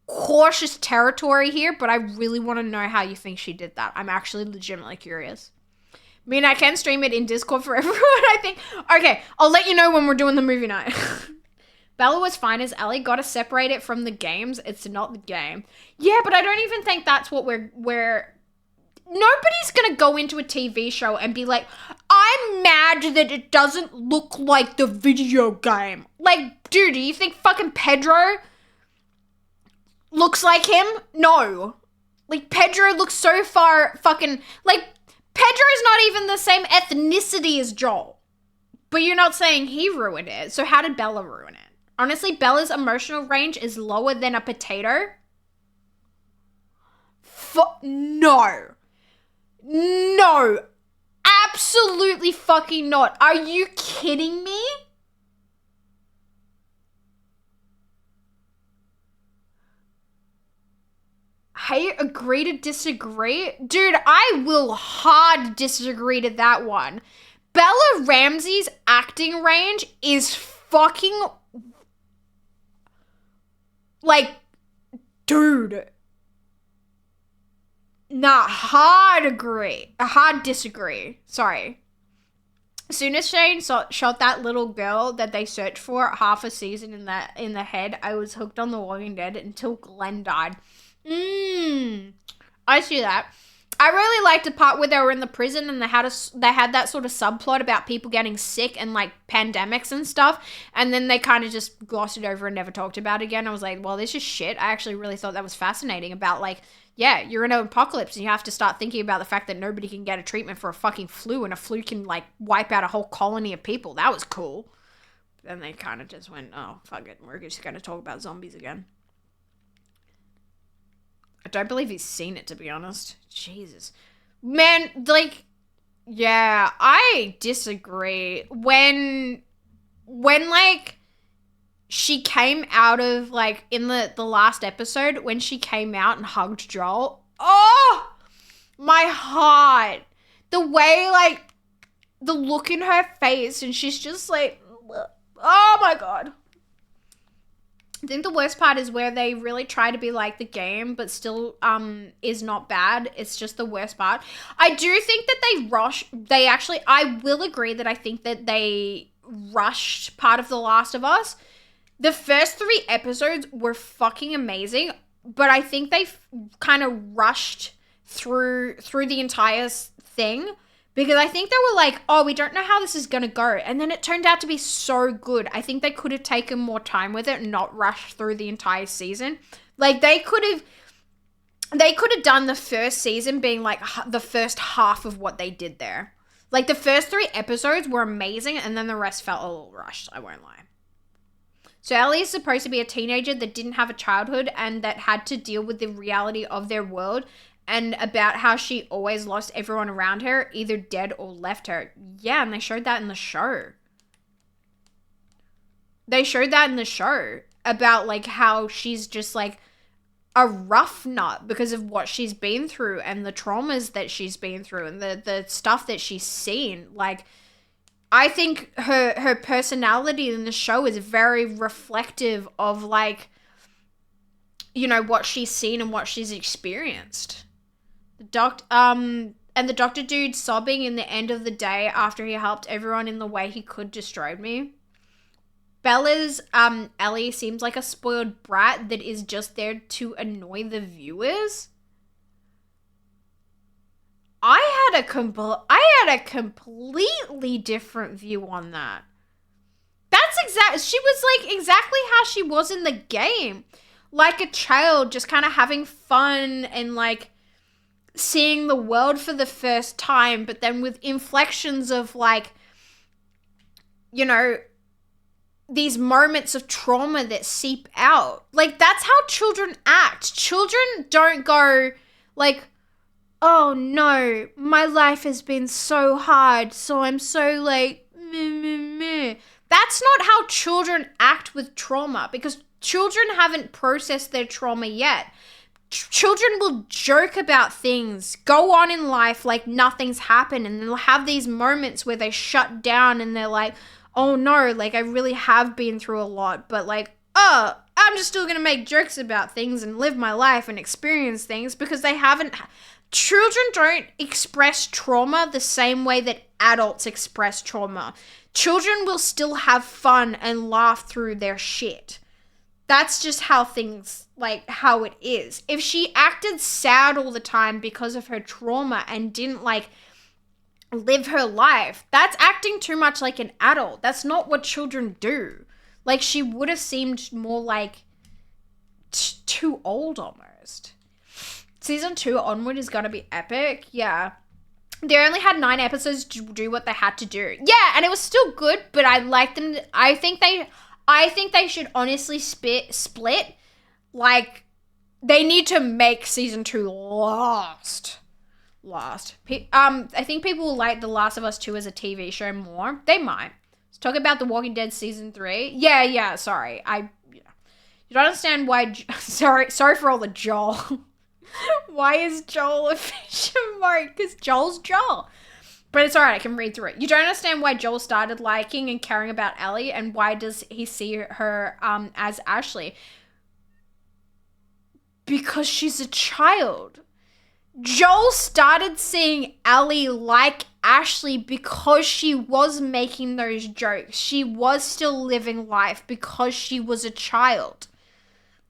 cautious territory here, but I really want to know how you think she did that. I'm actually legitimately curious. I mean, I can stream it in Discord for everyone, I think. Okay, I'll let you know when we're doing the movie night. Bella was fine as Ellie. Gotta separate it from the games. It's not the game. Yeah, but I don't even think that's what we're... Nobody's gonna go into a TV show and be like, I'm mad that it doesn't look like the video game. Like, dude, do you think fucking Pedro looks like him? No. Like, Pedro looks so far fucking... Like, Pedro's not even the same ethnicity as Joel. But you're not saying he ruined it. So how did Bella ruin it? Honestly, Bella's emotional range is lower than a potato. No. No. Absolutely fucking not. Are you kidding me? Hey, agree to disagree? Dude, I will hard disagree to that one. Bella Ramsey's acting range is fucking... Like, dude. Nah, hard disagree. Sorry. As soon as Shane shot that little girl that they searched for half a season in the head, I was hooked on The Walking Dead until Glenn died. I see that. I really liked the part where they were in the prison and they had that sort of subplot about people getting sick and like pandemics and stuff, and then they kind of just glossed it over and never talked about it again. I was like, well, this is shit. I actually really thought that was fascinating about like, yeah, you're in an apocalypse and you have to start thinking about the fact that nobody can get a treatment for a fucking flu, and a flu can like wipe out a whole colony of people. That was cool. Then they kind of just went, oh, fuck it, we're just going to talk about zombies again. I don't believe he's seen it, to be honest. Jesus. Man, like, yeah, I disagree. When like, she came out of, like, in the last episode, when she came out and hugged Joel, oh, my heart. The way, like, the look in her face, and she's just like, oh my God. I think the worst part is where they really try to be like the game, but still is not bad. It's just the worst part. I do think that I will agree that I think that they rushed part of The Last of Us. The first 3 episodes were fucking amazing, but I think they kind of rushed through the entire thing. Because I think they were like, oh, we don't know how this is going to go. And then it turned out to be so good. I think they could have taken more time with it and not rushed through the entire season. Like, they could have done the first season being like the first half of what they did there. Like, the first 3 episodes were amazing, and then the rest felt a little rushed, I won't lie. So Ellie is supposed to be a teenager that didn't have a childhood and that had to deal with the reality of their world, and about how she always lost everyone around her, either dead or left her. Yeah, and they showed that in the show. They showed that in the show about, like, how she's just, like, a rough nut because of what she's been through and the traumas that she's been through and the stuff that she's seen. Like, I think her personality in the show is very reflective of, like, you know, what she's seen and what she's experienced. And the doctor dude sobbing in the end of the day after he helped everyone in the way he could destroyed me. Bella's Ellie seems like a spoiled brat that is just there to annoy the viewers. I had a completely different view on that. She was like exactly how she was in the game. Like a child just kind of having fun and like seeing the world for the first time, but then with inflections of like, you know, these moments of trauma that seep out. Like, that's how children act. Children don't go like, oh no, my life has been so hard, so I'm so like, meh, meh, meh. That's not how children act with trauma, because children haven't processed their trauma yet. Children will joke about things, go on in life like nothing's happened, and they'll have these moments where they shut down and they're like, oh no, like I really have been through a lot, but like, oh, I'm just still gonna make jokes about things and live my life and experience things, because they haven't. Children don't express trauma the same way that adults express trauma. Children will still have fun and laugh through their shit. That's just how things, like, how it is. If she acted sad all the time because of her trauma and didn't, like, live her life, that's acting too much like an adult. That's not what children do. Like, she would have seemed more, like, too old almost. Season 2 onward is gonna be epic. Yeah. They only had 9 episodes to do what they had to do. Yeah, and it was still good, but I like them. I think they should honestly split. Like, they need to make season 2 last. I think people will like The Last of Us 2 as a TV show more. They might. Let's talk about The Walking Dead season 3. Yeah, sorry. You don't understand why. Sorry for all the Joel. Why is Joel a fish emote? Because Joel's Joel. But it's alright, I can read through it. You don't understand why Joel started liking and caring about Ellie, and why does he see her as Ashley? Because she's a child. Joel started seeing Ellie like Ashley because she was making those jokes. She was still living life because she was a child.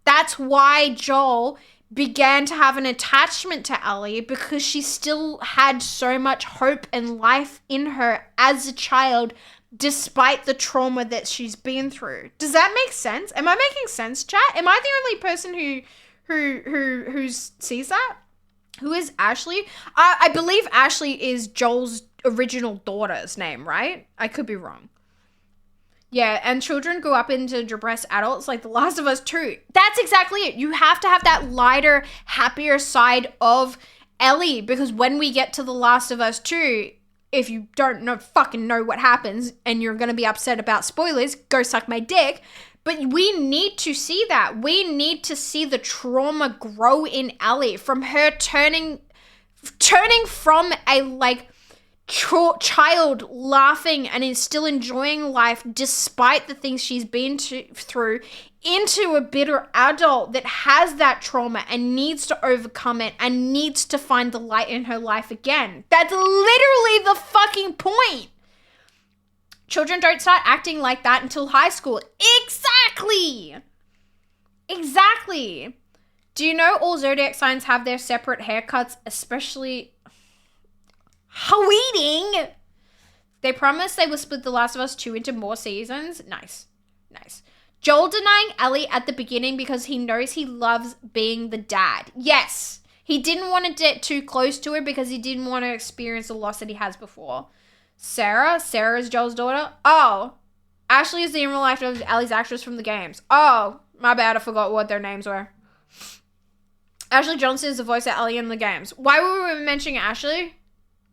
That's why Joel began to have an attachment to Ellie because she still had so much hope and life in her as a child, despite the trauma that she's been through. Does that make sense? Am I making sense, chat? Am I the only person who sees that? Who is Ashley? I believe Ashley is Joel's original daughter's name, right? I could be wrong. Yeah, and children grew up into depressed adults like The Last of Us 2. That's exactly it. You have to have that lighter, happier side of Ellie, because when we get to The Last of Us 2, if you don't fucking know what happens and you're going to be upset about spoilers, go suck my dick. But we need to see that. We need to see the trauma grow in Ellie from her turning from a like child laughing and is still enjoying life despite the things she's been through into a bitter adult that has that trauma and needs to overcome it and needs to find the light in her life again. That's literally the fucking point. Children don't start acting like that until high school. Exactly. Do you know all zodiac signs have their separate haircuts, especially Halloween? They promised they will split The Last of Us 2 into more seasons. Nice. Joel denying Ellie at the beginning because he knows he loves being the dad. Yes. He didn't want to get too close to her because he didn't want to experience the loss that he has before. Sarah is Joel's daughter. Oh. Ashley is the in real life of Ellie's actress from the games. Oh. My bad. I forgot what their names were. Ashley Johnson is the voice of Ellie in the games. Why were we mentioning Ashley?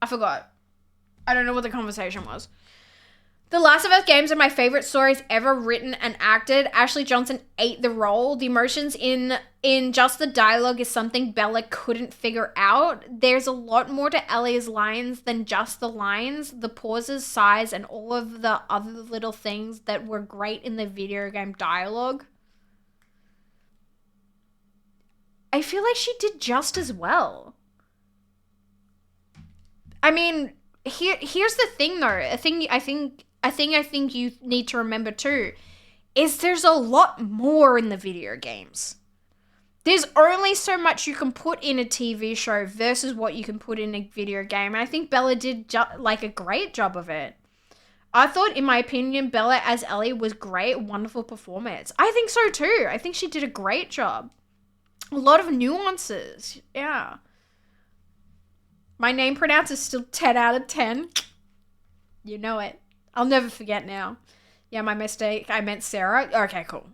I forgot. I don't know what the conversation was. The Last of Us games are my favorite stories ever written and acted. Ashley Johnson ate the role. The emotions in just the dialogue is something Bella couldn't figure out. There's a lot more to Ellie's lines than just the lines, the pauses, sighs, and all of the other little things that were great in the video game dialogue. I feel like she did just as well. I mean, here's the thing though. I think you need to remember too, is there's a lot more in the video games. There's only so much you can put in a TV show versus what you can put in a video game. And I think Bella did a great job of it. I thought, in my opinion, Bella as Ellie was great, wonderful performance. I think so too. I think she did a great job. A lot of nuances. Yeah. My name pronounce is still 10 out of 10. You know it. I'll never forget now. Yeah, my mistake. I meant Sarah. Okay, cool.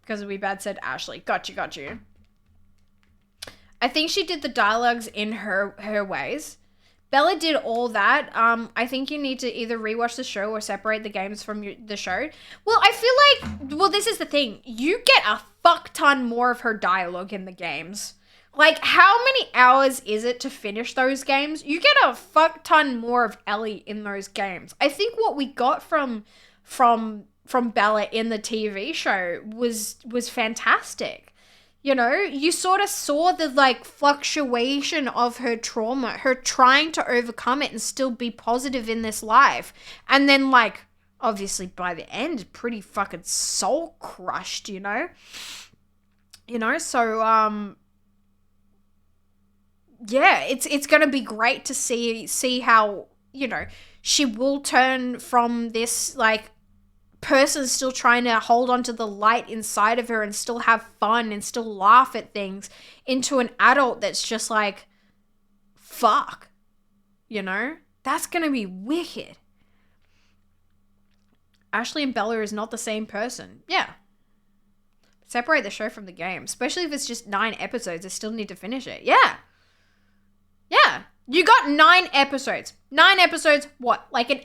Because we bad said Ashley. Got you. I think she did the dialogues in her ways. Bella did all that. I think you need to either rewatch the show or separate the games from the show. Well, I feel like, this is the thing. You get a fuck ton more of her dialogue in the games. Like, how many hours is it to finish those games? You get a fuck ton more of Ellie in those games. I think what we got from Bella in the TV show was fantastic. You know, you sort of saw the fluctuation of her trauma, her trying to overcome it and still be positive in this life. And then obviously by the end, pretty fucking soul crushed, you know? So, yeah, it's going to be great to see how, she will turn from this, person still trying to hold on to the light inside of her and still have fun and still laugh at things into an adult that's just fuck, that's gonna be wicked. Ashley and Bella is not the same person. Yeah. Separate the show from the game, especially if it's just 9 episodes. I still need to finish it. Yeah. You got 9 episodes. 9 episodes, what? An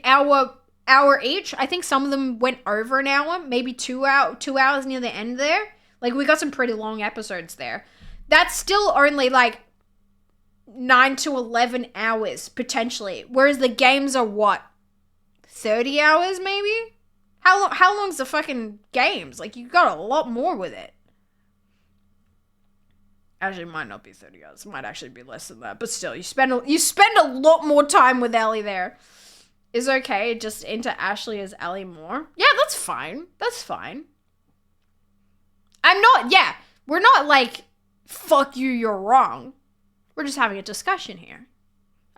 hour each. I think some of them went over an hour, maybe 2 hours near the end there. We got some pretty long episodes there. That's still only 9 to 11 hours potentially, whereas the games are what, 30 hours maybe? How long's the fucking games? You got a lot more with it. Actually, it might not be 30 hours. It might actually be less than that, but still, you spend a lot more time with Ellie there. Is okay just into Ashley as Ellie more? Yeah, that's fine. We're not like, fuck you, you're wrong. We're just having a discussion here.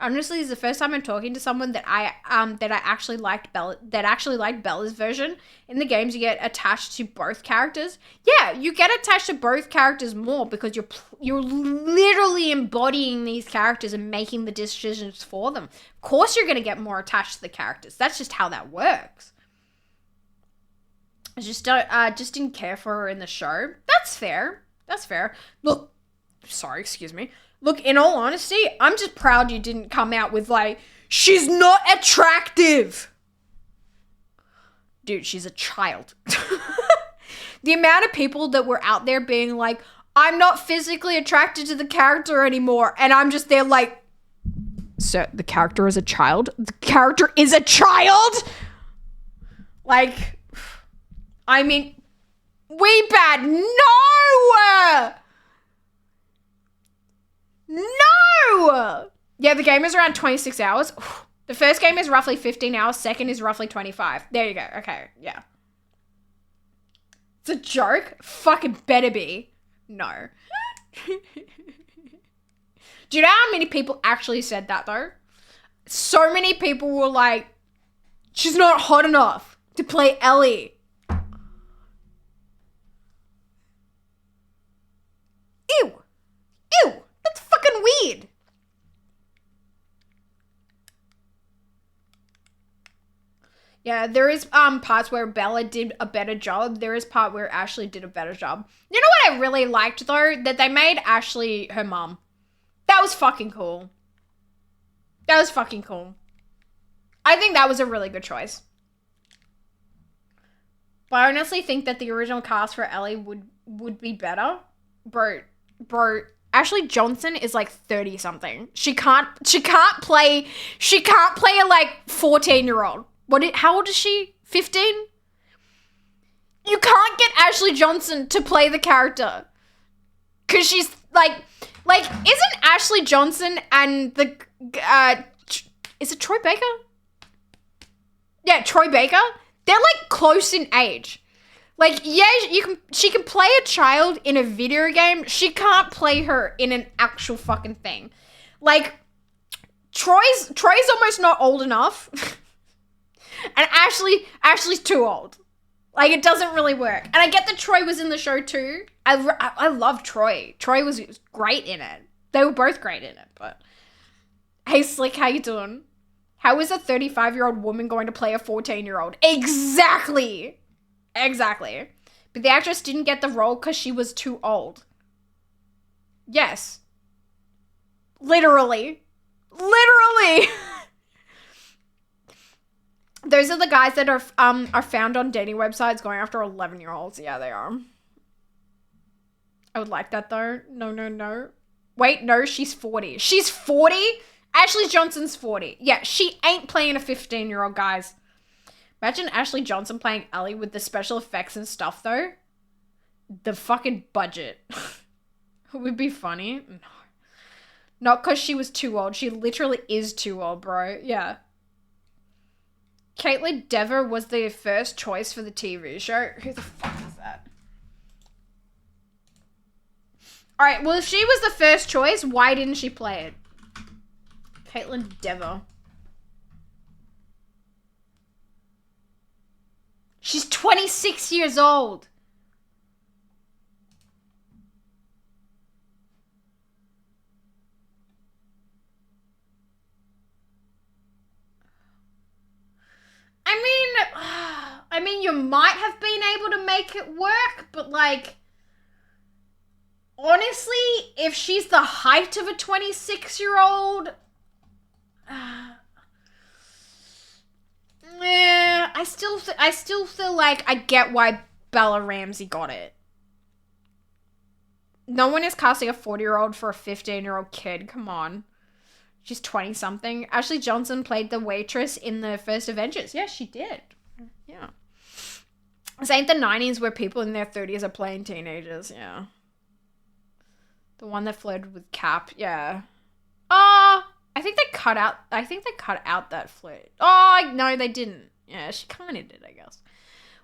Honestly, this is the first time I'm talking to someone that I actually liked Bella's version. In the games, you get attached to both characters. Yeah, you get attached to both characters more because you're literally embodying these characters and making the decisions for them. Of course, you're gonna get more attached to the characters. That's just how that works. I just didn't care for her in the show. That's fair. Look, sorry, excuse me. Look, in all honesty, I'm just proud you didn't come out with like, she's not attractive. Dude, she's a child. The amount of people that were out there being like, I'm not physically attracted to the character anymore. And I'm just there like, so the character is a child? The character is a child? Like, I mean, we bad. No! No! Yeah, the game is around 26 hours. The first game is roughly 15 hours. Second is roughly 25. There you go. Okay, yeah. It's a joke? Fucking better be. No. Do you know how many people actually said that, though? So many people were like, she's not hot enough to play Ellie. Ew. That's fucking weird. Yeah, there is parts where Bella did a better job. There is part where Ashley did a better job. You know what I really liked, though? That they made Ashley her mum. That was fucking cool. I think that was a really good choice. But I honestly think that the original cast for Ellie would be better. Bro, Ashley Johnson is like 30 something. She can't play a like 14-year-old. How old is she? 15? You can't get Ashley Johnson to play the character. Cause she's like isn't Ashley Johnson and the is it Troy Baker? Yeah, Troy Baker. They're like close in age. Like, yeah, she can play a child in a video game. She can't play her in an actual fucking thing. Like, Troy's almost not old enough. And Ashley's too old. Like, it doesn't really work. And I get that Troy was in the show too. I love Troy. Troy was great in it. They were both great in it, but... Hey, Slick, how you doing? How is a 35-year-old woman going to play a 14-year-old? Exactly! But the actress didn't get the role because she was too old. Yes. Literally. Those are the guys that are found on dating websites going after 11-year-olds. Yeah, they are. I would like that though. No. Wait, no, she's 40. She's 40? Ashley Johnson's 40. Yeah, she ain't playing a 15-year-old, guys. Imagine Ashley Johnson playing Ellie with the special effects and stuff, though. The fucking budget. Would be funny. No. Not because she was too old. She literally is too old, bro. Yeah. Caitlin Dever was the first choice for the TV show. Who the fuck is that? Alright, well, if she was the first choice, why didn't she play it? Caitlin Dever. She's 26 years old. I mean, you might have been able to make it work, but like, honestly, if she's the height of a 26-year-old, I still feel like I get why Bella Ramsey got it. No one is casting a 40-year-old for a 15-year-old kid. Come on. She's 20-something. Ashley Johnson played the waitress in the first Avengers. Yeah, she did. Yeah. This ain't the 90s where people in their 30s are playing teenagers. Yeah. The one that flirted with Cap. Yeah. I think they cut out that flirt. Oh, no, they didn't. Yeah, she kind of did, I guess.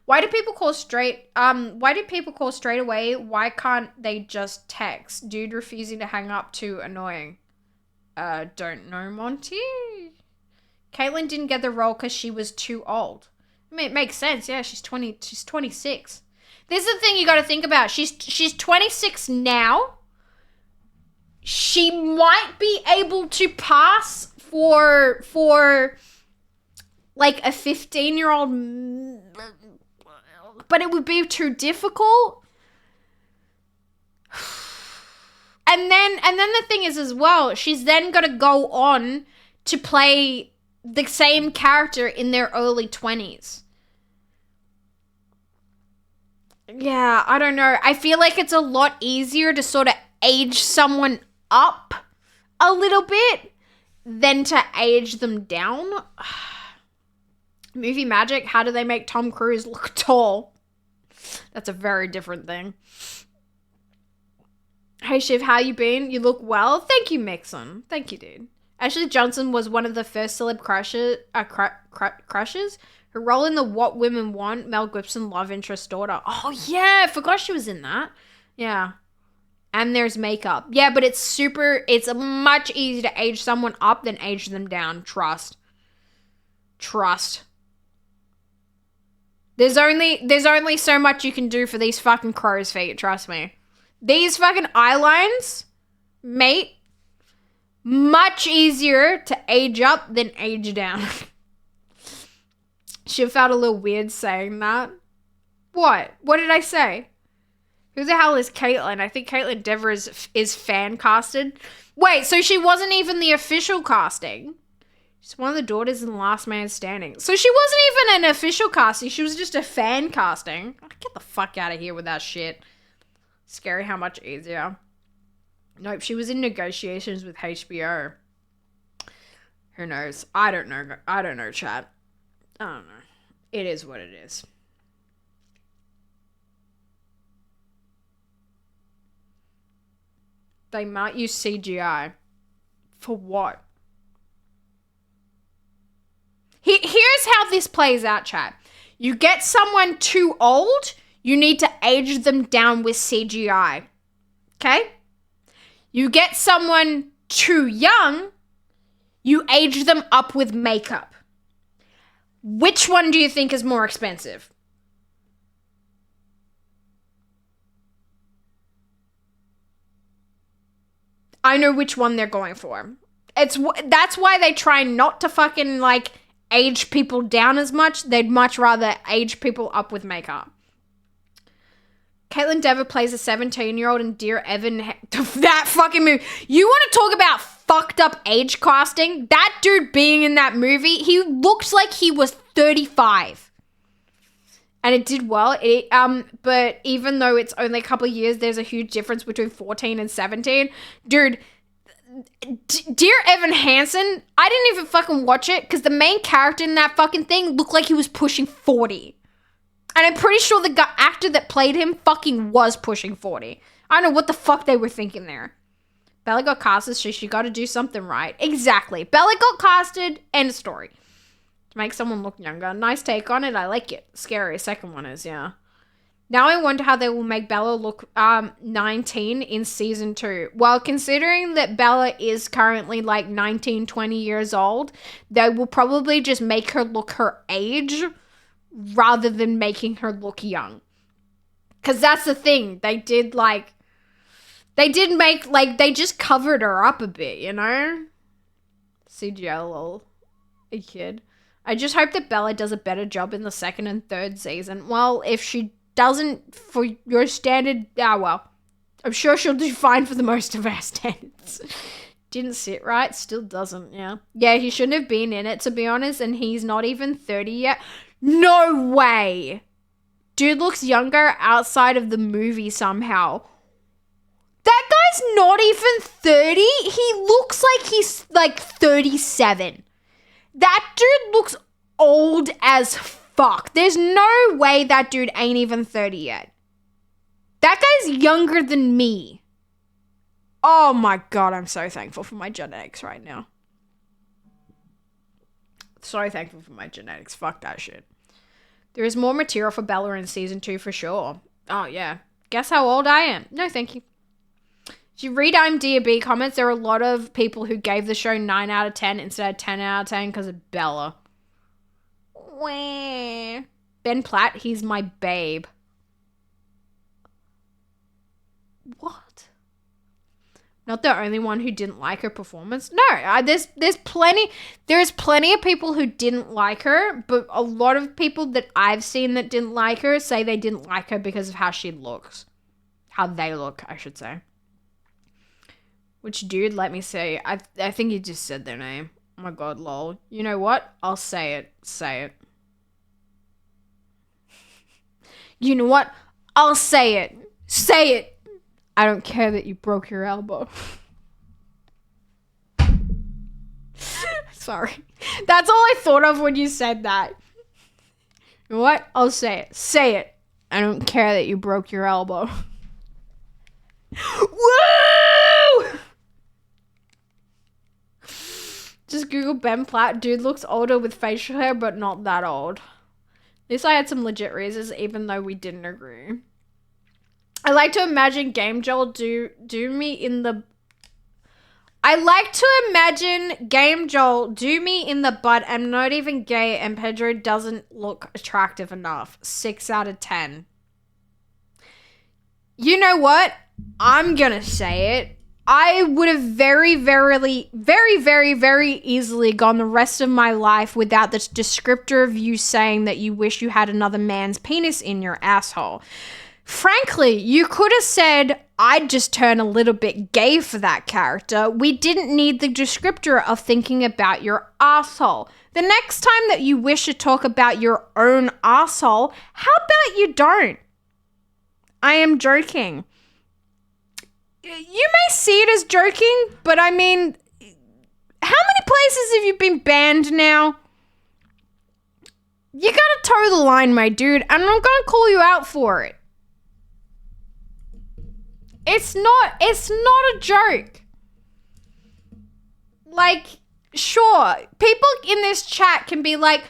Why do people call straight away? Why can't they just text? Dude refusing to hang up, too annoying. Don't know, Monty. Caitlyn didn't get the role because she was too old. I mean, it makes sense. Yeah, she's 26. This is the thing you got to think about. She's 26 now. She might be able to pass for like a 15-year-old, but it would be too difficult. And then the thing is as well, she's then got to go on to play the same character in their early 20s. Yeah, I don't know. I feel like it's a lot easier to sort of age someone up a little bit than to age them down. Movie magic, how do they make Tom Cruise look tall? That's a very different thing. Hey Shiv, how you been? You look well. Thank you, Mixon. Thank you, dude. Ashley Johnson was one of the first celeb crushes. Her role in the What Women Want, Mel Gibson love interest daughter. Oh yeah, I forgot she was in that. Yeah. And there's makeup. Yeah, but it's much easier to age someone up than age them down. Trust. There's only so much you can do for these fucking crow's feet, trust me. These fucking eye lines, mate, much easier to age up than age down. She felt a little weird saying that. What? What did I say? Who the hell is Caitlyn? I think Caitlyn Dever is fan casted. Wait, so she wasn't even the official casting? She's one of the daughters in Last Man Standing. So she wasn't even an official casting. She was just a fan casting. Get the fuck out of here with that shit. Scary how much easier. Nope, she was in negotiations with HBO. Who knows? I don't know, chat. I don't know. It is what it is. They might use CGI. For what? Here's how this plays out, chat. You get someone too old, you need to age them down with CGI. Okay? You get someone too young, you age them up with makeup. Which one do you think is more expensive? I know which one they're going for. That's why they try not to fucking like age people down as much. They'd much rather age people up with makeup. Caitlyn Dever plays a 17-year-old in Dear Evan. That fucking movie. You want to talk about fucked up age casting? That dude being in that movie, he looks like he was 35. And it did well. But even though it's only a couple of years, there's a huge difference between 14 and 17. Dude, Dear Evan Hansen, I didn't even fucking watch it because the main character in that fucking thing looked like he was pushing 40. And I'm pretty sure the actor that played him fucking was pushing 40. I don't know what the fuck they were thinking there. Bella got casted, so she got to do something right. Exactly. Bella got casted, end of story. To make someone look younger. Nice take on it. I like it. Scary. Second one is, yeah. Now I wonder how they will make Bella look 19 in season 2. Well, considering that Bella is currently like 19, 20 years old, they will probably just make her look her age rather than making her look young. Because that's the thing. They just covered her up a bit, you know? CGI lol. A kid. I just hope that Bella does a better job in the second and third season. Well, if she doesn't for your standard, well, I'm sure she'll do fine for the most of our standards. Didn't sit right, still doesn't, yeah. Yeah, he shouldn't have been in it, to be honest, and he's not even 30 yet. No way! Dude looks younger outside of the movie somehow. That guy's not even 30. He looks like he's like 37. That dude looks old as fuck. There's no way that dude ain't even 30 yet. That guy's younger than me. Oh my god, I'm so thankful for my genetics right now. So thankful for my genetics. Fuck that shit. There is more material for Bella in season 2 for sure. Oh, yeah. Guess how old I am? No, thank you. If you read IMDb comments, there are a lot of people who gave the show 9 out of 10 instead of 10 out of 10 because of Bella. Wah. Ben Platt, he's my babe. What? Not the only one who didn't like her performance. No, there's plenty of people who didn't like her, but a lot of people that I've seen that didn't like her say they didn't like her because of how she looks. How they look, I should say. Which dude, let me see. I think you just said their name. Oh my god, lol. You know what? I'll say it. Say it. You know what? I'll say it. Say it. I don't care that you broke your elbow. Sorry. That's all I thought of when you said that. You know what? I'll say it. Say it. I don't care that you broke your elbow. Woo! Just Google Ben Platt. Dude looks older with facial hair, but not that old. At least I had some legit reasons, even though we didn't agree. I like to imagine Game Joel do me in the... I like to imagine Game Joel do me in the butt. I'm not even gay and Pedro doesn't look attractive enough. 6 out of 10. You know what? I'm gonna say it. I would have very easily gone the rest of my life without this descriptor of you saying that you wish you had another man's penis in your asshole. Frankly, you could have said, I'd just turn a little bit gay for that character. We didn't need the descriptor of thinking about your asshole. The next time that you wish to talk about your own asshole, how about you don't? I am joking. You may see it as joking, but I mean, how many places have you been banned now? You gotta toe the line, my dude, and I'm gonna call you out for it. It's not a joke. Like, sure, people in this chat can be like,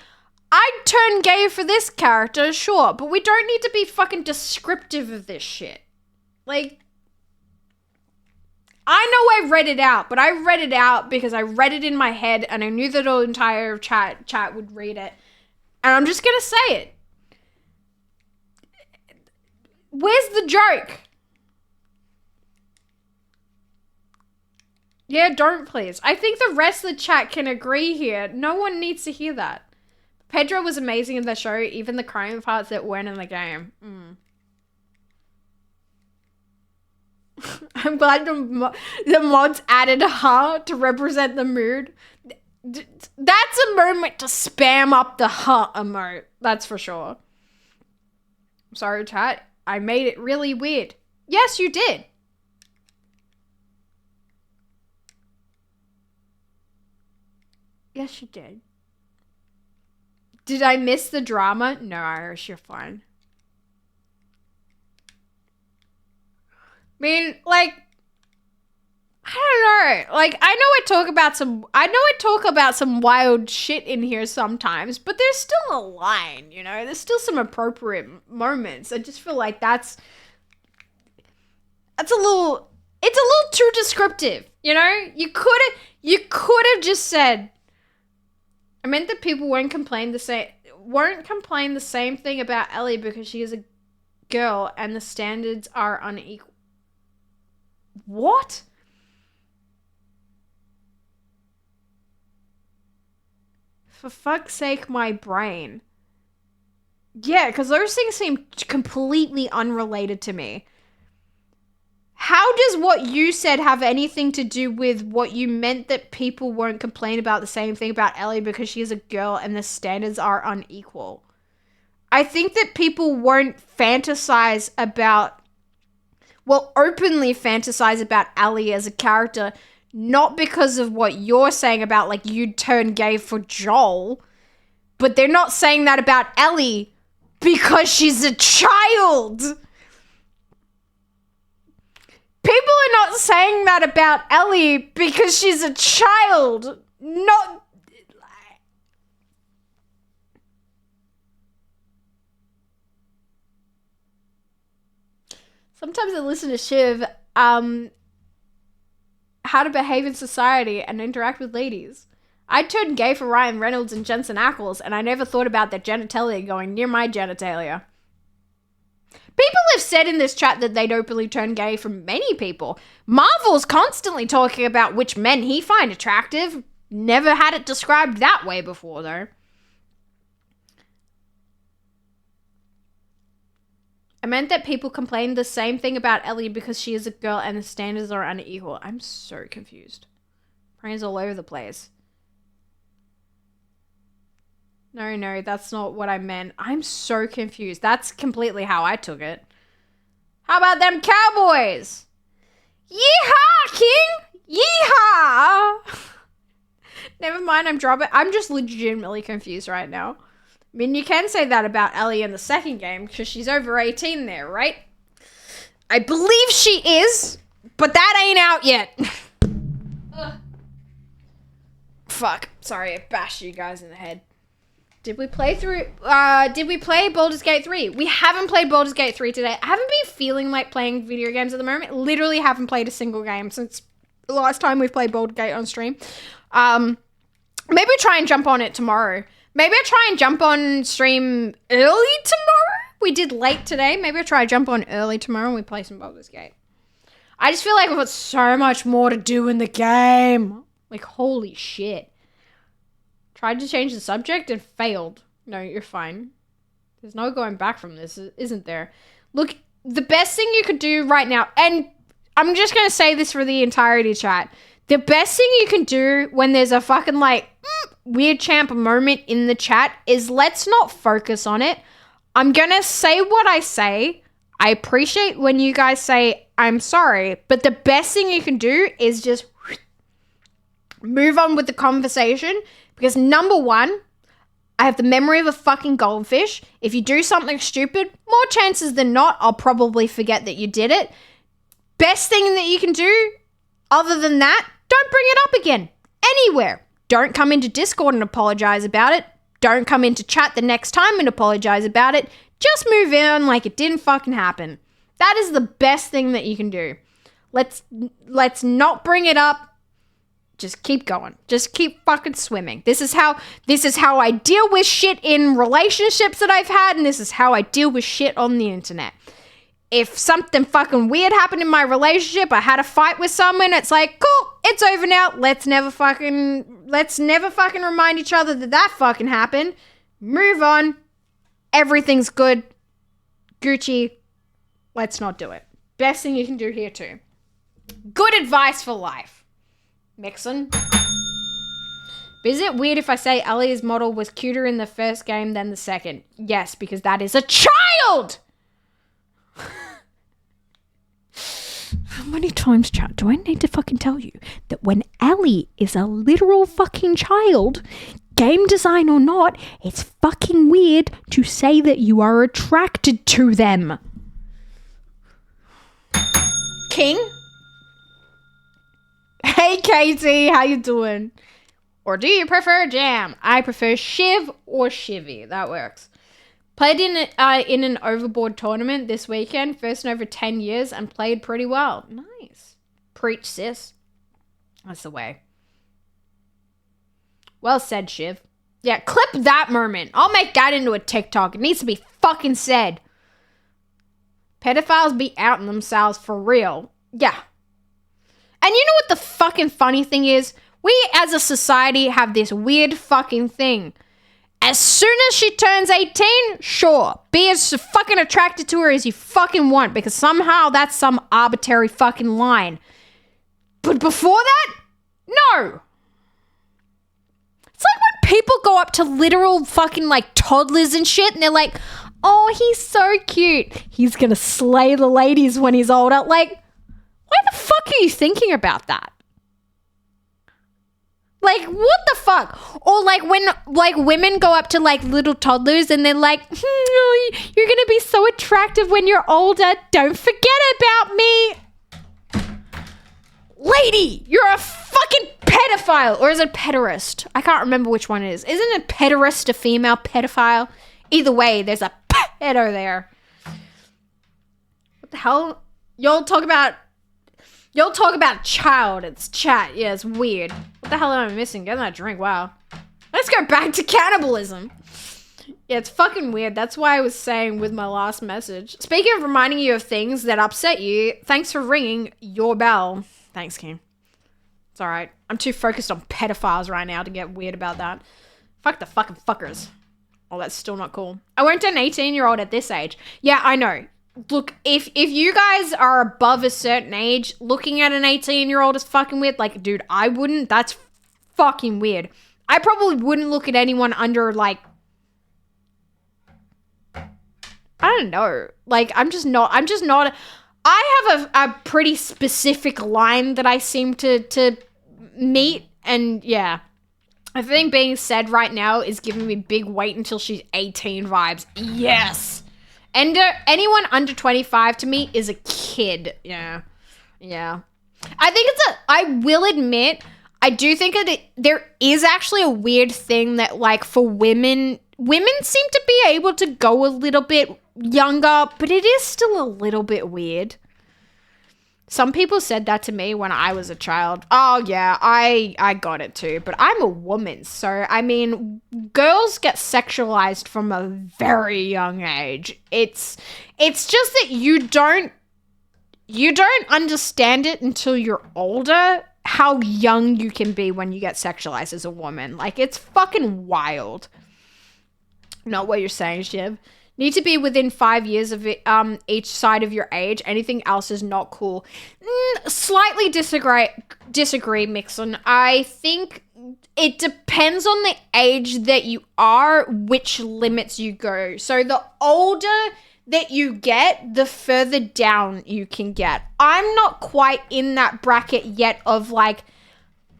I'd turn gay for this character, sure, but we don't need to be fucking descriptive of this shit. Like, I know I read it out, but I read it out because I read it in my head and I knew that the entire chat would read it. And I'm just gonna say it. Where's the joke? Yeah, don't please. I think the rest of the chat can agree here. No one needs to hear that. Pedro was amazing in the show, even the crying parts that weren't in the game. I'm glad the mods added a heart to represent the mood. That's a moment to spam up the heart emote. That's for sure. Sorry, chat. I made it really weird. Yes, you did. Yes, you did. Did I miss the drama? No, Irish, you're fine. I mean, like, I don't know. Like, I know I talk about some wild shit in here sometimes, but there's still a line, you know? There's still some appropriate moments. I just feel like it's a little too descriptive, you know? You could have just said, I meant that people won't complain the same thing about Ellie because she is a girl and the standards are unequal. What? For fuck's sake, my brain. Yeah, because those things seem completely unrelated to me. How does what you said have anything to do with what you meant that people won't complain about the same thing about Ellie because she is a girl and the standards are unequal? I think that people won't openly fantasize about Ellie as a character, not because of what you're saying about, like, you'd turn gay for Joel, but they're not saying that about Ellie because she's a child. People are not saying that about Ellie because she's a child. Not... Sometimes I listen to Shiv, how to behave in society and interact with ladies. I turned gay for Ryan Reynolds and Jensen Ackles, and I never thought about their genitalia going near my genitalia. People have said in this chat that they'd openly turn gay for many people. Marvel's constantly talking about which men he find attractive. Never had it described that way before, though. I meant that people complain the same thing about Ellie because she is a girl and the standards are unequal. I'm so confused. Brains all over the place. No, that's not what I meant. I'm so confused. That's completely how I took it. How about them Cowboys? Yeehaw, King! Yeehaw! Never mind, I'm dropping. I'm just legitimately confused right now. I mean, you can say that about Ellie in the second game because she's over 18 there, right? I believe she is, but that ain't out yet. Fuck. Sorry, I bashed you guys in the head. Did we play Baldur's Gate 3? We haven't played Baldur's Gate 3 today. I haven't been feeling like playing video games at the moment. Literally haven't played a single game since the last time we've played Baldur's Gate on stream. Maybe try and jump on it tomorrow. Maybe I'll try and jump on stream early tomorrow. We did late today. Maybe I'll try and jump on early tomorrow and we play some Baldur's Gate. I just feel like I've got so much more to do in the game. Like, holy shit. Tried to change the subject and failed. No, you're fine. There's no going back from this, isn't there? Look, the best thing you could do right now, and I'm just going to say this for the entirety chat. The best thing you can do when there's a fucking, like, weird champ moment in the chat is let's not focus on it. I'm going to say what I say. I appreciate when you guys say, I'm sorry, but the best thing you can do is just move on with the conversation. Because number one, I have the memory of a fucking goldfish. If you do something stupid, more chances than not, I'll probably forget that you did it. Best thing that you can do, other than that, don't bring it up again. Anywhere. Don't come into Discord and apologize about it. Don't come into chat the next time and apologize about it. Just move on like it didn't fucking happen. That is the best thing that you can do. Let's not bring it up. Just keep going. Just keep fucking swimming. This is how I deal with shit in relationships that I've had, and this is how I deal with shit on the internet. If something fucking weird happened in my relationship, I had a fight with someone, it's like, cool, it's over now. Let's never fucking remind each other that fucking happened. Move on. Everything's good. Gucci. Let's not do it. Best thing you can do here too. Good advice for life. Mixon. But is it weird if I say Ellie's model was cuter in the first game than the second? Yes, because that is a child! How many times, chat, do I need to fucking tell you that when Ellie is a literal fucking child, game design or not, it's fucking weird to say that you are attracted to them. King? Hey, Katie, how you doing? Or do you prefer Jam? I prefer Shiv or Shivy. That works. Played in an overboard tournament this weekend. First in over 10 years and played pretty well. Nice. Preach, sis. That's the way. Well said, Shiv. Yeah, clip that moment. I'll make that into a TikTok. It needs to be fucking said. Pedophiles be outing themselves for real. Yeah. And you know what the fucking funny thing is? We as a society have this weird fucking thing. As soon as she turns 18, sure, be as fucking attracted to her as you fucking want because somehow that's some arbitrary fucking line. But before that, no. It's like when people go up to literal fucking like toddlers and shit and they're like, oh, he's so cute. He's gonna slay the ladies when he's older. Like, why the fuck are you thinking about that? Like, what the fuck? Or like when like women go up to like little toddlers and they're like, you're gonna be so attractive when you're older. Don't forget about me. Lady, you're a fucking pedophile. Or is it pederast? I can't remember which one it is. Isn't a pederast a female pedophile? Either way, there's a pedo there. What the hell? Y'all talk about child. It's chat. Yeah, it's weird. What the hell am I missing? Getting that drink. Wow. Let's go back to cannibalism. Yeah, it's fucking weird. That's why I was saying with my last message. Speaking of reminding you of things that upset you, thanks for ringing your bell. Thanks, King. It's alright. I'm too focused on pedophiles right now to get weird about that. Fuck the fucking fuckers. Oh, that's still not cool. I won't date an 18-year-old at this age. Yeah, I know. Look, if you guys are above a certain age, looking at an 18-year-old is fucking weird. Like, dude, I wouldn't. That's fucking weird. I probably wouldn't look at anyone under, like, I don't know. Like, I'm just not. I have a pretty specific line that I seem to meet. And yeah, I think being said right now is giving me big wait until she's 18 vibes. Yes. And anyone under 25 to me is a kid. Yeah. Yeah. I think I will admit, I do think that there is actually a weird thing that, like, for women seem to be able to go a little bit younger, but it is still a little bit weird. Some people said that to me when I was a child. Oh yeah, I got it too, but I'm a woman, so I mean, girls get sexualized from a very young age. It's just that you don't understand it until you're older, how young you can be when you get sexualized as a woman. Like, it's fucking wild. Not what you're saying, Shiv. Need to be within 5 years of it, each side of your age. Anything else is not cool. Slightly disagree, Mixon. I think it depends on the age that you are, which limits you go. So the older that you get, the further down you can get. I'm not quite in that bracket yet of, like,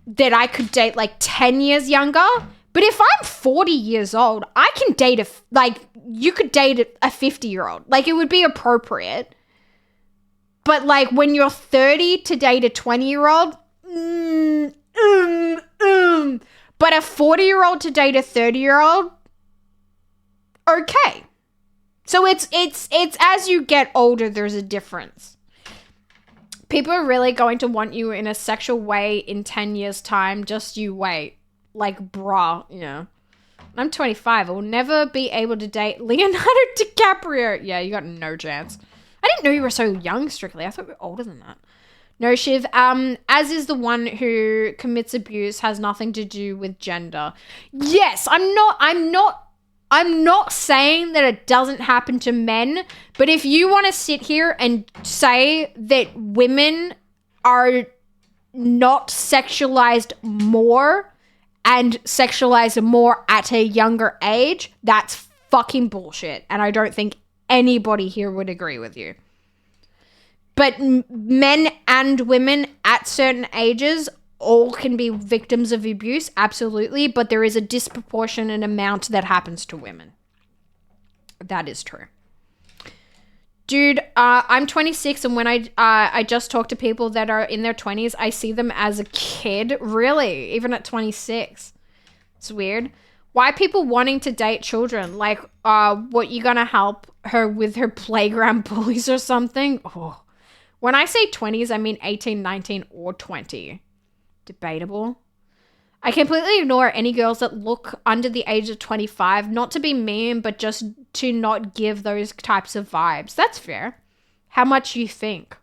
that I could date, like, 10 years younger. But if I'm 40 years old, I can date you could date a 50-year-old. Like, it would be appropriate. But, like, when you're 30 to date a 20-year-old, but a 40-year-old to date a 30-year-old, okay. So it's as you get older, there's a difference. People are really going to want you in a sexual way in 10 years' time. Just you wait. Like, bruh, you know. I'm 25. I will never be able to date Leonardo DiCaprio. Yeah, you got no chance. I didn't know you were so young, Strictly. I thought you were older than that. No, Shiv. As is the one who commits abuse has nothing to do with gender. Yes, I'm not saying that it doesn't happen to men, but if you want to sit here and say that women are not sexualized more and sexualize more at a younger age, that's fucking bullshit. And I don't think anybody here would agree with you. But men and women at certain ages all can be victims of abuse, absolutely. But there is a disproportionate amount that happens to women. That is true. Dude, I'm 26, and when I just talk to people that are in their 20s, I see them as a kid. Really? Even at 26? It's weird. Why people wanting to date children? Like, what, you gonna help her with her playground bullies or something? Oh. When I say 20s, I mean 18, 19, or 20. Debatable. I completely ignore any girls that look under the age of 25, not to be mean, but just to not give those types of vibes. That's fair. How much you think?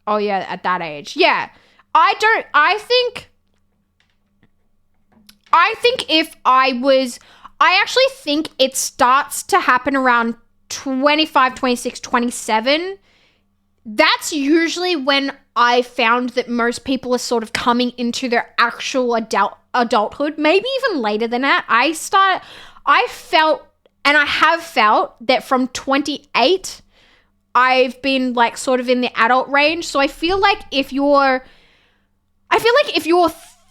Oh yeah, at that age. Yeah. I actually think it starts to happen around 25, 26, 27. That's usually when I found that most people are sort of coming into their actual adulthood, maybe even later than that. I felt, and I have felt, that from 28, I've been, like, sort of in the adult range. So I feel like if you're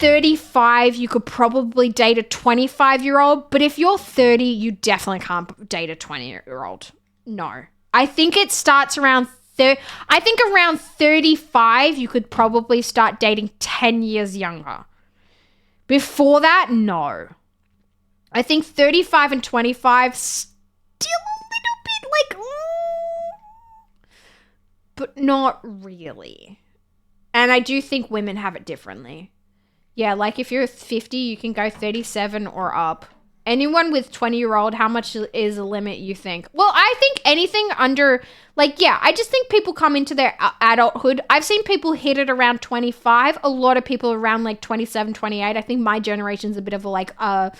35, you could probably date a 25-year-old, but if you're 30, you definitely can't date a 20-year-old. No. I think it starts around around 35, you could probably start dating 10 years younger. Before that, no. I think 35 and 25, still a little bit like, but not really. And I do think women have it differently. Yeah, like if you're 50, you can go 37 or up. Anyone with 20-year-old, how much is a limit you think? Well, I think anything under, like, yeah, I just think people come into their adulthood. I've seen people hit it around 25. A lot of people around like 27, 28. I think my generation's a bit of a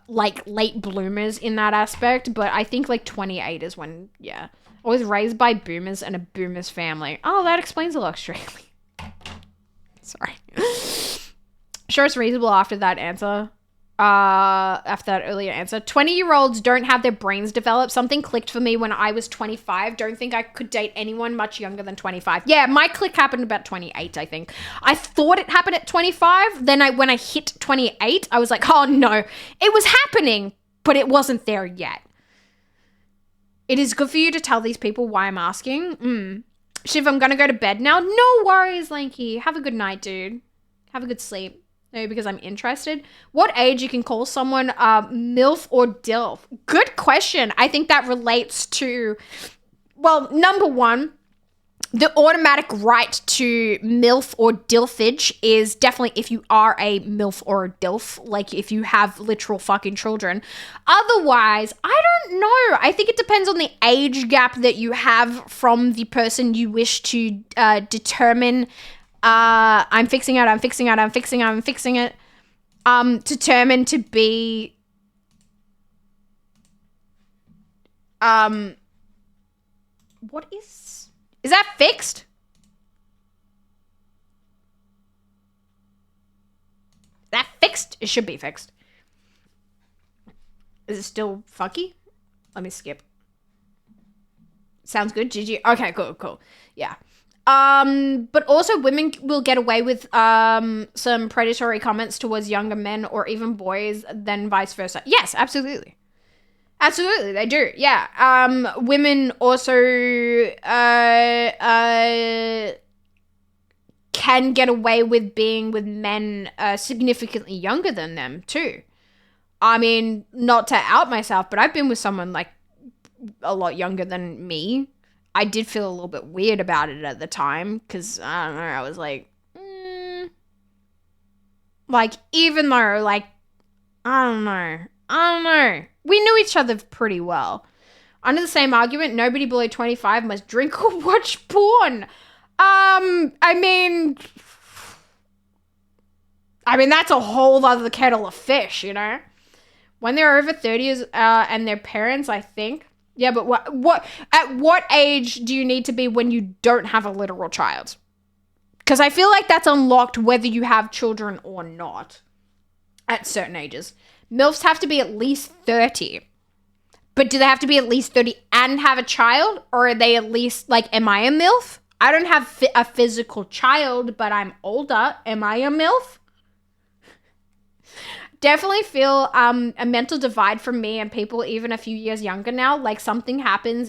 like late bloomers in that aspect. But I think like 28 is when, yeah. I was raised by boomers and a boomers family. Oh, that explains a lot, Australia. Sorry. Sure, it's reasonable after that answer. After that earlier answer. 20-year-olds don't have their brains developed. Something clicked for me when I was 25. Don't think I could date anyone much younger than 25. Yeah, my click happened about 28, I think. I thought it happened at 25. Then when I hit 28, I was like, oh no. It was happening, but it wasn't there yet. It is good for you to tell these people why I'm asking. Shiv, I'm gonna go to bed now. No worries, Lanky. Have a good night, dude. Have a good sleep. Maybe because I'm interested. What age you can call someone MILF or DILF? Good question. I think that relates to, well, number one, the automatic right to MILF or DILFage is definitely if you are a MILF or a DILF, like if you have literal fucking children. Otherwise, I don't know. I think it depends on the age gap that you have from the person you wish to determine. I'm fixing it. Determined to be, what is that fixed? That fixed? It should be fixed. Is it still funky? Let me skip. Sounds good, GG. Okay, cool. Yeah. But also women will get away with some predatory comments towards younger men or even boys than vice versa. Yes, absolutely. Absolutely, they do. Yeah. Women also can get away with being with men significantly younger than them too. I mean, not to out myself, but I've been with someone like a lot younger than me. I did feel a little bit weird about it at the time because, I don't know, I was like, like, even though, like, I don't know. We knew each other pretty well. Under the same argument, nobody below 25 must drink or watch porn. I mean, that's a whole other kettle of fish, you know? When they're over 30 and their parents, I think. Yeah, but at what age do you need to be when you don't have a literal child? Because I feel like that's unlocked whether you have children or not at certain ages. MILFs have to be at least 30. But do they have to be at least 30 and have a child? Or are they at least, like, am I a MILF? I don't have a physical child, but I'm older. Am I a MILF? Definitely feel a mental divide from me and people even a few years younger now. Like something happens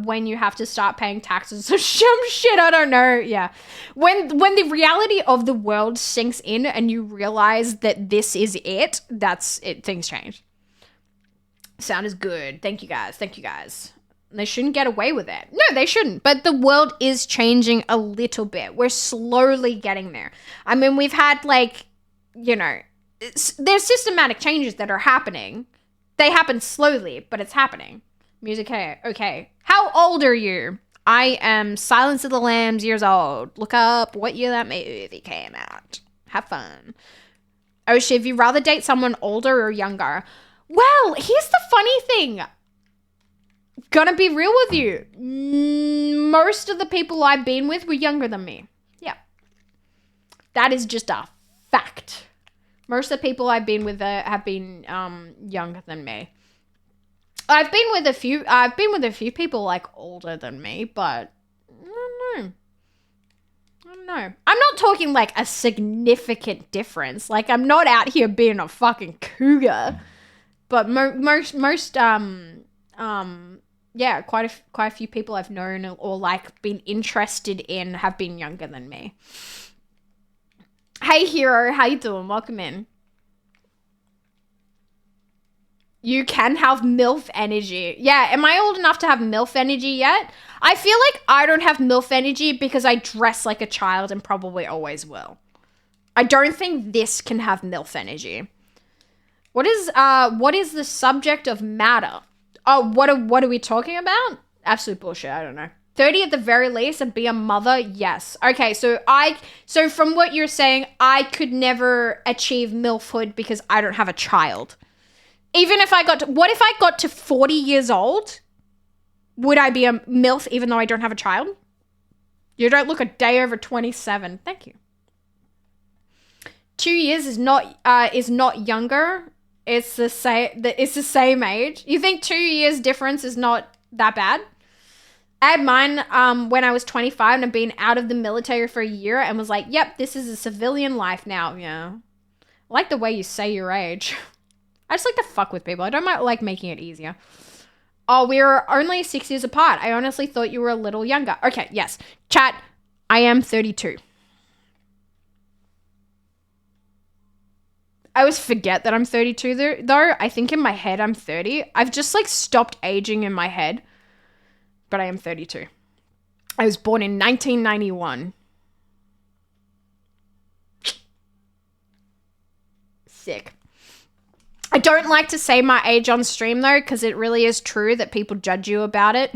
when you have to start paying taxes or some shit, I don't know. Yeah. When the reality of the world sinks in and you realize that this is it, that's it. Things change. Sound is good. Thank you guys. They shouldn't get away with it. No, they shouldn't. But the world is changing a little bit. We're slowly getting there. I mean, we've had like, you know, there's systematic changes that are happening. They happen slowly, but it's happening. Music, okay. How old are you? I am Silence of the Lambs years old. Look up what year that movie came out. Have fun. Oh, Shiv, you rather date someone older or younger? Well, here's the funny thing. Gonna be real with you. Most of the people I've been with were younger than me. Yeah. That is just a fact. Most of the people I've been with have been younger than me. I've been with a few people like older than me, but I don't know. I'm not talking like a significant difference. Like I'm not out here being a fucking cougar. But most yeah, quite a few people I've known or like been interested in have been younger than me. Hey Hero, how you doing? Welcome in. You can have MILF energy. Yeah, am I old enough to have MILF energy yet? I feel like I don't have MILF energy because I dress like a child and probably always will. I don't think this can have MILF energy. What is the subject of matter? Oh, what are we talking about? Absolute bullshit, I don't know. 30 at the very least and be a mother? Yes. Okay, so from what you're saying, I could never achieve MILFhood because I don't have a child. Even if what if I got to 40 years old? Would I be a MILF even though I don't have a child? You don't look a day over 27. Thank you. 2 years is not younger. It's the same age. You think 2 years difference is not that bad? I had mine when I was 25 and I've been out of the military for a year and was like, yep, this is a civilian life now. Yeah. I like the way you say your age. I just like to fuck with people. I don't like making it easier. Oh, we were only 6 years apart. I honestly thought you were a little younger. Okay, yes. Chat, I am 32. I always forget that I'm 32 though. I think in my head I'm 30. I've just like stopped aging in my head. But I am 32. I was born in 1991. Sick. I don't like to say my age on stream though, because it really is true that people judge you about it.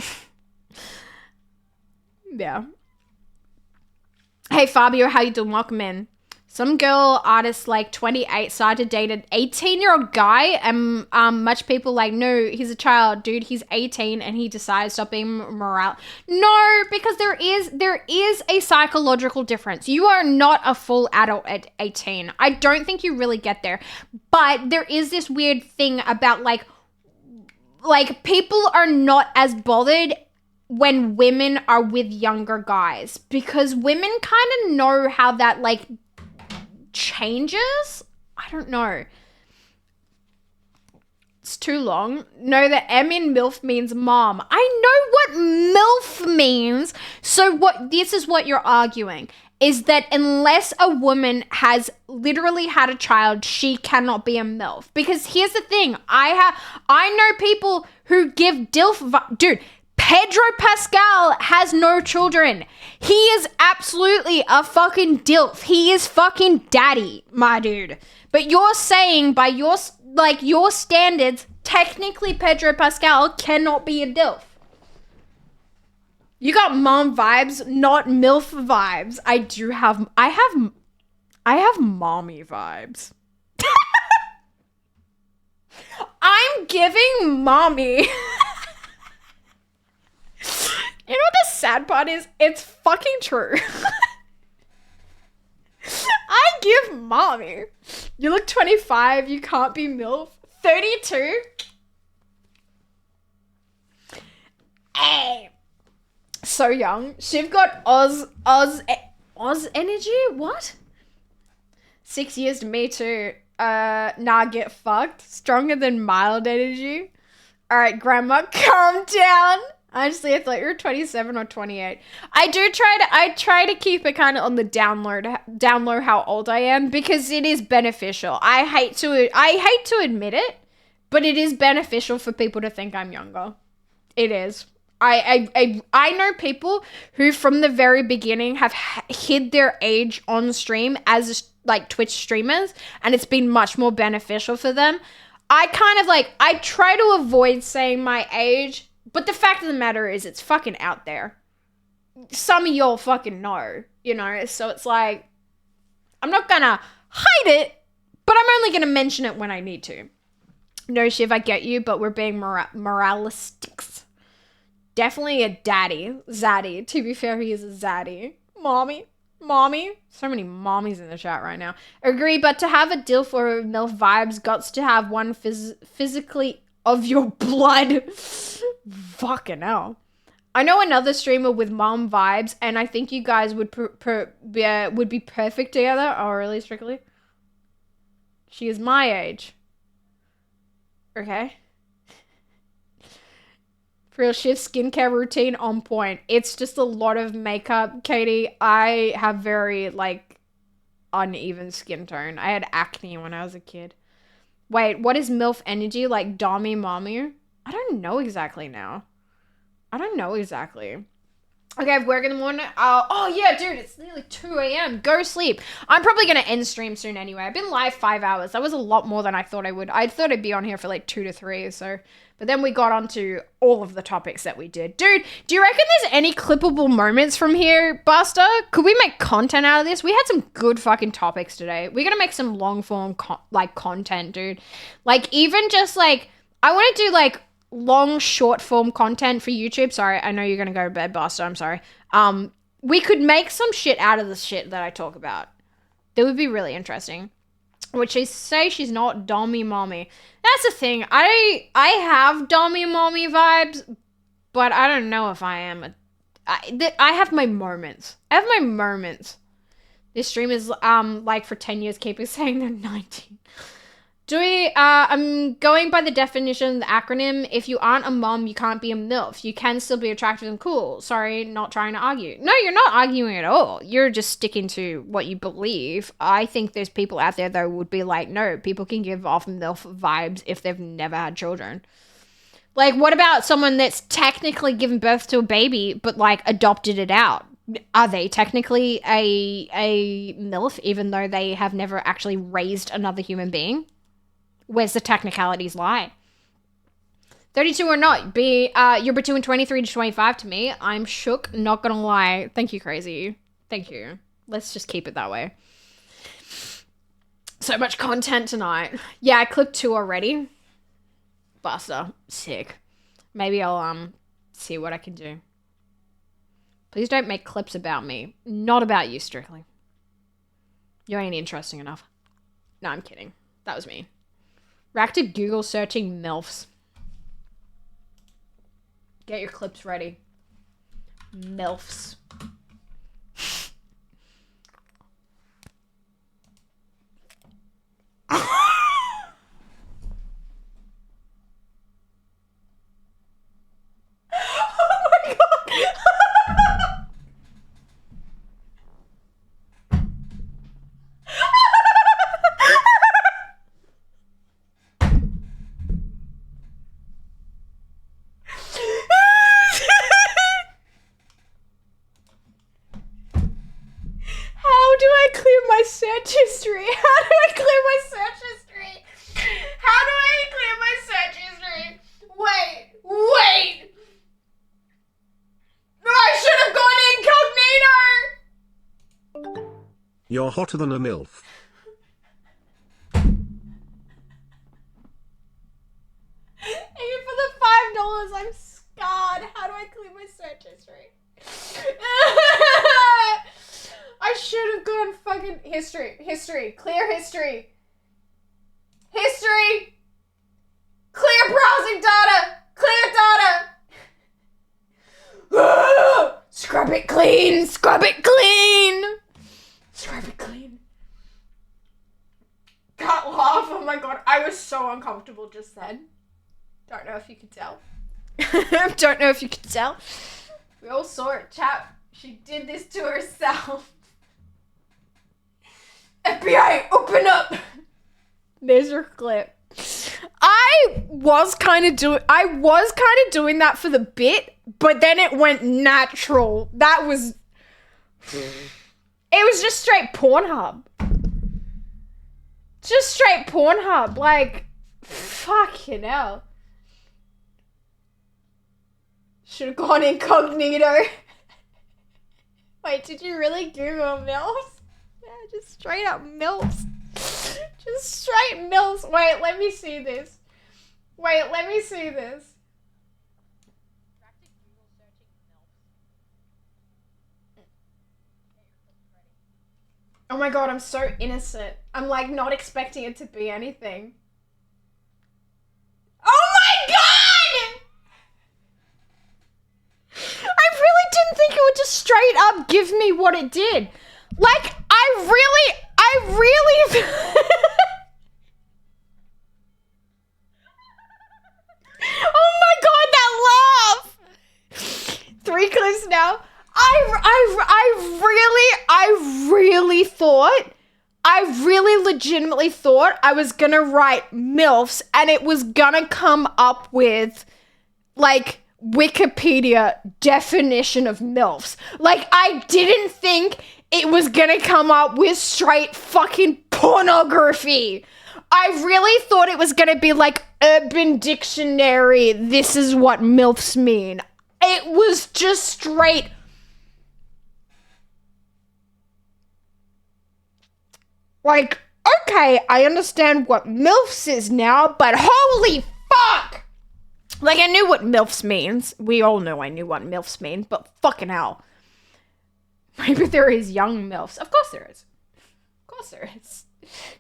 Yeah. Hey Fabio, how you doing? Welcome in. Some girl artist like 28 started to date an 18-year-old guy and much people like, no, he's a child, dude, he's 18 and he decides to stop being moral. No, because there is a psychological difference. You are not a full adult at 18. I don't think you really get there. But there is this weird thing about like people are not as bothered when women are with younger guys because women kind of know how that like changes? I don't know. It's too long. No, the M in MILF means mom. I know what MILF means. So this is what you're arguing, is that unless a woman has literally had a child, she cannot be a MILF. Because here's the thing. I know people who give DILF dude, Pedro Pascal has no children. He is absolutely a fucking DILF. He is fucking daddy, my dude. But you're saying by your standards, technically Pedro Pascal cannot be a DILF. You got mom vibes, not MILF vibes. I have mommy vibes. I'm giving mommy. You know what the sad part is? It's fucking true. I give mommy. You look 25, you can't be MILF. 32? Hey. So young. She've got Oz energy? What? 6 years to me too. Nah, get fucked. Stronger than mild energy. Alright, grandma, calm down. Honestly, I thought you were 27 or 28. I try to keep it kind of on the down low how old I am because it is beneficial. I hate to admit it, but it is beneficial for people to think I'm younger. It is. I know people who from the very beginning have hid their age on stream as like Twitch streamers, and it's been much more beneficial for them. I try to avoid saying my age. But the fact of the matter is it's fucking out there. Some of y'all fucking know, you know? So it's like, I'm not gonna hide it, but I'm only gonna mention it when I need to. No, Shiv, I get you, but we're being moralistics. Definitely a daddy. Zaddy. To be fair, he is a zaddy. Mommy. So many mommies in the chat right now. Agree, but to have a DILF or MILF vibes, gots to have one physically of your blood. Fucking hell. I know another streamer with mom vibes, and I think you guys would be perfect together. Oh, really, Strictly? She is my age. Okay. For real, Shift skincare routine on point. It's just a lot of makeup, Katie. I have very, uneven skin tone. I had acne when I was a kid. Wait, what is MILF energy? Like Dommy Mommy? I don't know exactly now. I don't know exactly. Okay, I have work in the morning. Oh yeah, dude, it's nearly 2 a.m. Go sleep. I'm probably going to end stream soon anyway. I've been live 5 hours. That was a lot more than I thought I would. I thought I'd be on here for like 2 to 3, so. But then we got onto all of the topics that we did. Dude, do you reckon there's any clippable moments from here, Buster? Could we make content out of this? We had some good fucking topics today. We're going to make some long form content, dude. Like even just like, I want to do like long short form content for YouTube. Sorry, I know you're gonna go to bed, Buster. I'm sorry. We could make some shit out of the shit that I talk about. That would be really interesting. Would she say she's not Dommy Mommy? That's the thing. I have Dommy Mommy vibes, but I don't know if I am. I have my moments. I have my moments. This stream is like for 10 years. Keep saying they're 19. I'm going by the definition, the acronym. If you aren't a mom, you can't be a MILF. You can still be attractive and cool. Sorry, not trying to argue. No, you're not arguing at all. You're just sticking to what you believe. I think there's people out there that would be like, no, people can give off MILF vibes if they've never had children. Like, what about someone that's technically given birth to a baby, but like adopted it out? Are they technically a MILF even though they have never actually raised another human being? Where's the technicalities lie? 32 or not, you're between 23 to 25 to me. I'm shook, not gonna lie. Thank you, Crazy. Thank you. Let's just keep it that way. So much content tonight. Yeah, I clipped 2 already. Buster, sick. Maybe I'll see what I can do. Please don't make clips about me. Not about you, strictly. You ain't interesting enough. No, I'm kidding. That was me. Rack to Google searching MILFs. Get your clips ready. MILFs. Oh my god! How do I clear my search history? How do I clear my search history? How do I clear my search history? Wait! I should have gone incognito! You're hotter than a MILF. Thank you for the $5. I'm scarred. How do I clear my search history? I should have gone fucking history, clear history, clear browsing data, clear data. Scrub it clean. Can't laugh. Oh my god, I was so uncomfortable just then. Don't know if you could tell. We all saw it, chat. She did this to herself. FBI, open up! There's your clip. I was kind of doing that for the bit, but then it went natural. It was just straight Pornhub. Like, fucking hell. Should have gone incognito. Wait, did you really Google MILFs? Yeah, just straight up MILFs. Just straight MILFs. Wait, let me see this. Oh my god, I'm so innocent. I'm like not expecting it to be anything. Oh my god! I really didn't think it would just straight up give me what it did. Like, I really Oh my god, that laugh! 3 clips now. I really thought I really legitimately thought I was gonna write MILFs and it was gonna come up with, like, Wikipedia definition of MILFs. Like, I didn't think it was gonna come up with straight fucking pornography. I really thought it was gonna be like Urban Dictionary, this is what MILFs mean. It was just straight. Like, okay, I understand what MILFs is now, but holy fuck! Like, I knew what MILFs means. We all know I knew what MILFs mean, but fucking hell. Maybe there is young MILFs. Of course there is. Of course there is.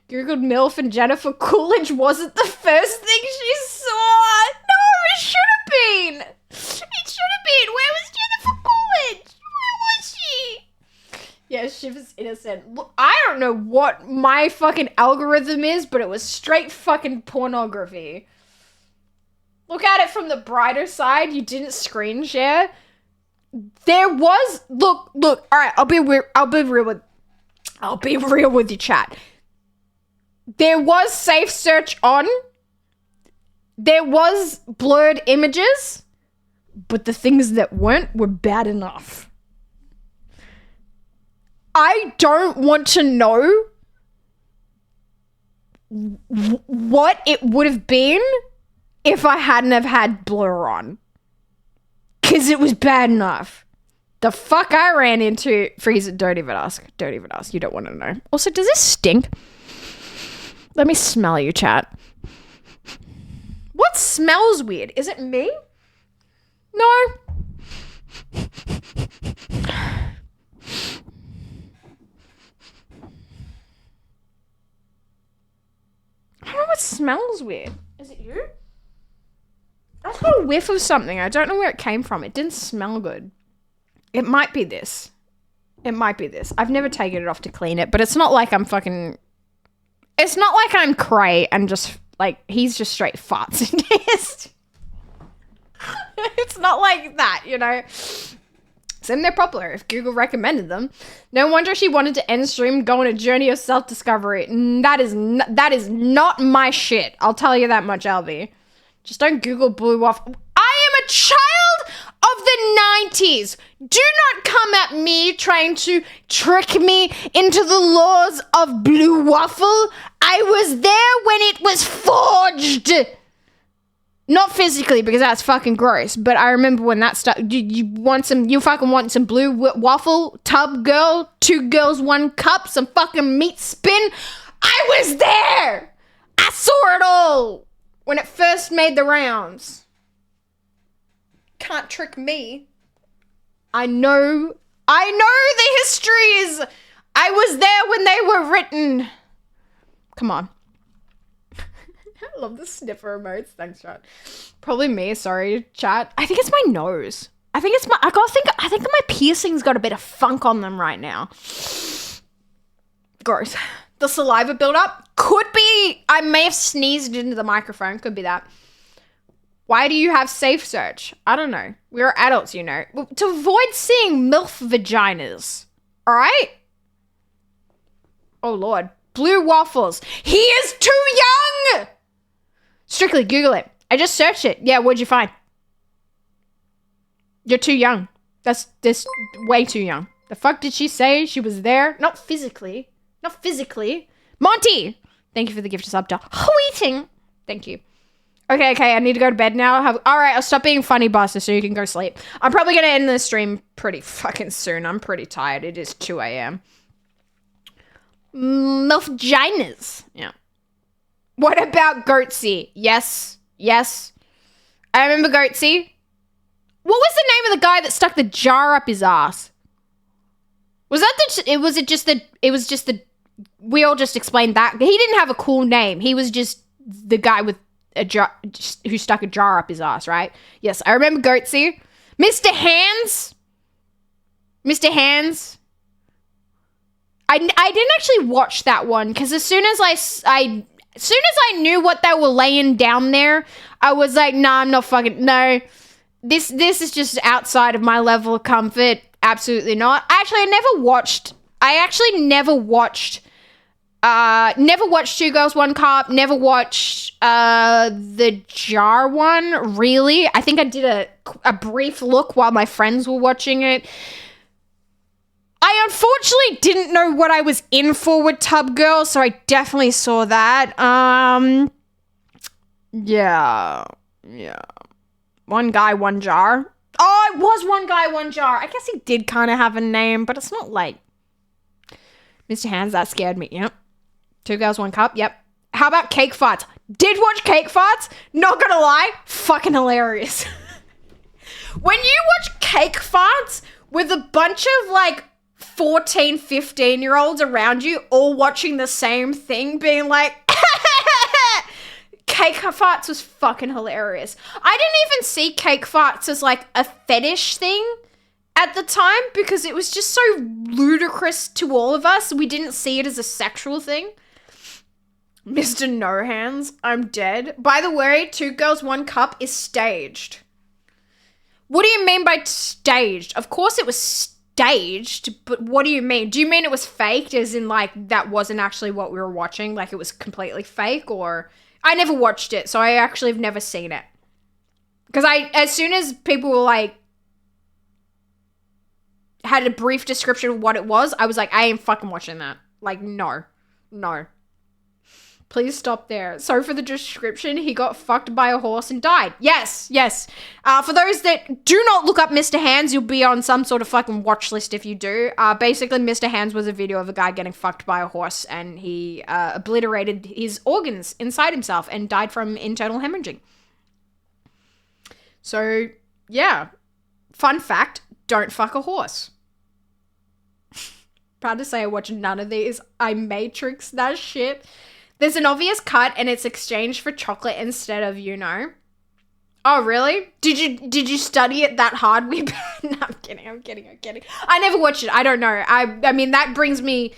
Googled MILF and Jennifer Coolidge wasn't the first thing she saw. No, it should have been. It should have been. Where was Jennifer Coolidge? Where was she? Yeah, she was innocent. Look, I don't know what my fucking algorithm is, but it was straight fucking pornography. Look at it from the brighter side. You didn't screen share. There was look. All right, I'll be real with you, chat. There was safe search on. There was blurred images, but the things that weren't were bad enough. I don't want to know what it would have been if I hadn't have had blur on. Because it was bad enough. The fuck I ran into... Freeze it, don't even ask. Don't even ask. You don't want to know. Also, does this stink? Let me smell you, chat. What smells weird? Is it me? No. I don't know what smells weird. Is it you? I got a whiff of something. I don't know where it came from. It didn't smell good. It might be this. It might be this. I've never taken it off to clean it, but it's not like I'm fucking... It's not like I'm cray and just, like, he's just straight farts in his... It's not like that, you know? Same, they're popular if Google recommended them. No wonder she wanted to end stream, go on a journey of self-discovery. That is not my shit. I'll tell you that much, LB. Just don't Google blue waffle. I am a child of the 90s. Do not come at me trying to trick me into the laws of blue waffle. I was there when it was forged. Not physically, because that's fucking gross. But I remember when that stuff. You fucking want some blue waffle? Tub girl, 2 girls, 1 cup, some fucking meat spin. I was there. I saw it all when it first made the rounds. Can't trick me. I know the histories. I was there when they were written. Come on. I love the sniffer emotes. Thanks, chat. Probably me. Sorry, chat. I think it's my nose. I think my piercings got a bit of funk on them right now. Gross. The saliva buildup could be. I may have sneezed into the microphone. Could be that. Why do you have safe search? I don't know. We're adults, you know. To avoid seeing MILF vaginas. All right? Oh, Lord. Blue waffles. He is too young! Strictly Google it. I just searched it. Yeah, what'd you find? You're too young. That's way too young. The fuck did she say? She was there? Not physically. Not physically. Monty! Thank you for the gift of sub to Waiting. Thank you. Okay, I need to go to bed now. Alright, I'll stop being funny, bastard, so you can go sleep. I'm probably gonna end the stream pretty fucking soon. I'm pretty tired. It is 2 a.m. Milfginas. Yeah. What about Goatsy? Yes. I remember Goatsy. What was the name of the guy that stuck the jar up his ass? Was that we all just explained that. He didn't have a cool name. He was just the guy with a jar who stuck a jar up his ass, right? Yes, I remember Goatsy. Mr. Hands. I didn't actually watch that one because as soon as I knew what they were laying down there, I was like, nah, I'm not fucking, no. This is just outside of my level of comfort. Absolutely not. I actually never watched Never watched Two Girls, One Cup. Never watched the Jar one, really. I think I did a brief look while my friends were watching it. I unfortunately didn't know what I was in for with Tub Girls, so I definitely saw that. Yeah. One Guy, One Jar. Oh, it was One Guy, One Jar. I guess he did kind of have a name, but it's not like Mr. Hands. That scared me. Yep. Two Girls, One Cup. Yep. How about Cake Farts? Did watch Cake Farts. Not gonna lie, fucking hilarious. When you watch Cake Farts with a bunch of like 14, 15-year-olds around you all watching the same thing, being like, Cake Farts was fucking hilarious. I didn't even see Cake Farts as like a fetish thing at the time because it was just so ludicrous to all of us. We didn't see it as a sexual thing. Mr. No Hands, I'm dead. By the way, Two Girls, One Cup is staged. What do you mean by staged? Of course it was staged, but what do you mean? Do you mean it was faked as in like that wasn't actually what we were watching? Like it was completely fake? Or I never watched it, so I actually have never seen it. Because as soon as people were like, had a brief description of what it was, I was like, I ain't fucking watching that. Like, no. Please stop there. So for the description, he got fucked by a horse and died. Yes. For those that do not look up Mr. Hands, you'll be on some sort of fucking watch list if you do. Basically, Mr. Hands was a video of a guy getting fucked by a horse and he obliterated his organs inside himself and died from internal hemorrhaging. So, yeah. Fun fact, don't fuck a horse. Proud to say I watched none of these. I Matrix that shit. There's an obvious cut and it's exchanged for chocolate instead of, you know. Oh, really? Did you study it that hard? No, I'm kidding. I never watched it. I don't know. I mean, that brings me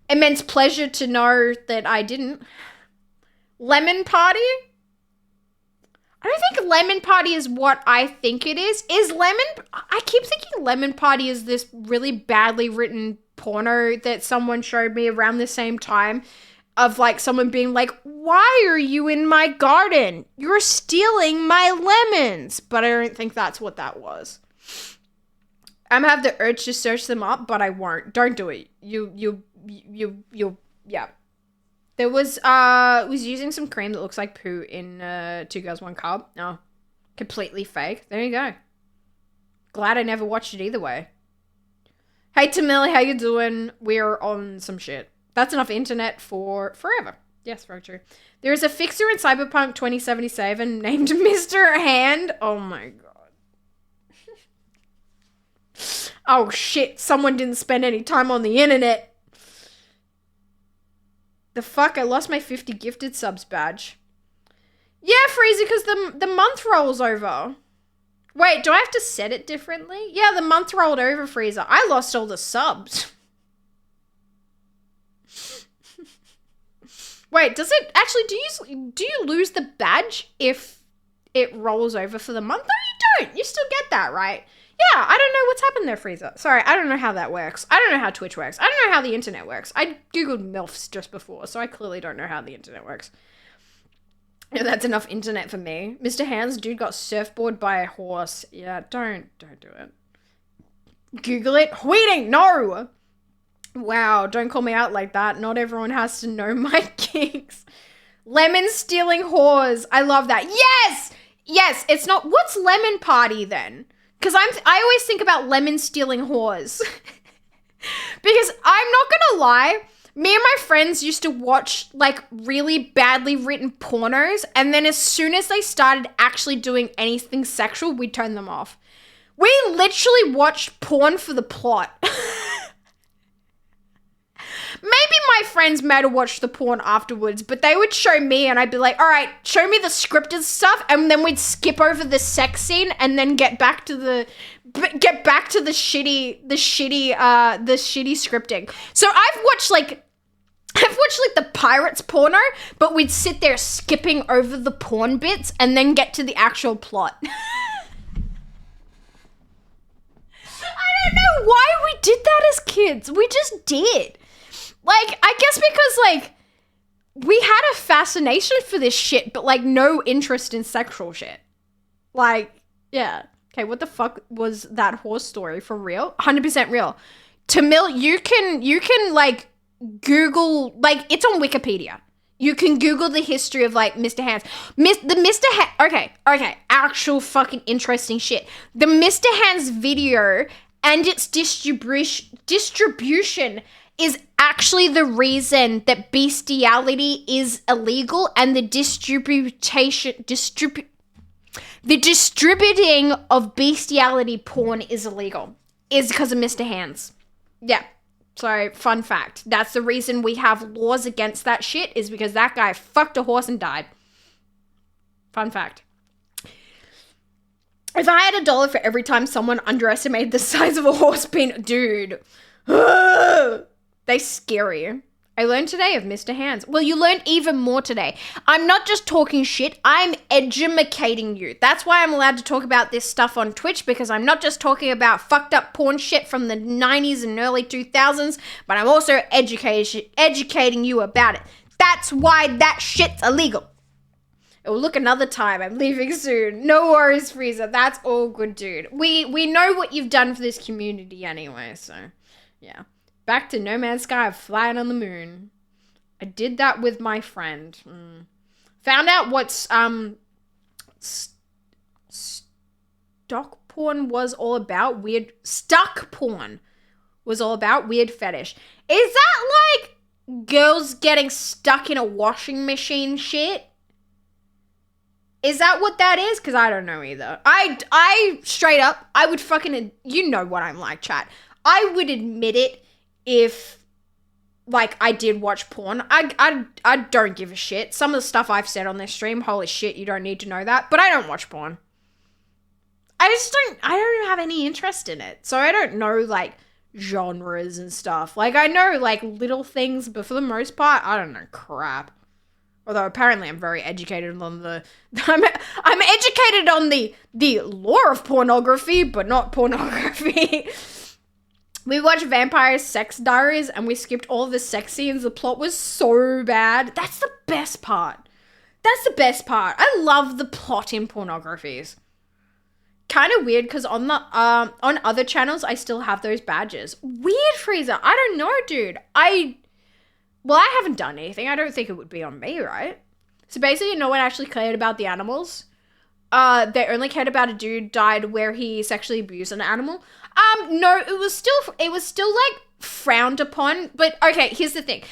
immense pleasure to know that I didn't. Lemon Party? I don't think Lemon Party is what I think it is. I keep thinking Lemon Party is this really badly written porno that someone showed me around the same time. Of like someone being like, why are you in my garden? You're stealing my lemons. But I don't think that's what that was. I'm gonna have the urge to search them up, but I won't. Don't do it. You, yeah. There was using some cream that looks like poo in Two Girls, One Cup. No, completely fake. There you go. Glad I never watched it either way. Hey Tamili, how you doing? We're on some shit. That's enough internet for forever. Yes, very true. There is a fixer in Cyberpunk 2077 named Mr. Hand. Oh my god. Oh shit, someone didn't spend any time on the internet. The fuck, I lost my 50 gifted subs badge. Yeah, Freezy, because the month rolls over. Wait, do I have to set it differently? Yeah, the month rolled over, Freezer. I lost all the subs. Wait, does it actually, do you lose the badge if it rolls over for the month? No, you don't. You still get that, right? Yeah, I don't know what's happened there, Freezer. Sorry, I don't know how that works. I don't know how Twitch works. I don't know how the internet works. I googled MILFs just before, so I clearly don't know how the internet works. Yeah, that's enough internet for me. Mr. Hands, dude got surfboard by a horse. Yeah, don't do it. Google it. Tweeting, no! Wow, don't call me out like that. Not everyone has to know my kinks. Lemon stealing whores. I love that. Yes, it's not. What's Lemon Party then? Because I always think about lemon stealing whores. Because I'm not gonna lie, me and my friends used to watch like really badly written pornos, and then as soon as they started actually doing anything sexual, we'd turn them off. We literally watched porn for the plot. Maybe my friends might have watched the porn afterwards, but they would show me and I'd be like, all right, show me the scripted stuff. And then we'd skip over the sex scene and then get back to the shitty scripting. So I've watched like the pirates porno, but we'd sit there skipping over the porn bits and then get to the actual plot. I don't know why we did that as kids. We just did. Like, I guess because, like, we had a fascination for this shit, but, like, no interest in sexual shit. Like, yeah. Okay, what the fuck was that horse story? For real? 100% real. Tamil, you can, like, Google, like, it's on Wikipedia. You can Google the history of, like, Mr. Hands. Okay, actual fucking interesting shit. The Mr. Hands video and its distribution is actually the reason that bestiality is illegal, and the distributing of bestiality porn is illegal. Is because of Mr. Hands. Yeah. So, fun fact. That's the reason we have laws against that shit, is because that guy fucked a horse and died. Fun fact. If I had $1 for every time someone underestimated the size of a horse penis, dude. They scary. I learned today of Mr. Hands. Well, you learned even more today. I'm not just talking shit, I'm edumacating you. That's why I'm allowed to talk about this stuff on Twitch, because I'm not just talking about fucked up porn shit from the 90s and early 2000s, but I'm also educating you about it. That's why that shit's illegal. Oh, look, another time. I'm leaving soon. No worries, Freezer. That's all good, dude. We know what you've done for this community anyway, so yeah. Back to No Man's Sky, flying on the moon. I did that with my friend. Found out what stock porn was all about. Stuck porn was all about. Weird fetish. Is that like girls getting stuck in a washing machine shit? Is that what that is? Because I don't know either. I straight up, I would fucking, you know what I'm like, chat. I would admit it if, like, I did watch porn. I don't give a shit. Some of the stuff I've said on this stream, holy shit, you don't need to know that. But I don't watch porn. I don't have any interest in it. So I don't know, like, genres and stuff. Like, I know, like, little things, but for the most part, I don't know crap. Although apparently I'm very educated on I'm educated on the lore of pornography, but not pornography. We watched Vampire Sex Diaries and we skipped all of the sex scenes. The plot was so bad. That's the best part. I love the plot in pornographies. Kind of weird because on other channels I still have those badges. Weird, Freezer. I don't know, dude. I haven't done anything. I don't think it would be on me, right? So basically, no one actually cared about the animals. They only cared about a dude died where he sexually abused an animal. No, it was still like frowned upon. But okay, here's the thing.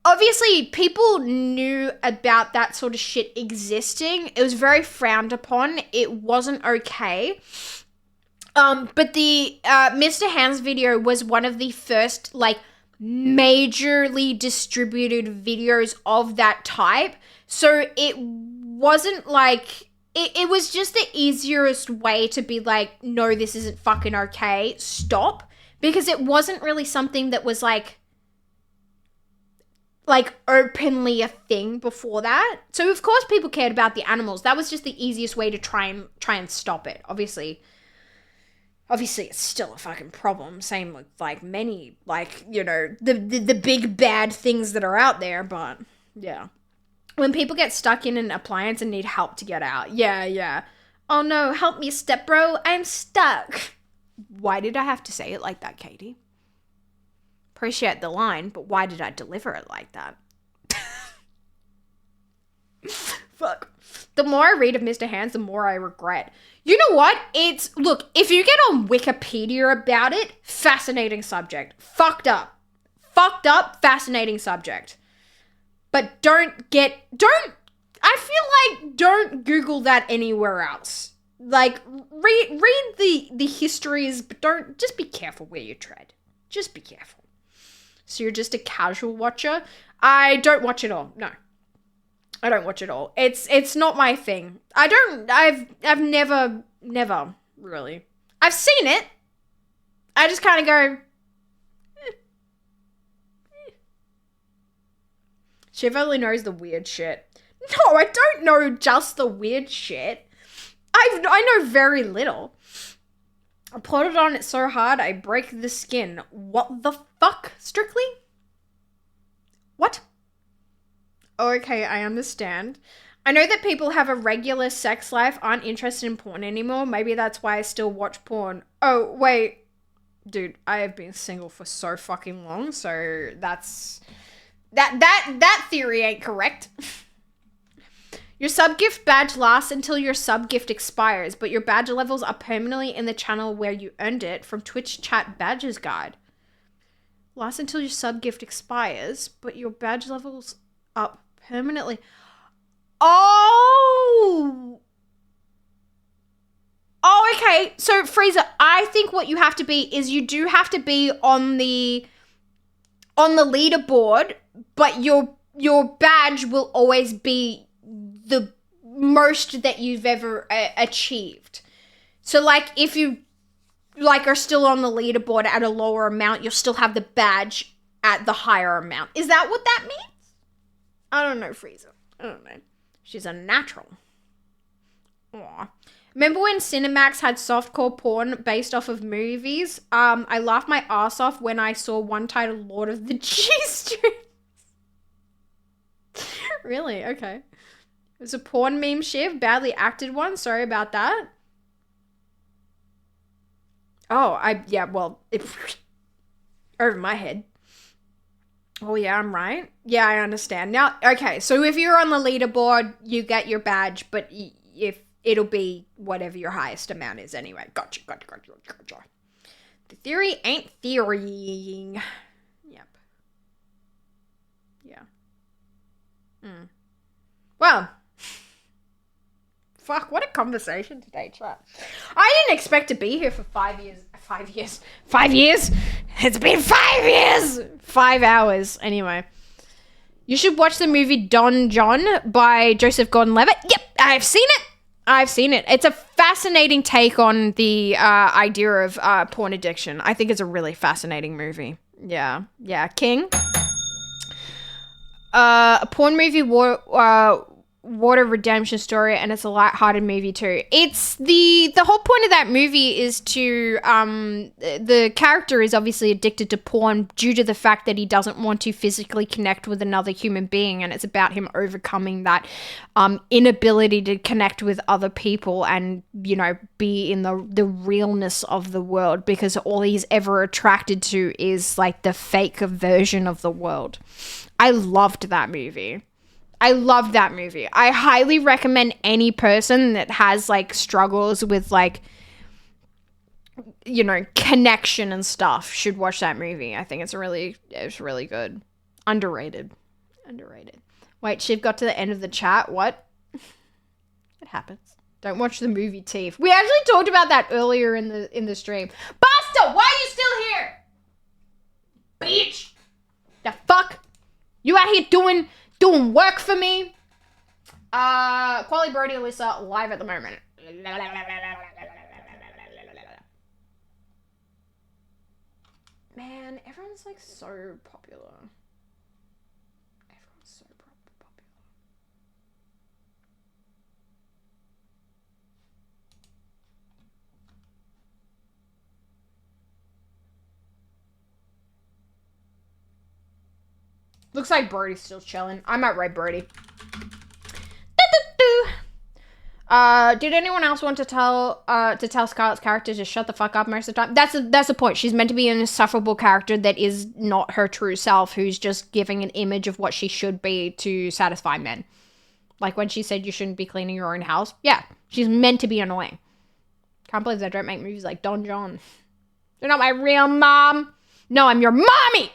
Obviously, people knew about that sort of shit existing. It was very frowned upon. It wasn't okay. But the Mr. Hands video was one of the first, like, majorly distributed videos of that type. So it wasn't like... It was just the easiest way to be like, no, this isn't fucking okay, stop. Because it wasn't really something that was like openly a thing before that. So of course people cared about the animals. That was just the easiest way to try and stop it. Obviously it's still a fucking problem. Same with like many, like, you know, the big bad things that are out there, but yeah. When people get stuck in an appliance and need help to get out. Yeah. Oh no, help me, stepbro. I'm stuck. Why did I have to say it like that, Katie? Appreciate the line, but why did I deliver it like that? Fuck. The more I read of Mr. Hands, the more I regret. You know what? Look, if you get on Wikipedia about it, fascinating subject. Fucked up, fascinating subject. But don't Google that anywhere else. Like, read the histories, but just be careful where you tread. Just be careful. So you're just a casual watcher? I don't watch it all. No. I don't watch it all. It's not my thing. I've never really. I've seen it. I just kind of go, Shiv only knows the weird shit. No, I don't know just the weird shit. I know very little. I put it on it so hard I break the skin. What the fuck, Strictly? Okay, I understand. I know that people have a regular sex life, aren't interested in porn anymore. Maybe that's why I still watch porn. Oh, wait. Dude, I have been single for so fucking long, so that's... That theory ain't correct. Your sub-gift badge lasts until your sub-gift expires, but your badge levels are permanently in the channel where you earned it from Twitch Chat Badges Guide. Lasts until your sub-gift expires, but your badge levels up permanently. Oh! Oh, okay. So, Freezer, I think what you have to be is you do have to be on the leaderboard, but your badge will always be the most that you've ever achieved. So, like, if you, like, are still on the leaderboard at a lower amount, you'll still have the badge at the higher amount. Is that what that means? I don't know, Freezer. I don't know. She's a natural. Aw. Remember when Cinemax had softcore porn based off of movies? I laughed my ass off when I saw one titled Lord of the G-Strings. Really? Okay. It was a porn meme, Shiv. Badly acted one. Sorry about that. Oh, over my head. Oh, yeah, I'm right. Yeah, I understand. Now, okay, so if you're on the leaderboard, you get your badge, but if it'll be whatever your highest amount is anyway. Gotcha. The theory ain't theorying. Yep. Yeah. Well, fuck, what a conversation today, chat. I didn't expect to be here for 5 years. 5 years? 5 years? It's been 5 years! 5 hours. Anyway. You should watch the movie Don John by Joseph Gordon-Levitt. Yep, I've seen it. It's a fascinating take on the idea of porn addiction. I think it's a really fascinating movie. Yeah. King. A porn movie water redemption story, and it's a light-hearted movie too. It's the whole point of that movie is to the character is obviously addicted to porn due to the fact that he doesn't want to physically connect with another human being, and it's about him overcoming that inability to connect with other people and, you know, be in the realness of the world, because all he's ever attracted to is like the fake version of the world. I loved that movie. I highly recommend any person that has like struggles with like, you know, connection and stuff should watch that movie. I think it's really good. Underrated. Wait, Shiv got to the end of the chat. What? It happens. Don't watch the movie Teeth. We actually talked about that earlier in the stream. Buster, why are you still here? Bitch. The fuck? You out here doing work for me? Quali Brody Alyssa live at the moment. Man, everyone's like so popular. Looks like Brody's still chilling. I'm at right, Brody. Did anyone else want to tell Scarlett's character to shut the fuck up most of the time? That's the point. She's meant to be an insufferable character that is not her true self, who's just giving an image of what she should be to satisfy men. Like when she said you shouldn't be cleaning your own house. Yeah, she's meant to be annoying. Can't believe they don't make movies like Don John. You're not my real mom. No, I'm your mommy.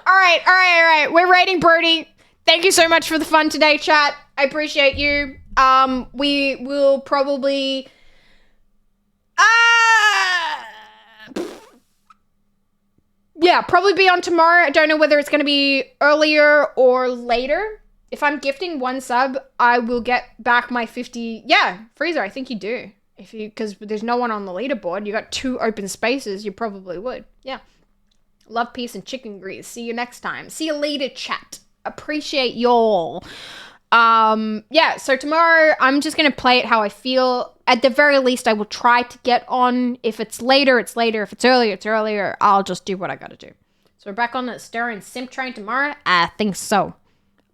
All right. We're rating Brody. Thank you so much for the fun today, chat. I appreciate you. We will probably... probably be on tomorrow. I don't know whether it's going to be earlier or later. If I'm gifting one sub, I will get back my 50... Yeah, Freezer, I think you do. Because there's no one on the leaderboard. You got 2 open spaces, you probably would. Yeah. Love, peace, and chicken grease. See you next time. See you later, chat. Appreciate y'all. So tomorrow I'm just going to play it how I feel. At the very least, I will try to get on. If it's later, it's later. If it's earlier, it's earlier. I'll just do what I got to do. So we're back on the Stereo simp train tomorrow? I think so.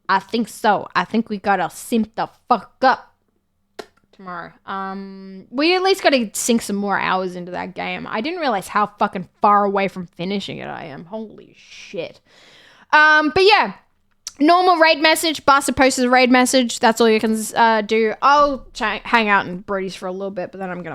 I think we gotta simp the fuck up tomorrow. We at least gotta sink some more hours into that game. I didn't realize how fucking far away from finishing it I am. Holy shit. But yeah. Normal raid message. Bastard posts a raid message. That's all you can do. I'll hang out in Brody's for a little bit, but then I'm gonna